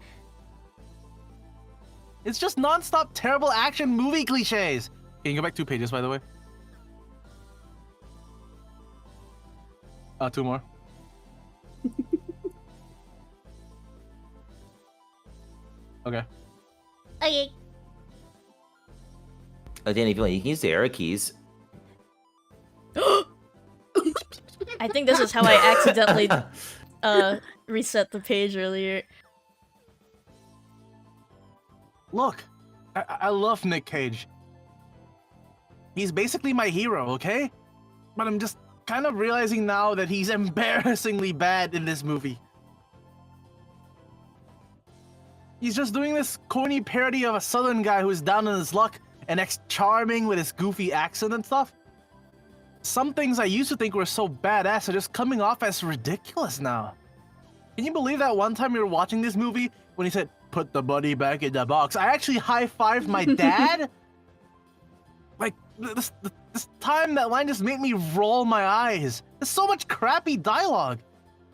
Speaker 4: It's just non-stop terrible action movie cliches. Can you go back 2 pages, by the way? 2 more. Okay.
Speaker 2: Okay.
Speaker 1: Oh, Danny, if you want, you can use the arrow keys.
Speaker 2: I think this is how I accidentally reset the page earlier.
Speaker 4: Look, I love Nick Cage. He's basically my hero, okay? But I'm just kind of realizing now that he's embarrassingly bad in this movie. He's just doing this corny parody of a southern guy who's down on his luck and charming with his goofy accent and stuff. Some things I used to think were so badass are just coming off as ridiculous now. Can you believe that one time we were watching this movie when he said, "Put the money back in the box"? I actually high-fived my dad? Like, this time that line just made me roll my eyes. There's so much crappy dialogue.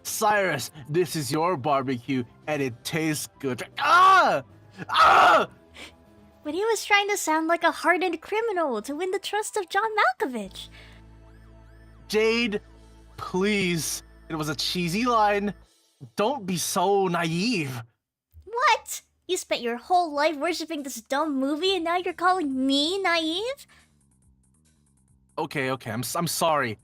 Speaker 4: "Cyrus, this is your barbecue, and it tastes good." Ah! Ah!
Speaker 2: But he was trying to sound like a hardened criminal to win the trust of John Malkovich.
Speaker 4: Jade, please. It was a cheesy line. Don't be so naive.
Speaker 2: What? You spent your whole life worshipping this dumb movie and now you're calling me naive?
Speaker 4: Okay, I'm sorry.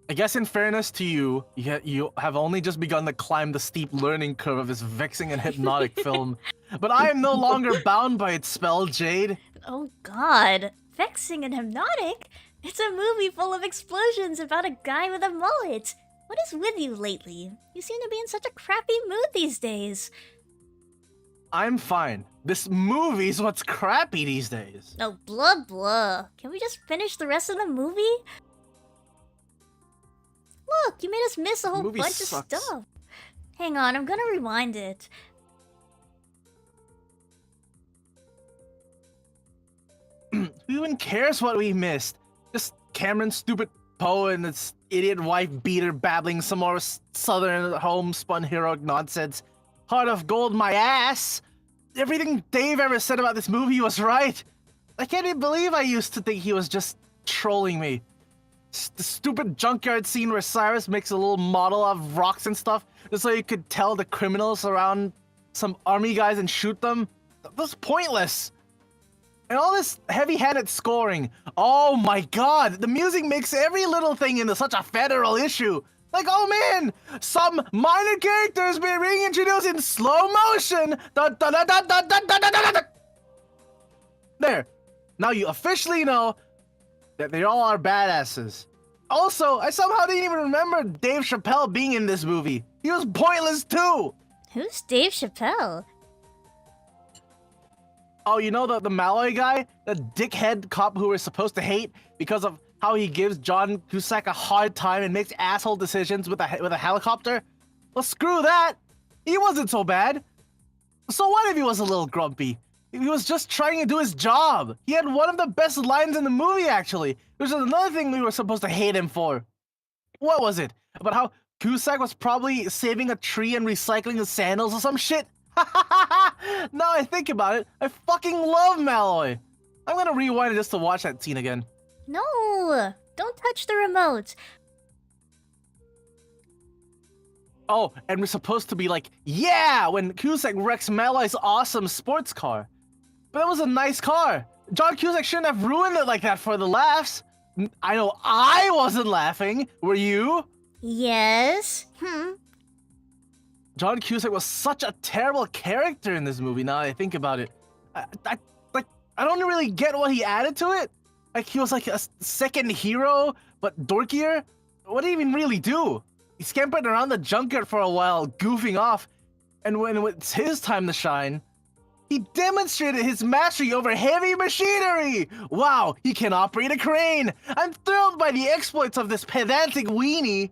Speaker 4: I guess in fairness to you, you have only just begun to climb the steep learning curve of this vexing and hypnotic film. But I am no longer bound by its spell, Jade.
Speaker 2: Oh god. Vexing and hypnotic? It's a movie full of explosions about a guy with a mullet. What is with you lately? You seem to be in such a crappy mood these days.
Speaker 4: I'm fine. This movie's what's crappy these days.
Speaker 2: Oh, blah blah. Can we just finish the rest of the movie? Look, you made us miss a whole
Speaker 4: Movie
Speaker 2: bunch
Speaker 4: sucks.
Speaker 2: of stuff. Hang on, I'm gonna rewind it.
Speaker 4: Who even cares what we missed? Just Cameron's stupid Poe and its idiot wife beater babbling some more southern homespun heroic nonsense. Heart of gold, my ass! Everything Dave ever said about this movie was right. I can't even believe I used to think he was just trolling me. The stupid junkyard scene where Cyrus makes a little model of rocks and stuff just so you could tell the criminals around some army guys and shoot them. That was pointless. And all this heavy-handed scoring. Oh my god, the music makes every little thing into such a federal issue. Like, oh man, some minor characters being reintroduced in slow motion. There. Now you officially know that they all are badasses. Also, I somehow didn't even remember Dave Chappelle being in this movie. He was pointless too.
Speaker 2: Who's Dave Chappelle?
Speaker 4: Oh, you know the Malloy guy? The dickhead cop who we're supposed to hate because of how he gives John Cusack a hard time and makes asshole decisions with a helicopter? Well, screw that! He wasn't so bad. So what if he was a little grumpy? He was just trying to do his job. He had one of the best lines in the movie, actually. Which is another thing we were supposed to hate him for. What was it? About how Cusack was probably saving a tree and recycling his sandals or some shit? Now I think about it, I fucking love Malloy. I'm gonna rewind it just to watch that scene again.
Speaker 2: No! Don't touch the remote.
Speaker 4: Oh, and we're supposed to be like, yeah, when Cusack wrecks Malloy's awesome sports car. But that was a nice car. John Cusack shouldn't have ruined it like that for the laughs. I know I wasn't laughing. Were you?
Speaker 2: Yes?
Speaker 4: John Cusack was such a terrible character in this movie, now that I think about it. I don't really get what he added to it. Like, he was like a second hero, but dorkier? What did he even really do? He scampered around the junkyard for a while, goofing off. And when it's his time to shine, He demonstrated his mastery over heavy machinery! Wow, he can operate a crane! I'm thrilled by the exploits of this pedantic weenie!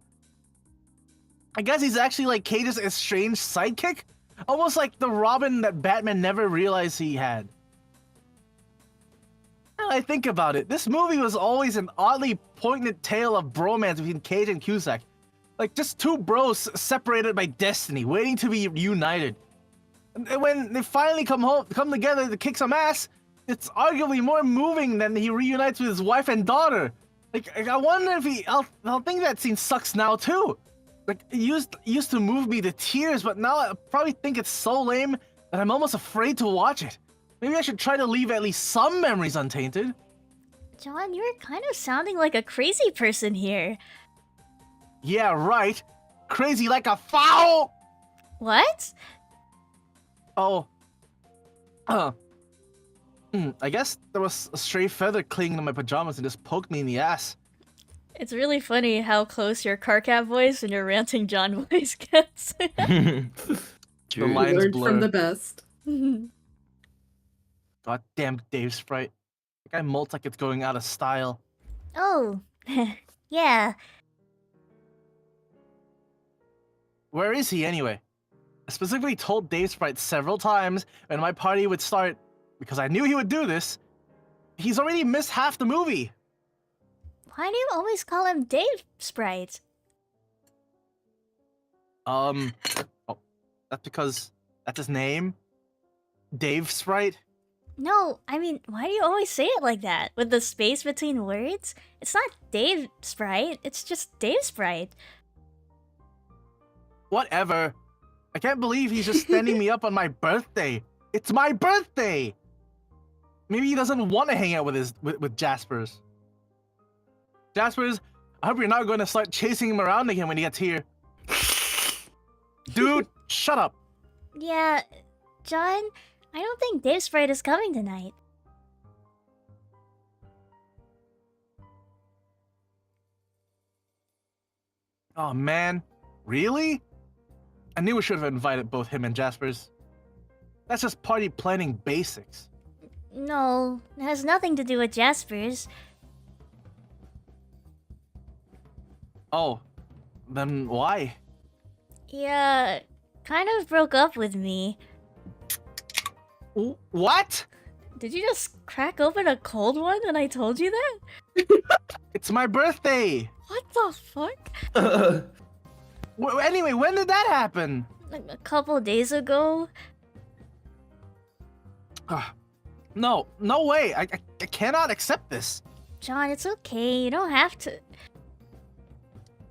Speaker 4: I guess he's actually like Cage's estranged sidekick? Almost like the Robin that Batman never realized he had. Now I think about it, this movie was always an oddly poignant tale of bromance between Cage and Cusack. Like just two bros separated by destiny, waiting to be reunited. And when they finally come together to kick some ass, it's arguably more moving than he reunites with his wife and daughter. Like I wonder if I'll think that scene sucks now too. Like it used to move me to tears, but now I probably think it's so lame that I'm almost afraid to watch it. Maybe I should try to leave at least some memories untainted.
Speaker 2: John, you're kind of sounding like a crazy person here.
Speaker 4: Yeah, right. Crazy like a fowl.
Speaker 2: What?
Speaker 4: Oh. I guess there was a stray feather clinging to my pajamas and just poked me in the ass.
Speaker 2: It's really funny how close your car cat voice and your ranting John voice gets.
Speaker 4: The lines
Speaker 3: Learned
Speaker 4: blur.
Speaker 3: from the best.
Speaker 4: Goddamn Dave Sprite. That guy molts like it's going out of style.
Speaker 2: Oh, yeah.
Speaker 4: Where is he anyway? I specifically told Dave Sprite several times when my party would start, because I knew he would do this. He's already missed half the movie.
Speaker 2: Why do you always call him Dave Sprite?
Speaker 4: Oh, that's because that's his name? Dave Sprite?
Speaker 2: No, I mean, why do you always say it like that? With the space between words? It's not Dave Sprite, it's just Dave Sprite.
Speaker 4: Whatever. I can't believe he's just standing me up on my birthday. It's my birthday! Maybe he doesn't want to hang out with Jaspers. Jaspers, I hope you're not going to start chasing him around again when he gets here. Dude, shut up.
Speaker 2: Yeah, John, I don't think Dave Sprite is coming tonight.
Speaker 4: Oh man, really? I knew we should have invited both him and Jaspers. That's just party planning basics.
Speaker 2: No, it has nothing to do with Jaspers.
Speaker 4: Oh, then why?
Speaker 2: Yeah, kind of broke up with me.
Speaker 4: What?
Speaker 2: Did you just crack open a cold one and I told you that?
Speaker 4: It's my birthday!
Speaker 2: What the fuck?
Speaker 4: Anyway, when did that happen?
Speaker 2: Like a couple days ago?
Speaker 4: No way. I cannot accept this.
Speaker 2: John, it's okay. You don't have to.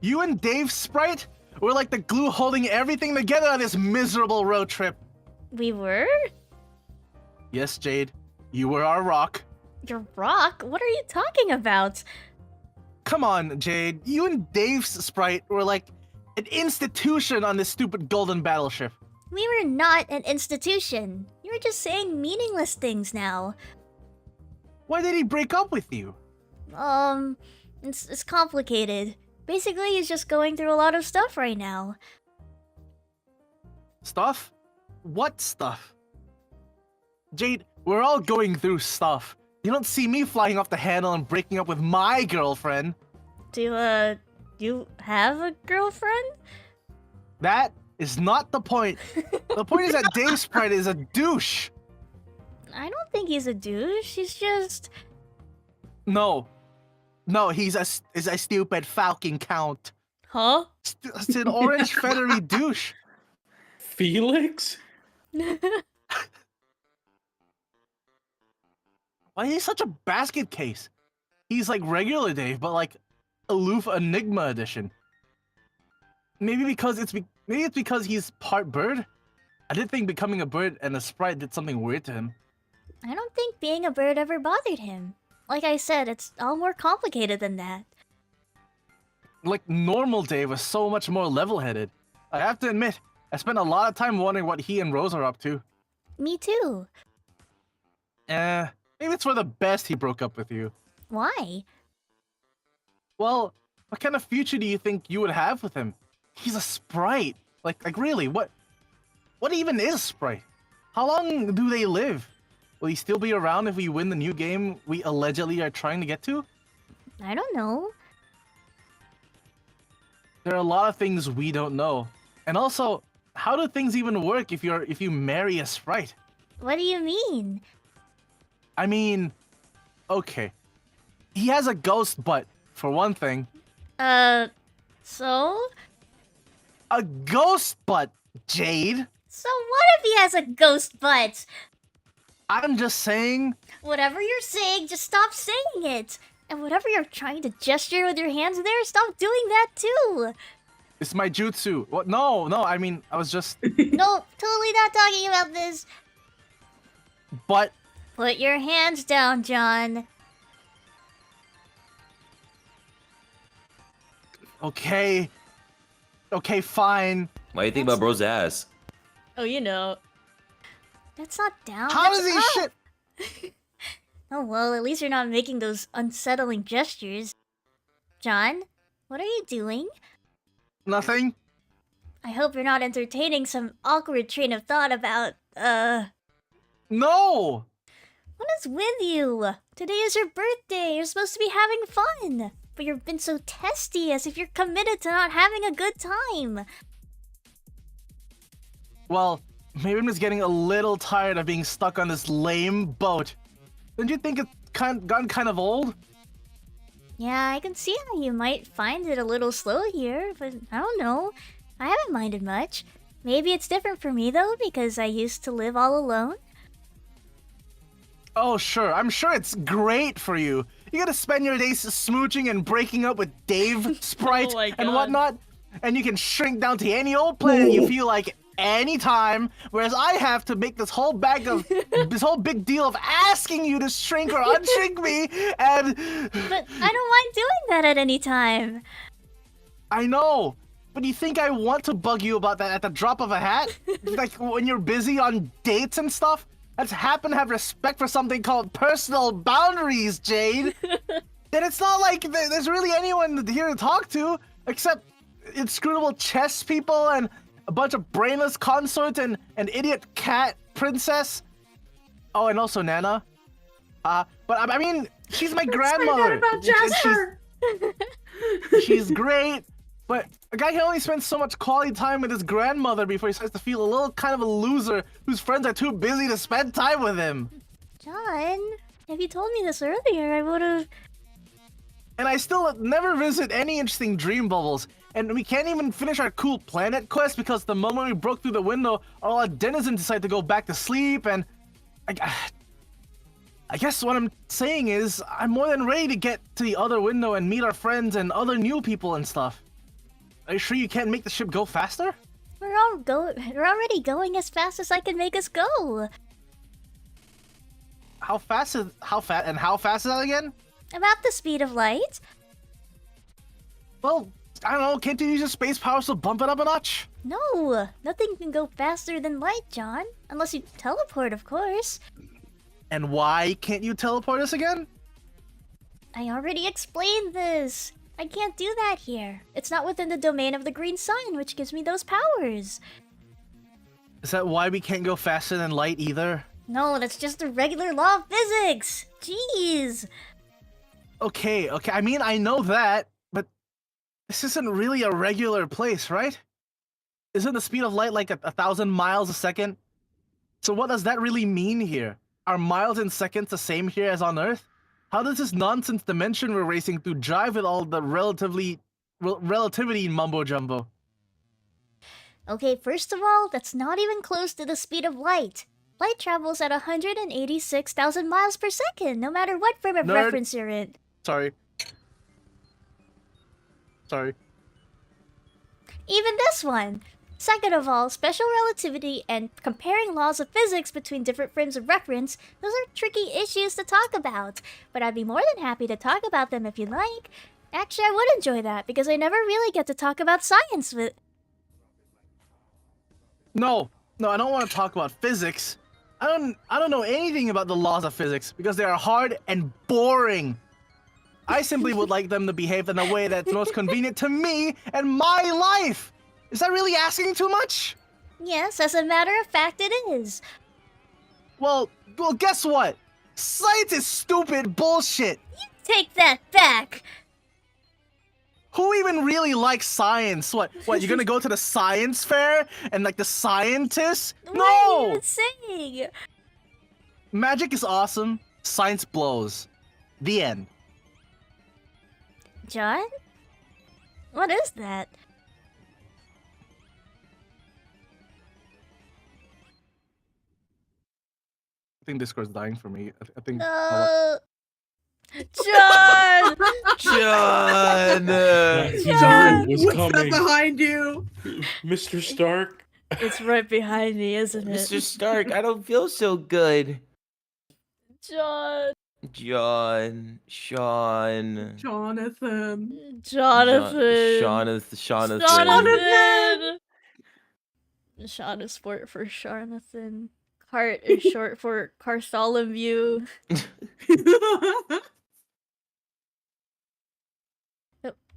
Speaker 4: You and Dave Sprite were like the glue holding everything together on this miserable road trip.
Speaker 2: We were?
Speaker 4: Yes, Jade. You were our rock.
Speaker 2: Your rock? What are you talking about?
Speaker 4: Come on, Jade. You and Dave's Sprite were like an institution on this stupid golden battleship.
Speaker 2: We were not an institution. You were just saying meaningless things now.
Speaker 4: Why did he break up with you?
Speaker 2: It's complicated. Basically, he's just going through a lot of stuff right now.
Speaker 4: Stuff? What stuff? Jade, we're all going through stuff. You don't see me flying off the handle and breaking up with my girlfriend.
Speaker 2: Do you have a girlfriend?
Speaker 4: That is not the point. The point is that Dave Sprite is a douche.
Speaker 2: I don't think he's a douche. He's just...
Speaker 4: No, he's a stupid falcon count.
Speaker 2: Huh?
Speaker 4: It's an orange feathery douche.
Speaker 5: Felix?
Speaker 4: Why is he such a basket case? He's like regular Dave, but like aloof Enigma edition. Maybe it's because he's part bird. I did think becoming a bird and a sprite did something weird to him.
Speaker 2: I don't think being a bird ever bothered him. Like I said, it's all more complicated than that.
Speaker 4: Like normal Dave was so much more level-headed. I have to admit, I spent a lot of time wondering what he and Rose are up to.
Speaker 2: Me too.
Speaker 4: Maybe it's for the best he broke up with you.
Speaker 2: Why?
Speaker 4: Well, what kind of future do you think you would have with him? He's a sprite. Like really, what even is Sprite? How long do they live? Will he still be around if we win the new game we allegedly are trying to get to?
Speaker 2: I don't know.
Speaker 4: There are a lot of things we don't know. And also, how do things even work if you marry a sprite?
Speaker 2: What do you mean?
Speaker 4: I mean, okay. He has a ghost butt, for one thing.
Speaker 2: So?
Speaker 4: A ghost butt, Jade!
Speaker 2: So what if he has a ghost butt?
Speaker 4: I'm just saying...
Speaker 2: Whatever you're saying, just stop saying it. And whatever you're trying to gesture with your hands there, stop doing that too.
Speaker 4: It's my jutsu. What? No, I mean, I was just...
Speaker 2: No, totally not talking about this.
Speaker 4: But...
Speaker 2: Put your hands down, John.
Speaker 4: Okay. Okay, fine.
Speaker 1: What do you think about bro's ass?
Speaker 2: Oh, you know. That's not down.
Speaker 4: How
Speaker 2: that's
Speaker 4: does he
Speaker 2: up.
Speaker 4: shit?
Speaker 2: Oh well, at least you're not making those unsettling gestures. John, what are you doing?
Speaker 4: Nothing.
Speaker 2: I hope you're not entertaining some awkward train of thought about,
Speaker 4: No!
Speaker 2: What is with you? Today is your birthday. You're supposed to be having fun. But you've been so testy as if you're committed to not having a good time.
Speaker 4: Well, maybe I'm just getting a little tired of being stuck on this lame boat. Don't you think it's gotten kind of old?
Speaker 2: Yeah, I can see how you might find it a little slow here, but I don't know. I haven't minded much. Maybe it's different for me though, because I used to live all alone.
Speaker 4: Oh, sure. I'm sure it's great for you. You gotta spend your days smooching and breaking up with Dave, Sprite,
Speaker 2: my
Speaker 4: and
Speaker 2: God.
Speaker 4: whatnot. And you can shrink down to any old planet you feel like anytime. Whereas I have to make this whole this whole big deal of asking you to shrink or unshrink me. And
Speaker 2: But I don't mind doing that at any time.
Speaker 4: I know. But do you think I want to bug you about that at the drop of a hat? Like when you're busy on dates and stuff? Let's happen to have respect for something called personal boundaries, Jade. Then it's not like there's really anyone here to talk to, except inscrutable chess people and a bunch of brainless consort and an idiot cat princess. Oh, and also Nana. But I mean, she's my grandmother.
Speaker 3: About Jasper.
Speaker 4: She's great, but a guy can only spend so much quality time with his grandmother before he starts to feel a little kind of a loser whose friends are too busy to spend time with him.
Speaker 2: John, if you told me this earlier, I would've...
Speaker 4: And I still never visit any interesting dream bubbles, and we can't even finish our cool planet quest because the moment we broke through the window, all our denizens decide to go back to sleep, and I guess what I'm saying is I'm more than ready to get to the other window and meet our friends and other new people and stuff. Are you sure you can't make the ship go faster?
Speaker 2: We're already going as fast as I can make us go.
Speaker 4: How fast is that again?
Speaker 2: About the speed of light.
Speaker 4: Well, I don't know, can't you use your space powers to bump it up a notch?
Speaker 2: No, nothing can go faster than light, John. Unless you teleport, of course.
Speaker 4: And why can't you teleport us again?
Speaker 2: I already explained this. I can't do that here. It's not within the domain of the green sun, which gives me those powers.
Speaker 4: Is that why we can't go faster than light either?
Speaker 2: No, that's just a regular law of physics. Jeez.
Speaker 4: Okay, I mean, I know that, but this isn't really a regular place, right? Isn't the speed of light like 1,000 miles a second? So what does that really mean here? Are miles in seconds the same here as on Earth? How does this nonsense dimension we're racing through jive with all the relativity mumbo-jumbo?
Speaker 2: Okay, first of all, that's not even close to the speed of light. Light travels at 186,000 miles per second, no matter what frame of
Speaker 4: Nerd.
Speaker 2: reference you're in.
Speaker 4: Sorry.
Speaker 2: Even this one. Second of all, special relativity and comparing laws of physics between different frames of reference, those are tricky issues to talk about. But I'd be more than happy to talk about them if you like. Actually, I would enjoy that, because I never really get to talk about science with...
Speaker 4: No, I don't want to talk about physics. I don't know anything about the laws of physics because they are hard and boring. I simply would like them to behave in a way that's most convenient to me and my life. Is that really asking too much?
Speaker 2: Yes, as a matter of fact, it is.
Speaker 4: Well, guess what? Science is stupid bullshit.
Speaker 2: Take that back.
Speaker 4: Who even really likes science? What? You're gonna go to the science fair and like the scientists?
Speaker 2: What are you
Speaker 4: No!
Speaker 2: even saying?
Speaker 4: Magic is awesome. Science blows. The end.
Speaker 2: John? What is that?
Speaker 4: I think Discord's dying for me. I think.
Speaker 2: No. John!
Speaker 1: John!
Speaker 2: John!
Speaker 5: was
Speaker 3: What's that
Speaker 5: coming.
Speaker 3: behind you?
Speaker 5: Mr. Stark.
Speaker 2: It's right behind me, isn't it?
Speaker 1: Mr. Stark, I don't feel so good.
Speaker 2: John.
Speaker 1: John, Sean,
Speaker 3: Jonathan.
Speaker 2: Jonathan.
Speaker 1: Jonathan.
Speaker 2: Jonathan. Sean is short for Jonathan. Cart is short for Bartholomew.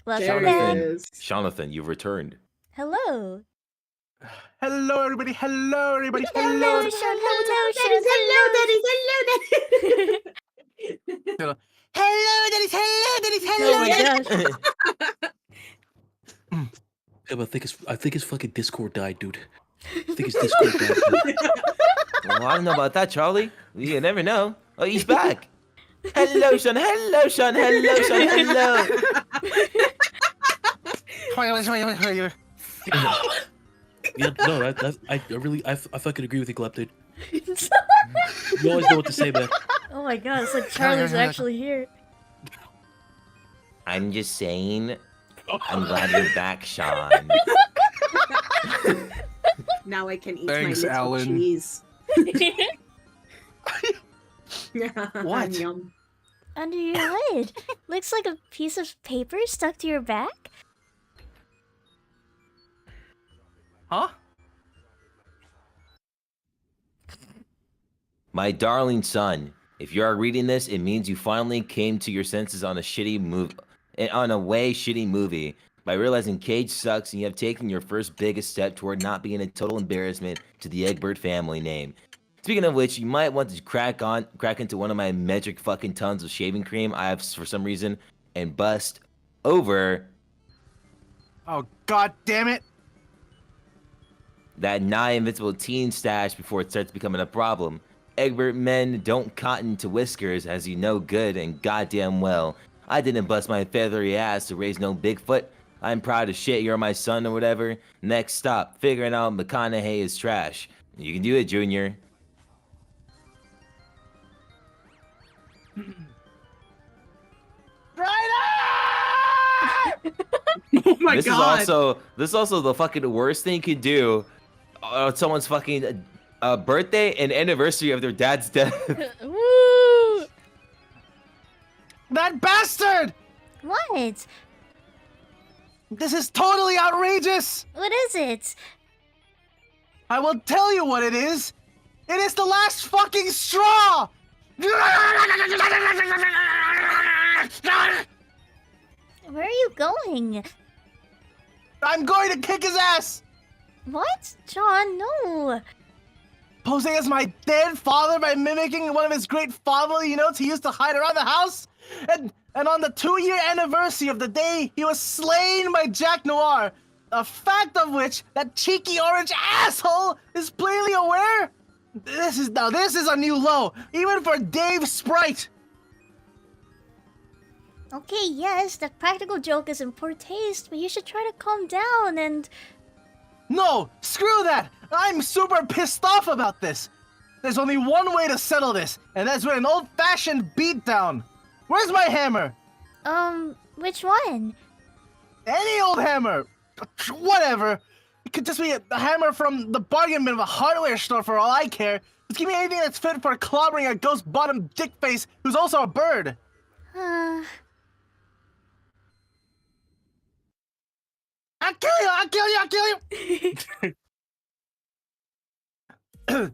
Speaker 2: Welcome
Speaker 3: There
Speaker 2: back.
Speaker 3: he is.
Speaker 1: Jonathan, you've returned.
Speaker 2: Hello.
Speaker 4: Hello, everybody. Hello, everybody.
Speaker 2: Hello,
Speaker 4: Hello.
Speaker 2: Sean.
Speaker 3: Hello,
Speaker 4: Hello, daddies. Hello, daddies.
Speaker 2: Oh my gosh.
Speaker 5: I think his fucking Discord died, dude. I think his Discord died. Dude.
Speaker 1: Well, I don't know about that, Charlie. You never know. Oh, he's back. Hello, Sean. Hello, Sean. Hello, Sean. Hello.
Speaker 5: Yeah, no, I fucking agree with you, Glep, dude. You always know what to say, man.
Speaker 2: Oh my god, it's like Charlie's actually here.
Speaker 1: I'm just saying. I'm glad you're back, Sean.
Speaker 3: Now I can eat
Speaker 4: Thanks,
Speaker 3: my little
Speaker 4: Alan.
Speaker 3: cheese.
Speaker 4: What?
Speaker 3: Yum.
Speaker 2: Under your hood. Looks like a piece of paper stuck to your back.
Speaker 4: Huh?
Speaker 1: My darling son, if you are reading this, it means you finally came to your senses on a shitty movie by realizing Cage sucks and you have taken your first biggest step toward not being a total embarrassment to the Egbert family name. Speaking of which, you might want to crack into one of my metric fucking tons of shaving cream I have for some reason and bust over
Speaker 4: Oh, god damn it.
Speaker 1: that nigh invincible teen stash before it starts becoming a problem. Egbert men don't cotton to whiskers, as you know good and goddamn well. I didn't bust my feathery ass to raise no Bigfoot. I'm proud as shit you're my son or whatever. Next stop, figuring out McConaughey is trash. You can do it, Junior.
Speaker 3: Oh my
Speaker 1: this
Speaker 3: god.
Speaker 1: This is also the fucking worst thing you could do on someone's fucking birthday and anniversary of their dad's death.
Speaker 2: Woo!
Speaker 4: That bastard!
Speaker 2: What?
Speaker 4: This is totally outrageous!
Speaker 2: What is it?
Speaker 4: I will tell you what it is! It is the last fucking straw!
Speaker 2: Where are you going?
Speaker 4: I'm going to kick his ass!
Speaker 2: What? John, no.
Speaker 4: Posing as my dead father by mimicking one of his great fatherly notes he used to hide around the house? And on the 2-year anniversary of the day he was slain by Jack Noir, a fact of which that cheeky orange asshole is plainly aware? This is a new low, even for Dave Sprite.
Speaker 2: Okay, yes, that practical joke is in poor taste, but you should try to calm down and...
Speaker 4: No, screw that! I'm super pissed off about this. There's only one way to settle this, and that's with an old-fashioned beatdown. Where's my hammer?
Speaker 2: Which one?
Speaker 4: Any old hammer. Whatever. It could just be a hammer from the bargain bin of a hardware store for all I care. Just give me anything that's fit for clobbering a ghost-bottom dickface who's also a bird. I'll kill you! I'll kill you! I'll kill you!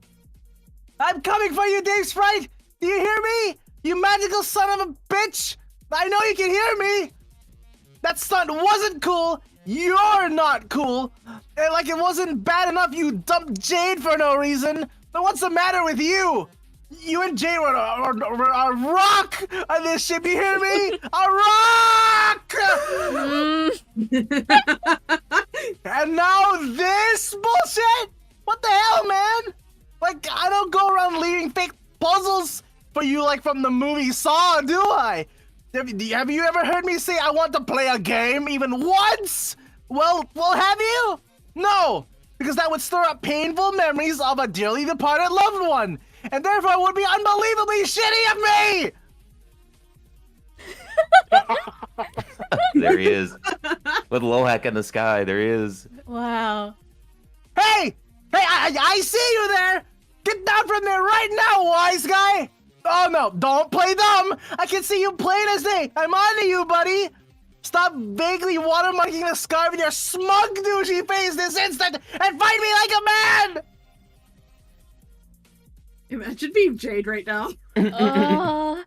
Speaker 4: I'm coming for you, Dave Sprite! Do you hear me? You magical son of a bitch! I know you can hear me! That stunt wasn't cool! You're not cool! And like it wasn't bad enough you dumped Jade for no reason! But what's the matter with you? You and Jay were a rock on this ship. You hear me? A rock. And now this bullshit. What the hell, man? Like, I don't go around leaving fake puzzles for you like from the movie Saw, do I? Have you ever heard me say I want to play a game even once? Well, have you? No, because that would stir up painful memories of a dearly departed loved one, and therefore would be unbelievably shitty of me!
Speaker 1: There he is. With Lohak in the sky, there he is.
Speaker 2: Wow.
Speaker 4: Hey! I see you there! Get down from there right now, wise guy! Oh no, don't play dumb! I can see you plain as day! I'm on to you, buddy! Stop vaguely watermarking the sky with your smug, douchey face this instant and fight me like a man!
Speaker 3: Imagine being Jade right now.
Speaker 2: Oh.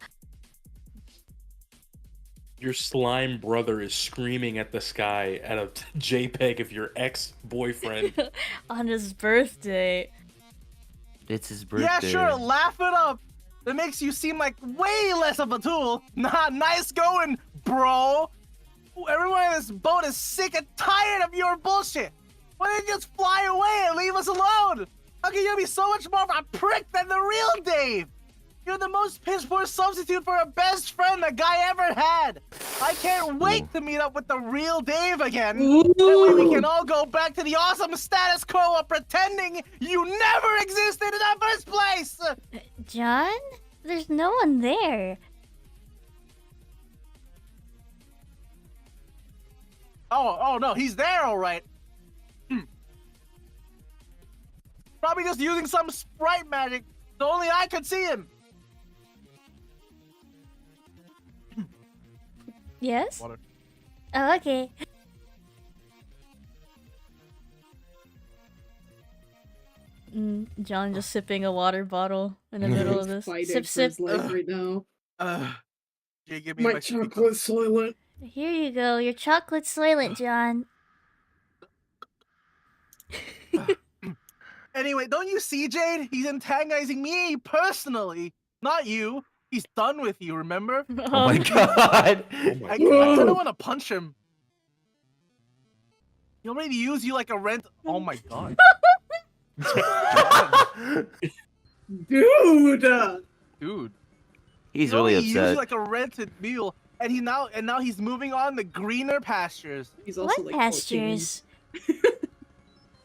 Speaker 5: Your slime brother is screaming at the sky at a JPEG of your ex-boyfriend.
Speaker 2: On his birthday.
Speaker 1: It's his birthday.
Speaker 4: Yeah, sure, laugh it up. That makes you seem like way less of a tool. Nah, nice going, bro. Everyone in this boat is sick and tired of your bullshit. Why don't you just fly away and leave us alone? How can you be so much more of a prick than the real Dave? You're the most piss-poor substitute for a best friend the guy ever had. I can't wait to meet up with the real Dave again. That way we can all go back to the awesome status quo of pretending you never existed in the first place.
Speaker 2: John? There's no one there.
Speaker 4: Oh no, he's there all right. Probably just using some sprite magic, so only I could see him.
Speaker 2: Yes?
Speaker 4: Water.
Speaker 2: Oh, okay. John just sipping a water bottle in the middle of this.
Speaker 3: Fighting
Speaker 2: Sip,
Speaker 3: for
Speaker 2: sip.
Speaker 3: his life right now.
Speaker 4: Jay, give me
Speaker 3: My
Speaker 4: my
Speaker 3: chocolate soylent.
Speaker 2: Here you go, your chocolate soylent, John.
Speaker 4: Anyway, don't you see, Jade? He's antagonizing me personally, not you. He's done with you, remember?
Speaker 1: Oh my god.
Speaker 4: I kind of want to punch him. He already used you like a rent. Oh my god.
Speaker 3: Dude!
Speaker 4: Dude.
Speaker 1: He's
Speaker 4: He
Speaker 1: really
Speaker 4: only used you
Speaker 1: upset.
Speaker 4: like a rented mule, and now he's moving on to greener pastures.
Speaker 3: He's also
Speaker 2: What
Speaker 3: like
Speaker 2: pastures?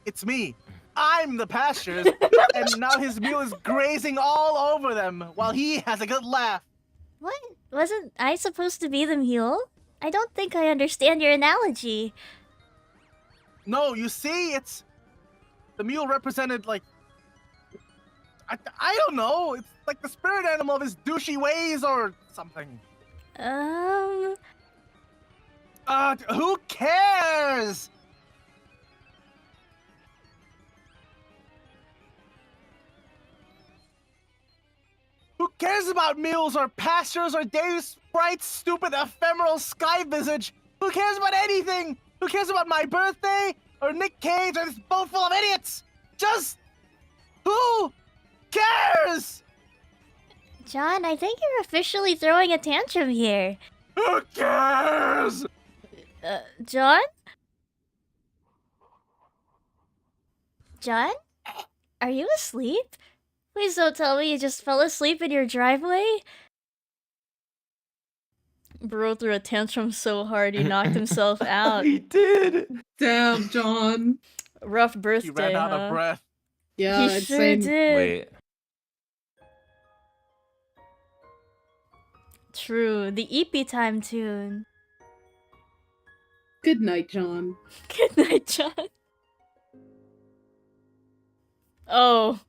Speaker 4: It's me. I'm the pastures, and now his mule is grazing all over them while he has a good laugh.
Speaker 2: What? Wasn't I supposed to be the mule? I don't think I understand your analogy.
Speaker 4: No, you see, it's the mule represented like I don't know. It's like the spirit animal of his douchey ways or something. Who cares? Who cares about mules or pastures or Dave Sprite's stupid ephemeral sky visage? Who cares about anything? Who cares about my birthday or Nick Cage or this boat full of idiots? Just who cares?
Speaker 2: John, I think you're officially throwing a tantrum here.
Speaker 4: Who cares?
Speaker 2: John? John? Are you asleep? Please don't tell me you just fell asleep in your driveway. Bro threw a tantrum so hard he knocked himself out.
Speaker 1: He did.
Speaker 3: Damn, John.
Speaker 2: Rough birthday,
Speaker 4: He ran out
Speaker 2: huh?
Speaker 4: of breath.
Speaker 3: Yeah,
Speaker 2: He
Speaker 3: I'd
Speaker 2: sure
Speaker 3: say
Speaker 2: did.
Speaker 1: Wait.
Speaker 2: True, the EP time tune.
Speaker 3: good night, John.
Speaker 2: Good night, John. Oh.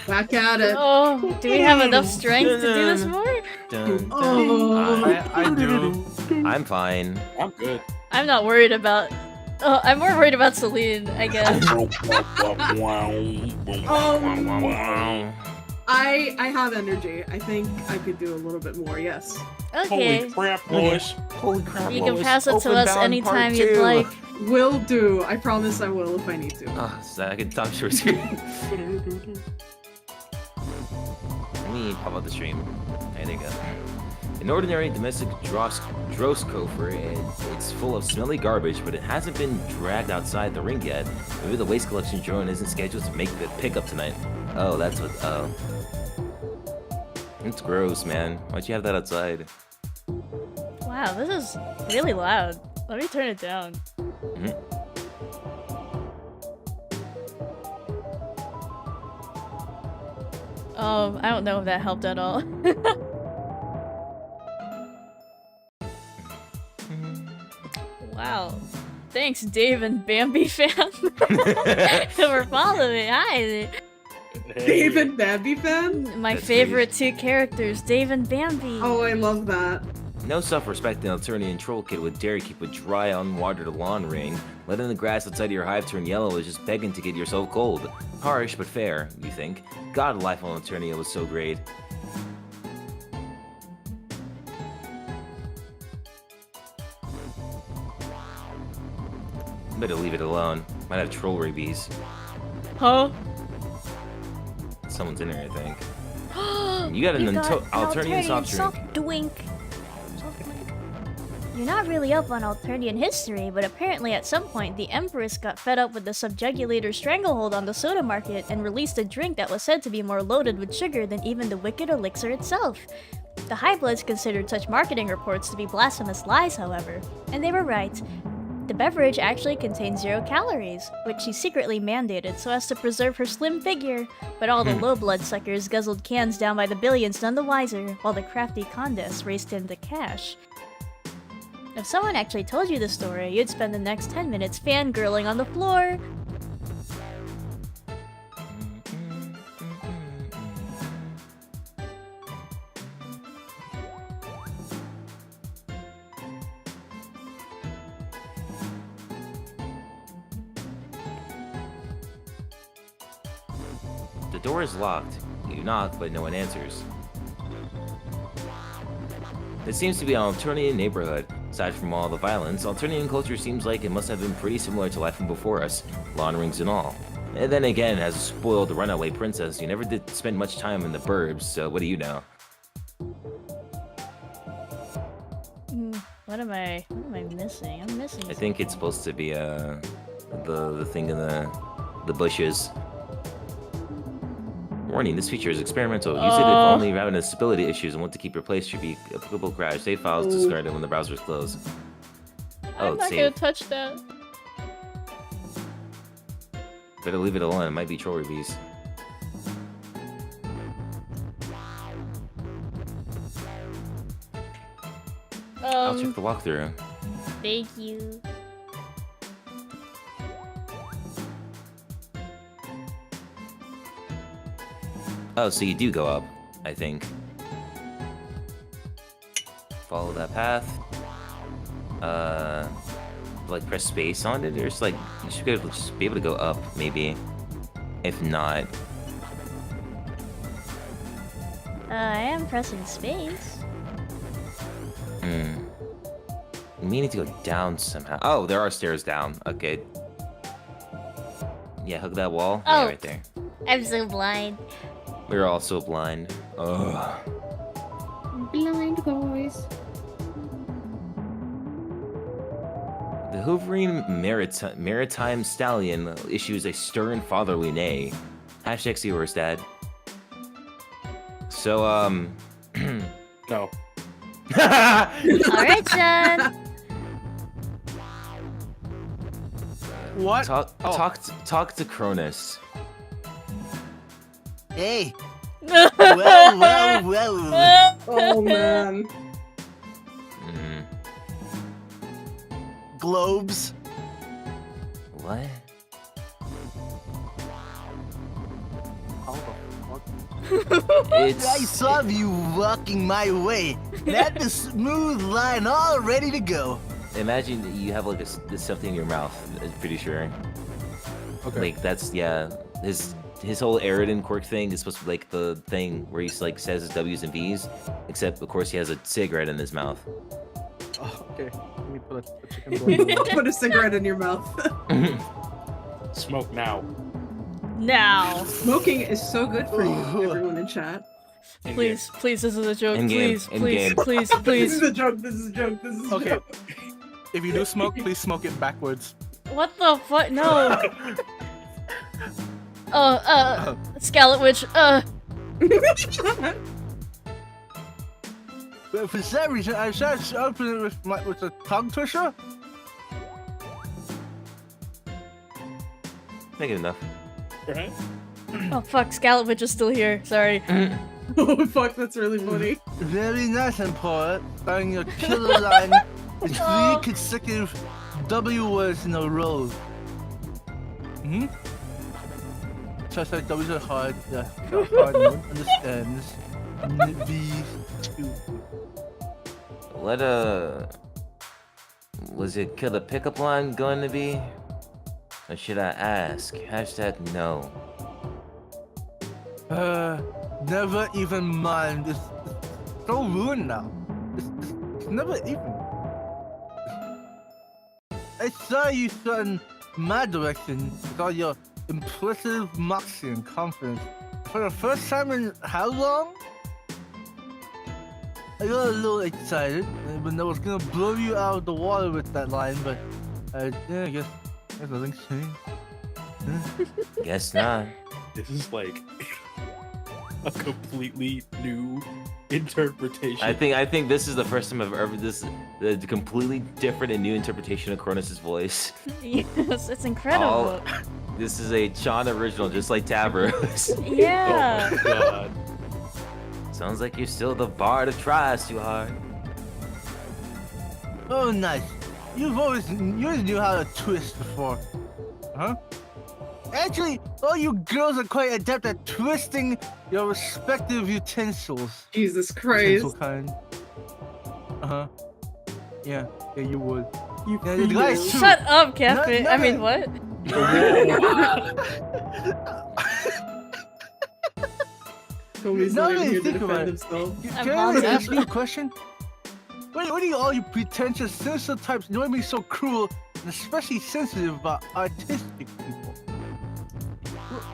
Speaker 3: Back at it.
Speaker 2: Oh, do we have enough strength to do this more?
Speaker 1: Dun, dun.
Speaker 3: Oh.
Speaker 4: I do.
Speaker 1: I'm fine.
Speaker 5: I'm good.
Speaker 2: I'm not worried about... Oh, I'm more worried about Celine, I guess.
Speaker 3: I have energy. I think I could do a little bit more, yes.
Speaker 2: Okay.
Speaker 5: Holy crap, Lois.
Speaker 1: Holy crap.
Speaker 2: You can pass it to us anytime you'd like.
Speaker 3: Will do. I promise I will if I need to.
Speaker 1: So I can talk short screen. me pop out the stream. There you go. An ordinary domestic Droskofer, it's full of smelly garbage, but it hasn't been dragged outside the ring yet. Maybe the waste collection drone isn't scheduled to make the pickup tonight. Oh, that's what. Oh. It's gross, man. Why'd you have that outside?
Speaker 2: Wow, this is really loud. Let me turn it down. I don't know if that helped at all. Wow. Thanks, Dave and Bambi fan. For following. Hi.
Speaker 3: Dave and Bambi fan?
Speaker 2: My
Speaker 1: That's
Speaker 2: favorite two characters, Dave and Bambi.
Speaker 3: Oh, I love that.
Speaker 1: No self-respecting Alternian troll kid would dare keep a dry, unwatered lawn ring. Letting the grass outside your hive turn yellow is just begging to get yourself cold. Harsh, but fair, you think. God, life on Alternia was so great. Better leave it alone. Might have troll rabies.
Speaker 2: Huh?
Speaker 1: Someone's in here, I think. You got an Alternian soft drink.
Speaker 2: You're not really up on Alternian history, but apparently at some point the Empress got fed up with the subjugulator stranglehold on the soda market and released a drink that was said to be more loaded with sugar than even the wicked elixir itself. The High Bloods considered such marketing reports to be blasphemous lies, however, and they were right. The beverage actually contains 0 calories, which she secretly mandated so as to preserve her slim figure, but all the low bloodsuckers guzzled cans down by the billions none the wiser, while the crafty Condes raced into cash. If someone actually told you the story, you'd spend the next 10 minutes fangirling on the floor.
Speaker 1: The door is locked. You knock, but no one answers. It seems to be an Alternian neighborhood. Aside from all the violence, Alternian culture seems like it must have been pretty similar to life from before us, lawn rings and all. And then again, as a spoiled runaway princess, you never did spend much time in the burbs, so what do you know?
Speaker 2: What am I missing? I'm missing
Speaker 1: I think it's supposed to be the thing in the bushes. Warning, this feature is experimental. Use it if only you're having stability issues and want to keep your place should be applicable crash. Save files discarded when the browser is closed.
Speaker 2: I'm not gonna touch that.
Speaker 1: Better leave it alone, it might be troll reviews. I'll check the walkthrough.
Speaker 2: Thank you.
Speaker 1: Oh, so you do go up, I think. Follow that path. Like press space on it, or just like you should just be able to go up, maybe. If not,
Speaker 2: I am pressing space.
Speaker 1: We need to go down somehow. Oh, there are stairs down. Okay. Yeah, hug that wall.
Speaker 2: Oh.
Speaker 1: Yeah, right there.
Speaker 2: I'm so blind.
Speaker 1: We're all so blind. Ugh.
Speaker 3: Blind boys.
Speaker 1: The Hooverine Maritime Stallion issues a stern fatherly neigh. Hashtag Seahorse Dad. So,
Speaker 5: No.
Speaker 2: Alright, John.
Speaker 4: What?
Speaker 1: Talk to Cronus.
Speaker 9: Hey. Well.
Speaker 3: Oh man.
Speaker 9: Globes.
Speaker 1: What?
Speaker 9: I saw you walking my way. Had the smooth line all ready to go.
Speaker 1: Imagine that you have like something in your mouth. I'm pretty sure.
Speaker 5: Okay.
Speaker 1: Like that's his whole Eridan quirk thing is supposed to be like the thing where he like says his W's and V's, except of course he has a cigarette in his mouth.
Speaker 5: Oh, okay. Let me put a chicken bone.
Speaker 3: Put a cigarette in your mouth.
Speaker 5: Smoke now.
Speaker 2: Now.
Speaker 3: Smoking is so good for you, everyone in chat.
Speaker 5: In
Speaker 2: Please, please, this is a joke.
Speaker 1: In-game,
Speaker 2: Please,
Speaker 1: in-game.
Speaker 2: please, please,
Speaker 3: This
Speaker 2: please.
Speaker 3: is a joke. This is a joke. This is a
Speaker 4: Okay.
Speaker 3: joke.
Speaker 4: If you do smoke, please smoke it backwards.
Speaker 2: What the fuck? No. Scallop Witch.
Speaker 9: But for some reason, I started to open it with a tongue twister.
Speaker 1: Make it enough.
Speaker 5: Right?
Speaker 2: Oh fuck, Scallop Witch is still here. Sorry.
Speaker 3: Oh fuck, that's really funny.
Speaker 9: Very nice and poet, starting your killer line with 3 consecutive W words in a row. Hmm? So like W's are hard, yeah. So hard, no one understands. These two.
Speaker 1: What was it kill the pickup line going to be? Or should I ask? Hashtag no.
Speaker 9: Never even mind. It's so ruined now. It's never even. I saw you starting my direction with all your impressive moxie and confidence. For the first time in how long? I got a little excited when I was gonna blow you out of the water with that line, but yeah, I guess nothing's changed.
Speaker 1: Guess not.
Speaker 5: This is like a completely new interpretation.
Speaker 1: I think this is the first time I've ever the completely different and new interpretation of Cronus' voice.
Speaker 2: Yes, it's incredible.
Speaker 1: This is a Sean original, just like Tabros.
Speaker 2: Yeah.
Speaker 5: Oh my god.
Speaker 1: Sounds like you're still the bard of tries too hard.
Speaker 9: Oh, nice. You always knew how to twist before, huh? Actually, all you girls are quite adept at twisting your respective utensils.
Speaker 3: Jesus Christ.
Speaker 9: Utensil kind. Uh-huh. Yeah, you would.
Speaker 3: You
Speaker 9: Yeah, the guys
Speaker 3: females.
Speaker 9: too.
Speaker 2: Shut up, Cafe.
Speaker 9: No,
Speaker 2: I mean, what?
Speaker 3: Tommy's
Speaker 9: Now
Speaker 3: not
Speaker 9: that
Speaker 3: even
Speaker 9: you
Speaker 3: here to
Speaker 9: think about
Speaker 3: defend
Speaker 9: it.
Speaker 3: himself.
Speaker 2: I'm
Speaker 9: Can I
Speaker 2: positive.
Speaker 9: ask you a question? What do you all you pretentious, sinister types know me so cruel and especially sensitive about artistic people?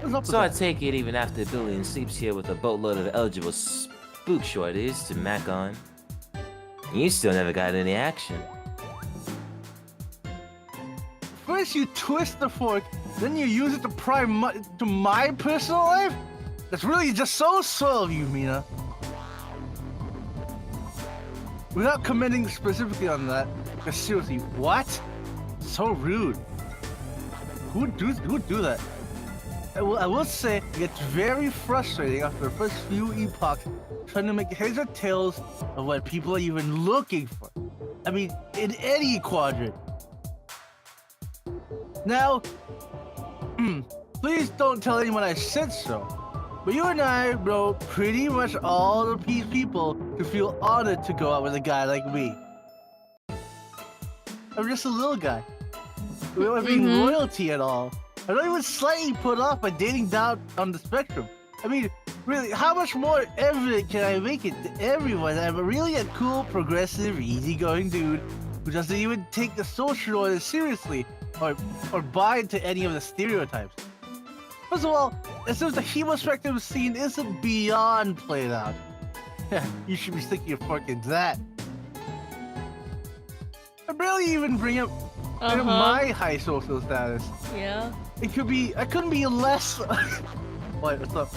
Speaker 9: What's up with
Speaker 1: So I
Speaker 9: that?
Speaker 1: take it even after Billion sleeps here with a boatload of eligible spook shorties to mac on. You still never got any action.
Speaker 9: First you twist the fork, then you use it to pry to my personal life? That's really just so swell of you, Mina. Without commenting specifically on that, but seriously, what? So rude. Who would do that? I will say it gets very frustrating after the first few epochs trying to make heads or tails of what people are even looking for. I mean, in any quadrant. Now, please don't tell anyone I said so, but you and I know pretty much all the people who feel honored to go out with a guy like me. I'm just a little guy. Without being royalty at all. I'm not even slightly put off by dating down on the spectrum. I mean, really, how much more evident can I make it to everyone that I'm really a cool, progressive, easygoing dude who doesn't even take the social order seriously or buy into any of the stereotypes? First of all, it seems the hemo-spectrum scene isn't beyond played out. You should be sticking your fork in that. I barely even bring up my high social status.
Speaker 2: Yeah.
Speaker 9: I couldn't be less. What's up?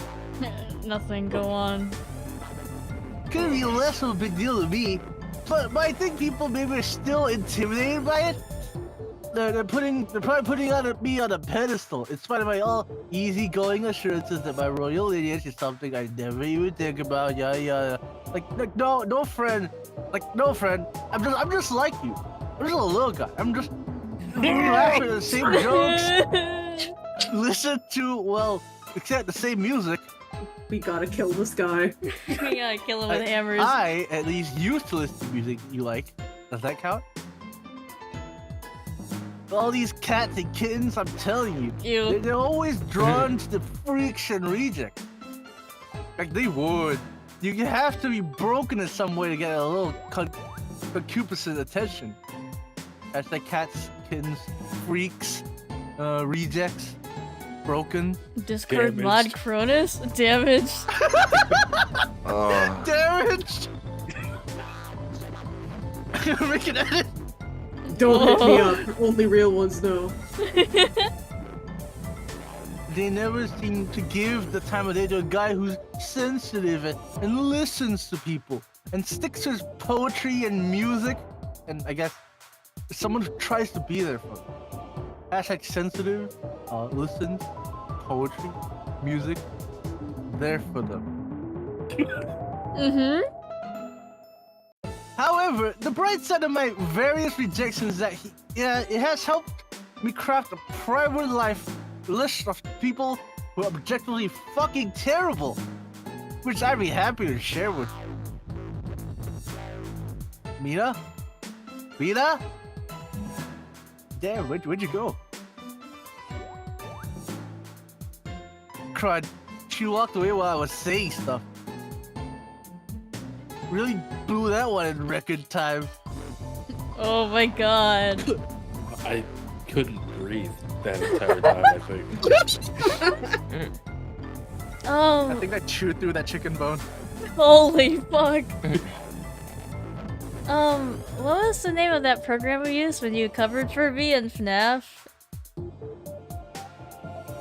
Speaker 2: Nothing, go on.
Speaker 9: Couldn't be less of a big deal to me. But I think people maybe are still intimidated by it. They're probably putting me on a pedestal in spite of my all easygoing assurances that my royal lineage is something I never even think about. Yada yada. Like no friend. I'm just like you. I'm just a little guy. I'm just laughing at the same jokes. Listen to except the same music.
Speaker 3: We gotta kill this guy.
Speaker 2: We gotta kill him with hammers.
Speaker 9: I at least used to listen to music you like. Does that count? All these cats and kittens, I'm telling you,
Speaker 2: Ew.
Speaker 9: they're always drawn to the freaks and rejects. Like they would. You have to be broken in some way to get a little concupiscent attention. That's like cats, kittens, freaks, rejects.
Speaker 4: broken.
Speaker 2: Discord
Speaker 5: Damaged.
Speaker 2: mod Cronus? Damaged.
Speaker 1: Oh.
Speaker 4: Damaged. Make an edit.
Speaker 3: Don't hit me
Speaker 2: Oh.
Speaker 3: up. Only real ones know.
Speaker 9: They never seem to give the time of day to a guy who's sensitive and listens to people and sticks to his poetry and music, and I guess someone who tries to be there for them. Hashtag sensitive, listens, poetry, music, there for them.
Speaker 2: Mm-hmm.
Speaker 9: However, the bright side of my various rejections is that it has helped me craft a private life list of people who are objectively fucking terrible, which I'd be happy to share with you. Mina? Mina? Damn, where'd you go? Crud, she walked away while I was saying stuff. Really blew that one in record time.
Speaker 2: Oh my god.
Speaker 5: I couldn't breathe that entire time, I think.
Speaker 4: I think I chewed through that chicken bone.
Speaker 2: Holy fuck. What was the name of that program we used when you covered for me in FNAF?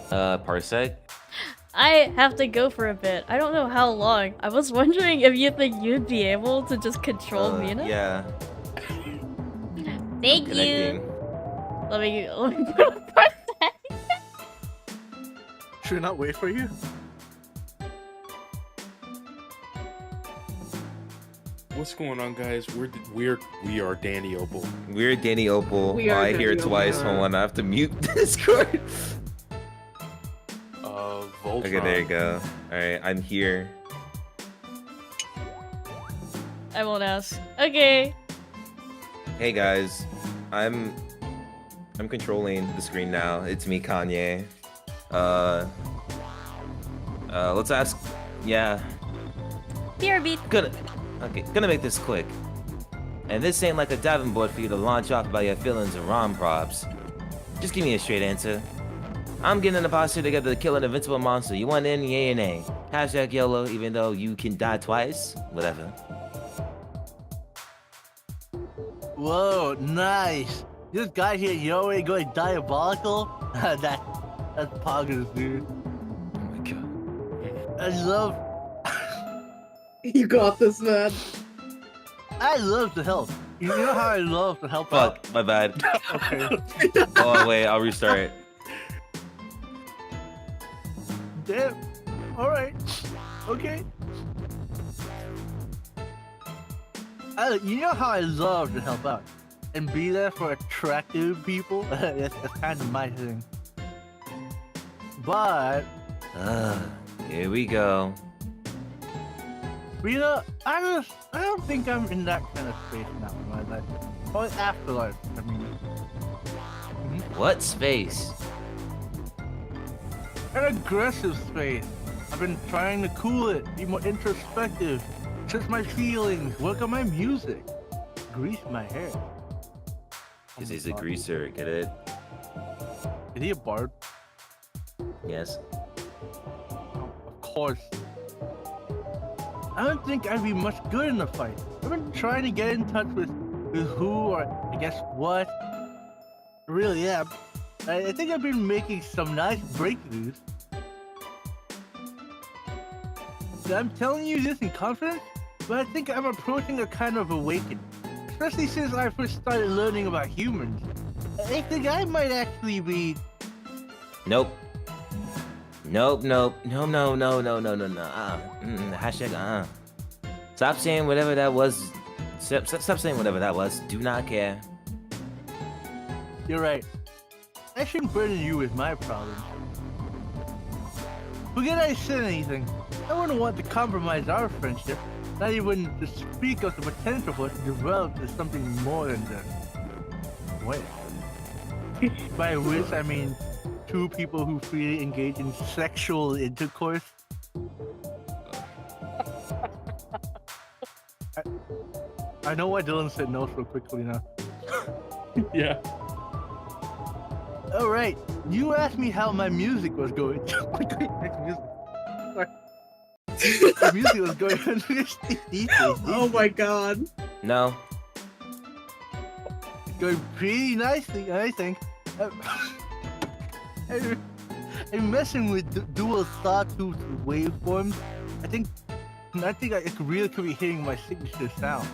Speaker 1: Parsec?
Speaker 2: I have to go for a bit. I don't know how long. I was wondering if you think you'd be able to just control Mina?
Speaker 1: Yeah.
Speaker 2: Thank you.
Speaker 1: Connecting.
Speaker 2: Let me put a Parsec.
Speaker 4: Should I not wait for you?
Speaker 5: What's going on, guys? We are Danny Opal.
Speaker 1: We're Danny Opal.
Speaker 3: We are
Speaker 1: I hear it
Speaker 3: Danny
Speaker 1: twice.
Speaker 3: Opal.
Speaker 1: Hold on, I have to mute Discord.
Speaker 5: Voltron.
Speaker 1: Okay, there you go. Alright, I'm here.
Speaker 2: I won't ask. Okay.
Speaker 1: Hey guys, I'm controlling the screen now. It's me, Kanye. Let's ask. Yeah,
Speaker 2: BRB.
Speaker 1: gonna make this quick. And this ain't like a diving board for you to launch off about your feelings and rom props. Just give me a straight answer. I'm getting a posse together to kill an invincible monster. You want in, yay or nay? Hashtag YOLO, even though you can die twice. Whatever.
Speaker 9: Whoa, nice. This guy here, Yoey, going diabolical? That's poggers, dude.
Speaker 1: Oh my god.
Speaker 9: I love
Speaker 3: You got this, man.
Speaker 9: to help. You know how I love to help out?
Speaker 1: Fuck, my bad.
Speaker 9: Okay.
Speaker 1: Oh wait, I'll restart.
Speaker 9: Damn. Alright. Okay. You know how I love to help out and be there for attractive people? that's kind of my thing. But,
Speaker 1: Here we go.
Speaker 9: Rita, I don't think I'm in that kind of space now in my life. Or afterlife, I mean.
Speaker 1: What space?
Speaker 9: An aggressive space. I've been trying to cool it, be more introspective, search my feelings, work on my music, grease my hair.
Speaker 1: Because he's a greaser, get it?
Speaker 9: Is he a bard?
Speaker 1: Yes.
Speaker 9: Of course. I don't think I'd be much good in a fight. I've been trying to get in touch with who or I guess what. I really am. I think I've been making some nice breakthroughs. I'm telling you this in confidence, but I think I'm approaching a kind of awakening. Especially since I first started learning about humans. I think I might actually be...
Speaker 1: Nope. Nope, nope. No. Hashtag, Stop saying whatever that was. Stop saying whatever that was. Do not care.
Speaker 9: You're right. I shouldn't burden you with my problems. Forget I said anything. I wouldn't want to compromise our friendship, not even to speak of the potential for it to develop into something more than just... Wait. By which I mean two people who freely engage in sexual intercourse. I know why Dylan said no so quickly now.
Speaker 5: Yeah.
Speaker 9: All right, you asked me how my music was going. Next music. Sorry. My music was going
Speaker 3: Oh my god.
Speaker 1: No.
Speaker 9: going pretty nicely, I think. I'm messing with dual sawtooth waveforms. I think I really could be hitting my signature sound.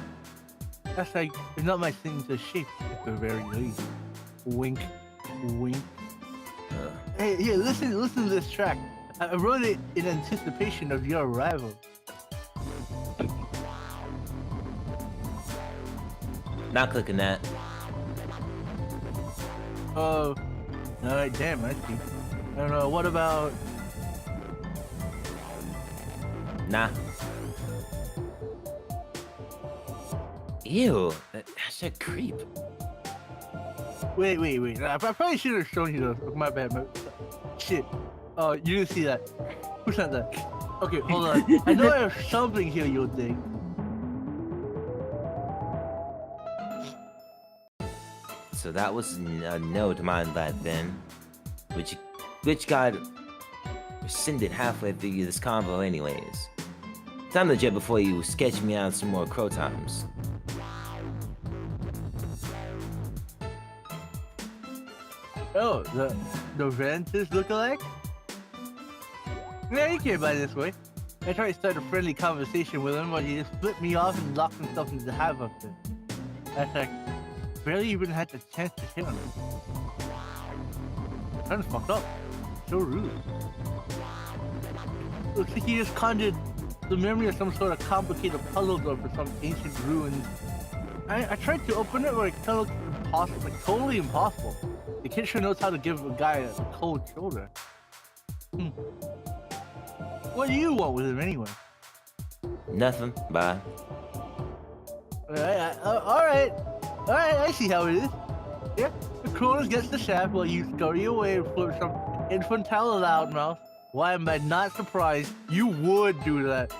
Speaker 9: That's like, it's not my signature shape at the very least. Wink, wink. Hey, here, listen to this track. I wrote it in anticipation of your arrival.
Speaker 1: Not clicking that.
Speaker 9: Oh, alright, damn, I see. I don't know, what about...
Speaker 1: Nah. Ew, that's a creep.
Speaker 9: Wait. I probably should have shown you those. My bad. Shit. Oh, you didn't see that. Who sent that? Okay, hold on. I know I have something here you'll dig.
Speaker 1: So that was a no to mine that then, which got rescinded halfway through this convo anyways. Time to jet before you sketch me out some more crow times.
Speaker 9: Oh, the Ventus lookalike? Yeah, he came by this way. I tried to start a friendly conversation with him, but he just flipped me off and locked himself into the hive up there. That's like, barely even had the chance to hit him. Kind of fucked up. So rude. Looks like he just conjured the memory of some sort of complicated puzzle door for some ancient ruins. I tried to open it, but it kind of looked impossible, like totally impossible. The kid sure knows how to give a guy a cold shoulder. What do you want with him anyway?
Speaker 1: Nothing. Bye.
Speaker 9: Alright, I see how it is. Yeah, the Cronus gets the shaft while you scurry away and flip some infantile loudmouth. Why am I not surprised you would do that?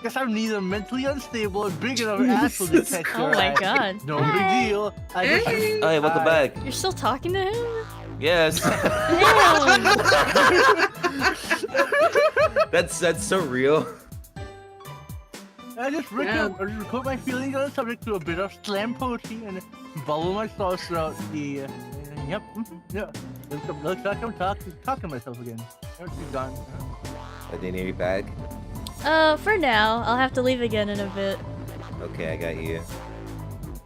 Speaker 9: Guess I'm neither mentally unstable or big enough asshole to catch
Speaker 2: Oh
Speaker 9: your
Speaker 2: my
Speaker 9: eye.
Speaker 2: god.
Speaker 9: No big deal. I just...
Speaker 1: Hey, welcome back.
Speaker 2: You're still talking to him?
Speaker 1: Yes.
Speaker 2: Damn.
Speaker 1: That's so real.
Speaker 9: I just record my feelings on the subject to a bit of slam poetry and bubble my thoughts throughout the. Yep. Yeah. Looks like I'm talking to myself again. She's gone.
Speaker 1: I didn't hear you back.
Speaker 2: For now. I'll have to leave again in a bit.
Speaker 1: Okay, I got you.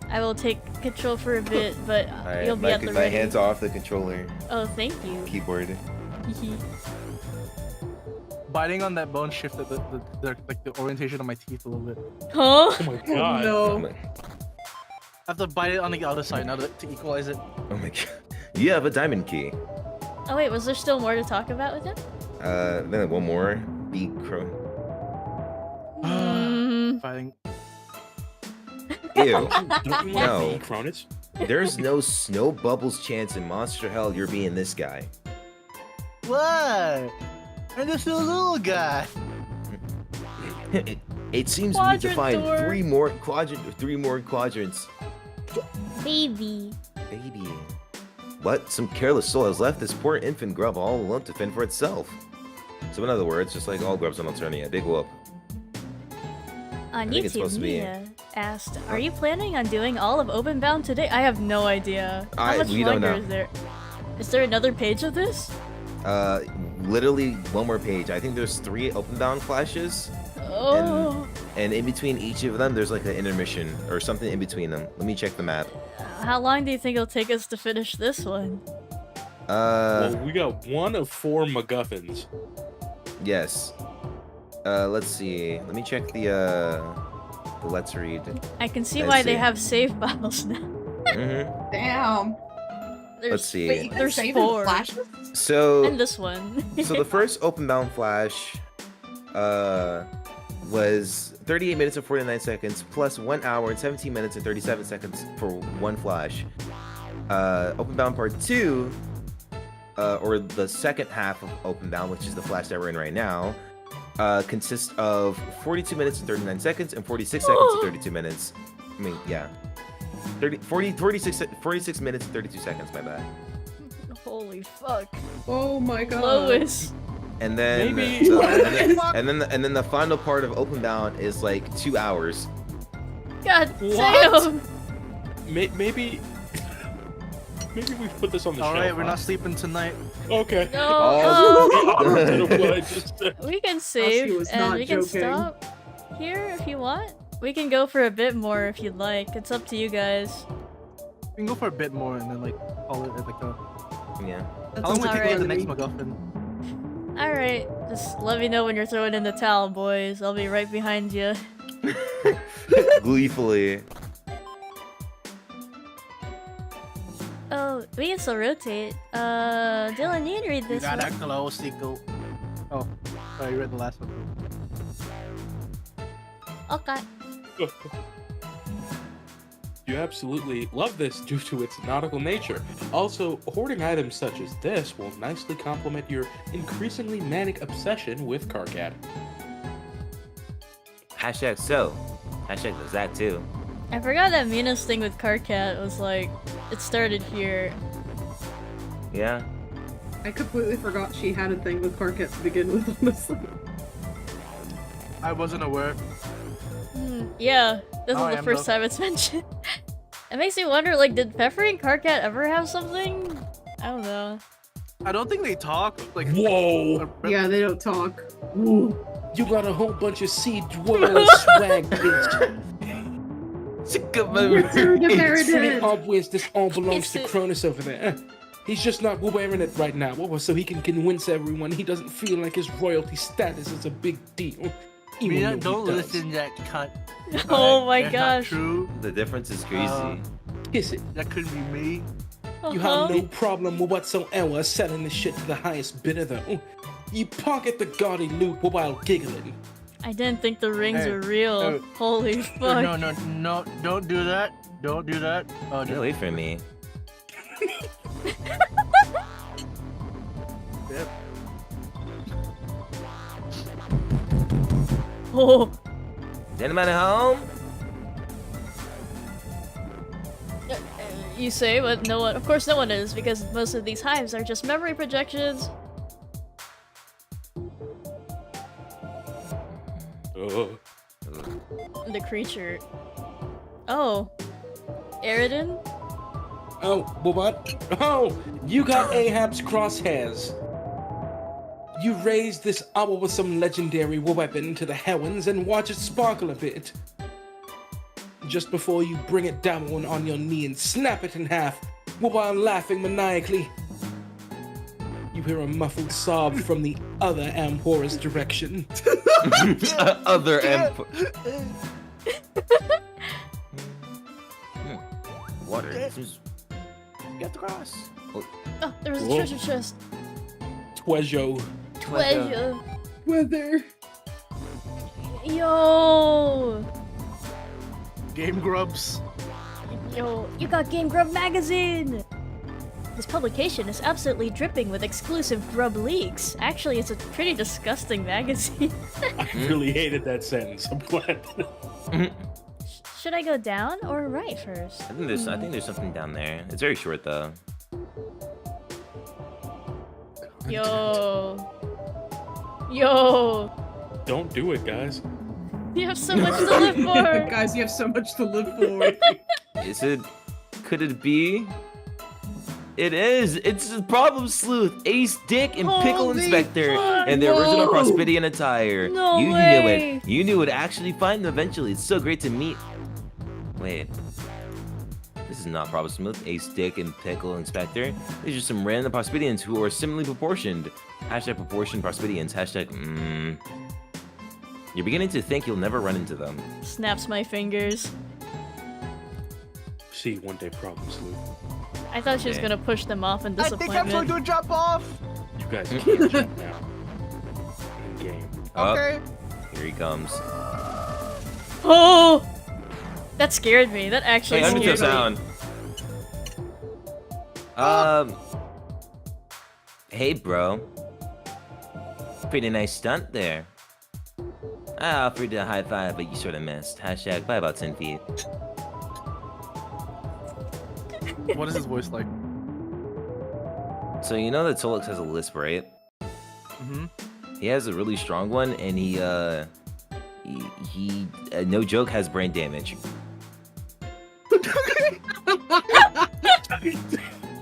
Speaker 2: I will take control for a bit, but
Speaker 1: Alright,
Speaker 2: you'll be at the
Speaker 1: my
Speaker 2: ready.
Speaker 1: hands off the controller.
Speaker 2: Oh, thank you.
Speaker 1: Keyboard.
Speaker 4: Biting on that bone shifted the orientation of my teeth a little bit.
Speaker 2: Huh?
Speaker 5: Oh my god.
Speaker 3: No.
Speaker 4: I have to bite it on the other side now to equalize it.
Speaker 1: Oh my god. You have a diamond key.
Speaker 2: Oh wait, was there still more to talk about with him?
Speaker 1: Then one more. Beat crow.
Speaker 4: Fighting.
Speaker 1: Ew.
Speaker 5: Don't you want
Speaker 1: No.
Speaker 5: to be Cronus?
Speaker 1: There's no snow bubbles chance in Monster Hell you're being this guy.
Speaker 9: What? And this little guy.
Speaker 1: It seems we need to
Speaker 2: Quadrant
Speaker 1: find
Speaker 2: door.
Speaker 1: three more quadrants.
Speaker 2: Baby.
Speaker 1: Baby. What? Some careless soul has left this poor infant grub all alone to fend for itself. So in other words, just like all grubs on Alternia, big whoop.
Speaker 2: On
Speaker 1: think it's
Speaker 2: YouTube,
Speaker 1: supposed to be-
Speaker 2: Mia asked, "Are you planning on doing all of OPENBOUND today?" I have no idea. How much
Speaker 1: we don't
Speaker 2: longer
Speaker 1: know.
Speaker 2: is there? Is there another page of this?
Speaker 1: Literally one more page. I think there's 3 OPENBOUND flashes.
Speaker 2: Oh.
Speaker 1: And in between each of them, there's like an intermission or something in between them. Let me check the map.
Speaker 2: How long do you think it'll take us to finish this one?
Speaker 5: Well, we got 1 of 4 MacGuffins.
Speaker 1: Yes. Let's see. Let me check the let's read.
Speaker 2: I can see
Speaker 1: I
Speaker 2: why they
Speaker 1: see.
Speaker 2: have save files now.
Speaker 1: Mm-hmm.
Speaker 3: Damn.
Speaker 2: There's,
Speaker 1: see.
Speaker 3: Wait, you can
Speaker 2: There's
Speaker 3: save
Speaker 2: 4.
Speaker 3: in flashes?
Speaker 1: So
Speaker 2: And this one.
Speaker 1: so the first OPENBOUND flash was 38 minutes and 49 seconds plus 1 hour and 17 minutes and 37 seconds for one flash. OPENBOUND part 2, or the second half of OPENBOUND, which is the flash that we're in right now, consists of 42 minutes and 39 seconds and 46 seconds and 32 minutes. I mean, yeah. 46 minutes and 32 seconds, my bad.
Speaker 2: Holy fuck.
Speaker 3: Oh my god.
Speaker 2: Lois.
Speaker 1: And then
Speaker 5: Maybe-
Speaker 1: and then the final part of Openbound is like 2 hours.
Speaker 2: God
Speaker 5: What?
Speaker 2: damn.
Speaker 5: Maybe we put this on the
Speaker 4: All
Speaker 5: shelf.
Speaker 4: right, we're
Speaker 5: huh?
Speaker 4: not sleeping tonight.
Speaker 5: Okay.
Speaker 2: No.
Speaker 1: Oh.
Speaker 5: Opposite of what I just said.
Speaker 2: We can save
Speaker 3: was
Speaker 2: and
Speaker 3: not
Speaker 2: we can
Speaker 3: joking.
Speaker 2: stop here if you want. We can go for a bit more if you'd like. It's up to you guys.
Speaker 4: We can go for a bit more and then like call it like a.
Speaker 1: Yeah.
Speaker 3: That
Speaker 4: How long
Speaker 3: sounds
Speaker 4: would it
Speaker 3: like
Speaker 4: take to
Speaker 3: fun
Speaker 4: get the
Speaker 3: to
Speaker 4: next
Speaker 3: me.
Speaker 4: MacGuffin?
Speaker 2: Alright, just let me know when you're throwing in the towel, boys. I'll be right behind you.
Speaker 1: Gleefully.
Speaker 2: Oh, we can still rotate. Dylan, you can read this one.
Speaker 4: Oh, sorry, you read the last one.
Speaker 2: Okay.
Speaker 5: You absolutely love this due to its nautical nature. Also, hoarding items such as this will nicely complement your increasingly manic obsession with Karkat.
Speaker 1: Hashtag so. Hashtag does that too.
Speaker 2: I forgot that Mina's thing with Karkat was like, it started here.
Speaker 1: Yeah.
Speaker 3: I completely forgot she had a thing with Karkat to begin with, honestly.
Speaker 4: I wasn't aware.
Speaker 2: Yeah, this
Speaker 4: Oh,
Speaker 2: is
Speaker 4: I
Speaker 2: the
Speaker 4: am
Speaker 2: first
Speaker 4: though.
Speaker 2: time it's mentioned. It makes me wonder, like, did Pepper and Karkat ever have something? I don't know.
Speaker 4: I don't think they talk. Like,
Speaker 5: Whoa!
Speaker 3: Yeah, they don't talk. Ooh.
Speaker 5: You got a whole bunch of seed dweller swag, bitch. Trinity Obvious, this all belongs to
Speaker 2: It's-
Speaker 5: Cronus over there. He's just not wearing it right now, so he can convince everyone he doesn't feel like his royalty status is a big deal. Even
Speaker 9: Mina,
Speaker 5: though he
Speaker 9: don't
Speaker 5: does.
Speaker 9: listen to that cunt.
Speaker 2: Oh my
Speaker 9: That's not
Speaker 2: gosh.
Speaker 9: true.
Speaker 1: The difference is crazy.
Speaker 5: Kiss it.
Speaker 9: That couldn't be me.
Speaker 5: You have no problem with whatsoever selling this shit to the highest bidder, though. You pocket the gaudy loot while giggling.
Speaker 2: I didn't think the rings
Speaker 9: Hey,
Speaker 2: were real.
Speaker 9: hey.
Speaker 2: Holy fuck.
Speaker 9: No, don't do that. Don't do that. Oh,
Speaker 1: Get away from me.
Speaker 2: Oh.
Speaker 1: Is anybody home?
Speaker 2: You say, but no one. Of course, no one is, because most of these hives are just memory projections. The creature. Oh. Eridan?
Speaker 5: Oh, what? Oh, you got Ahab's crosshairs. You raise this owl with some legendary weapon to the heavens and watch it sparkle a bit. Just before you bring it down on your knee and snap it in half, while laughing maniacally, you hear a muffled sob from the other Amhora's direction.
Speaker 1: Other Water. This is- You got the cross. Oh,
Speaker 2: Oh, there was a
Speaker 5: Whoa.
Speaker 2: treasure chest.
Speaker 5: Twejo.
Speaker 2: Treasure.
Speaker 3: Weather.
Speaker 2: Yo.
Speaker 4: Game Grumps.
Speaker 2: Yo, you got Game Grub magazine! This publication is absolutely dripping with exclusive grub leaks. Actually, it's a pretty disgusting magazine.
Speaker 5: I really hated that sentence. I'm glad.
Speaker 2: Should I go down or right first?
Speaker 1: I think there's something down there. It's very short though.
Speaker 2: Yo. Yo.
Speaker 5: Don't do it, guys.
Speaker 2: You have so much to live for!
Speaker 3: Guys, you have so much to live for.
Speaker 1: Is it? Could it be? It is. It's a Problem Sleuth, Ace Dick, and Pickle
Speaker 2: Holy
Speaker 1: Inspector,
Speaker 2: fuck,
Speaker 1: and the original
Speaker 2: no.
Speaker 1: Prospidian attire.
Speaker 2: No
Speaker 1: you
Speaker 2: way.
Speaker 1: knew it. You knew it. Actually, find them eventually. It's so great to meet. Wait. This is not Problem Sleuth, Ace Dick, and Pickle Inspector. These are some random Prospidians who are similarly proportioned. Hashtag proportioned Prospidians. Hashtag You're beginning to think you'll never run into them.
Speaker 2: Snaps my fingers.
Speaker 5: See you one day, Problem Sleuth.
Speaker 2: I thought she was
Speaker 1: Okay.
Speaker 2: gonna push them off in
Speaker 4: I think I'm
Speaker 2: disappointment.
Speaker 4: going to drop off.
Speaker 5: You guys can't jump now. In game.
Speaker 1: Oh,
Speaker 4: Okay.
Speaker 1: here he comes.
Speaker 2: Oh! That scared me. That actually
Speaker 1: Hey, Undertale
Speaker 2: scared me.
Speaker 1: sound. Hey, bro. Pretty nice stunt there. I offered a high five, but you sort of missed. Hashtag by about 10 feet.
Speaker 4: What is his voice like?
Speaker 1: So you know that Tolix has a lisp, right?
Speaker 4: Mm-hmm.
Speaker 1: He has a really strong one, and he no joke, has brain damage.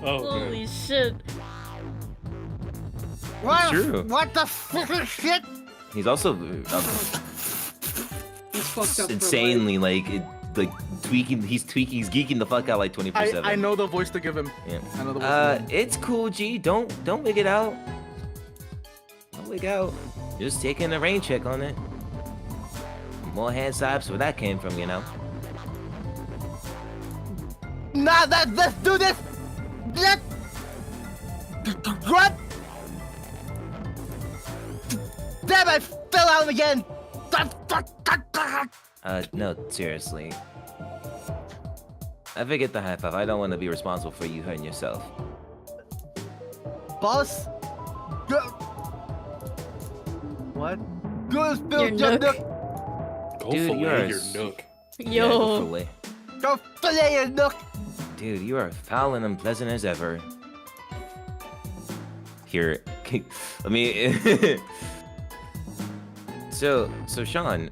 Speaker 5: Oh,
Speaker 2: Holy shit.
Speaker 9: What?
Speaker 1: True.
Speaker 9: What the fucking shit?
Speaker 1: He's also
Speaker 3: He's fucked up for
Speaker 1: insanely like tweaking. He's geeking the fuck out like 24/7.
Speaker 4: I know the voice to give him.
Speaker 1: Yeah.
Speaker 4: I know the voice to give him.
Speaker 1: It's cool, G. Don't wig it out. Don't wig out. Just taking a rain check on it. More hand slaps where that came from, you know.
Speaker 9: Nah, let's do this. Let's. What? Damn! I fell out again.
Speaker 1: No, seriously. I forget the high five. I don't want to be responsible for you hurting yourself.
Speaker 9: Boss. Go. What? Go spill
Speaker 2: Your nook.
Speaker 5: Go
Speaker 1: Dude,
Speaker 5: fillet
Speaker 1: you're a
Speaker 5: your
Speaker 1: s-
Speaker 5: nook.
Speaker 1: Yeah, go
Speaker 2: Yo.
Speaker 1: fillet.
Speaker 9: Go fillet your nook.
Speaker 1: Dude, you are foul and unpleasant as ever. Here, let me. So Sean.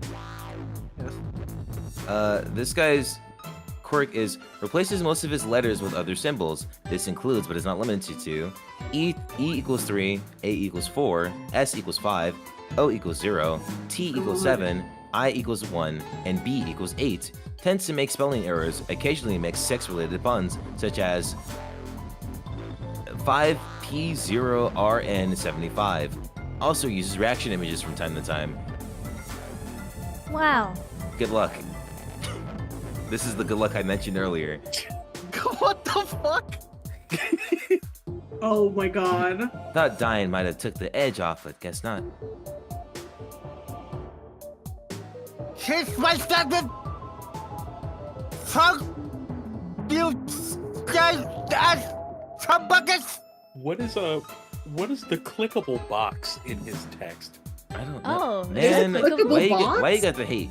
Speaker 4: Yes.
Speaker 1: This guy's quirk is replaces most of his letters with other symbols. This includes, but is not limited to, E equals 3, A equals 4, S equals 5, O equals 0, T equals 7, I equals 1, and B equals 8. Tends to make spelling errors, occasionally makes sex-related puns, such as 5P0RN75. Also uses reaction images from time to time.
Speaker 2: Wow.
Speaker 1: Good luck. This is the good luck I mentioned earlier.
Speaker 9: What the fuck?
Speaker 3: Oh my god.
Speaker 1: Thought dying might have took the edge off, but guess not.
Speaker 9: Kiss my second. Fuck you guys as some buckets.
Speaker 5: What is the clickable box in his text?
Speaker 1: I don't know.
Speaker 2: Oh,
Speaker 1: Man,
Speaker 2: is it clickable
Speaker 1: why you got the hate?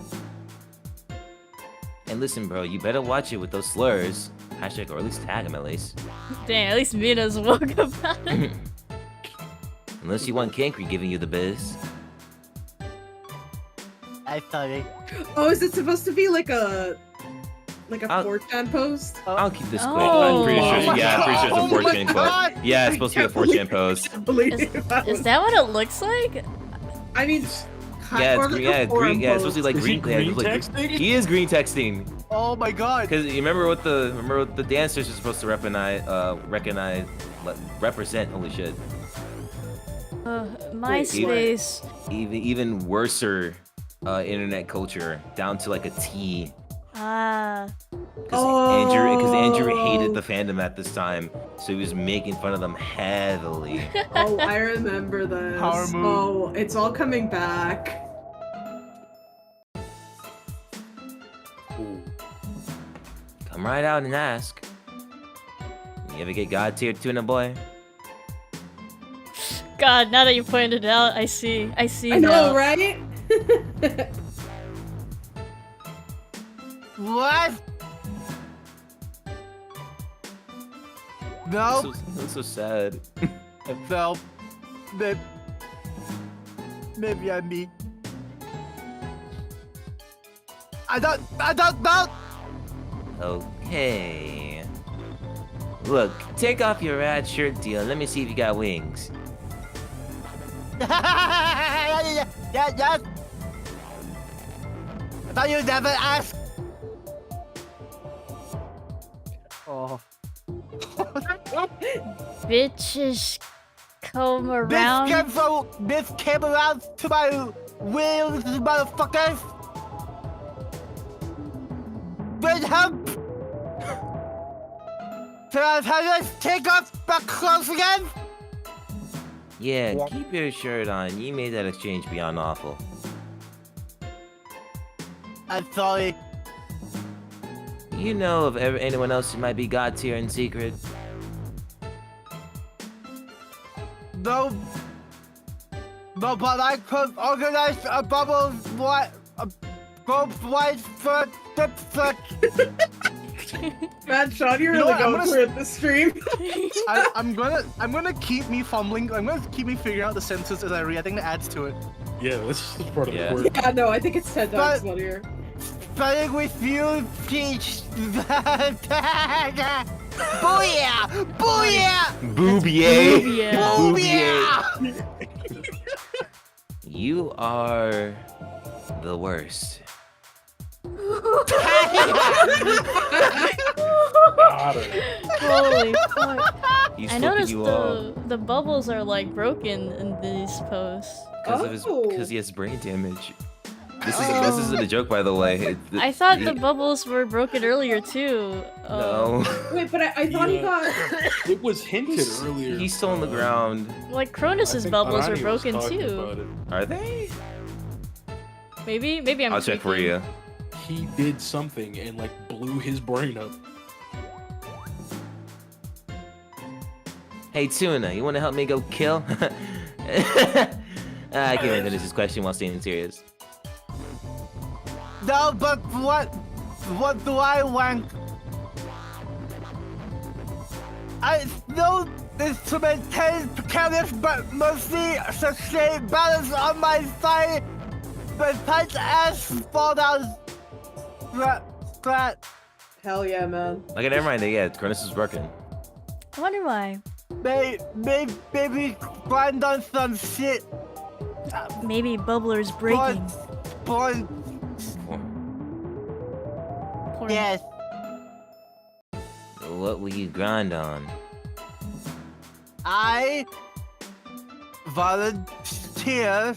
Speaker 1: And listen, bro, you better watch it with those slurs. Hashtag, or at least tag him at least.
Speaker 2: Dang, at least Mina's woke about it.
Speaker 1: Unless you want Kankry giving you the biz.
Speaker 9: I'm sorry.
Speaker 3: Oh, is it supposed to be like a
Speaker 1: I'll-
Speaker 3: 4chan post?
Speaker 1: I'll keep this quick.
Speaker 2: Oh.
Speaker 1: I'm pretty
Speaker 9: Oh
Speaker 1: sure.
Speaker 9: my
Speaker 1: Yeah, I'm pretty sure
Speaker 9: God.
Speaker 1: it's a 4chan
Speaker 9: Oh my God.
Speaker 1: quote. Yeah, it's supposed to be a 4chan post.
Speaker 2: Is that what it looks like?
Speaker 3: I mean,
Speaker 1: Yeah,
Speaker 3: more
Speaker 1: it's
Speaker 3: like
Speaker 1: green.
Speaker 3: a
Speaker 1: Yeah,
Speaker 3: forum
Speaker 1: green. Yeah, it's supposed to be like
Speaker 5: Is he
Speaker 1: green. Yeah,
Speaker 5: green
Speaker 1: it's like-
Speaker 5: texting?
Speaker 1: He is green texting.
Speaker 4: Oh my god.
Speaker 1: Because you remember what the dancers are supposed to represent. Holy shit.
Speaker 2: MySpace.
Speaker 1: Even worser internet culture down to like a T.
Speaker 2: Ah.
Speaker 1: Because Andrew hated the fandom at this time, so he was making fun of them heavily.
Speaker 3: Oh, I remember this.
Speaker 4: Power move.
Speaker 3: Oh, it's all coming back.
Speaker 5: Ooh.
Speaker 1: Come right out and ask. You ever get God tier tuna boy?
Speaker 2: God, now that you pointed it out, I see. I see
Speaker 3: I
Speaker 2: now.
Speaker 3: know, right?
Speaker 9: What? No.
Speaker 1: That's so sad.
Speaker 9: Well, maybe I'm me. I don't know.
Speaker 1: Okay. Look, take off your rat shirt deal. Let me see if you got wings.
Speaker 9: Yes. I thought you'd never ask. Oh.
Speaker 2: Bitches come around.
Speaker 9: This came around to my wheels, motherfuckers. Bring hump. Can I just take off my clothes again?
Speaker 1: Yeah, keep your shirt on. You made that exchange beyond awful.
Speaker 9: I'm sorry.
Speaker 1: You know of anyone else who might be God tier in secret?
Speaker 9: No, but I could organize a bubble white for
Speaker 3: Man, Sean, you're
Speaker 4: You know
Speaker 3: really
Speaker 4: what, I'm
Speaker 3: going
Speaker 4: gonna
Speaker 3: for it this stream.
Speaker 4: I'm gonna keep me fumbling. I'm gonna keep me figuring out the sentences as I read. I think that adds to it.
Speaker 5: Yeah, this is part of
Speaker 1: Yeah.
Speaker 5: the work.
Speaker 3: Yeah, no, I think it's 10 times
Speaker 9: But-
Speaker 3: funnier.
Speaker 9: Starting with you, Peach. Booyah! Booyah!
Speaker 1: Boobier.
Speaker 2: Yeah.
Speaker 9: Booyah!
Speaker 1: You are the worst.
Speaker 5: Got it.
Speaker 2: Holy fuck.
Speaker 1: He's
Speaker 2: I
Speaker 1: flipping
Speaker 2: noticed
Speaker 1: you off
Speaker 2: the bubbles are like broken in these posts.
Speaker 1: because he has brain damage. This isn't a joke, by the way.
Speaker 2: I thought the bubbles were broken earlier too.
Speaker 1: No.
Speaker 3: Wait, but I thought he
Speaker 5: Yeah.
Speaker 3: got.
Speaker 5: It was hinted earlier.
Speaker 1: He's still on the ground.
Speaker 2: Like
Speaker 5: I
Speaker 2: Cronus's
Speaker 5: think
Speaker 2: bubbles are
Speaker 5: Arani was
Speaker 2: broken
Speaker 5: talking
Speaker 2: too.
Speaker 5: about it.
Speaker 1: Are they?
Speaker 2: Maybe I'm
Speaker 1: I'll check for
Speaker 2: tweaking.
Speaker 1: you.
Speaker 5: He did something and like blew his brain up.
Speaker 1: Hey, Tuna, you want to help me go kill? I can't even finish this question while staying serious.
Speaker 9: No, but what do I want? I know this to maintain careless but mostly sustain balance on my side. My tight ass fall down. Flat.
Speaker 3: Hell yeah, man.
Speaker 1: Okay, never mind. Yeah, Cronus is broken.
Speaker 2: I wonder why.
Speaker 9: Maybe grind on some shit.
Speaker 2: Maybe Bubbler's breaking.
Speaker 9: Born.
Speaker 2: Poor-
Speaker 9: Yes.
Speaker 1: What will you grind on?
Speaker 9: I volunteer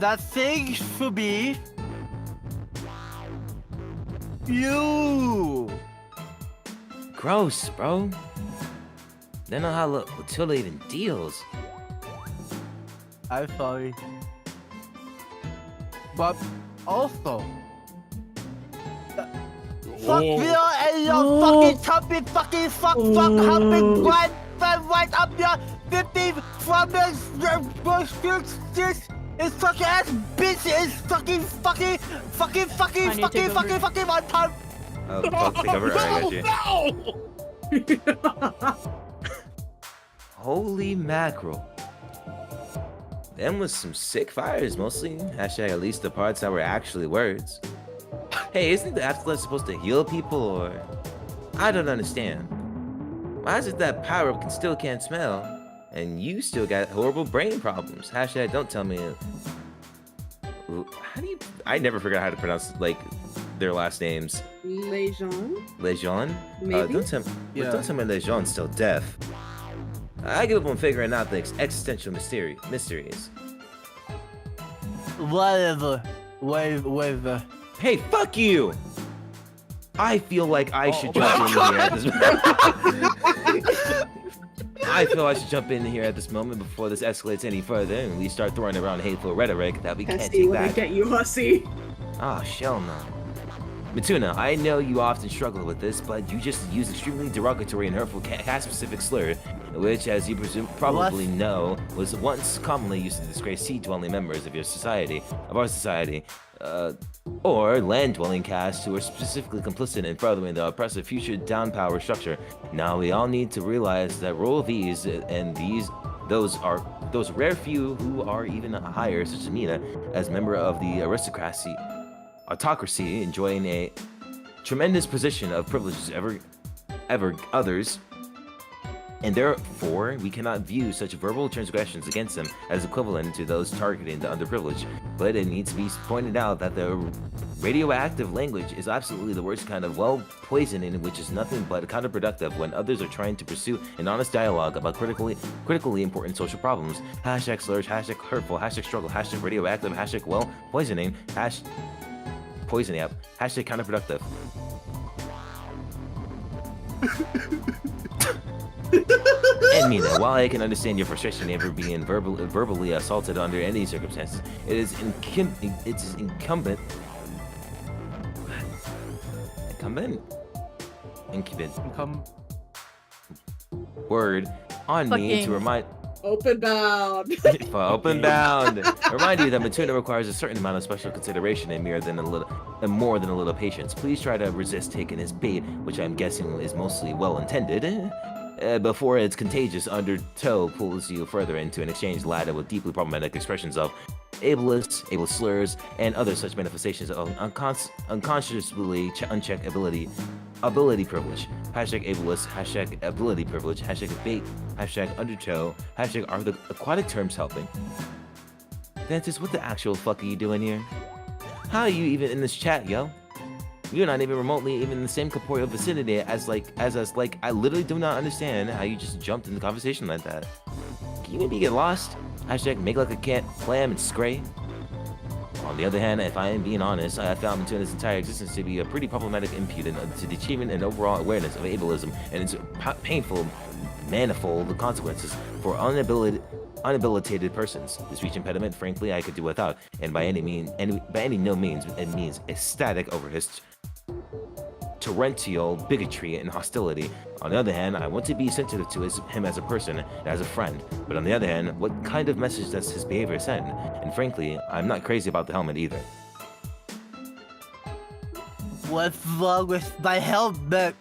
Speaker 9: that things should be you.
Speaker 1: Gross, bro. They know how Matilda even deals.
Speaker 9: I'm sorry. But also, fuck you and your fucking trumpet fucking fuck humping right up your 50 from this is fucking ass bitch is fucking on top.
Speaker 1: Oh, fuck, take over. Alright, I got you. Holy mackerel. Them was some sick fires, mostly. Hashtag at least the parts that were actually words. Hey, isn't the afterlife supposed to heal people, or... I don't understand. Why is it that Power Up still can't smell, and you still got horrible brain problems? Hashtag don't tell me... How do you... I never forgot how to pronounce, like, their last names.
Speaker 3: Lejeune?
Speaker 1: Lejeune?
Speaker 3: Maybe?
Speaker 1: Don't tell me Lejeune's still deaf. I give up on figuring out the existential mysteries.
Speaker 9: Whatever.
Speaker 1: Hey, fuck you! I feel like I should jump in here at this I feel I should jump in here at this moment before this escalates any further and we start throwing around hateful rhetoric that we can't
Speaker 3: Hussy,
Speaker 1: take
Speaker 3: let me
Speaker 1: back.
Speaker 3: get you, hussy.
Speaker 1: Ah, shell no. Matuna, I know you often struggle with this, but you just use extremely derogatory and hurtful caste-specific slur, which, as you probably know, was once commonly used to disgrace sea-dwelling members of our society, or land-dwelling castes who are specifically complicit in furthering the oppressive future down-power structure. Now, we all need to realize that role these and those rare few who are even higher, such as Mina, as member of the autocracy, enjoying a tremendous position of privileges ever others, and therefore we cannot view such verbal transgressions against them as equivalent to those targeting the underprivileged. But it needs to be pointed out that the radioactive language is absolutely the worst kind of poisoning, which is nothing but counterproductive when others are trying to pursue an honest dialogue about critically important social problems. Hashtag slurs, hashtag hurtful, hashtag struggle, hashtag radioactive, hashtag poisoning, poisoning up, hashtag counterproductive. And Mina, while I can understand your frustration over being verbally assaulted under any circumstances, it is incumbent word on me to remind
Speaker 3: Open-bound.
Speaker 1: For OPENBOUND. Remind you that Matuna requires a certain amount of special consideration and more than a little patience. Please try to resist taking his bait, which I'm guessing is mostly well-intended, before its contagious undertow pulls you further into an exchange laden with deeply problematic expressions of ableist slurs, and other such manifestations of unconsciously unchecked ability privilege. Hashtag ableist, hashtag ability privilege, hashtag bait, hashtag undertow, hashtag are the aquatic terms helping? Ventus, what the actual fuck are you doing here? How are you even in this chat, yo? You're not even remotely even in the same corporeal vicinity as us. Like, I literally do not understand how you just jumped in the conversation like that. Can you maybe get lost? Hashtag make like a cat, clam, and scray. On the other hand, if I am being honest, I have found Matuna's entire existence to be a pretty problematic impediment to the achievement and overall awareness of ableism and its painful, manifold consequences for unhabilitated persons. This speech impediment, frankly, I could do without, and by any no means, it means ecstatic over his torrential bigotry and hostility. On the other hand, I want to be sensitive to him as a person and as a friend. But on the other hand, what kind of message does his behavior send? And frankly, I'm not crazy about the helmet either.
Speaker 9: What's wrong with my helmet?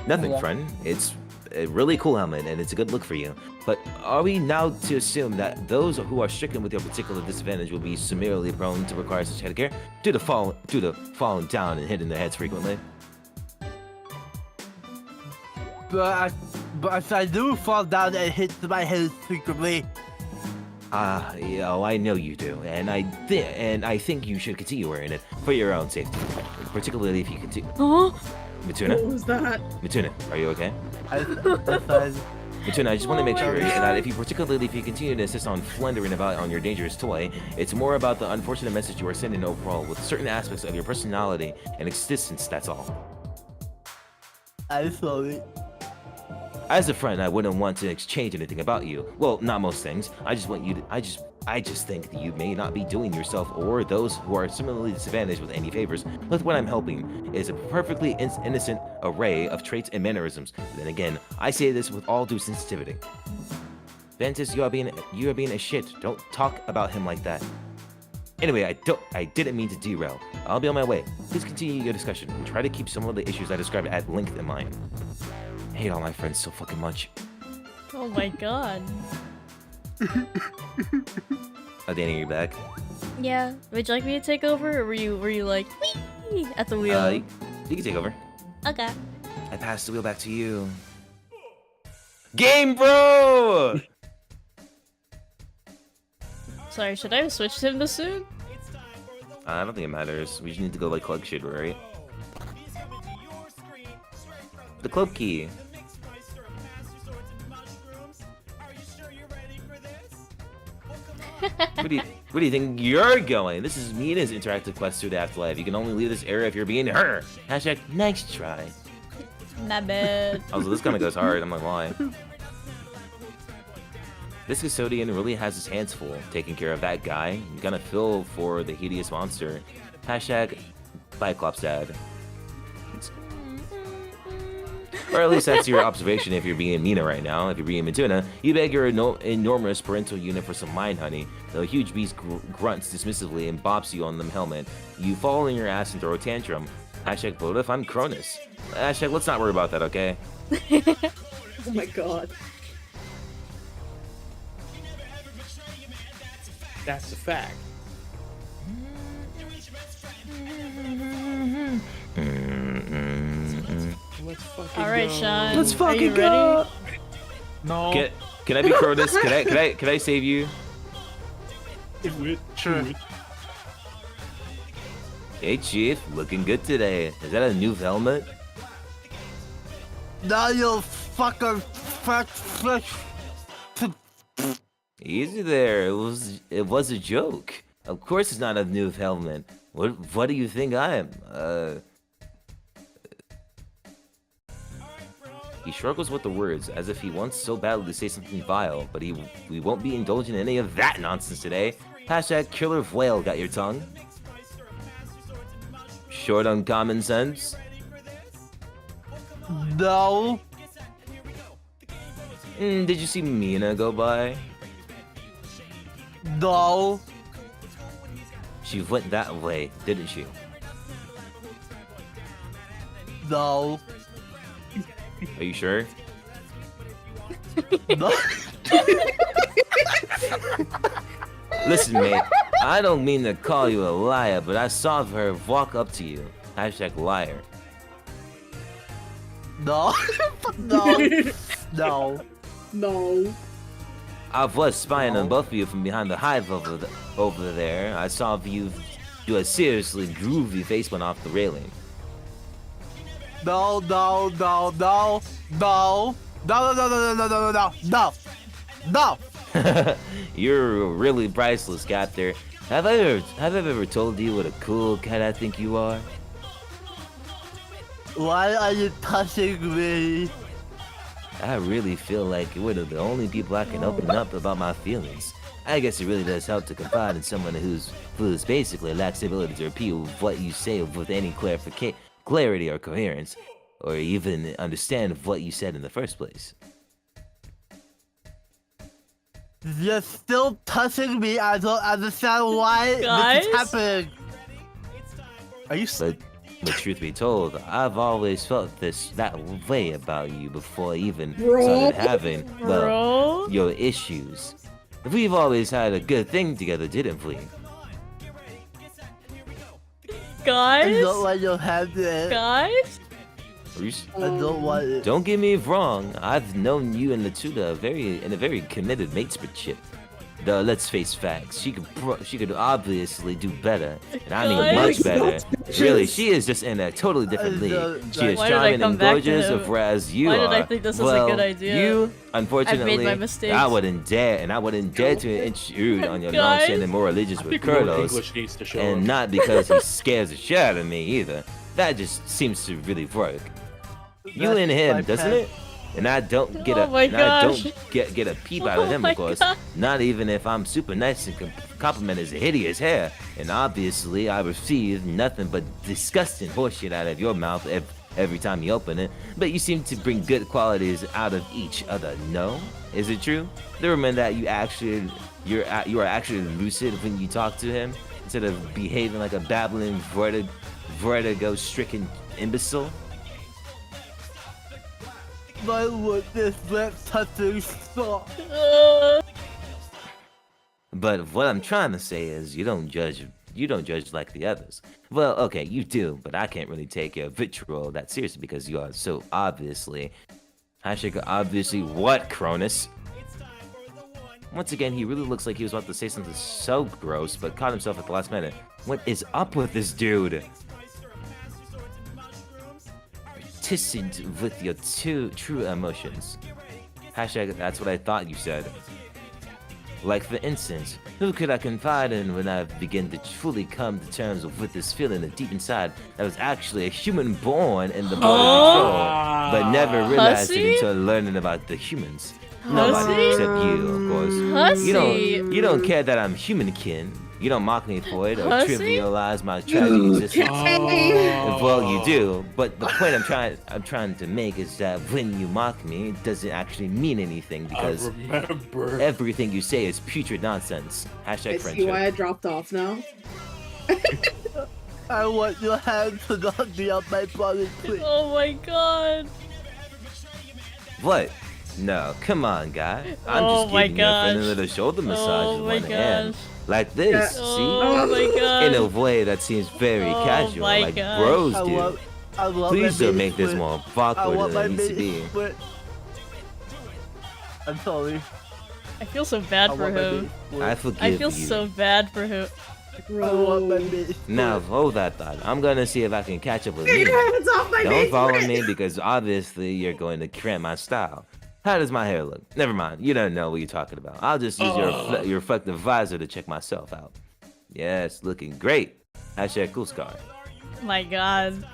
Speaker 1: Nothing, friend. It's a really cool helmet and it's a good look for you. But are we now to assume that those who are stricken with your particular disadvantage will be summarily prone to require such headgear due to falling down and hitting their heads frequently?
Speaker 9: But I do fall down and hit my head frequently.
Speaker 1: I know you do, and I think you should continue wearing it for your own safety, particularly if you continue.
Speaker 2: Huh?
Speaker 1: Matuna?
Speaker 3: What was that?
Speaker 1: Matuna, are you okay?
Speaker 9: I'm fine.
Speaker 1: Matuna, I just want to make sure that if you continue to insist on flundering about on your dangerous toy, it's more about the unfortunate message you are sending overall with certain aspects of your personality and existence, that's all.
Speaker 9: I'm sorry.
Speaker 1: As a friend, I wouldn't want to exchange anything about you. Well, not most things. I just think that you may not be doing yourself or those who are similarly disadvantaged with any favors. With what I'm helping is a perfectly innocent array of traits and mannerisms. Then again, I say this with all due sensitivity. Ventus, you are being a shit. Don't talk about him like that. Anyway, I didn't mean to derail. I'll be on my way. Please continue your discussion and try to keep some of the issues I described at length in mind. I hate all my friends so fucking much.
Speaker 2: Oh my god.
Speaker 1: Oh, Danny, you're back.
Speaker 2: Yeah. Would you like me to take over, or were you like wee at the wheel?
Speaker 1: You can take over.
Speaker 2: Okay.
Speaker 1: I pass the wheel back to you. Game, bro!
Speaker 2: Sorry, should I have switched him this soon?
Speaker 1: I don't think it matters. We just need to go like collect shit, right? The club key. Where do you think you're going? This is Mina's interactive quest through the afterlife. You can only leave this area if you're being her. Hashtag next try.
Speaker 2: Not bad.
Speaker 1: Also, this kind of goes hard. I'm not gonna lie. This custodian really has his hands full taking care of that guy. You gotta feel for the hideous monster. Hashtag Biclops dad. Or at least that's your observation if you're being Mina right now. If you're being Matuna, you beg your enormous parental unit for some mind honey. The huge beast grunts dismissively and bops you on the helmet. You fall on your ass and throw a tantrum. Hashtag what if I'm Cronus? Hashtag let's not worry about that, okay?
Speaker 3: Oh my god.
Speaker 5: That's a fact. Let's fucking
Speaker 2: All right,
Speaker 5: go.
Speaker 2: Sean.
Speaker 1: Let's
Speaker 2: are
Speaker 1: fucking
Speaker 2: you
Speaker 1: go!
Speaker 2: ready?
Speaker 4: No.
Speaker 1: Can I be Cronus? Can I save you?
Speaker 4: Sure.
Speaker 1: Hey Chief, looking good today. Is that a new helmet?
Speaker 9: No, you fucker.
Speaker 1: Easy there. It was a joke. Of course it's not a new helmet. What do you think I am? He struggles with the words as if he wants so badly to say something vile, but we won't be indulging in any of that nonsense today. Hashtag killer whale got your tongue. Short on common sense.
Speaker 9: No.
Speaker 1: Did you see Mina go by?
Speaker 9: No.
Speaker 1: She went that way, didn't she?
Speaker 9: No.
Speaker 1: Are you sure?
Speaker 9: No.
Speaker 1: Listen, mate, I don't mean to call you a liar, but I saw her walk up to you. Hashtag liar.
Speaker 9: No. No. No.
Speaker 3: No.
Speaker 1: I was spying
Speaker 9: No.
Speaker 1: on both of you from behind the hive over there. I saw you do a seriously groovy face went off the railing.
Speaker 9: No, no, no, no, no, no, no, no, no, no, no, no, no, no, no.
Speaker 1: You're really priceless, Captor. Have I ever told you what a cool cat I think you are?
Speaker 9: Why are you touching me?
Speaker 1: I really feel like you're one of the only people I can open up about my feelings. I guess it really does help to confide in someone who's basically lacks the ability to repeat what you say with any clarity or coherence, or even understand what you said in the first place.
Speaker 9: You're still touching me. I don't understand why
Speaker 2: Guys?
Speaker 9: this is happening. Are you?
Speaker 1: But truth be told, I've always felt that way about you before I even
Speaker 3: Bro.
Speaker 1: started having, well,
Speaker 2: Bro?
Speaker 1: your issues. We've always had a good thing together, didn't we?
Speaker 9: I
Speaker 2: Guys?
Speaker 9: don't want your hand there.
Speaker 2: Guys?
Speaker 9: I don't want it.
Speaker 1: Don't get me wrong, I've known you and Latuda in a very committed mateship. Let's face facts. She could obviously do better, and I mean
Speaker 2: Guys?
Speaker 1: much better. Really, she is just in a totally different league. She is
Speaker 2: Why did I
Speaker 1: charming
Speaker 2: come
Speaker 1: and
Speaker 2: back to
Speaker 1: gorgeous,
Speaker 2: him?
Speaker 1: whereas you
Speaker 2: Why
Speaker 1: are.
Speaker 2: did I think this was a
Speaker 1: well,
Speaker 2: good idea?
Speaker 1: You, unfortunately,
Speaker 2: my mistakes.
Speaker 1: I wouldn't dare to intrude on your
Speaker 2: Guys?
Speaker 1: long-standing moral allegiance with
Speaker 5: I think more
Speaker 1: Kurlos,
Speaker 5: English needs to show
Speaker 1: and
Speaker 5: up.
Speaker 1: not because he scares the shit out of me either. That just seems to really work. You and him, doesn't it? And I don't get
Speaker 2: Oh my
Speaker 1: I
Speaker 2: gosh.
Speaker 1: don't get a peep out of
Speaker 2: Oh
Speaker 1: him,
Speaker 2: my
Speaker 1: of course.
Speaker 2: God.
Speaker 1: Not even if I'm super nice and compliment his hideous hair. And obviously, I receive nothing but disgusting horseshit out of your mouth every time you open it. But you seem to bring good qualities out of each other. No, is it true? The woman that you are actually lucid when you talk to him instead of behaving like a babbling vertigo-stricken imbecile.
Speaker 9: Why would this lip touching stop?
Speaker 1: But what I'm trying to say is you don't judge like the others. Well, okay, you do, but I can't really take your vitriol that seriously because you are so obviously what, Cronus? Once again, he really looks like he was about to say something so gross, but caught himself at the last minute. What is up with this dude? Reticent with your true emotions. Hashtag, that's what I thought you said. Like, for instance, who could I confide in when I begin to fully come to terms with this feeling that deep inside that was actually a human born in the Border Patrol, but never realized
Speaker 2: Hussy?
Speaker 1: it until learning about the humans. Nobody
Speaker 2: Hussy?
Speaker 1: except you, of course.
Speaker 2: Hussy?
Speaker 1: You don't care that I'm human kin. You don't mock me for it or
Speaker 2: Hussy?
Speaker 1: trivialize my tragic existence. Well, you do, but the point I'm trying to make is that when you mock me, it doesn't actually mean anything because
Speaker 5: Remember.
Speaker 1: everything you say is putrid nonsense. Hashtag
Speaker 3: I see
Speaker 1: friendship.
Speaker 3: why I dropped off now.
Speaker 9: I want your hand to not be on my body, please.
Speaker 2: Oh my god.
Speaker 1: What? No, come on, guy. I'm
Speaker 2: Oh
Speaker 1: just
Speaker 2: my
Speaker 1: giving you a friendly
Speaker 2: gosh.
Speaker 1: little shoulder massage
Speaker 2: Oh
Speaker 1: with
Speaker 2: my
Speaker 1: one hand.
Speaker 2: gosh.
Speaker 1: Like this,
Speaker 3: Yeah.
Speaker 1: see?
Speaker 2: Oh my god.
Speaker 1: In a way that seems very
Speaker 2: Oh
Speaker 1: casual,
Speaker 2: my
Speaker 1: like
Speaker 2: gosh.
Speaker 1: bros
Speaker 9: I
Speaker 1: do.
Speaker 9: want
Speaker 1: Please
Speaker 9: my
Speaker 1: don't
Speaker 9: baby
Speaker 1: make this
Speaker 9: split.
Speaker 1: more
Speaker 9: I
Speaker 1: awkward
Speaker 9: want my
Speaker 1: than it needs to
Speaker 9: baby
Speaker 1: be.
Speaker 9: split. I'm sorry.
Speaker 2: I feel so bad
Speaker 9: I
Speaker 2: for
Speaker 9: want my
Speaker 2: him.
Speaker 9: baby split.
Speaker 1: I forgive
Speaker 2: I feel
Speaker 1: you.
Speaker 2: so bad for him.
Speaker 9: I want my
Speaker 3: Bro.
Speaker 9: baby split.
Speaker 1: Now, hold that thought. I'm gonna see if I can catch up with
Speaker 3: Get
Speaker 1: you.
Speaker 3: your hands off my
Speaker 1: Don't
Speaker 3: face!
Speaker 1: follow me because obviously you're going to cramp my style. How does my hair look? Never mind. You don't know what you're talking about. I'll just use your reflective visor to check myself out. Yes, looking great. Hashtag cool scar.
Speaker 2: My god.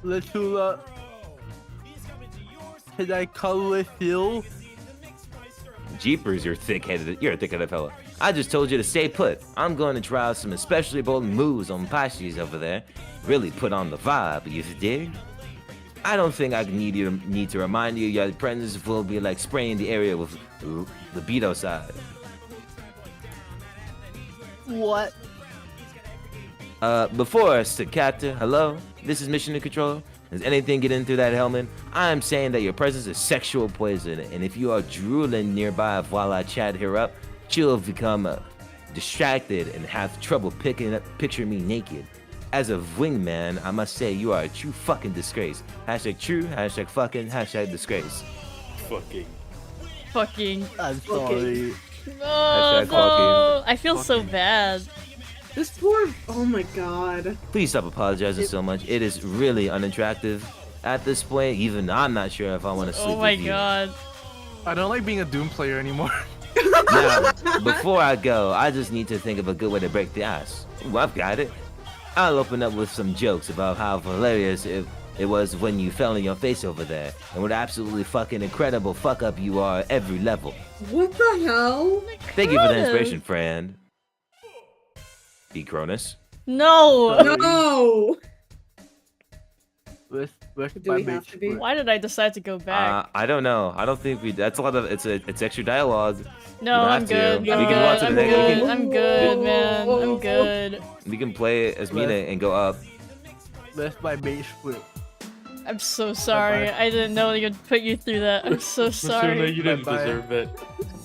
Speaker 9: Latula, can I come with you?
Speaker 1: Jeepers, you're a thick-headed fella. I just told you to stay put. I'm going to try out some especially bold moves on Pashis over there. Really put on the vibe, you dig? I don't think I need to remind you your presence will be like spraying the area with libido side.
Speaker 9: What?
Speaker 1: Before Staccato, hello? This is Mission to Control. Does anything get in through that helmet? I'm saying that your presence is sexual poison, and if you are drooling nearby while I chat her up, she'll become distracted and have trouble picture me naked. As a wingman, I must say you are a true fucking disgrace. Hashtag true, hashtag fucking, hashtag disgrace.
Speaker 2: Fucking.
Speaker 9: I'm sorry.
Speaker 2: Oh,
Speaker 1: Hashtag
Speaker 2: no. I feel so bad.
Speaker 3: This poor. Oh my god.
Speaker 1: Please stop apologizing so much. It is really unattractive. At this point, even I'm not sure if I want to sleep
Speaker 2: Oh my
Speaker 1: with you.
Speaker 2: god.
Speaker 4: I don't like being a Doom player anymore.
Speaker 1: Now, before I go, I just need to think of a good way to break the ice. Ooh, I've got it. I'll open up with some jokes about how hilarious it was when you fell on your face over there, and what absolutely fucking incredible fuck up you are at every level.
Speaker 3: What the hell?
Speaker 1: Thank you for the inspiration, friend. B. Cronus.
Speaker 2: No!
Speaker 3: No!
Speaker 9: Where's
Speaker 3: Do
Speaker 9: my
Speaker 3: we have
Speaker 9: bitch?
Speaker 3: to be?
Speaker 2: Why did I decide to go back?
Speaker 1: I don't know. I don't think we. That's a lot of. It's extra dialogue.
Speaker 2: No,
Speaker 1: don't
Speaker 2: I'm
Speaker 1: have to.
Speaker 2: good.
Speaker 1: We
Speaker 2: I'm
Speaker 1: can go on
Speaker 2: good.
Speaker 1: to the
Speaker 2: I'm
Speaker 1: next- we
Speaker 2: good.
Speaker 1: can-
Speaker 2: I'm good, man. I'm good.
Speaker 1: We can play as Mina and go up.
Speaker 9: Where's my base whip?
Speaker 2: I'm so sorry. I didn't know they would put you through that. I'm so
Speaker 5: Matuna,
Speaker 2: sorry.
Speaker 5: you didn't
Speaker 9: Bye-bye.
Speaker 5: deserve it.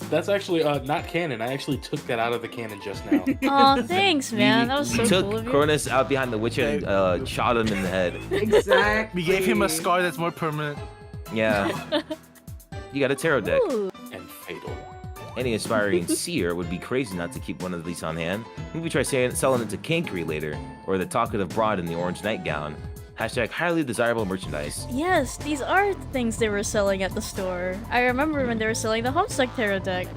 Speaker 5: That's actually not canon. I actually took that out of the canon just now.
Speaker 2: Aw, thanks, man. That was so
Speaker 1: We took
Speaker 2: cool of you.
Speaker 1: Cronus out behind the witch and shot him in the head.
Speaker 3: Exactly.
Speaker 4: We gave him a scar that's more permanent.
Speaker 1: Yeah. You got a tarot deck.
Speaker 2: Ooh.
Speaker 5: And fatal.
Speaker 1: Any aspiring seer would be crazy not to keep one of these on hand. Maybe try selling it to Kinkery later, or the talkative broad in the orange nightgown. Hashtag highly desirable merchandise.
Speaker 2: Yes, these are things they were selling at the store. I remember when they were selling the Homestuck tarot deck.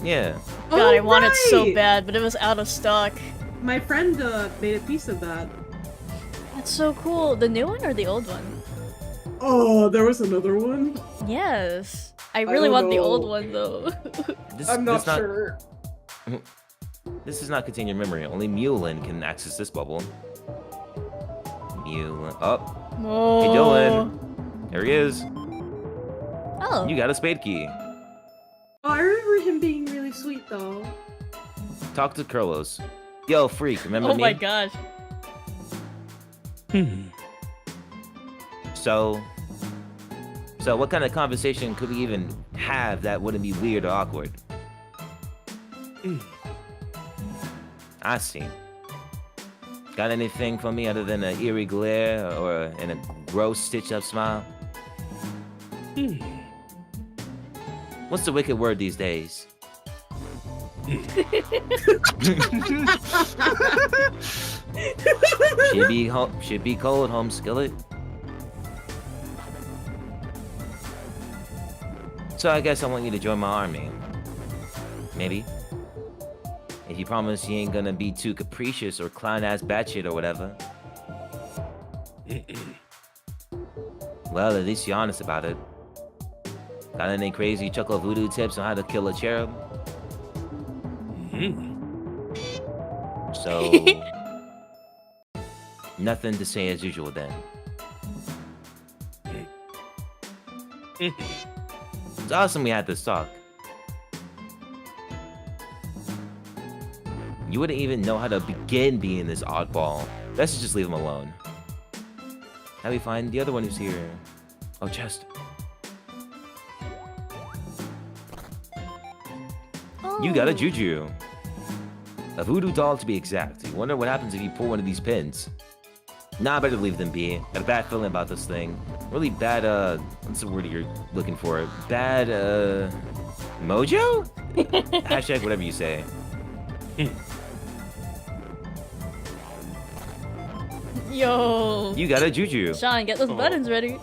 Speaker 1: Yeah.
Speaker 2: God,
Speaker 3: Oh,
Speaker 2: I want it so
Speaker 3: right!
Speaker 2: bad, but it was out of stock.
Speaker 3: My friend made a piece of that.
Speaker 2: That's so cool. The new one or the old one?
Speaker 3: Oh, there was another one?
Speaker 2: Yes. I really
Speaker 3: don't
Speaker 2: want the
Speaker 3: know.
Speaker 2: old one though.
Speaker 3: I'm not sure.
Speaker 1: This does not contain your memory. Only Mulin can access this bubble. Mulin. Oh,
Speaker 2: Oh.
Speaker 1: hey Dylan. There he is.
Speaker 2: Oh.
Speaker 1: You got a spade key.
Speaker 3: Oh, I remember him being really sweet though.
Speaker 1: Talk to Carlos. Yo, freak, remember
Speaker 2: Oh
Speaker 1: me?
Speaker 2: my gosh.
Speaker 1: So what kind of conversation could we even have that wouldn't be weird or awkward? I see. Got anything for me other than an eerie glare and a gross stitched-up smile? What's the wicked word these days? Should be cold, home skillet. So I guess I want you to join my army. Maybe. If you promise you ain't gonna be too capricious or clown-ass batshit or whatever. Well, at least you're honest about it. Got any crazy chuckle voodoo tips on how to kill a cherub? So... nothing to say as usual then. It's awesome we had this talk. You wouldn't even know how to begin being this oddball. Let's just leave him alone. How do we find the other one who's here? Oh, chest. You got a juju. A voodoo doll to be exact. You wonder what happens if you pull one of these pins. Nah, I better leave them be. Got a bad feeling about this thing. Really bad, what's the word you're looking for? Bad, mojo? Hashtag whatever you say.
Speaker 2: Yo.
Speaker 1: You got a juju.
Speaker 2: Sean, get those buttons ready.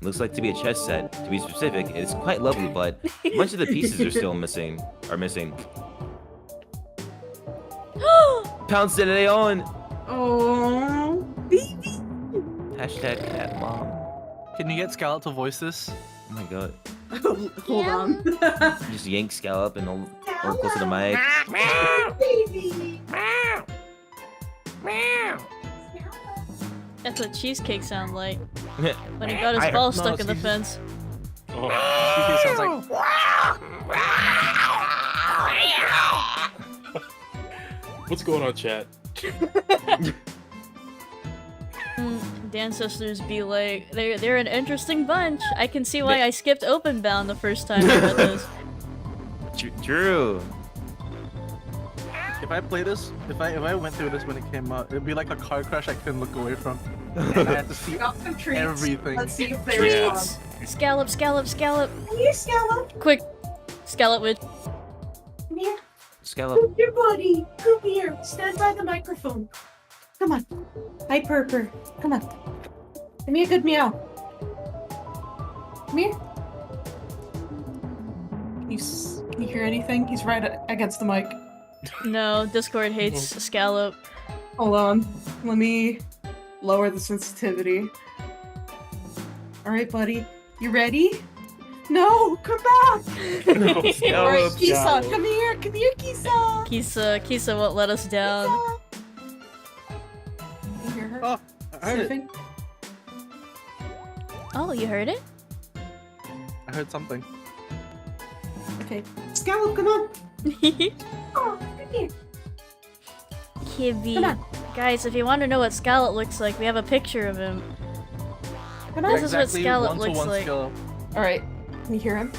Speaker 1: Looks like to be a chess set. To be specific, it's quite lovely, but a bunch of the pieces are still missing. Pounce de Leon!
Speaker 3: Oh, baby.
Speaker 1: Hashtag cat mom.
Speaker 4: Can you get Scout to voice this?
Speaker 1: Oh my god.
Speaker 3: Hold on.
Speaker 1: Just yank Scallop and or close to the mic.
Speaker 3: Baby.
Speaker 2: That's what cheesecake sound like when he got his ball
Speaker 4: no,
Speaker 2: stuck in the
Speaker 4: cheese-
Speaker 2: fence.
Speaker 5: Oh,
Speaker 4: Cheesecake sounds like.
Speaker 5: what's going on, chat?
Speaker 2: The ancestors be like, they're an interesting bunch. I can see why I skipped OPENBOUND the first time I read this.
Speaker 1: True.
Speaker 4: If I play this, if I went through this when it came out, it'd be like a car crash I couldn't look away from. And I had to see
Speaker 3: Got some treats.
Speaker 4: everything.
Speaker 3: Let's see if they
Speaker 5: Yeah.
Speaker 3: respond.
Speaker 2: Scallop, scallop, scallop.
Speaker 3: Come here, Scallop.
Speaker 2: Quick. Scallop witch.
Speaker 3: Come here.
Speaker 1: Scallop.
Speaker 3: Come here, buddy. Come here. Stand by the microphone. Come on. Hi, Purper. Come on. Give me a good meow. Come here. Can you hear anything? He's right against the mic.
Speaker 2: No, Discord hates Scallop.
Speaker 3: Hold on. Let me lower the sensitivity. Alright, buddy. You ready? No! Come back!
Speaker 5: No,
Speaker 3: Alright,
Speaker 5: Scallop,
Speaker 3: Kisa,
Speaker 5: Scallop.
Speaker 3: come here! Come here, Kisa!
Speaker 2: Kisa won't let us down.
Speaker 3: You hear her?
Speaker 4: Oh, I heard it.
Speaker 3: Sniffing?
Speaker 2: Oh, you heard it?
Speaker 4: I heard something.
Speaker 3: Okay. Scallop, come on! Oh, come here!
Speaker 2: Kibby.
Speaker 3: Come on.
Speaker 2: Guys, if you want to know what Scallop looks like, we have a picture of him.
Speaker 3: Come on!
Speaker 2: This is what Scallop looks
Speaker 4: one-to-one
Speaker 2: like.
Speaker 4: Scallop.
Speaker 3: Alright. Can you hear him?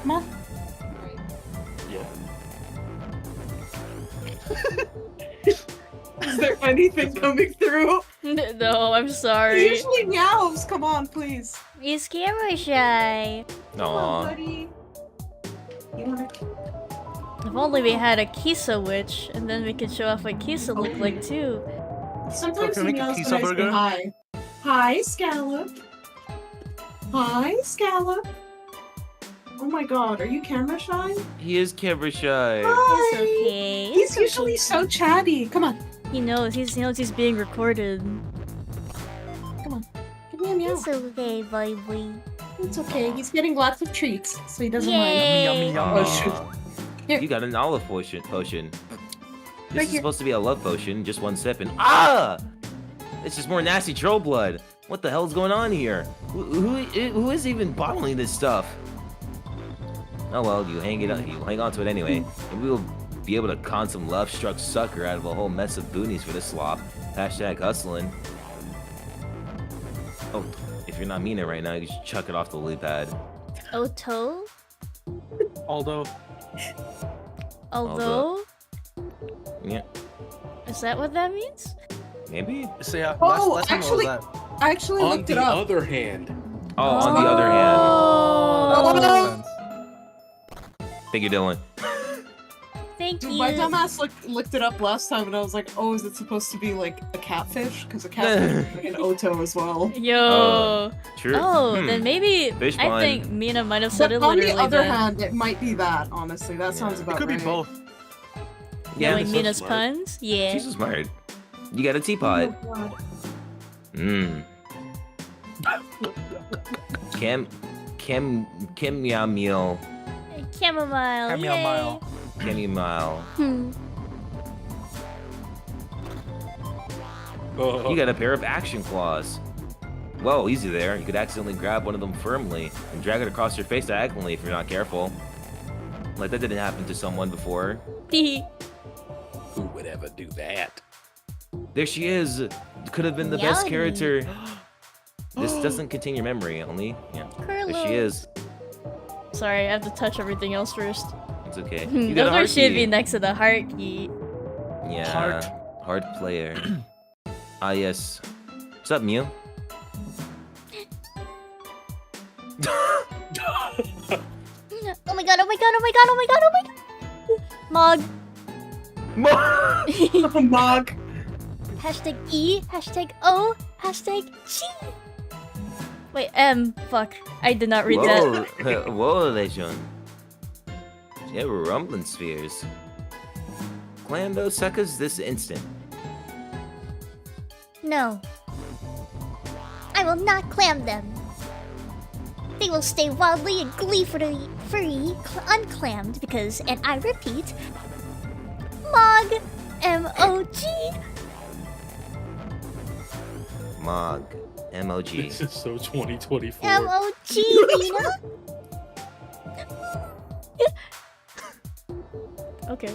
Speaker 3: Come on.
Speaker 5: Yeah.
Speaker 3: Is there anything coming through?
Speaker 2: No, I'm
Speaker 3: He
Speaker 2: sorry.
Speaker 3: usually meows! Come on, please!
Speaker 2: He's camera shy.
Speaker 3: Come on,
Speaker 1: Aw.
Speaker 3: buddy! You wanna...
Speaker 2: If only we had a Kisa witch, and then we could show off what Kisa looked like too.
Speaker 3: Sometimes
Speaker 4: Can we
Speaker 3: he
Speaker 4: make a
Speaker 3: meows
Speaker 4: Kisa
Speaker 3: when I say
Speaker 4: burger?
Speaker 3: hi. Hi, Scallop. Hi, Scallop. Oh my god, are you camera shy?
Speaker 1: He is camera shy.
Speaker 3: Hi.
Speaker 2: It's okay.
Speaker 3: He's usually so chatty. Come on,
Speaker 2: He knows he's being recorded.
Speaker 3: come on. Give me a meow.
Speaker 2: okay, baby.
Speaker 3: It's okay. He's getting lots of treats, so he doesn't
Speaker 2: Yay.
Speaker 4: Yummy, yummy,
Speaker 3: Oh,
Speaker 4: yummy.
Speaker 3: shoot. Here.
Speaker 1: You got an olive potion. This
Speaker 3: Right
Speaker 1: is
Speaker 3: here.
Speaker 1: supposed to be a love potion, just one sip and it's just more nasty troll blood. What the hell's going on here? Who is even bottling this stuff? Oh well, you hang on to it anyway, and we will be able to con some love-struck sucker out of a whole mess of boonies for this slop. Hashtag hustling. Oh, if you're not meaning it right now, you just chuck it off the lily pad.
Speaker 2: Oto?
Speaker 4: Although,
Speaker 2: Although?
Speaker 1: Yeah,
Speaker 2: Is that what that means?
Speaker 1: maybe.
Speaker 4: so yeah,
Speaker 3: Oh,
Speaker 4: last time
Speaker 3: actually-
Speaker 4: what was that?
Speaker 3: I actually
Speaker 5: On
Speaker 3: looked it
Speaker 5: the
Speaker 3: up.
Speaker 5: other hand,
Speaker 1: Oh, on the other hand,
Speaker 4: Oh, that
Speaker 3: Oh.
Speaker 4: makes sense.
Speaker 1: thank you, Dylan.
Speaker 2: Thank
Speaker 3: Dude,
Speaker 2: you.
Speaker 3: my dumbass looked it up last time, and I was like, "Oh, is it supposed to be like a catfish? Because a catfish is like an Oto as well."
Speaker 2: Yo.
Speaker 1: True.
Speaker 2: Oh, then maybe
Speaker 1: Fish
Speaker 2: I
Speaker 1: pun.
Speaker 2: think Mina might have said
Speaker 3: But
Speaker 2: it
Speaker 3: on the
Speaker 2: literally
Speaker 3: other
Speaker 2: then.
Speaker 3: hand, it might be that. Honestly, that sounds
Speaker 1: Yeah.
Speaker 3: about
Speaker 4: It could
Speaker 3: right.
Speaker 4: be both.
Speaker 1: Yeah,
Speaker 2: Knowing
Speaker 5: so
Speaker 2: Mina's
Speaker 5: smart.
Speaker 2: puns? Yeah.
Speaker 1: she's so smart. You got a
Speaker 3: Oh
Speaker 1: teapot.
Speaker 3: God.
Speaker 1: Mmm. Kim meow meal.
Speaker 2: Chamomile.
Speaker 4: Chamomile.
Speaker 1: Chamomile.
Speaker 2: Hmm.
Speaker 5: oh,
Speaker 1: You got a pair of action claws. Whoa, easy there. You could accidentally grab one of them firmly and drag it across your face diagonally if you're not careful. Like that didn't happen to someone before.
Speaker 2: Hee.
Speaker 5: who would ever do that?
Speaker 1: There she is. Could have been the best
Speaker 2: Yummy.
Speaker 1: character. This doesn't contain your memory, only. Yeah. There she is.
Speaker 2: Sorry, I have to touch everything else first.
Speaker 1: It's okay. You got a
Speaker 2: Those
Speaker 1: heart
Speaker 2: should
Speaker 1: key.
Speaker 2: be next to the heart key.
Speaker 1: Yeah. Hard player. Ah, yes. What's up, Mew?
Speaker 2: Oh my god, oh my god, oh my god, oh my god, oh my god! Mog.
Speaker 3: Mog.
Speaker 2: Hashtag E, hashtag O, hashtag G. Wait, M. Fuck. I did not read that.
Speaker 1: Whoa, whoa, Legion. Yeah, we're rumbling spheres. Clam those suckers this instant.
Speaker 8: No. I will not clam them. They will stay wildly and gleefully free, unclammed, because, and I repeat, Mog, M-O-G.
Speaker 1: Mog. M-O-G.
Speaker 5: This is so 2024.
Speaker 8: M-O-G, Mina?
Speaker 2: Okay.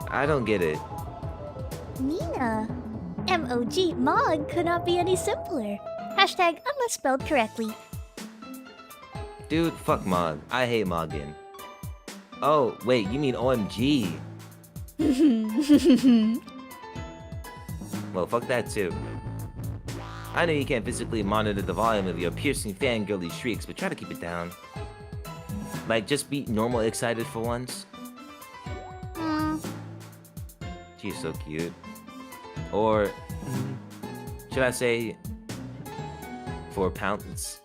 Speaker 1: I don't get it.
Speaker 8: Mina. M-O-G, Mog could not be any simpler. Hashtag unless spelled correctly.
Speaker 1: Dude, fuck Mog. I hate Mogging. Oh, wait, you mean OMG. Well, fuck that too. I know you can't physically monitor the volume of your piercing fangirly shrieks, but try to keep it down. Like, just be normal excited for once. She's so cute. Or, should I say, 4 pounds?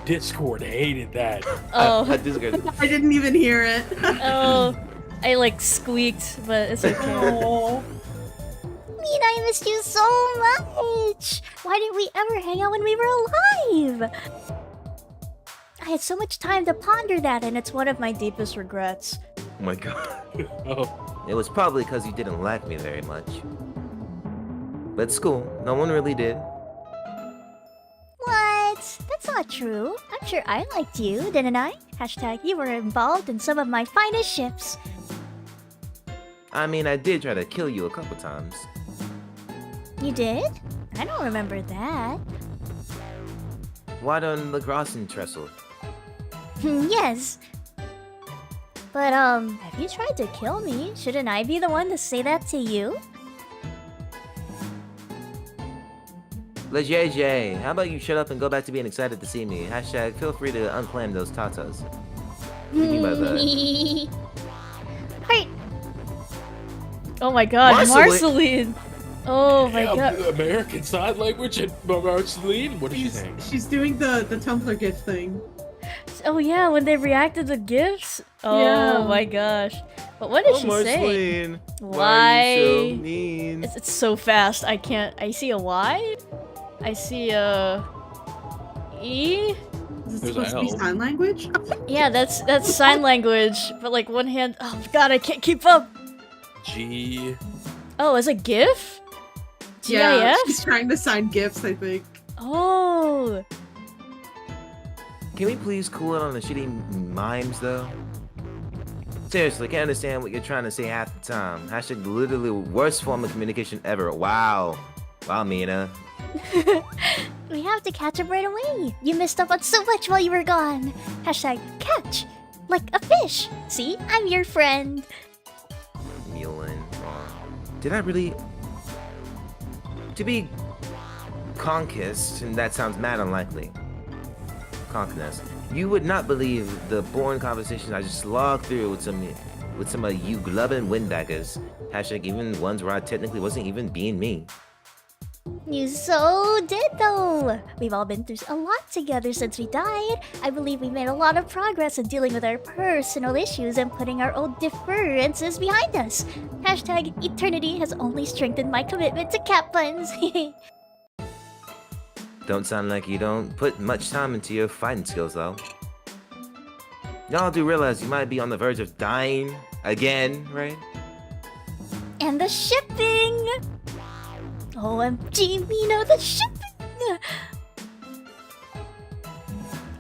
Speaker 5: Discord hated that.
Speaker 2: Oh.
Speaker 1: Discord.
Speaker 3: I didn't even hear it.
Speaker 2: Oh. I like squeaked, but it's okay.
Speaker 3: Oh.
Speaker 8: Mina, I missed you so much. Why didn't we ever hang out when we were alive? I had so much time to ponder that, and
Speaker 2: It's one of my deepest regrets.
Speaker 1: Oh my god.
Speaker 5: Oh,
Speaker 1: It was probably because you didn't like me very much. But it's cool. No one really did.
Speaker 8: What? That's not true. I'm sure I liked you, didn't I? Hashtag you were involved in some of my finest ships.
Speaker 1: I mean, I did try to kill you a couple times.
Speaker 8: You did? I don't remember that.
Speaker 1: Why don't lacrosse and trestle?
Speaker 8: Yes. But, have you tried to kill me? Shouldn't I be the one to say that to you?
Speaker 1: LeJJ, how about you shut up and go back to being excited to see me? Hashtag feel free to unclaim those tatas. What do you mean by that?
Speaker 8: Right.
Speaker 2: Oh my god,
Speaker 1: Marceline!
Speaker 2: Marceline! Oh my
Speaker 5: yeah,
Speaker 2: god.
Speaker 5: American Sign Language and Marceline? What is she saying?
Speaker 3: She's doing the Tumblr GIF thing.
Speaker 2: Oh yeah, when they reacted to gifts? Oh
Speaker 3: Yeah.
Speaker 2: my gosh. But what did she say? Why?
Speaker 1: mean?
Speaker 2: It's so fast, I can't. I see a Y? I see a E?
Speaker 3: Is it
Speaker 5: There's
Speaker 3: supposed to be
Speaker 5: L.
Speaker 3: sign language?
Speaker 2: Yeah, that's sign language, but like one hand. Oh god, I can't keep up.
Speaker 5: G.
Speaker 2: Oh, is it GIF?
Speaker 3: Yeah,
Speaker 2: GIF?
Speaker 3: she's trying to sign gifts, I think.
Speaker 2: Oh.
Speaker 1: Can we please cool it on the shitty mimes though? Seriously, can't understand what you're trying to say half the time. Hashtag literally worst form of communication ever. Wow. Wow, Mina.
Speaker 8: We have to catch up right away. You missed up on so much while you were gone. Hashtag catch. Like a fish. See, I'm your friend.
Speaker 1: Mulin. Did I really... To be conquest, and that sounds mad unlikely. Conquest. You would not believe the boring conversations I just slogged through with some of you glubbing windbaggers. Hashtag even ones where I technically wasn't even being me.
Speaker 8: You so did though. We've all been through a lot together since we died. I believe we made a lot of progress in dealing with our personal issues and putting our old differences behind us. Hashtag eternity has only strengthened my commitment to cat buns.
Speaker 1: Don't sound like you don't put much time into your fighting skills though. Y'all do realize you might be on the verge of dying again, right?
Speaker 8: And the shipping! OMG, Mina, the shipping!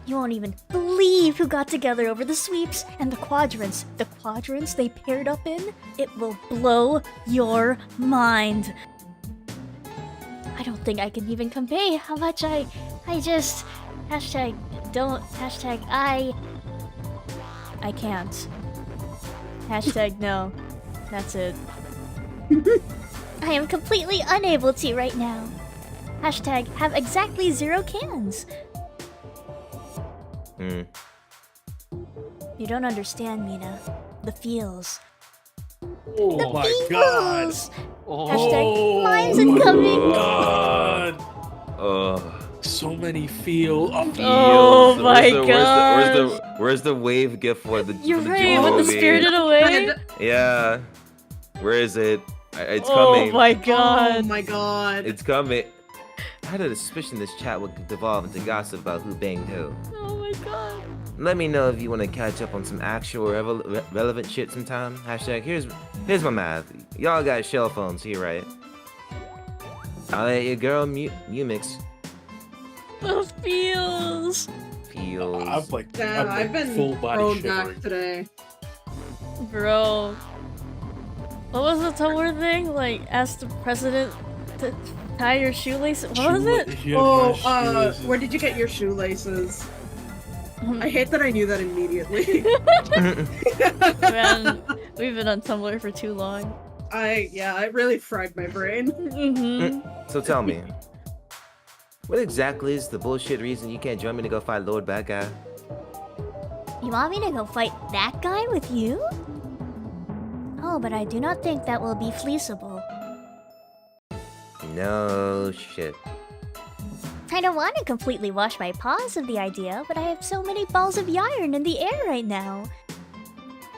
Speaker 8: You won't even believe who got together over the sweeps and the quadrants. The quadrants they paired up in, it will blow your mind. I don't think I can even convey how much I just... Hashtag don't... Hashtag I can't. Hashtag no. That's it. I am completely unable to right now. Hashtag have exactly 0 cans. You don't understand, Mina. The feels.
Speaker 5: Oh
Speaker 8: The
Speaker 5: my god.
Speaker 8: feels! Hashtag mimes incoming!
Speaker 5: God.
Speaker 1: Ugh.
Speaker 5: So many feel.
Speaker 2: Oh
Speaker 1: Feels.
Speaker 2: my
Speaker 1: Where's the wave gift for the
Speaker 2: You're
Speaker 1: for the
Speaker 2: right,
Speaker 1: Jewel
Speaker 2: with the
Speaker 1: movie?
Speaker 2: Spirited Away?
Speaker 1: Yeah. Where is it? It's
Speaker 2: Oh
Speaker 1: coming.
Speaker 2: my
Speaker 3: Oh
Speaker 2: god.
Speaker 3: my god.
Speaker 1: It's coming. I had a suspicion this chat would devolve into gossip about who banged who.
Speaker 2: Oh my god.
Speaker 1: Let me know if you want to catch up on some actual relevant shit sometime. Hashtag, here's my math. Y'all got shell phones here, right? I'll let your girl Mumix.
Speaker 2: The feels.
Speaker 5: I've like,
Speaker 3: Damn, I've been
Speaker 5: full body
Speaker 3: thrown
Speaker 5: shivering.
Speaker 3: back today.
Speaker 2: Bro. What was the Tumblr thing? Like, ask the president to tie your shoelace? What was it?
Speaker 3: Oh, where did you get your shoelaces? I hate that I knew that immediately.
Speaker 2: Man, we've been on Tumblr for too long.
Speaker 3: It really fried my brain.
Speaker 1: So tell me, what exactly is the bullshit reason you can't join me to go fight Lord Bad Guy?
Speaker 8: You want me to go fight that guy with you? Oh, but I do not think that will be fleeceable.
Speaker 1: No shit.
Speaker 8: I don't want to completely wash my paws of the idea, but I have so many balls of yarn in the air right now.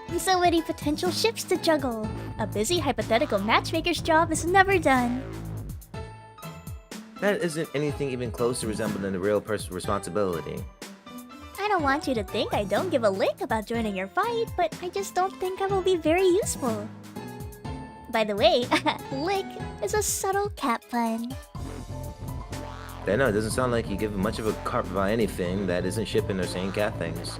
Speaker 8: And so many potential ships to juggle. A busy hypothetical matchmaker's job is never done.
Speaker 1: That isn't anything even close to resembling a real person's responsibility.
Speaker 8: I don't want you to think I don't give a lick about joining your fight, but I just don't think I will be very useful. By the way, lick is a subtle cat pun.
Speaker 1: I know, it doesn't sound like you give much of a carp about anything that isn't shipping or saying cat things.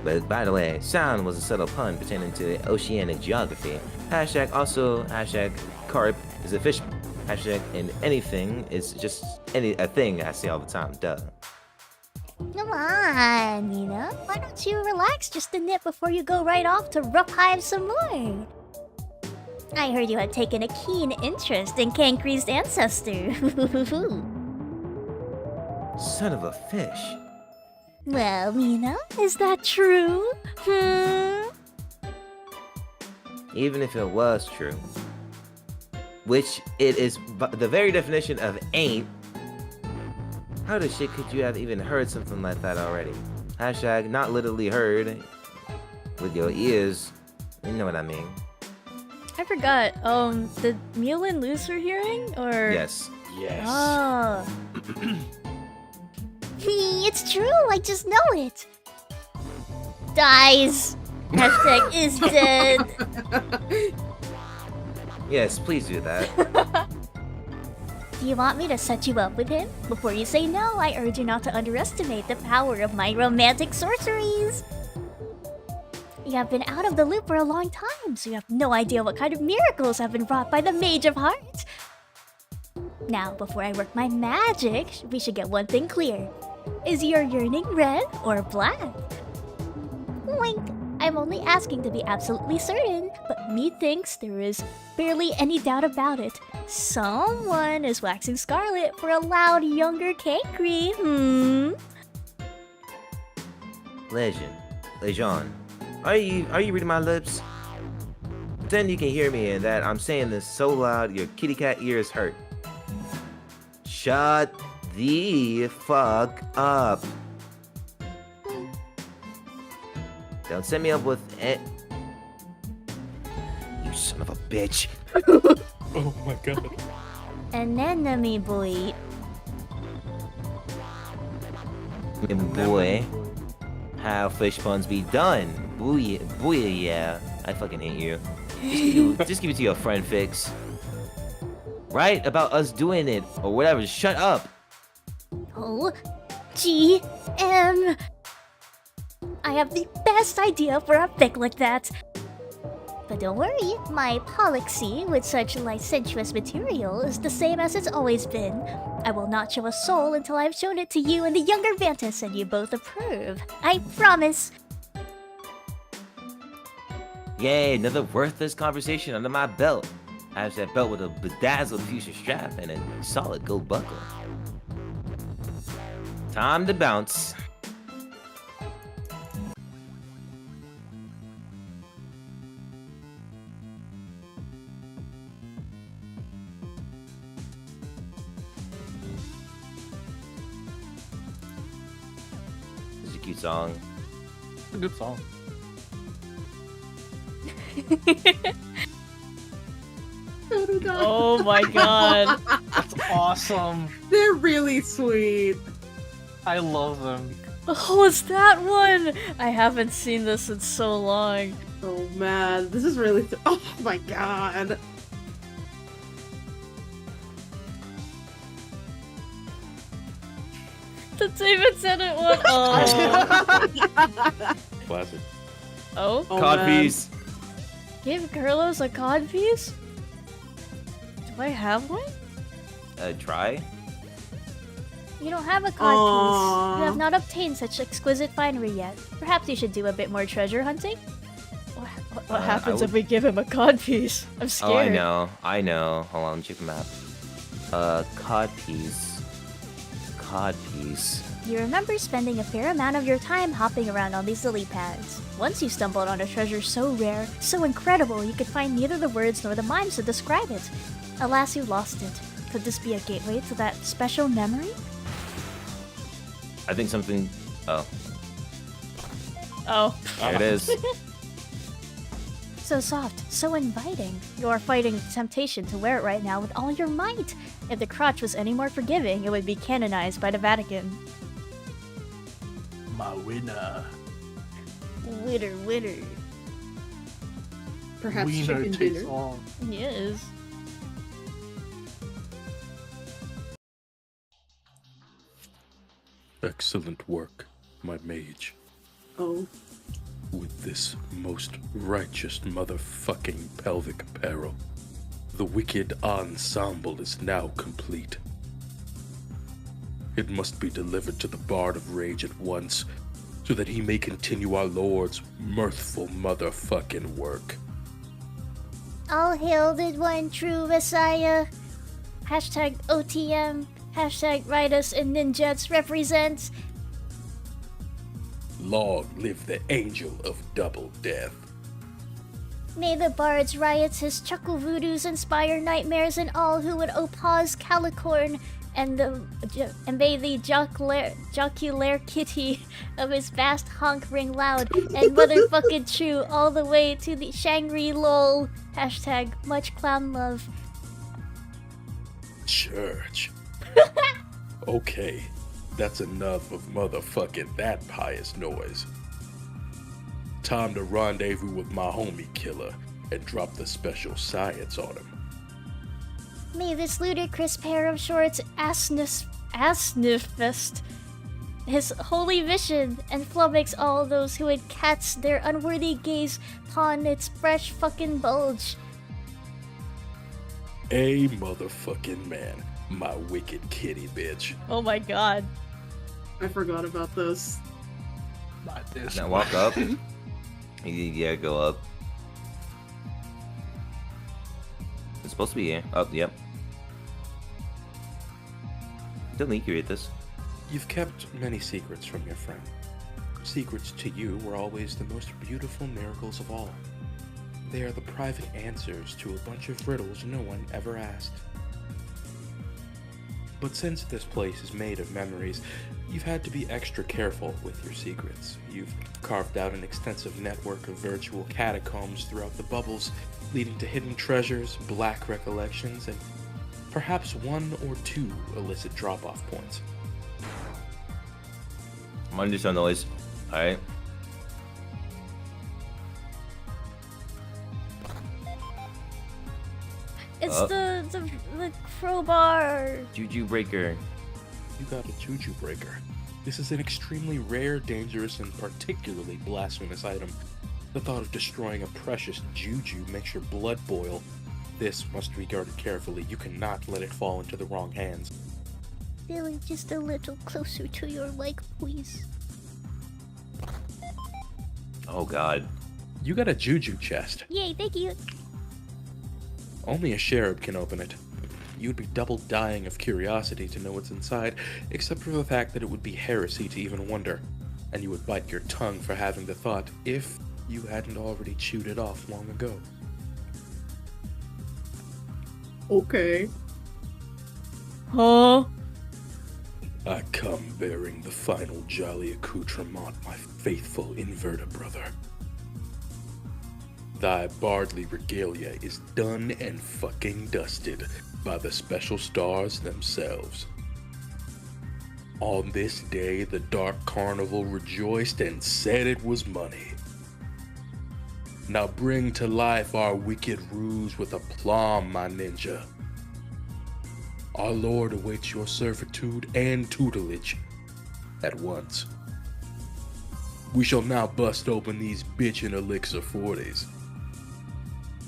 Speaker 1: But by the way, sound was a subtle pun pertaining to oceanic geography. Hashtag also, hashtag carp is a fish. Hashtag and anything is just a thing I say all the time, duh.
Speaker 8: Come on, Mina. Why don't you relax just a nip before you go right off to rough hive some more? I heard you had taken a keen interest in Kankri's ancestor.
Speaker 1: Son of a fish.
Speaker 8: Well, Mina, is that true?
Speaker 1: Even if it was true. Which it is the very definition of ain't. How the shit could you have even heard something like that already? Hashtag not literally heard with your ears. You know what I mean.
Speaker 2: I forgot. Did Mulin lose her hearing? Or
Speaker 1: Yes.
Speaker 5: Yes.
Speaker 2: Oh.
Speaker 8: It's true, I just know it. Dies. Hashtag is dead.
Speaker 1: Yes, please do that.
Speaker 8: Do you want me to set you up with him? Before you say no, I urge you not to underestimate the power of my romantic sorceries. You have been out of the loop for a long time, so you have no idea what kind of miracles have been wrought by the Mage of Heart. Now, before I work my magic, we should get one thing clear. Is your yearning red or black? Wink. I'm only asking to be absolutely certain, but methinks there is barely any doubt about it. Someone is waxing scarlet for a loud younger Kankri,
Speaker 1: Lejean, are you reading my lips? Pretend you can hear me and that I'm saying this so loud your kitty cat ears hurt. Shut the fuck up. Don't set me up with it. You son of a bitch.
Speaker 5: Oh my god.
Speaker 8: An enemy boy.
Speaker 1: Boy, how fish puns be done. Booyah, yeah. I fucking hate you. Just give it to your friend Fix. Right about us doing it or whatever. Shut up.
Speaker 8: Oh, GM. I have the best idea for a fic like that. But don't worry, my policy with such licentious material is the same as it's always been. I will not show a soul until I've shown it to you and the younger Vantus and you both approve. I promise.
Speaker 1: Yay, another worthless conversation under my belt. I have that belt with a bedazzled fuchsia strap and a solid gold buckle. Time to bounce. This is a cute song.
Speaker 4: It's a good song.
Speaker 2: Oh my god.
Speaker 4: That's awesome.
Speaker 3: They're really sweet.
Speaker 4: I love them.
Speaker 2: Oh, it's that one! I haven't seen this in so long.
Speaker 3: Oh man, this is really. Oh my god.
Speaker 2: The David Tennant one. Oh.
Speaker 5: Classic.
Speaker 2: Oh?
Speaker 3: Oh,
Speaker 1: Cod
Speaker 3: man.
Speaker 1: piece.
Speaker 2: Give Carlos a cod piece? Do I have one?
Speaker 1: Try.
Speaker 8: You don't have a cod
Speaker 3: Aww.
Speaker 8: piece. You have not obtained such exquisite finery yet. Perhaps you should do a bit more treasure hunting?
Speaker 2: What
Speaker 1: I
Speaker 2: happens
Speaker 1: would-
Speaker 2: if we give him a cod piece? I'm scared.
Speaker 1: Oh, I know. Hold on, check the map. Cod piece. Cod piece.
Speaker 8: You remember spending a fair amount of your time hopping around on these lily pads. Once you stumbled on a treasure so rare, so incredible, you could find neither the words nor the mimes to describe it. Alas, you lost it. Could this be a gateway to that special memory?
Speaker 1: I think something. Oh,
Speaker 2: Oh.
Speaker 1: there it is.
Speaker 8: So soft, so inviting. You are fighting the temptation to wear it right now with all your might. If the crotch was any more forgiving, it would be canonized by the Vatican.
Speaker 9: My winner.
Speaker 8: Winner.
Speaker 3: Perhaps
Speaker 9: Wiener
Speaker 3: chicken
Speaker 9: takes
Speaker 3: dinner.
Speaker 9: all.
Speaker 2: Yes.
Speaker 5: Excellent work, my mage.
Speaker 3: Oh.
Speaker 5: With this most righteous motherfucking pelvic apparel, the wicked ensemble is now complete. It must be delivered to the Bard of Rage at once, so that he may continue our Lord's mirthful motherfucking work.
Speaker 8: All hail the one true Messiah. Hashtag OTM. Hashtag Ritus and Ninjets represents.
Speaker 5: Long live the Angel of Double Death.
Speaker 8: May the bard's riotous chuckle voodoos inspire nightmares in all who would oppose Calicorn, and may the jocular kitty of his vast honk ring loud and motherfucking true all the way to the Shangri lol. Hashtag much clown love.
Speaker 5: Church. Okay, that's enough of motherfucking that pious noise. Time to rendezvous with my homie killer and drop the special science on him.
Speaker 8: May this ludicrous pair of shorts assnifest his holy vision and flummox all those who would catch their unworthy gaze upon its fresh fucking bulge.
Speaker 5: A motherfucking man, my wicked kitty bitch.
Speaker 2: Oh my god.
Speaker 3: I forgot about this.
Speaker 9: Not this.
Speaker 1: Now walk up. Yeah, go up. It's supposed to be here. Oh, yep. Don't need to read this.
Speaker 5: You've kept many secrets from your friend. Secrets to you were always the most beautiful miracles of all. They are the private answers to a bunch of riddles no one ever asked. But since this place is made of memories, you've had to be extra careful with your secrets. You've carved out an extensive network of virtual catacombs throughout the bubbles, leading to hidden treasures, black recollections, and perhaps one or two illicit drop-off points.
Speaker 1: I'm gonna do some noise. Alright.
Speaker 2: It's
Speaker 1: Oh.
Speaker 2: the crowbar.
Speaker 1: Juju breaker.
Speaker 5: You got a juju breaker. This is an extremely rare, dangerous, and particularly blasphemous item. The thought of destroying a precious juju makes your blood boil. This must be guarded carefully. You cannot let it fall into the wrong hands.
Speaker 8: Feeling just a little closer to your leg, please.
Speaker 1: Oh god.
Speaker 5: You got a juju chest.
Speaker 8: Yay, thank you.
Speaker 5: Only a cherub can open it. You'd be double dying of curiosity to know what's inside, except for the fact that it would be heresy to even wonder, and you would bite your tongue for having the thought if you hadn't already chewed it off long ago.
Speaker 3: Okay.
Speaker 2: Huh?
Speaker 5: I come bearing the final jolly accoutrement, my faithful inverter brother. Thy bardly regalia is done and fucking dusted by the special stars themselves. On this day, the Dark Carnival rejoiced and said it was money. Now bring to life our wicked ruse with aplomb, my ninja. Our lord awaits your servitude and tutelage at once. We shall now bust open these bitchin' elixir 40s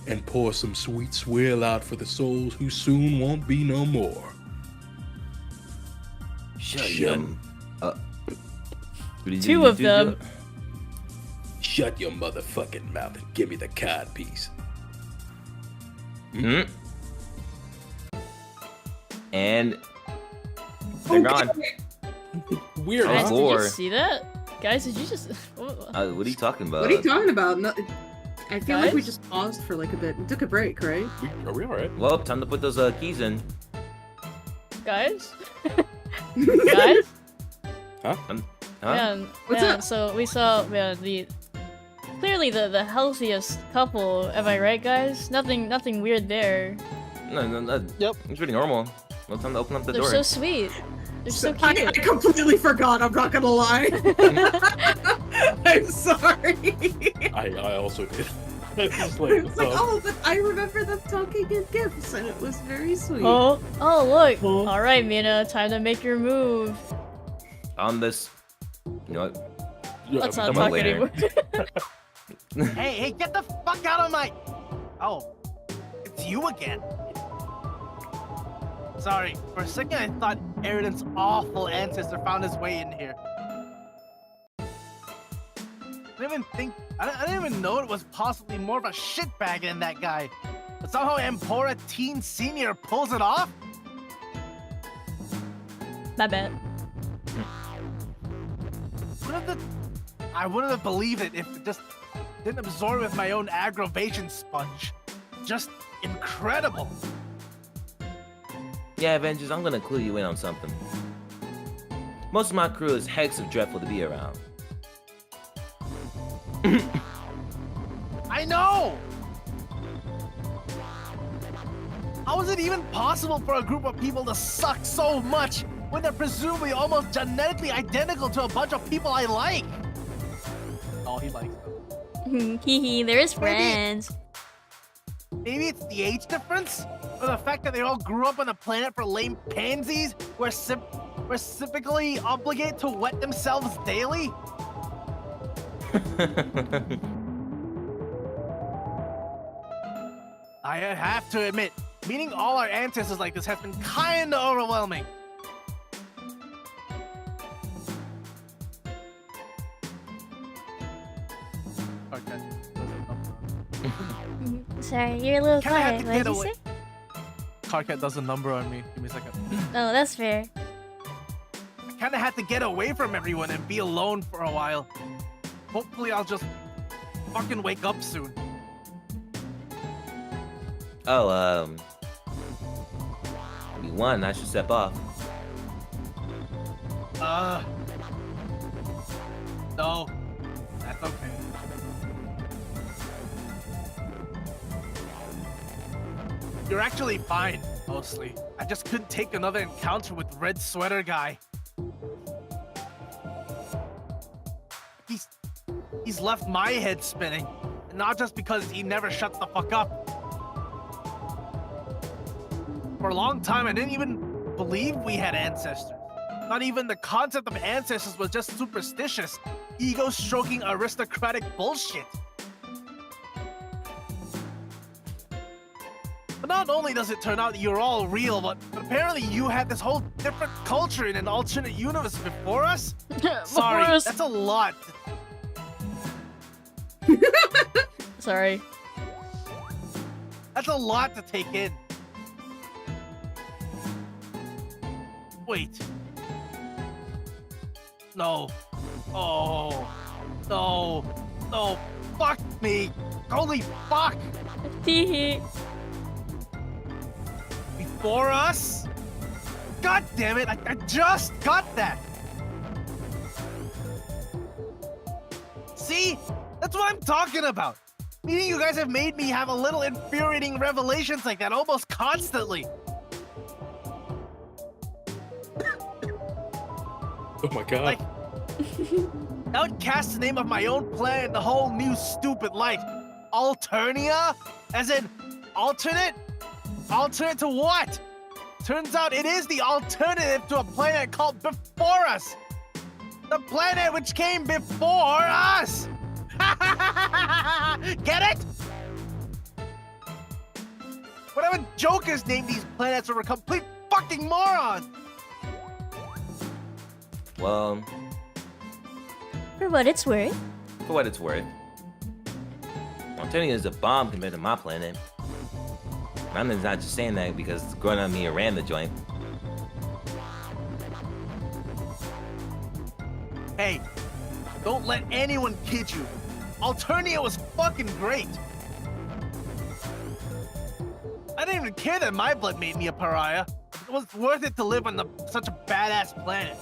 Speaker 5: and pour some sweet swill out for the souls who soon won't be no more.
Speaker 1: Shut
Speaker 2: Two of them.
Speaker 5: Shut your motherfucking mouth and give me the cod piece.
Speaker 1: Hmm. And they're gone.
Speaker 5: Weird,
Speaker 2: Guys,
Speaker 5: huh?
Speaker 2: did you
Speaker 1: Four.
Speaker 2: see that? Guys, did you just...
Speaker 1: What are you talking about?
Speaker 3: What are you talking about? No, I feel like we
Speaker 2: Guys?
Speaker 3: just paused for like a bit. We took a break, right?
Speaker 5: Are we alright?
Speaker 1: Well, time to put those keys in.
Speaker 2: Guys? Guys?
Speaker 5: Huh?
Speaker 1: Huh?
Speaker 2: Man,
Speaker 3: What's
Speaker 2: man,
Speaker 3: up?
Speaker 2: so we saw clearly the healthiest couple, am I right, guys? Nothing weird there.
Speaker 1: No.
Speaker 9: Yep.
Speaker 1: It's pretty normal. Well, time to open up the
Speaker 2: They're
Speaker 1: door.
Speaker 2: so sweet. They're so
Speaker 3: I
Speaker 2: cute.
Speaker 3: completely forgot, I'm not gonna lie. I'm sorry.
Speaker 5: I also did. It's
Speaker 3: It's like, oh, but I remember them talking in gifts, and it was very sweet.
Speaker 2: Oh look.
Speaker 3: Oh.
Speaker 2: All right, Mina, time to make your move.
Speaker 1: On this. You know what?
Speaker 2: Let's not
Speaker 1: come on
Speaker 2: talk
Speaker 1: later.
Speaker 2: anymore.
Speaker 9: Hey, get the fuck out of my... Oh, it's you again. Sorry, for a second I thought Eridan's awful ancestor found his way in here. I didn't even know it was possibly more of a shitbag than that guy. But somehow Empora Teen Senior pulls it off?
Speaker 2: My bad.
Speaker 9: I wouldn't have believed it if it just didn't absorb with my own aggravation sponge. Just incredible.
Speaker 1: Yeah, Avengers, I'm gonna clue you in on something. Most of my crew is hex of dreadful to be around.
Speaker 9: I know! How is it even possible for a group of people to suck so much when they're presumably almost genetically identical to a bunch of people I like? Oh, he likes them.
Speaker 2: Hee they're his
Speaker 9: Maybe-
Speaker 2: friends.
Speaker 9: Maybe it's the age difference? Or the fact that they all grew up on a planet for lame pansies where reciprocally obligated to wet themselves daily? I have to admit, meeting all our ancestors like this has been kinda overwhelming. Okay.
Speaker 8: Sorry, you're a little
Speaker 9: Kinda have
Speaker 8: quiet.
Speaker 9: to
Speaker 8: What
Speaker 9: get
Speaker 8: did you
Speaker 9: away.
Speaker 8: say?
Speaker 9: Carcat does a number on me. Give me a second.
Speaker 8: Oh, that's fair.
Speaker 9: I kinda had to get away from everyone and be alone for a while. Hopefully I'll just fucking wake up soon.
Speaker 1: Oh, we won. I should step off.
Speaker 9: No. That's okay. You're actually fine, mostly. I just couldn't take another encounter with Red Sweater Guy. He's left my head spinning. And not just because he never shuts the fuck up. For a long time, I didn't even believe we had ancestors. Not even the concept of ancestors was just superstitious, ego-stroking aristocratic bullshit. But not only does it turn out that you're all real, but apparently you had this whole different culture in an alternate universe before us? Sorry,
Speaker 2: Before us.
Speaker 9: that's a lot.
Speaker 2: Sorry.
Speaker 9: That's a lot to take in. Wait. No. Oh. No. No. Fuck me. Holy fuck.
Speaker 2: Hee
Speaker 9: Before us? God damn it. I just got that. See? That's what I'm talking about. Meaning you guys have made me have a little infuriating revelations like that almost constantly.
Speaker 5: Oh my god.
Speaker 9: Like, that would cast the name of my own planet in the whole new stupid light. Alternia? As in, alternate? Alternate to what? Turns out it is the alternative to a planet called Before Us. The planet which came before us! Get it? Whatever jokers name these planets are a complete fucking moron!
Speaker 1: Well,
Speaker 2: For what it's worth.
Speaker 1: for what it's worth, Alternia is a bomb compared to my planet. I'm not just saying that because growing up me ran the joint.
Speaker 9: Hey, don't let anyone kid you. Alternia was fucking great. I didn't even care that my blood made me a pariah. It was worth it to live on such a badass planet.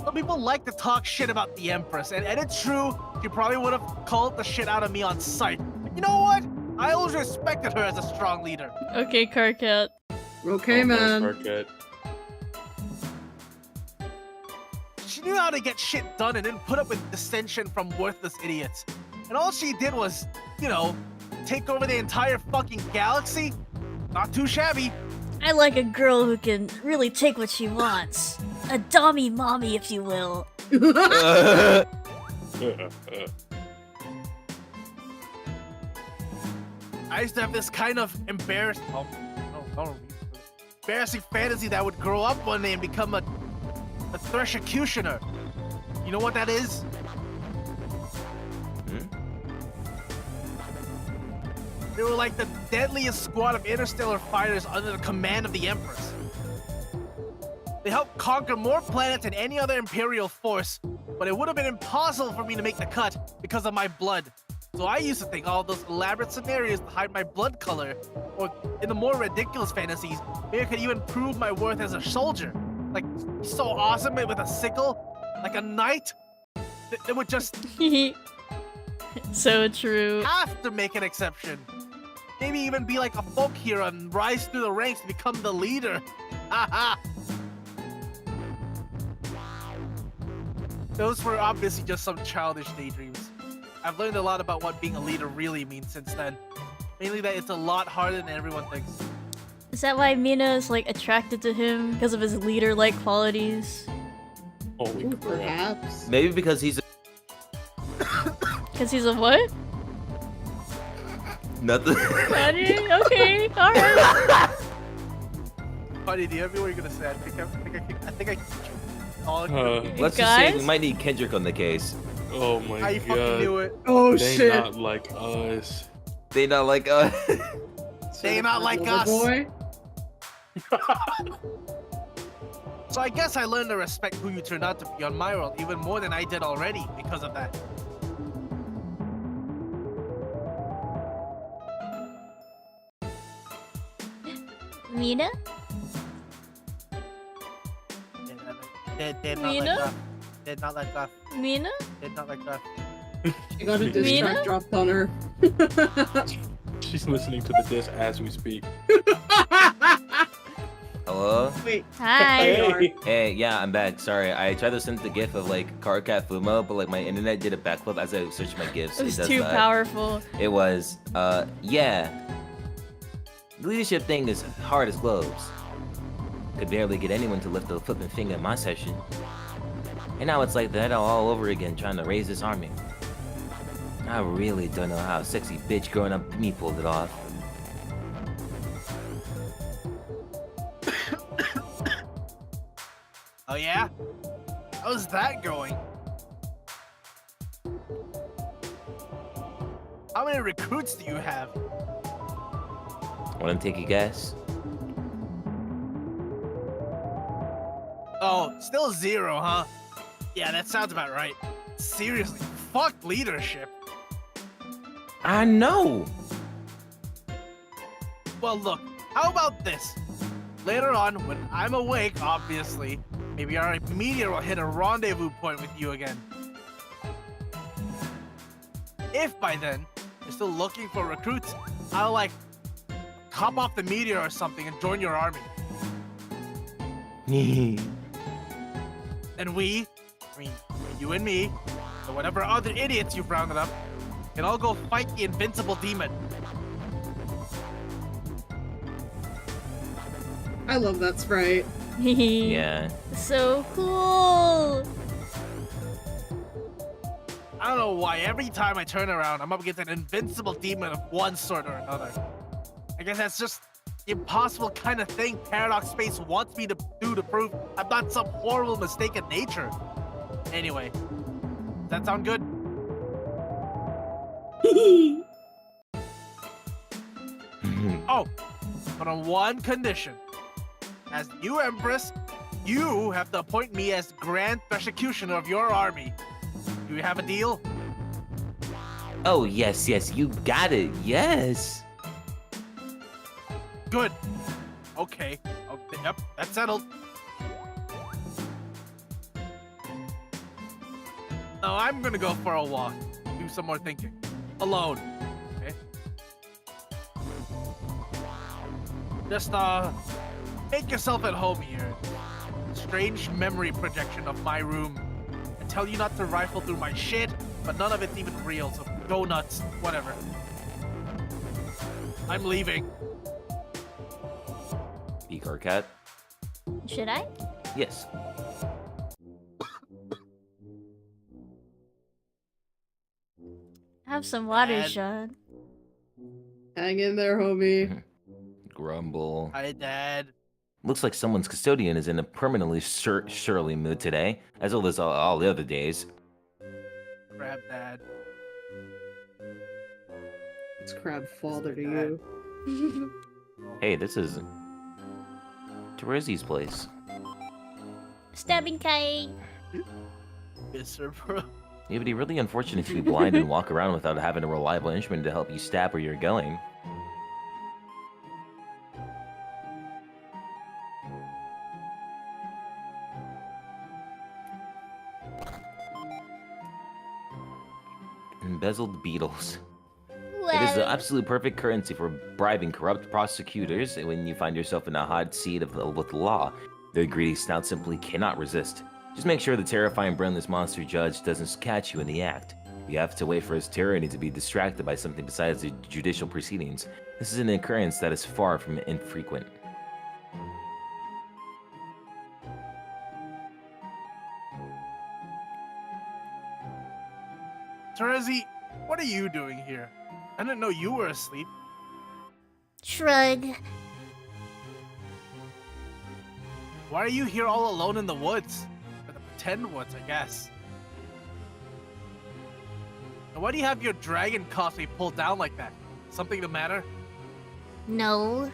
Speaker 9: Some people like to talk shit about the Empress, and it's true, she probably would have called the shit out of me on sight. But you know what? I always respected her as a strong leader.
Speaker 2: Okay, Carcat.
Speaker 3: Okay,
Speaker 5: Oh, no,
Speaker 3: man.
Speaker 5: Carcat.
Speaker 9: She knew how to get shit done and didn't put up with dissension from worthless idiots. And all she did was, you know, take over the entire fucking galaxy. Not too shabby.
Speaker 2: I like a girl who can really take what she wants. A dommy mommy, if you will.
Speaker 9: I used to have this kind of embarrassing fantasy that I would grow up one day and become a Threshercutioner. You know what that is? They were like the deadliest squad of interstellar fighters under the command of the Empress. They helped conquer more planets than any other Imperial force, but it would have been impossible for me to make the cut because of my blood. So I used to think all those elaborate scenarios to hide my blood color, or in the more ridiculous fantasies, maybe I could even prove my worth as a soldier. Like, so awesome with a sickle, like a knight. They would just
Speaker 2: So true.
Speaker 9: have to make an exception. Maybe even be like a folk hero and rise through the ranks to become the leader. Haha. Those were obviously just some childish daydreams. I've learned a lot about what being a leader really means since then. Mainly that it's a lot harder than everyone thinks.
Speaker 2: Is that why Mina is like attracted to him because of his leader-like qualities?
Speaker 5: Holy
Speaker 3: Ooh,
Speaker 5: crap.
Speaker 3: perhaps.
Speaker 1: Maybe because he's a
Speaker 2: Because he's a what?
Speaker 1: nothing.
Speaker 2: Okay, alright.
Speaker 9: Buddy, do you have what you're gonna say? I think I oh,
Speaker 1: Let's just say we
Speaker 2: Guys?
Speaker 1: might need Kendrick on the case.
Speaker 5: Oh my
Speaker 9: I
Speaker 5: god.
Speaker 9: fucking knew it.
Speaker 3: Oh
Speaker 5: They
Speaker 3: shit.
Speaker 5: not like us.
Speaker 1: They not like
Speaker 9: They not like us.
Speaker 3: Boy.
Speaker 9: So I guess I learned to respect who you turned out to be on my world even more than I did already because of that.
Speaker 2: Mina?
Speaker 9: Did not
Speaker 2: Mina?
Speaker 9: like us. Did not like us.
Speaker 2: Mina?
Speaker 9: Did not like us.
Speaker 3: She got a diss
Speaker 2: Mina?
Speaker 3: track dropped on her.
Speaker 5: She's listening to the disc as we speak.
Speaker 1: hello.
Speaker 3: Wait.
Speaker 2: Hi.
Speaker 5: Hey.
Speaker 1: Hey, yeah, I'm back. Sorry, I tried to send the gif of like Cardcat Fumo, but like my internet did a backflip as I searched my gifs.
Speaker 2: It was
Speaker 1: does
Speaker 2: too
Speaker 1: that.
Speaker 2: powerful.
Speaker 1: It was, yeah. The leadership thing is hard as globes. Could barely get anyone to lift a flipping finger in my session. And now it's like that all over again, trying to raise this army. I really don't know how a sexy bitch growing up me pulled it off.
Speaker 9: Oh yeah? How's that going? How many recruits do you have?
Speaker 1: Wanna take a guess?
Speaker 9: Oh, still 0, huh? Yeah, that sounds about right. Seriously, fuck leadership.
Speaker 1: I know!
Speaker 9: Well, look, how about this? Later on, when I'm awake, obviously, maybe our meteor will hit a rendezvous point with you again. If by then, you're still looking for recruits, I'll, like, hop off the meteor or something and join your army.
Speaker 4: And we, I mean, you and me, or whatever other idiots you've rounded up, can all go fight the invincible demon.
Speaker 3: I love that sprite.
Speaker 1: Yeah.
Speaker 2: So cool.
Speaker 4: I don't know why every time I turn around, I'm up against an invincible demon of one sort or another. I guess that's just the impossible kind of thing Paradox Space wants me to do to prove I'm not some horrible mistaken nature. Anyway, does that sound good? Oh, but on one condition. As new Empress, you have to appoint me as Grand Executioner of your army. Do we have a deal?
Speaker 1: Oh, yes, you got it, yes.
Speaker 4: Good. Okay. Yep, that's settled. Now I'm gonna go for a walk. Do some more thinking. Alone. Okay? Just, make yourself at home here. Strange memory projection of my room. I tell you not to rifle through my shit, but none of it's even real, so go nuts. Whatever. I'm leaving.
Speaker 1: Car cat.
Speaker 2: Should I?
Speaker 1: Yes.
Speaker 2: Have some water,
Speaker 4: Dad.
Speaker 2: Sean.
Speaker 3: Hang in there, homie.
Speaker 1: Grumble.
Speaker 4: Hi, Dad.
Speaker 1: Looks like someone's custodian is in a permanently surly mood today, as well as all the other days.
Speaker 4: Grab Dad.
Speaker 3: It's crab father to
Speaker 4: Dad.
Speaker 3: you.
Speaker 1: Hey, this is Terezi's place.
Speaker 2: Stabbing Kai.
Speaker 4: Yes, sir, bro.
Speaker 1: It would be really unfortunate to be blind and walk around without having a reliable instrument to help you stab where you're going. Embezzled beetles. It is the absolute perfect currency for bribing corrupt prosecutors when you find yourself in a hot seat with the law. Their greedy snout simply cannot resist. Just make sure the terrifying brainless monster judge doesn't catch you in the act. You have to wait for his tyranny to be distracted by something besides the judicial proceedings. This is an occurrence that is far from infrequent.
Speaker 4: Terezi, what are you doing here? I didn't know you were asleep.
Speaker 8: Shrug.
Speaker 4: Why are you here all alone in the woods? Or the pretend woods, I guess. And why do you have your dragon coffee pulled down like that? Something the matter?
Speaker 8: No.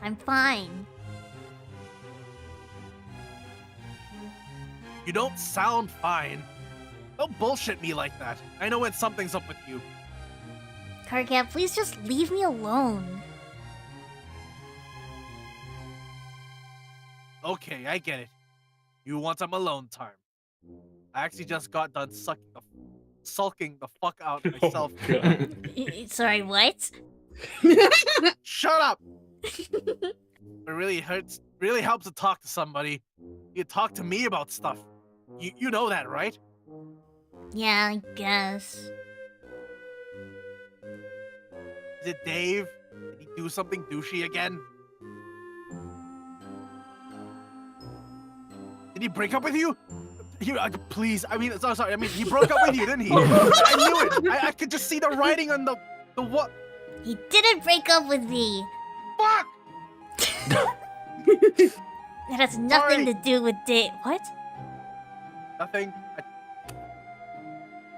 Speaker 8: I'm fine.
Speaker 4: You don't sound fine. Don't bullshit me like that. I know when something's up with you.
Speaker 8: Carcat, please just leave me alone.
Speaker 4: Okay, I get it. You want some alone time. I actually just got done sulking the fuck out myself.
Speaker 8: Sorry, what?
Speaker 4: Shut up! It really helps to talk to somebody. You talk to me about stuff. You know that, right?
Speaker 8: Yeah, I guess.
Speaker 4: Is it Dave? Did he do something douchey again? Did he break up with you? Please, I mean, sorry. I mean, he broke up with you, didn't he? I knew it. I could just see the writing on the what?
Speaker 8: He didn't break up with me.
Speaker 4: Fuck!
Speaker 8: It has nothing
Speaker 4: Sorry.
Speaker 8: to do with Dave. What?
Speaker 4: Nothing.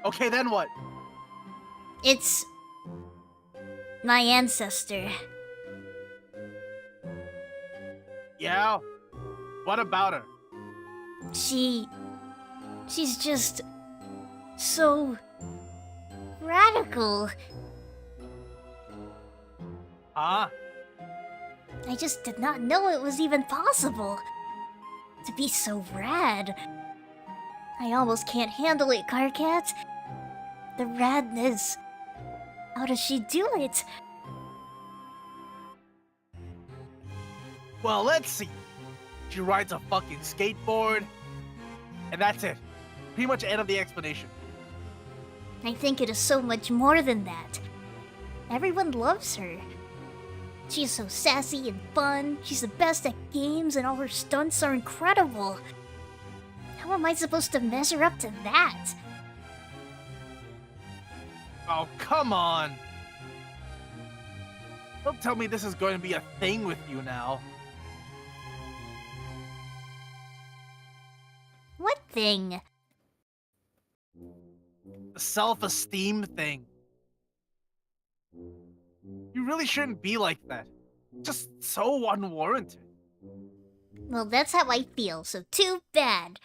Speaker 4: Okay, then what?
Speaker 8: It's my ancestor.
Speaker 4: Yeah? What about her?
Speaker 8: She's just so radical.
Speaker 4: Huh?
Speaker 8: I just did not know it was even possible to be so rad. I almost can't handle it, Carcat. The radness. How does she do it?
Speaker 4: Well, let's see. She rides a fucking skateboard. And that's it. Pretty much end of the explanation.
Speaker 8: I think it is so much more than that. Everyone loves her. She's so sassy and fun. She's the best at games, and all her stunts are incredible. How am I supposed to measure up to that?
Speaker 4: Oh, come on. Don't tell me this is going to be a thing with you now.
Speaker 8: What thing?
Speaker 4: The self-esteem thing. You really shouldn't be like that. Just so unwarranted.
Speaker 8: Well, that's how I feel, so too bad.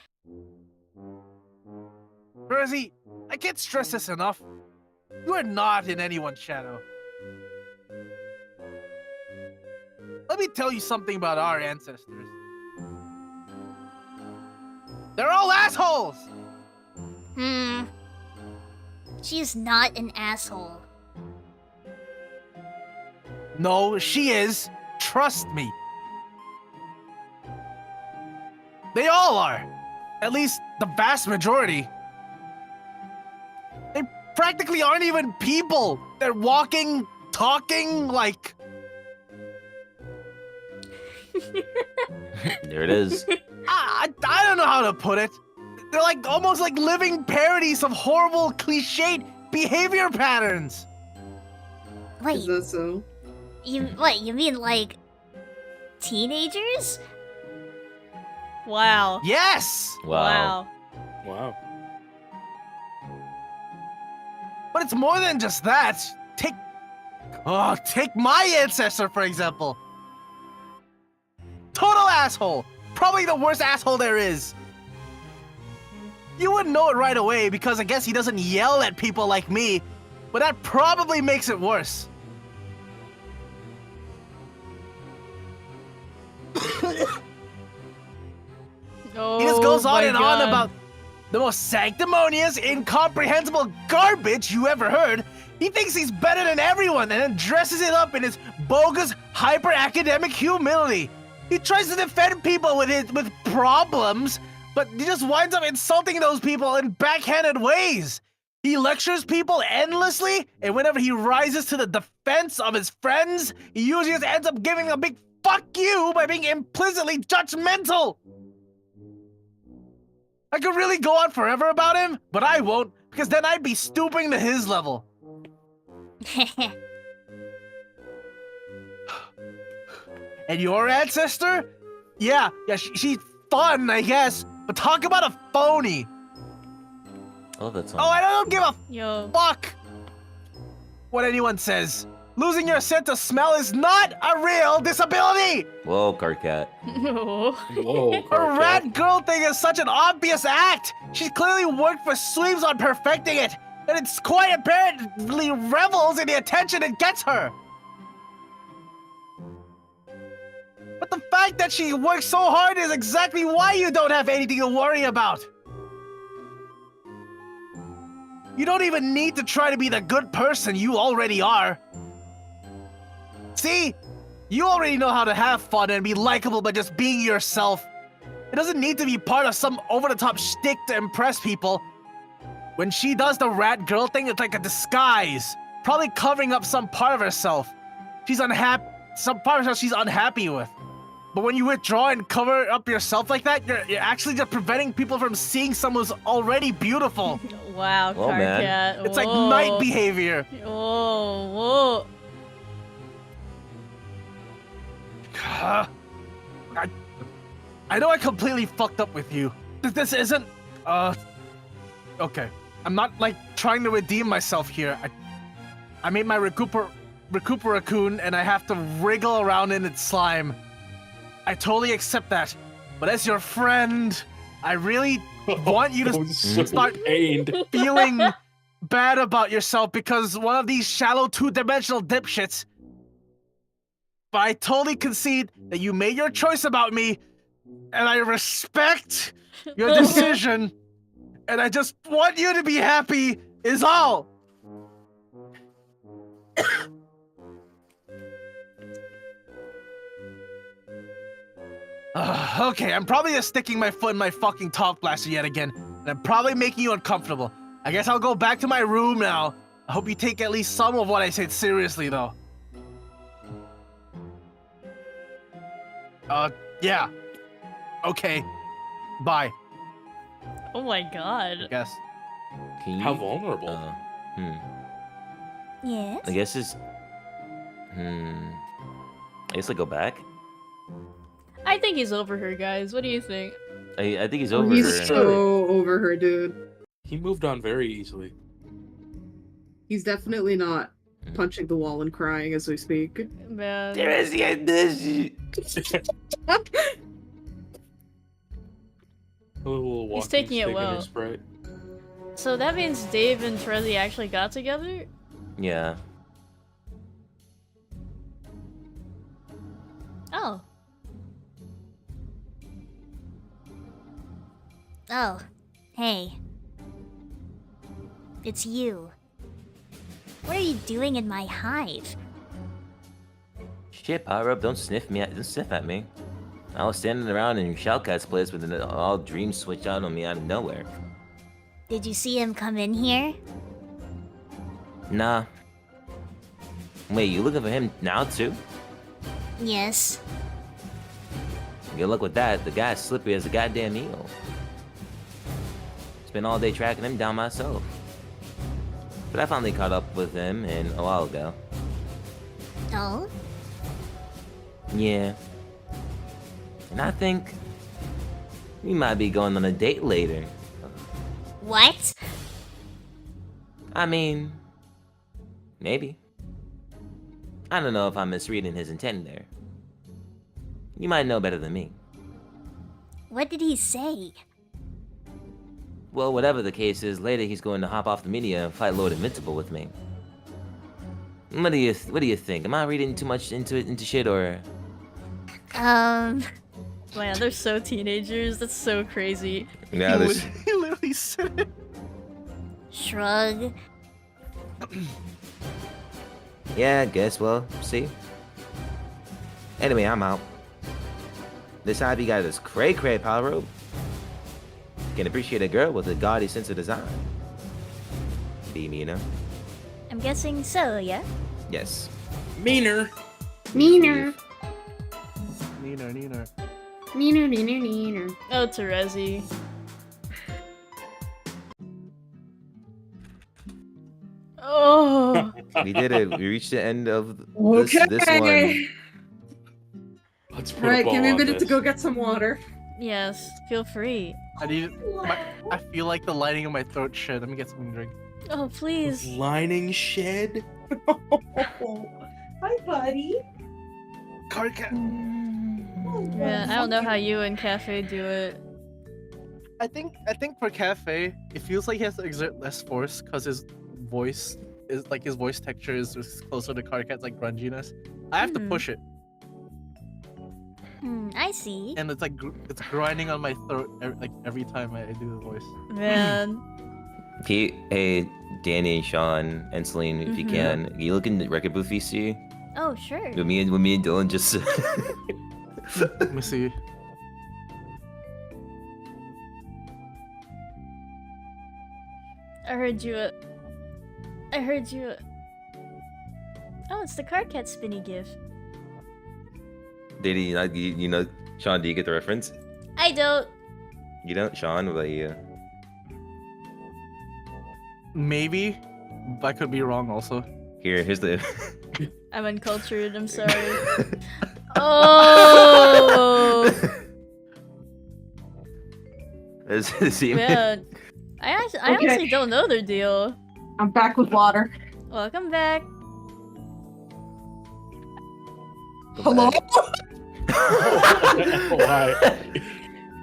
Speaker 4: Rosie, I can't stress this enough. You are not in anyone's shadow. Let me tell you something about our ancestors. They're all assholes!
Speaker 8: She's not an asshole.
Speaker 4: No, she is. Trust me. They all are. At least the vast majority. They practically aren't even people. They're walking, talking like...
Speaker 1: There it is.
Speaker 4: I don't know how to put it. They're like almost like living parodies of horrible, cliched behavior patterns.
Speaker 8: Wait,
Speaker 3: Is that so?
Speaker 8: you mean like teenagers?
Speaker 2: Wow.
Speaker 4: Yes!
Speaker 1: Wow.
Speaker 5: Wow.
Speaker 4: But it's more than just that. Take my ancestor, for example. Total asshole. Probably the worst asshole there is. You wouldn't know it right away because I guess he doesn't yell at people like me, but that probably makes it worse.
Speaker 2: Oh,
Speaker 4: He just goes on
Speaker 2: my
Speaker 4: and
Speaker 2: God.
Speaker 4: on about the most sanctimonious, incomprehensible garbage you ever heard. He thinks he's better than everyone and then dresses it up in his bogus, hyper-academic humility. He tries to defend people with problems, but he just winds up insulting those people in backhanded ways. He lectures people endlessly, and whenever he rises to the defense of his friends, he usually just ends up giving a big fuck you by being implicitly judgmental. I could really go on forever about him, but I won't, because then I'd be stooping to his level. And your ancestor? Yeah, she's fun, I guess, but talk about a phony.
Speaker 1: I love that song.
Speaker 4: Oh, I don't give a
Speaker 2: Yo.
Speaker 4: fuck what anyone says. Losing your sense of smell is not a real disability.
Speaker 1: Whoa, Carcat.
Speaker 2: No.
Speaker 5: Whoa,
Speaker 4: Her
Speaker 5: Carcat.
Speaker 4: rat girl thing is such an obvious act. She's clearly worked for Sweeps on perfecting it, and it's quite apparently revels in the attention it gets her. But the fact that she works so hard is exactly why you don't have anything to worry about. You don't even need to try to be the good person you already are. See? You already know how to have fun and be likable by just being yourself. It doesn't need to be part of some over-the-top shtick to impress people. When she does the rat girl thing, it's like a disguise. Probably covering up some part of herself. She's unhappy. Some part of herself she's unhappy with. But when you withdraw and cover up yourself like that, you're actually just preventing people from seeing someone who's already beautiful.
Speaker 2: Wow,
Speaker 1: Oh, man.
Speaker 2: Carcat.
Speaker 4: It's like knight behavior.
Speaker 2: Whoa.
Speaker 4: I know I completely fucked up with you. This isn't, okay. I'm not, like, trying to redeem myself here. I made my Recuperacoon and I have to wriggle around in its slime. I totally accept that. But as your friend, I really want you to start
Speaker 5: pained.
Speaker 4: feeling bad about yourself because one of these shallow two-dimensional dipshits. But I totally concede that you made your choice about me, and I respect your decision, and I just want you to be happy, is all.
Speaker 9: Okay, I'm probably just sticking my foot in my fucking talk blaster yet again, and I'm probably making you uncomfortable. I guess I'll go back to my room now. I hope you take at least some of what I said seriously, though. Yeah. Okay. Bye.
Speaker 2: Oh my god.
Speaker 9: Guess.
Speaker 1: Can you,
Speaker 5: How vulnerable.
Speaker 8: Yes?
Speaker 1: I guess it's. I guess I go back.
Speaker 2: I think he's over her, guys. What do you think?
Speaker 1: I think he's over
Speaker 3: He's
Speaker 1: her.
Speaker 3: so over her, dude.
Speaker 5: He moved on very easily.
Speaker 3: He's definitely not punching the wall and crying as we speak.
Speaker 2: Man.
Speaker 5: A little
Speaker 2: He's
Speaker 5: walking
Speaker 2: taking it
Speaker 5: stick in
Speaker 2: well.
Speaker 5: his Sprite.
Speaker 2: So that means Dave and Trezzy actually got together?
Speaker 1: Yeah.
Speaker 2: Oh.
Speaker 8: Oh, hey. It's you. What are you doing in my hive?
Speaker 1: Shit, power up! Don't sniff me. Don't sniff at me. I was standing around in Shellcat's place, but then all dreams switched out on me out of nowhere.
Speaker 8: Did you see him come in here?
Speaker 1: Nah. Wait, you looking for him now too?
Speaker 8: Yes.
Speaker 1: Good luck with that. The guy's slippery as a goddamn eel. Spent all day tracking him down myself. But I finally caught up with him a while ago.
Speaker 8: Oh?
Speaker 1: Yeah. And I think we might be going on a date later.
Speaker 8: What?
Speaker 1: I mean, maybe. I don't know if I'm misreading his intent there. You might know better than me.
Speaker 8: What did he say?
Speaker 1: Well, whatever the case is, later he's going to hop off the media and fight Lord Invincible with me. What do you think? Am I reading too much into shit or?
Speaker 2: Man, they're so teenagers. That's so crazy.
Speaker 1: Yeah, this.
Speaker 9: He literally said it.
Speaker 8: Shrug.
Speaker 1: Yeah, I guess. Well, see. Anyway, I'm out. This time you got this cray power rope. Can appreciate a girl with a gaudy sense of design. Be meaner.
Speaker 8: I'm guessing so, yeah?
Speaker 1: Yes.
Speaker 5: Meaner.
Speaker 3: Neener.
Speaker 9: Neener.
Speaker 3: Neener.
Speaker 2: Oh, Terezi. Oh.
Speaker 1: We did it. We reached the end of this
Speaker 3: Okay.
Speaker 1: one.
Speaker 5: Let's put
Speaker 3: Alright,
Speaker 5: a ball
Speaker 3: give me a
Speaker 5: on
Speaker 3: minute to
Speaker 5: this.
Speaker 3: go get some water.
Speaker 2: Yes, feel free.
Speaker 9: I feel like the lining of my throat shit. Let me get something to drink.
Speaker 2: Oh, please.
Speaker 5: Lining shed.
Speaker 3: Hi, buddy.
Speaker 9: Card cat.
Speaker 2: Yeah, I don't know how you and Cafe do it.
Speaker 9: I think for Cafe, it feels like he has to exert less force because his voice his voice texture is just closer to Cardcat's like grunginess. I have to push it,
Speaker 8: I see.
Speaker 9: and it's like it's grinding on my throat every time I do the voice.
Speaker 2: Man.
Speaker 1: Pete, hey, Danny, Sean, and Celine, if you can you look in the record booth VC?
Speaker 8: Oh, sure.
Speaker 1: With me and Dylan just.
Speaker 9: Let me see.
Speaker 2: I heard you. Oh, it's the Card Cat Spinny GIF.
Speaker 1: Did you know, Sean? Do you get the reference?
Speaker 2: I don't.
Speaker 1: You don't, Sean? What about you?
Speaker 9: Maybe, but I could be wrong also.
Speaker 1: Here's the.
Speaker 2: I'm uncultured. I'm sorry. Oh.
Speaker 1: See,
Speaker 2: Man. I honestly don't know their deal.
Speaker 3: I'm back with water.
Speaker 2: Welcome back.
Speaker 3: Hello?
Speaker 5: Why?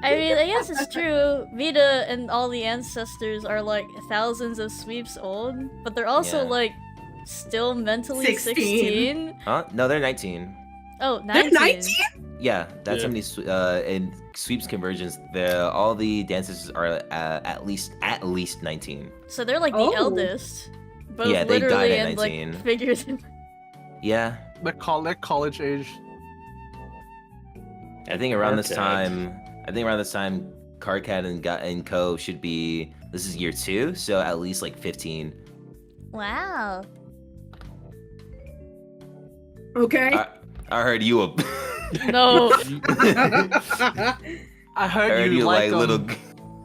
Speaker 2: I mean, I guess it's true. Vita and all the ancestors are like thousands of sweeps old, but they're also
Speaker 1: Yeah.
Speaker 2: like still mentally
Speaker 3: 16.
Speaker 2: 16.
Speaker 1: Huh? No, they're 19.
Speaker 2: Oh,
Speaker 3: They're
Speaker 2: 19.
Speaker 3: 19?
Speaker 1: Yeah, that's
Speaker 5: Yeah.
Speaker 1: how many in sweeps conversions. All the dancers are at least 19.
Speaker 2: So they're like the
Speaker 3: Oh.
Speaker 2: eldest. Both
Speaker 1: Yeah, they died
Speaker 2: literally
Speaker 1: at
Speaker 2: and
Speaker 1: 19.
Speaker 2: like figures.
Speaker 1: Yeah.
Speaker 9: They're college age.
Speaker 1: I think around this
Speaker 5: Card
Speaker 1: time, Cardcat and Co should be. This is year 2, so at least like 15.
Speaker 2: Wow.
Speaker 3: Okay.
Speaker 1: I heard you a.
Speaker 2: No.
Speaker 4: I
Speaker 1: I
Speaker 4: heard you like
Speaker 1: little.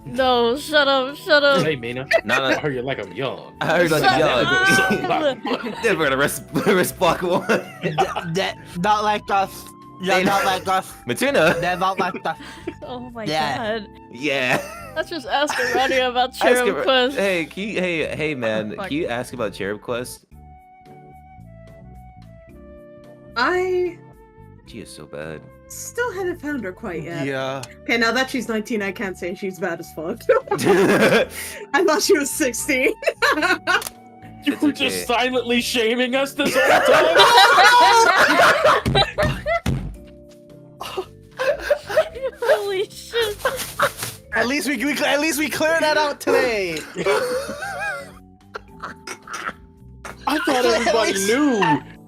Speaker 2: No, shut up, shut up.
Speaker 5: Hey, Mina.
Speaker 1: No,
Speaker 5: I
Speaker 1: no.
Speaker 5: heard you like I'm young.
Speaker 1: I heard like
Speaker 2: Shut
Speaker 1: young.
Speaker 2: up.
Speaker 1: Never gonna rest block one.
Speaker 9: That not like us. Yeah, not like us.
Speaker 1: Matuna.
Speaker 9: They're not like us.
Speaker 2: Oh my
Speaker 9: Yeah.
Speaker 2: god.
Speaker 1: Yeah.
Speaker 2: Let's just ask Arania about
Speaker 1: Ask
Speaker 2: Cherub
Speaker 1: him-
Speaker 2: Quest.
Speaker 1: Hey, hey, man.
Speaker 2: Fuck.
Speaker 1: Can you ask about Cherub Quest?
Speaker 3: I
Speaker 1: She is so bad.
Speaker 3: still haven't found her quite yet.
Speaker 4: Yeah.
Speaker 3: Okay, now that she's 19, I can't say she's bad as fuck.
Speaker 1: It's
Speaker 3: I thought she was 16.
Speaker 5: You were
Speaker 1: okay.
Speaker 5: just silently shaming us this whole time.
Speaker 2: Holy shit.
Speaker 4: At least we cleared that out today.
Speaker 5: I thought everybody knew.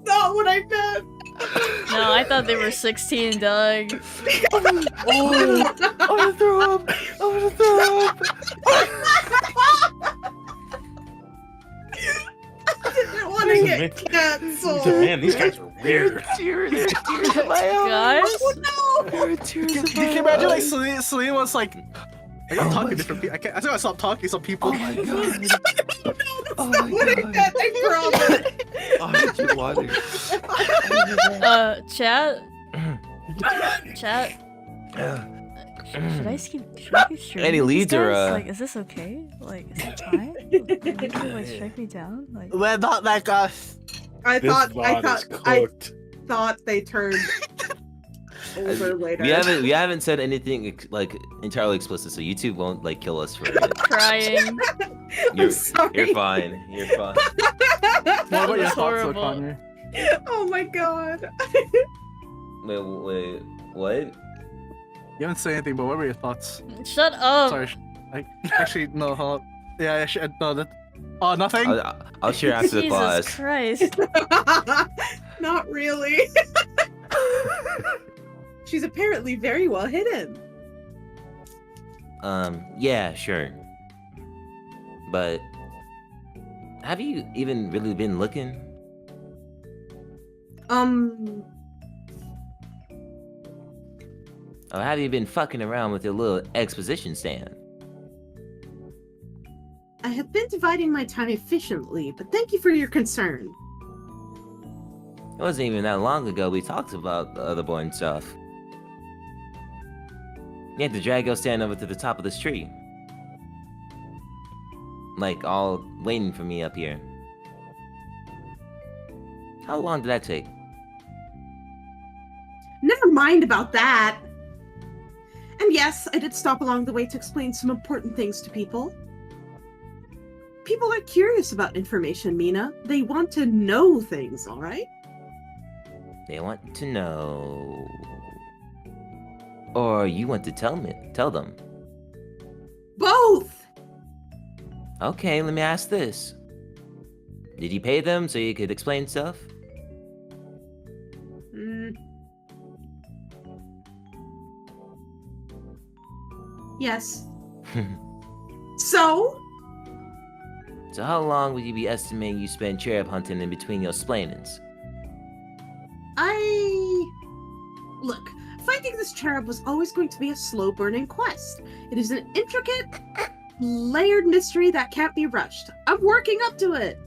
Speaker 3: Not what I meant.
Speaker 2: No, I thought they were 16, Doug.
Speaker 1: I wanna throw up. I wanna throw up.
Speaker 3: I didn't want to get canceled.
Speaker 5: Man, these guys are weird.
Speaker 1: Tears in my eyes.
Speaker 2: Guys?
Speaker 3: Oh no!
Speaker 1: There are tears in
Speaker 4: You
Speaker 1: my
Speaker 4: can imagine like
Speaker 1: eyes.
Speaker 4: Celine was like, I gotta talk to different people. I think I stopped talking to some people.
Speaker 1: Oh my god.
Speaker 3: No, that's
Speaker 1: Oh
Speaker 3: not
Speaker 1: my
Speaker 3: what I
Speaker 1: God.
Speaker 3: meant, I promise.
Speaker 1: Oh, you water.
Speaker 2: Chat? Chat? Should I keep streaming
Speaker 1: Any
Speaker 2: these
Speaker 1: leads or,
Speaker 2: guys? Like, is this okay? Like, is that fine? Can you, like, strike me down? Like,
Speaker 9: They're not like us.
Speaker 3: I
Speaker 5: This
Speaker 3: thought
Speaker 5: VOD is cooked.
Speaker 3: they turned older later.
Speaker 1: We haven't said anything like entirely explicit, so YouTube won't like kill us for it.
Speaker 2: crying.
Speaker 3: I'm sorry.
Speaker 1: You're fine. You're fine.
Speaker 4: What about your
Speaker 2: That's
Speaker 4: thoughts, though,
Speaker 2: horrible.
Speaker 4: Connor?
Speaker 3: Oh my god.
Speaker 1: Wait, what?
Speaker 4: You haven't said anything, but what were your thoughts?
Speaker 2: Shut up.
Speaker 4: Sorry. Actually, no. Hold on. Yeah, I should. No, that. Oh, nothing.
Speaker 1: I'll share after the
Speaker 2: Jesus
Speaker 1: class.
Speaker 2: Christ.
Speaker 3: Not really. She's apparently very well hidden.
Speaker 1: Yeah, sure. But have you even really been looking? Or have you been fucking around with your little exposition stand?
Speaker 3: I have been dividing my time efficiently, but thank you for your concern.
Speaker 1: It wasn't even that long ago we talked about the other boy and stuff. You had to drag your stand over to the top of this tree. Like, all waiting for me up here. How long did that take?
Speaker 3: Never mind about that. And yes, I did stop along the way to explain some important things to people. People are curious about information, Mina. They want to know things, alright?
Speaker 1: They want to know. Or you want to tell them.
Speaker 3: Both!
Speaker 1: Okay, let me ask this. Did you pay them so you could explain stuff?
Speaker 3: Yes. So?
Speaker 1: So how long would you be estimating you spend cherub hunting in between your splainings?
Speaker 3: Look, finding this cherub was always going to be a slow-burning quest. It is an intricate, layered mystery that can't be rushed. I'm working up to it.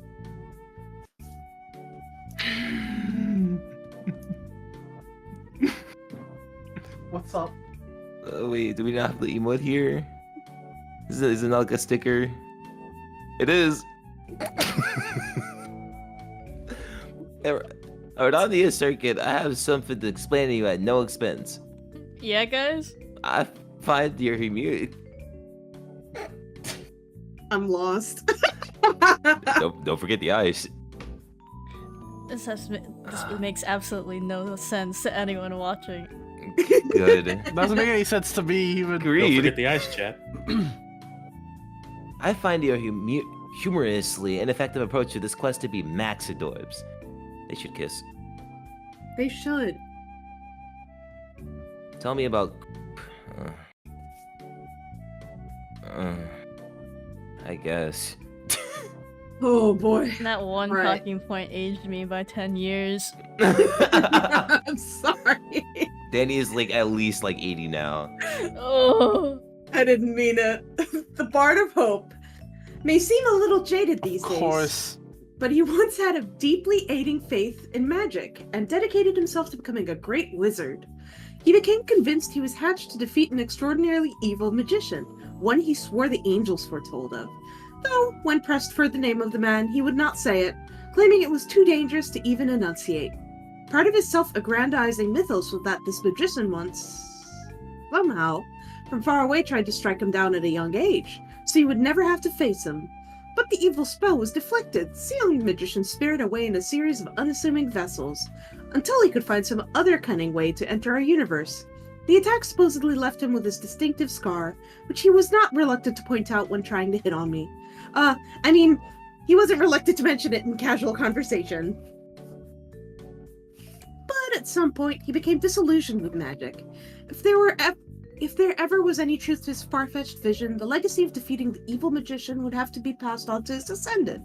Speaker 4: What's up?
Speaker 1: Wait, do we not have the emote here? Is it not like a sticker? It is. On the circuit, I have something to explain to you at no expense.
Speaker 2: Yeah, guys?
Speaker 1: I find your humility.
Speaker 3: I'm lost.
Speaker 1: Don't forget the ice.
Speaker 2: This makes absolutely no sense to anyone watching.
Speaker 1: Good.
Speaker 4: Doesn't make any sense to me even.
Speaker 5: Don't
Speaker 1: Agreed.
Speaker 5: forget the ice chat.
Speaker 1: I find your humorously ineffective approach to this quest to be max adorbs. They should kiss.
Speaker 3: They should.
Speaker 1: Tell me about. I guess.
Speaker 3: Oh boy.
Speaker 2: That one
Speaker 3: Right.
Speaker 2: talking point aged me by 10 years.
Speaker 3: I'm sorry.
Speaker 1: Danny is like at least like 80 now.
Speaker 2: Oh.
Speaker 3: I didn't mean it. The Bard of Hope may seem a little jaded these
Speaker 4: Of
Speaker 3: days,
Speaker 4: course.
Speaker 3: but he once had a deeply aiding faith in magic and dedicated himself to becoming a great wizard. He became convinced he was hatched to defeat an extraordinarily evil magician, one he swore the angels foretold of. Though, when pressed for the name of the man, he would not say it, claiming it was too dangerous to even enunciate. Part of his self-aggrandizing mythos was that this magician once, somehow, from far away tried to strike him down at a young age, so he would never have to face him. But the evil spell was deflected, sealing the magician's spirit away in a series of unassuming vessels, until he could find some other cunning way to enter our universe. The attack supposedly left him with his distinctive scar, which he was not reluctant to point out when trying to hit on me. He wasn't reluctant to mention it in casual conversation. But at some point, he became disillusioned with magic. If there ever was any truth to his far-fetched vision, the legacy of defeating the evil magician would have to be passed on to his descendant.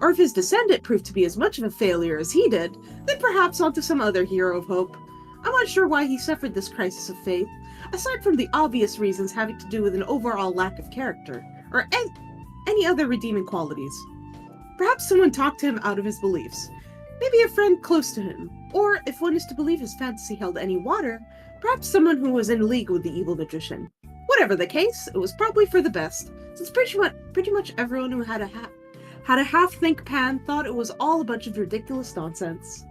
Speaker 3: Or if his descendant proved to be as much of a failure as he did, then perhaps onto some other hero of hope. I'm not sure why he suffered this crisis of faith, aside from the obvious reasons having to do with an overall lack of character, or any other redeeming qualities. Perhaps someone talked to him out of his beliefs. Maybe a friend close to him, or if one is to believe his fantasy held any water, perhaps someone who was in league with the evil magician. Whatever the case, it was probably for the best, since pretty much everyone who had a half-think pan thought it was all a bunch of ridiculous nonsense.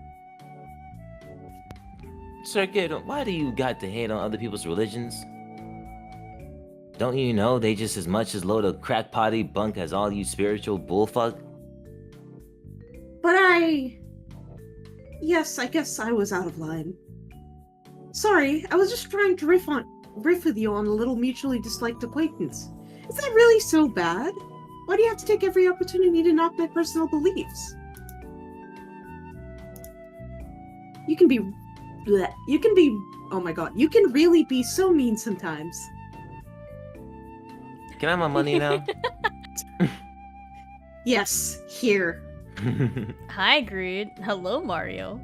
Speaker 1: Circuit, why do you got to hate on other people's religions? Don't you know they just as much as load of crackpotty bunk as all you spiritual bullfuck?
Speaker 3: But Yes, I guess I was out of line. Sorry, I was just trying to riff with you on a little mutually disliked acquaintance. Is that really so bad? Why do you have to take every opportunity to knock my personal beliefs? You can be... oh my god, you can really be so mean sometimes.
Speaker 1: Can I have my money now?
Speaker 3: Yes, here.
Speaker 2: Hi, Greed. Hello, Mario.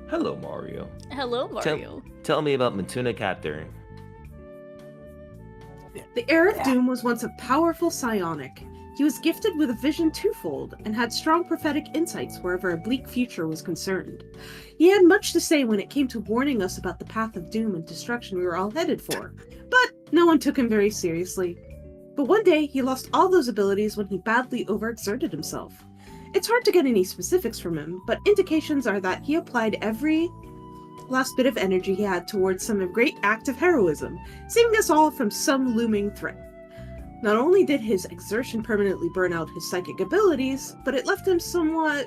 Speaker 1: Hello, Mario.
Speaker 2: Hello, Mario.
Speaker 1: Tell me about Matuna Captor.
Speaker 3: The Heir of Doom was once a powerful psionic. He was gifted with a vision twofold, and had strong prophetic insights wherever a bleak future was concerned. He had much to say when it came to warning us about the path of doom and destruction we were all headed for, but no one took him very seriously. But one day, he lost all those abilities when he badly overexerted himself. It's hard to get any specifics from him, but indications are that he applied every last bit of energy he had towards some great act of heroism, saving us all from some looming threat. Not only did his exertion permanently burn out his psychic abilities, but it left him somewhat,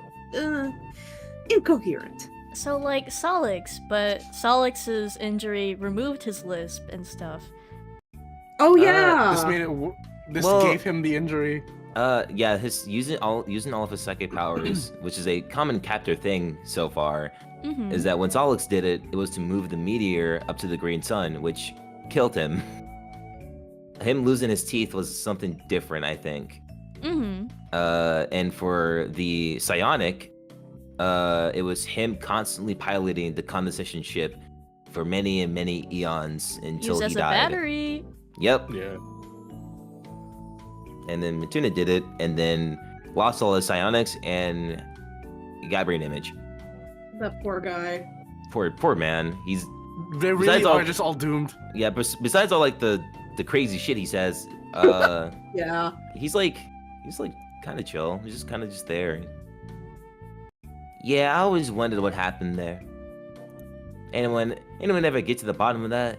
Speaker 3: incoherent.
Speaker 2: So, like Solix, but Solix's injury removed his lisp and stuff.
Speaker 3: Oh yeah!
Speaker 4: This made it. This
Speaker 1: Well-
Speaker 4: gave him the injury.
Speaker 1: Yeah, his using all of his psychic powers, which is a common captor thing so far,
Speaker 2: Mm-hmm.
Speaker 1: is that when Solix did it, it was to move the meteor up to the green sun, which killed him. Him losing his teeth was something different, I think.
Speaker 2: Mm-hmm.
Speaker 1: And for the psionic, it was him constantly piloting the condensation ship for many and many eons until
Speaker 2: Used
Speaker 1: he
Speaker 2: as a
Speaker 1: died.
Speaker 2: battery.
Speaker 1: Yep.
Speaker 5: Yeah.
Speaker 1: And then Matuna did it, and then lost all his psionics, and he got brain damage.
Speaker 3: That poor guy.
Speaker 1: Poor man. He's
Speaker 4: They really
Speaker 1: Besides all-
Speaker 4: are just all doomed.
Speaker 1: yeah. Besides all like the crazy shit he says,
Speaker 3: Yeah.
Speaker 1: he's like kind of chill. He's just there. Yeah, I always wondered what happened there. Anyone ever get to the bottom of that?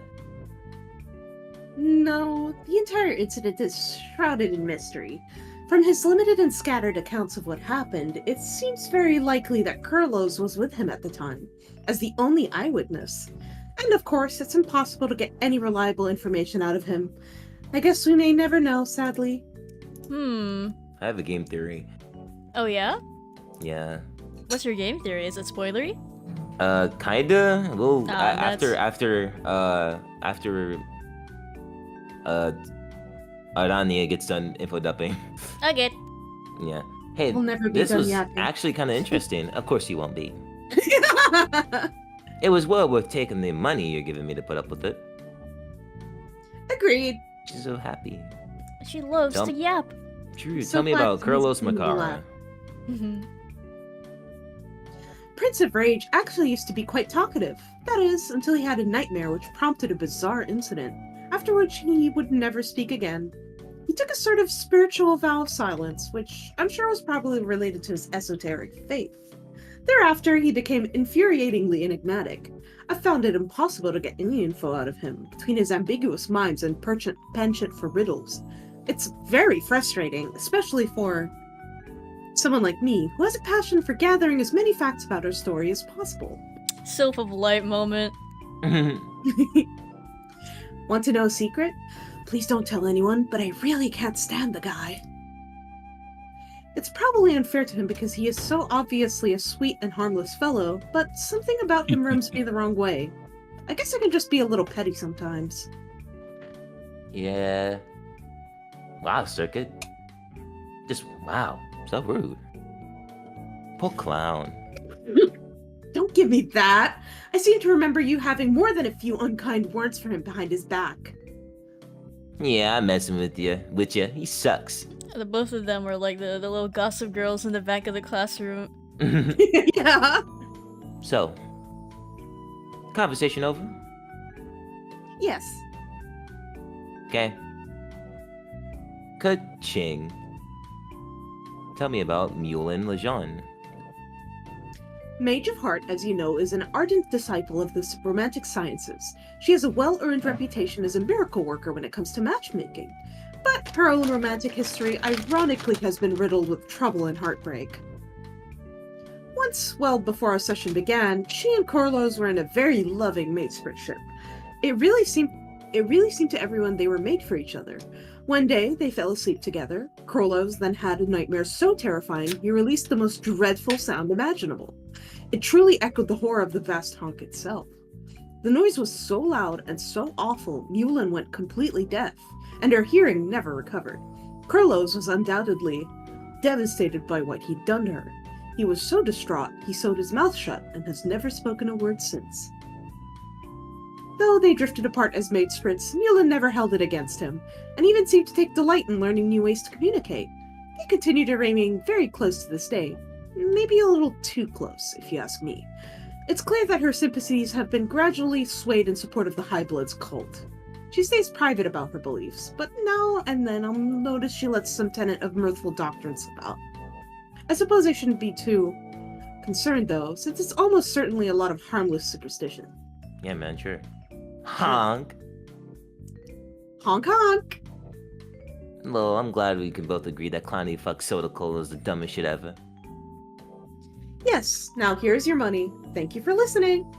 Speaker 3: No, the entire incident is shrouded in mystery. From his limited and scattered accounts of what happened, it seems very likely that Kurlos was with him at the time, as the only eyewitness. And of course, it's impossible to get any reliable information out of him. I guess we may never know, sadly.
Speaker 2: Hmm.
Speaker 1: I have a game theory.
Speaker 2: Oh yeah?
Speaker 1: Yeah.
Speaker 2: What's your game theory? Is it spoilery?
Speaker 1: Kinda. Well,
Speaker 2: That's
Speaker 1: after Arania gets done info dumping.
Speaker 2: okay.
Speaker 1: Yeah. Hey,
Speaker 3: We'll never be
Speaker 1: this
Speaker 3: done
Speaker 1: was
Speaker 3: yapping.
Speaker 1: actually kind of interesting. Of course you won't be. It was well worth taking the money you're giving me to put up with it.
Speaker 3: Agreed.
Speaker 1: She's so happy.
Speaker 2: She loves to
Speaker 1: Dump.
Speaker 2: yap.
Speaker 1: True.
Speaker 3: So
Speaker 1: Tell me
Speaker 3: glad
Speaker 1: about
Speaker 3: to
Speaker 1: Carlos
Speaker 3: listen to you
Speaker 1: Macara.
Speaker 3: laugh. Prince of Rage actually used to be quite talkative. That is, until he had a nightmare which prompted a bizarre incident, after which he would never speak again. He took a sort of spiritual vow of silence, which I'm sure was probably related to his esoteric faith. Thereafter, he became infuriatingly enigmatic. I found it impossible to get any info out of him, between his ambiguous minds and penchant for riddles. It's very frustrating, especially for someone like me, who has a passion for gathering as many facts about our story as possible.
Speaker 2: Sylph of Light moment.
Speaker 3: Want to know a secret? Please don't tell anyone, but I really can't stand the guy. It's probably unfair to him because he is so obviously a sweet and harmless fellow, but something about him rubs me the wrong way. I guess I can just be a little petty sometimes.
Speaker 1: Yeah. Wow, Circuit. Just wow. So rude. Poor clown.
Speaker 3: Don't give me that! I seem to remember you having more than a few unkind words for him behind his back.
Speaker 1: Yeah, I'm messing with you. He sucks.
Speaker 2: The both of them were like the little gossip girls in the back of the classroom.
Speaker 3: Yeah.
Speaker 1: So, conversation over?
Speaker 3: Yes.
Speaker 1: Okay. Ka-ching. Tell me about Mulin Lejeune.
Speaker 3: Mage of Heart, as you know, is an ardent disciple of the romantic sciences. She has a well-earned reputation as a miracle worker when it comes to matchmaking. But her own romantic history ironically has been riddled with trouble and heartbreak. Once, well before our session began, she and Carlos were in a very loving mateship. It really seemed to everyone they were made for each other. One day, they fell asleep together. Carlos then had a nightmare so terrifying he released the most dreadful sound imaginable. It truly echoed the horror of the vast honk itself. The noise was so loud and so awful, Mulin went completely deaf, and her hearing never recovered. Carlos was undoubtedly devastated by what he'd done to her. He was so distraught, he sewed his mouth shut and has never spoken a word since. Though they drifted apart as mate sprits, Mulin never held it against him, and even seemed to take delight in learning new ways to communicate. They continue to remain very close to this day. Maybe a little too close, if you ask me. It's clear that her sympathies have been gradually swayed in support of the High Bloods cult. She stays private about her beliefs, but now and then I'll notice she lets some tenet of mirthful doctrine slip out. I suppose I shouldn't be too concerned, though, since it's almost certainly a lot of harmless superstition.
Speaker 1: Yeah, man, sure. Honk.
Speaker 3: Honk honk!
Speaker 1: Well, I'm glad we can both agree that Clowny Fuck Soda Cola is the dumbest shit ever.
Speaker 3: Yes, now here's your money. Thank you for listening.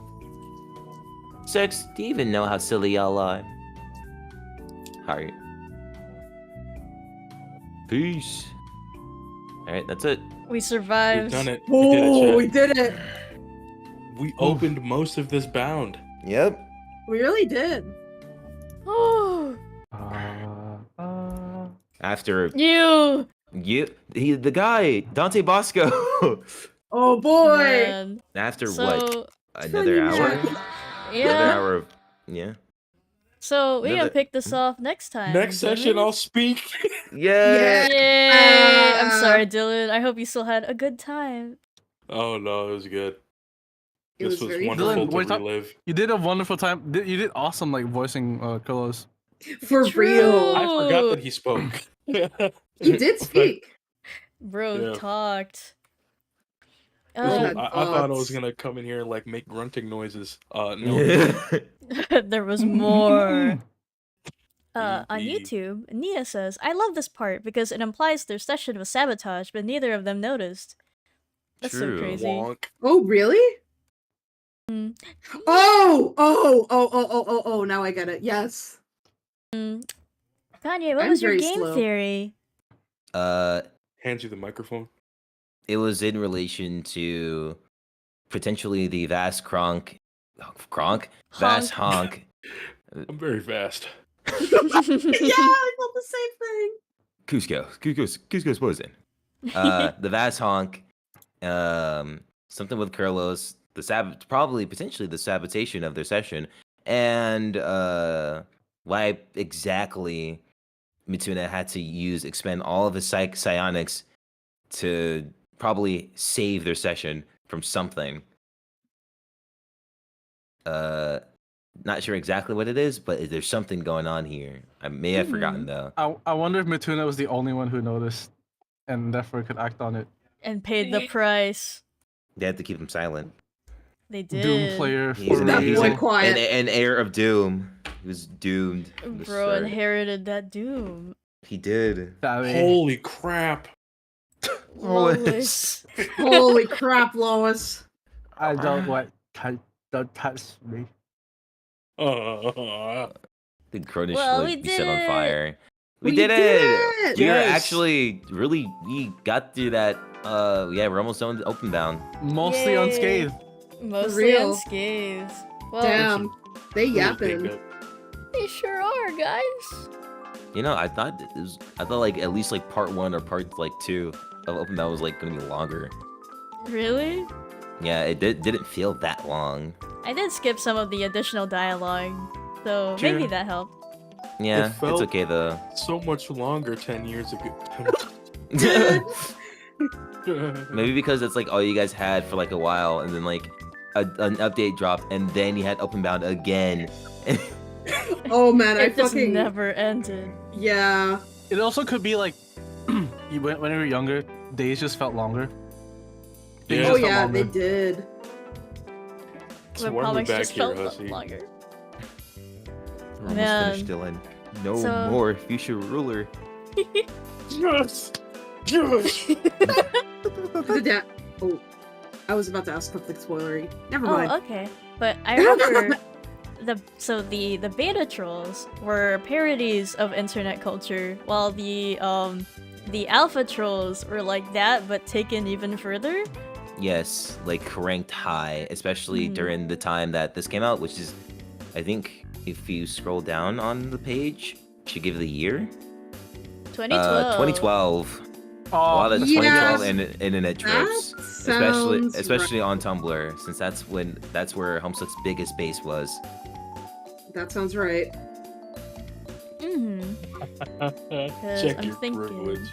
Speaker 1: Sex, do you even know how silly y'all are? Heart. Peace. Alright, that's it.
Speaker 2: We survived.
Speaker 5: We've done it.
Speaker 3: Oh, we
Speaker 5: We did it,
Speaker 3: did it!
Speaker 5: chat. We opened most of this bound.
Speaker 1: Yep.
Speaker 3: We really did.
Speaker 2: Oh,
Speaker 1: After
Speaker 2: you.
Speaker 1: the guy, Dante Bosco.
Speaker 3: Oh boy!
Speaker 2: Man.
Speaker 1: After
Speaker 2: So
Speaker 1: what? Another hour? Another
Speaker 2: yeah.
Speaker 1: hour of yeah.
Speaker 2: So we
Speaker 1: Another-
Speaker 2: gonna pick this off next time.
Speaker 5: Next session,
Speaker 2: Dylan.
Speaker 5: I'll speak.
Speaker 1: Yeah.
Speaker 2: Yay! I'm sorry, Dylan. I hope you still had a good time.
Speaker 5: Oh no, it was good.
Speaker 3: It
Speaker 5: This
Speaker 3: was
Speaker 5: was
Speaker 3: very
Speaker 5: wonderful
Speaker 4: Dylan, wait,
Speaker 5: to relive.
Speaker 4: You did a wonderful time. You did awesome, like voicing Carlos.
Speaker 3: For
Speaker 2: True.
Speaker 3: real.
Speaker 5: I forgot that he spoke.
Speaker 3: You did speak.
Speaker 2: Bro
Speaker 5: Yeah.
Speaker 2: talked.
Speaker 3: Oh,
Speaker 5: I thought I was
Speaker 3: thoughts.
Speaker 5: gonna come in here and like make grunting noises. No.
Speaker 2: There was more. On
Speaker 5: Indeed.
Speaker 2: YouTube, Nia says, I love this part because it implies their session was sabotage, but neither of them noticed. That's
Speaker 1: True.
Speaker 2: so crazy.
Speaker 5: Wonk.
Speaker 3: Oh, really?
Speaker 2: Mm.
Speaker 3: Oh, now I get it. Yes.
Speaker 2: Kanye, what
Speaker 3: I'm
Speaker 2: was your
Speaker 3: very
Speaker 2: game
Speaker 3: slow.
Speaker 2: theory?
Speaker 5: Hands you the microphone.
Speaker 1: It was in relation to potentially the vast vast honk.
Speaker 5: I'm very fast.
Speaker 3: Yeah, I felt the same thing.
Speaker 1: Cusco's poison. The vast honk. Something with Curlos. Probably potentially the sabotation of their session, and why exactly Mituna had to expend all of his psionics to probably save their session from something. Not sure exactly what it is, but there's something going on here. I may have forgotten though.
Speaker 4: I wonder if Mituna was the only one who noticed, and therefore could act on it.
Speaker 2: And paid the price.
Speaker 1: They had to keep him silent.
Speaker 2: They did.
Speaker 4: Doom player
Speaker 1: He's
Speaker 4: for
Speaker 1: an,
Speaker 3: That
Speaker 1: he's
Speaker 3: boy
Speaker 1: an,
Speaker 3: quiet.
Speaker 1: an heir of doom. He was doomed. from the
Speaker 2: Bro
Speaker 1: start.
Speaker 2: inherited that doom.
Speaker 1: He did.
Speaker 5: Holy crap.
Speaker 2: Lois.
Speaker 3: Holy crap, Lois.
Speaker 4: I don't want. Don't touch me.
Speaker 1: The Cronish
Speaker 2: Well,
Speaker 1: like,
Speaker 2: we
Speaker 1: be set on
Speaker 2: did it.
Speaker 1: fire. We
Speaker 3: We
Speaker 1: did
Speaker 3: did
Speaker 1: it!
Speaker 3: it!
Speaker 1: We are
Speaker 5: Yes.
Speaker 1: actually we got through that. Yeah, we're almost done with OPENBOUND.
Speaker 4: Mostly
Speaker 2: Yay.
Speaker 4: unscathed.
Speaker 2: Mostly
Speaker 3: real.
Speaker 2: unscathed. Well,
Speaker 3: Damn. They yapping.
Speaker 2: they sure are, guys.
Speaker 1: You know, I thought like at least like part 1 or part like 2 of OPENBOUND was like gonna be longer.
Speaker 2: Really?
Speaker 1: Yeah, it didn't feel that long.
Speaker 2: I did skip some of the additional dialogue, so
Speaker 4: Sure.
Speaker 2: maybe that helped.
Speaker 1: Yeah,
Speaker 5: It felt-
Speaker 1: it's okay though.
Speaker 5: So much longer 10 years ago.
Speaker 1: Maybe because it's like all you guys had for like a while, and then like an update dropped, and then you had OPENBOUND again.
Speaker 3: Oh man, I
Speaker 2: It just
Speaker 3: fucking
Speaker 2: never ended.
Speaker 3: yeah.
Speaker 4: It also could be like, when you were younger, days just felt longer. Days
Speaker 5: Yeah.
Speaker 3: Oh
Speaker 4: just felt
Speaker 3: yeah,
Speaker 4: longer.
Speaker 3: they did.
Speaker 5: It's
Speaker 2: When
Speaker 5: warmer
Speaker 2: comics
Speaker 5: back
Speaker 2: just
Speaker 5: here,
Speaker 2: felt
Speaker 5: Hussy.
Speaker 2: longer.
Speaker 1: We're almost
Speaker 2: Man.
Speaker 1: finished, Dylan. No
Speaker 2: So-
Speaker 1: more future ruler.
Speaker 5: Yes! Yes!
Speaker 3: The da- oh, I was about to ask something spoilery. Never mind.
Speaker 2: Oh, okay. But I remember the beta trolls were parodies of internet culture, while the alpha trolls were like that but taken even further.
Speaker 1: Yes, like ranked high, especially
Speaker 2: Mhm.
Speaker 1: during the time that this came out, which is, I think, if you scroll down on the page, should give the year.
Speaker 2: 2012.
Speaker 1: 2012.
Speaker 4: Oh,
Speaker 1: A lot of
Speaker 3: Yeah.
Speaker 1: 2012 internet
Speaker 3: That
Speaker 1: tropes,
Speaker 3: sounds
Speaker 1: especially on Tumblr, since that's where Homestuck's biggest base was.
Speaker 3: That sounds right.
Speaker 2: Mm-hmm.
Speaker 5: Check
Speaker 2: I'm
Speaker 5: your
Speaker 2: thinking.
Speaker 5: privilege.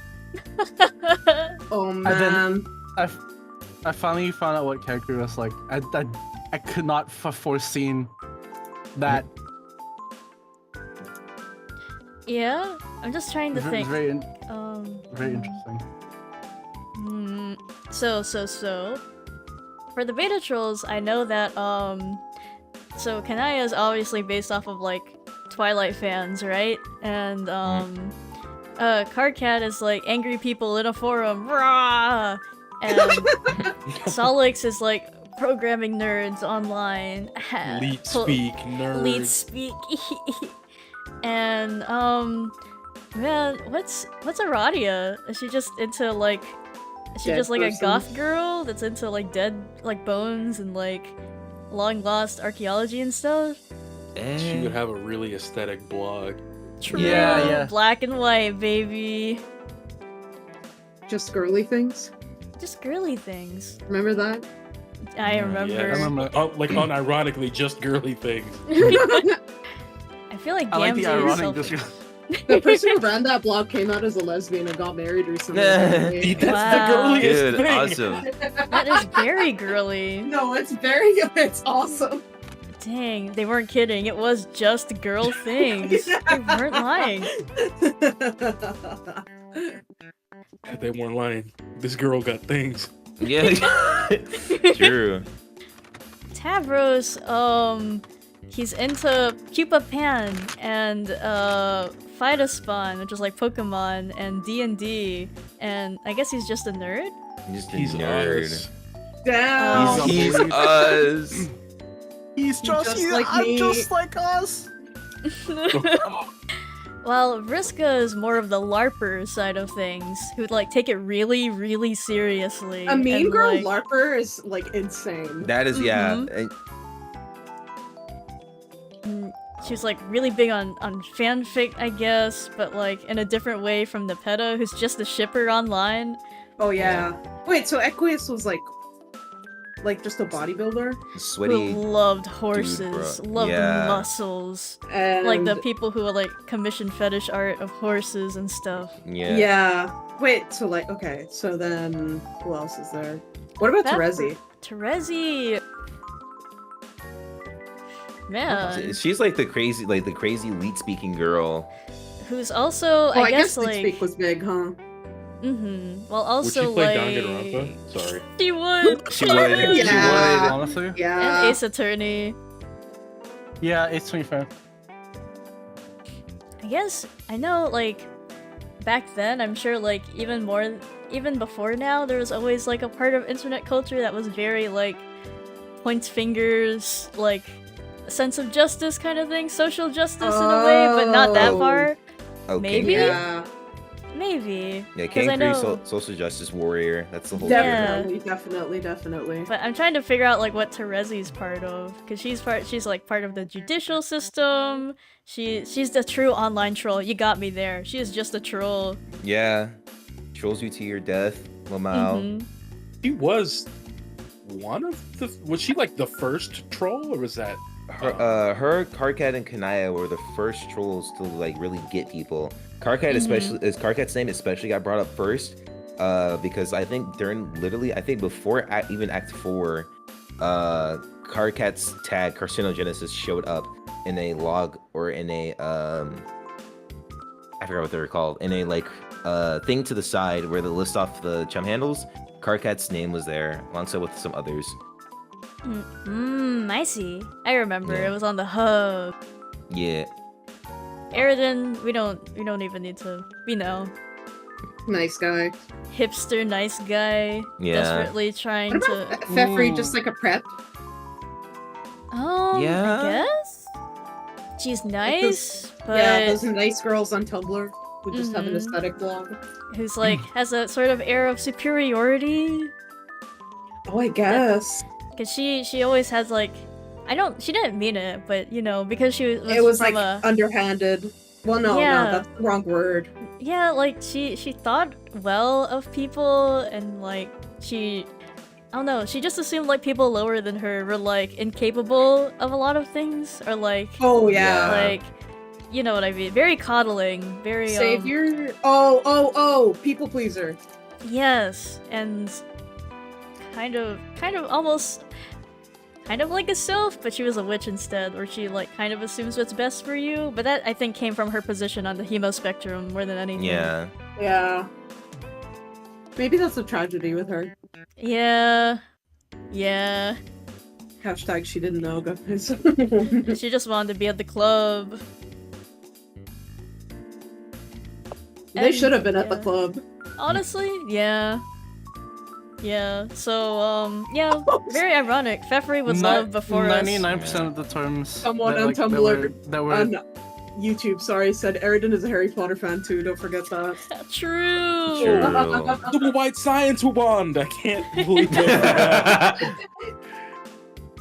Speaker 3: Oh
Speaker 4: then-
Speaker 3: man.
Speaker 4: I finally found out what character was like. I could not foreseen that.
Speaker 2: Yeah, I'm just trying to
Speaker 4: It's
Speaker 2: think.
Speaker 4: very
Speaker 2: Very
Speaker 4: interesting.
Speaker 2: So for the beta trolls, I know that so Kanaya is obviously based off of like Twilight fans, right? And Cardcat is like angry people in a forum, rah! And Solix is like programming nerds online.
Speaker 5: Leet speak, nerd.
Speaker 2: Leet speak. And man, what's Aradia? Is she just into like is she
Speaker 3: Dead
Speaker 2: just like
Speaker 3: person.
Speaker 2: a goth girl that's into like dead like bones and like long lost archaeology and stuff?
Speaker 5: She would have a really aesthetic blog.
Speaker 2: True.
Speaker 4: Yeah.
Speaker 2: Black and white, baby.
Speaker 3: Just girly things.
Speaker 2: Just girly things.
Speaker 3: Remember that?
Speaker 2: I remember.
Speaker 5: Yes.
Speaker 4: I remember.
Speaker 5: Like unironically, just girly things.
Speaker 2: I feel like
Speaker 4: I like the
Speaker 2: Gamzee is
Speaker 4: ironic
Speaker 2: selfish.
Speaker 4: description.
Speaker 3: The person who ran that blog came out as a lesbian and got married recently.
Speaker 5: That's
Speaker 2: Wow.
Speaker 5: the girliest
Speaker 1: Dude,
Speaker 5: thing.
Speaker 1: awesome.
Speaker 2: That is very girly.
Speaker 3: No, it's very good. It's awesome.
Speaker 2: Dang, they weren't kidding. It was just girl things. They weren't lying.
Speaker 5: They weren't lying. This girl got things.
Speaker 1: Yeah, true.
Speaker 2: Tavros, he's into Pupa Pan and Phytospawn, which is like Pokemon, and D&D, and I guess he's just a nerd?
Speaker 1: Just a
Speaker 5: He's
Speaker 1: nerd.
Speaker 5: us.
Speaker 3: Damn.
Speaker 1: He's us.
Speaker 4: He's just
Speaker 3: like
Speaker 4: I'm
Speaker 3: me.
Speaker 4: just like us.
Speaker 2: Well, While Vriska is more of the LARPer side of things, who like take it really, really seriously.
Speaker 3: A mean
Speaker 2: and,
Speaker 3: girl
Speaker 2: like,
Speaker 3: LARPer is like insane.
Speaker 1: That is, yeah.
Speaker 2: Mhm. She's like really big on fanfic, I guess, but like in a different way from the Peta, who's just a shipper online.
Speaker 3: Oh yeah. Wait, so Equius was like just a bodybuilder?
Speaker 1: Sweaty.
Speaker 2: Who loved horses,
Speaker 1: bro.
Speaker 2: loved
Speaker 1: Yeah.
Speaker 2: the muscles.
Speaker 3: And
Speaker 2: Like the people who like commission fetish art of horses and stuff.
Speaker 1: Yeah.
Speaker 3: Yeah. Wait, so like okay, so then who else is there? What about
Speaker 2: That-
Speaker 3: Terezi?
Speaker 2: Terezi! Man,
Speaker 1: She's like the crazy lead speaking girl.
Speaker 2: who's also,
Speaker 3: Oh,
Speaker 2: I guess
Speaker 3: Lead
Speaker 2: like,
Speaker 3: Speak was big, huh?
Speaker 2: well
Speaker 5: Would
Speaker 2: also
Speaker 5: she play
Speaker 2: like,
Speaker 5: Danganronpa? Sorry.
Speaker 2: she would,
Speaker 1: She would. She
Speaker 3: Yeah.
Speaker 1: would.
Speaker 4: Honestly,
Speaker 3: Yeah.
Speaker 2: and Ace Attorney.
Speaker 4: yeah, it's 25.
Speaker 2: I guess, I know, like, back then, I'm sure, like, even before now, there was always, like, a part of internet culture that was very, like, points fingers, like, a sense of justice kind of thing, social justice in a way, but not that
Speaker 3: Oh.
Speaker 2: far.
Speaker 1: Okay.
Speaker 2: Maybe?
Speaker 3: Yeah.
Speaker 2: Maybe.
Speaker 1: Yeah,
Speaker 2: 'Cause
Speaker 1: King
Speaker 2: I
Speaker 1: Cree,
Speaker 2: know-
Speaker 1: social justice warrior. That's the whole
Speaker 2: Yeah.
Speaker 3: Definitely.
Speaker 2: But I'm trying to figure out, like, what Terezi's part of, because she's, like, part of the judicial system, she's the true online troll, you got me there, she is just a troll.
Speaker 1: Yeah. Trolls you to your death. Lamau.
Speaker 2: Mhm.
Speaker 5: She was one of the. Was she like the first troll, or was that?
Speaker 1: Her, Karkat, and Kanaya were the first trolls to like really get people. Karkat Karkat's name especially got brought up first, because I think before even Act 4, Karkat's tag carcinogenesis showed up in a log or in a I forgot what they were called, in a like thing to the side where they list off the chum handles. Karkat's name was there alongside with some others.
Speaker 2: I see. I remember,
Speaker 1: Yeah.
Speaker 2: it was on the hub.
Speaker 1: Yeah.
Speaker 2: Aridin, we don't even need to, we know.
Speaker 3: Nice guy.
Speaker 2: Hipster nice guy,
Speaker 1: Yeah.
Speaker 2: desperately trying
Speaker 3: What
Speaker 2: to...
Speaker 3: about Fefri, just like a prep?
Speaker 1: Yeah.
Speaker 2: I guess? She's nice, but
Speaker 3: Yeah, those nice girls on Tumblr who just have an
Speaker 2: Mhm.
Speaker 3: aesthetic blog.
Speaker 2: who's like, has a sort of air of superiority.
Speaker 3: Oh, I guess.
Speaker 2: Cause she always has like, she didn't mean it, but you know, because she was
Speaker 3: It was
Speaker 2: from
Speaker 3: like
Speaker 2: a,
Speaker 3: underhanded. Well, no,
Speaker 2: Yeah.
Speaker 3: that's the wrong word.
Speaker 2: yeah, like she thought well of people and like I don't know, she just assumed like people lower than her were like incapable of a lot of things or like
Speaker 3: Oh yeah.
Speaker 2: like you know what I mean, very coddling, very
Speaker 3: Savior. Oh, people pleaser.
Speaker 2: yes, and kind of almost kind of like a sylph, but she was a witch instead, where she like kind of assumes what's best for you. But that I think came from her position on the hemo spectrum more than anything.
Speaker 1: Yeah.
Speaker 3: Yeah. Maybe that's a tragedy with her.
Speaker 2: Yeah.
Speaker 3: Hashtag she didn't know, guys.
Speaker 2: She just wanted to be at the club.
Speaker 3: They
Speaker 2: And-
Speaker 3: should have been at the
Speaker 2: yeah.
Speaker 3: club.
Speaker 2: Honestly, yeah. Yeah, so, yeah, very ironic. Fefri was loved before us.
Speaker 4: 99% of the terms.
Speaker 3: Someone
Speaker 4: that,
Speaker 3: on
Speaker 4: like, that
Speaker 3: Tumblr,
Speaker 4: were
Speaker 3: on YouTube, sorry, said Aridin is a Harry Potter fan too. Don't forget that.
Speaker 2: True!
Speaker 1: True.
Speaker 5: Double white science wand. I can't believe it.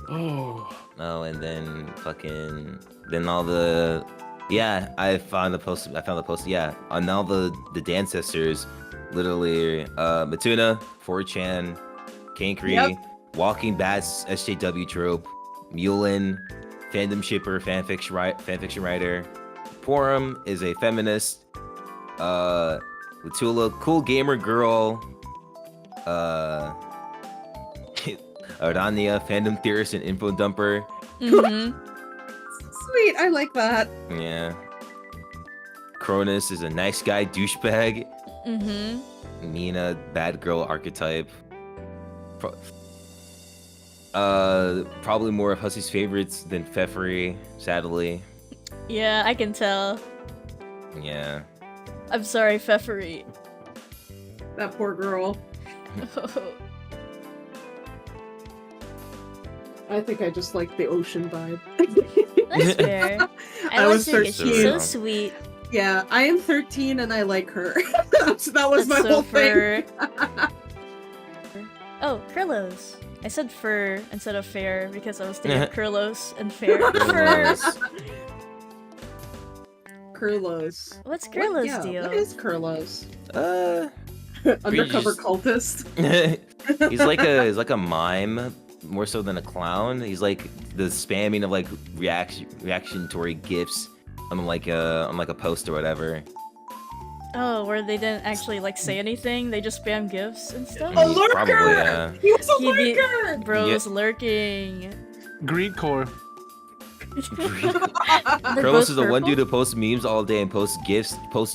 Speaker 5: Oh.
Speaker 1: Oh, and then all the, yeah, I found the post. Yeah, on all the Dancestors, literally, Matuna, 4chan, Kankri,
Speaker 3: Yep.
Speaker 1: Walking Bats, SJW trope, Mulin, fandom shipper, fanfiction writer, Porum is a feminist, Latula, cool gamer girl, Arania, fandom theorist and info dumper.
Speaker 2: Mm-hmm.
Speaker 3: Sweet, I like that.
Speaker 1: Yeah. Cronus is a nice guy douchebag.
Speaker 2: Mm-hmm.
Speaker 1: Mina, bad girl archetype. Probably more of Hussy's favorites than Fefri, sadly.
Speaker 2: Yeah, I can tell.
Speaker 1: Yeah.
Speaker 2: I'm sorry, Fefri.
Speaker 3: That poor girl. I think I just like the ocean vibe.
Speaker 2: That's fair. I
Speaker 3: I
Speaker 2: like
Speaker 3: was
Speaker 2: to think she's so
Speaker 1: searching.
Speaker 2: sweet.
Speaker 3: Yeah, I am 13 and I like her. So that was
Speaker 2: That's
Speaker 3: my
Speaker 2: so
Speaker 3: whole
Speaker 2: fur.
Speaker 3: thing.
Speaker 2: Oh, Kryllos. I said fur instead of fair because I was thinking of Kryllos and fair. Fur.
Speaker 3: Kurlos.
Speaker 2: What's Kryllos'
Speaker 3: Yeah,
Speaker 2: deal?
Speaker 3: what is Kurlos? Undercover
Speaker 1: just-
Speaker 3: cultist.
Speaker 1: he's like a mime more so than a clown. He's like the spamming of like reactionatory gifs on like a post or whatever.
Speaker 2: Oh, where they didn't actually like say anything, they just spam gifs and stuff?
Speaker 3: A lurker!
Speaker 1: Probably, yeah.
Speaker 3: He was a
Speaker 2: He be-
Speaker 3: lurker!
Speaker 2: Bro's lurking.
Speaker 4: Greed core.
Speaker 1: Carlos is the one dude who posts memes all day and posts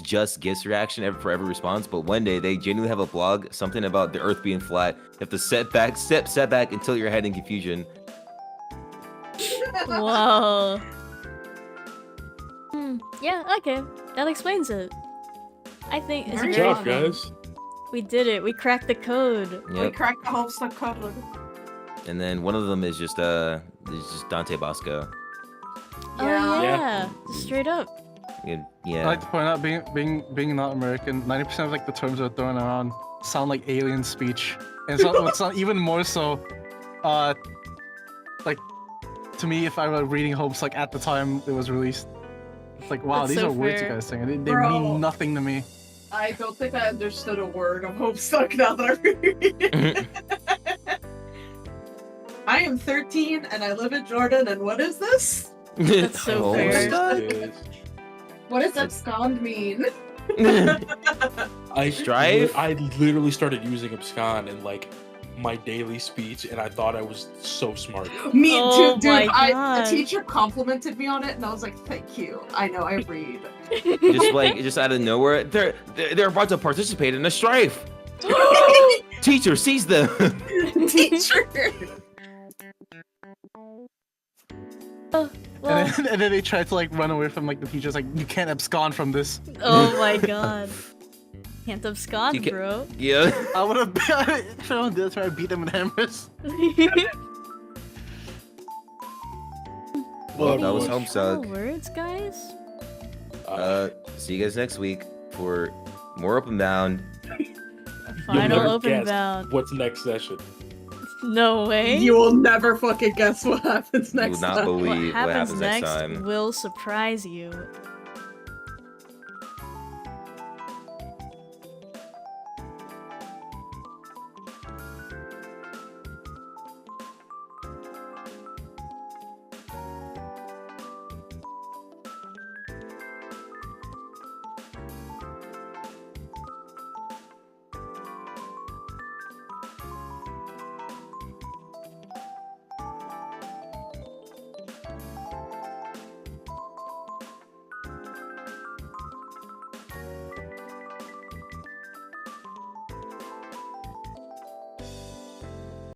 Speaker 1: just gifs reaction for every response. But one day they genuinely have a blog, something about the Earth being flat. You have to step back until your head in confusion.
Speaker 2: Whoa. Yeah, okay. That explains it. I think it's
Speaker 3: Good
Speaker 5: Good
Speaker 2: very
Speaker 5: job,
Speaker 2: fun.
Speaker 5: guys.
Speaker 2: We did it. We cracked the code.
Speaker 3: We
Speaker 1: Yep.
Speaker 3: cracked the Homestuck code.
Speaker 1: And then one of them is just Dante Bosco.
Speaker 2: Oh
Speaker 3: Yeah.
Speaker 2: yeah. Straight up.
Speaker 1: Yeah.
Speaker 4: I like to point out, being not American, 90% of like the terms that are thrown around sound like alien speech, and it's not even more so. Like to me, if I were reading Homestuck at the time it was released, it's like, wow,
Speaker 2: That's
Speaker 4: these
Speaker 2: so
Speaker 4: are words you
Speaker 2: fair.
Speaker 4: guys saying. They
Speaker 3: Bro.
Speaker 4: mean nothing to me.
Speaker 3: I don't think I understood a word of Homestuck now that I read it. I am 13 and I live in Jordan, and what is this?
Speaker 2: That's so fair.
Speaker 1: Homestuck?
Speaker 3: What does abscond mean?
Speaker 1: Strife?
Speaker 5: I literally started using abscond in like my daily speech, and I thought I was so smart.
Speaker 3: Me
Speaker 2: Oh
Speaker 3: too,
Speaker 2: my
Speaker 3: dude.
Speaker 2: God.
Speaker 3: The teacher complimented me on it, and I was like, "Thank you. I know I read."
Speaker 1: just out of nowhere, they're about to participate in a strife. Teacher sees them.
Speaker 3: Teacher.
Speaker 2: Well,
Speaker 4: And then they try to like run away from like the teachers, like, you can't abscond from this.
Speaker 2: oh my god. Can't abscond,
Speaker 1: You can-
Speaker 2: bro.
Speaker 1: Yeah.
Speaker 4: I would have if I did try to beat them with hammers.
Speaker 1: Well, that was
Speaker 2: Final
Speaker 1: Homestuck.
Speaker 2: words, guys?
Speaker 1: See you guys next week for more OPENBOUND.
Speaker 2: Final
Speaker 5: never
Speaker 2: open
Speaker 5: guess
Speaker 2: bound.
Speaker 5: What's next session?
Speaker 2: No way.
Speaker 3: You will never fucking guess what happens
Speaker 1: You will
Speaker 3: next
Speaker 1: not
Speaker 3: time.
Speaker 1: believe
Speaker 2: what happens
Speaker 1: next
Speaker 2: next
Speaker 1: time.
Speaker 2: will surprise you.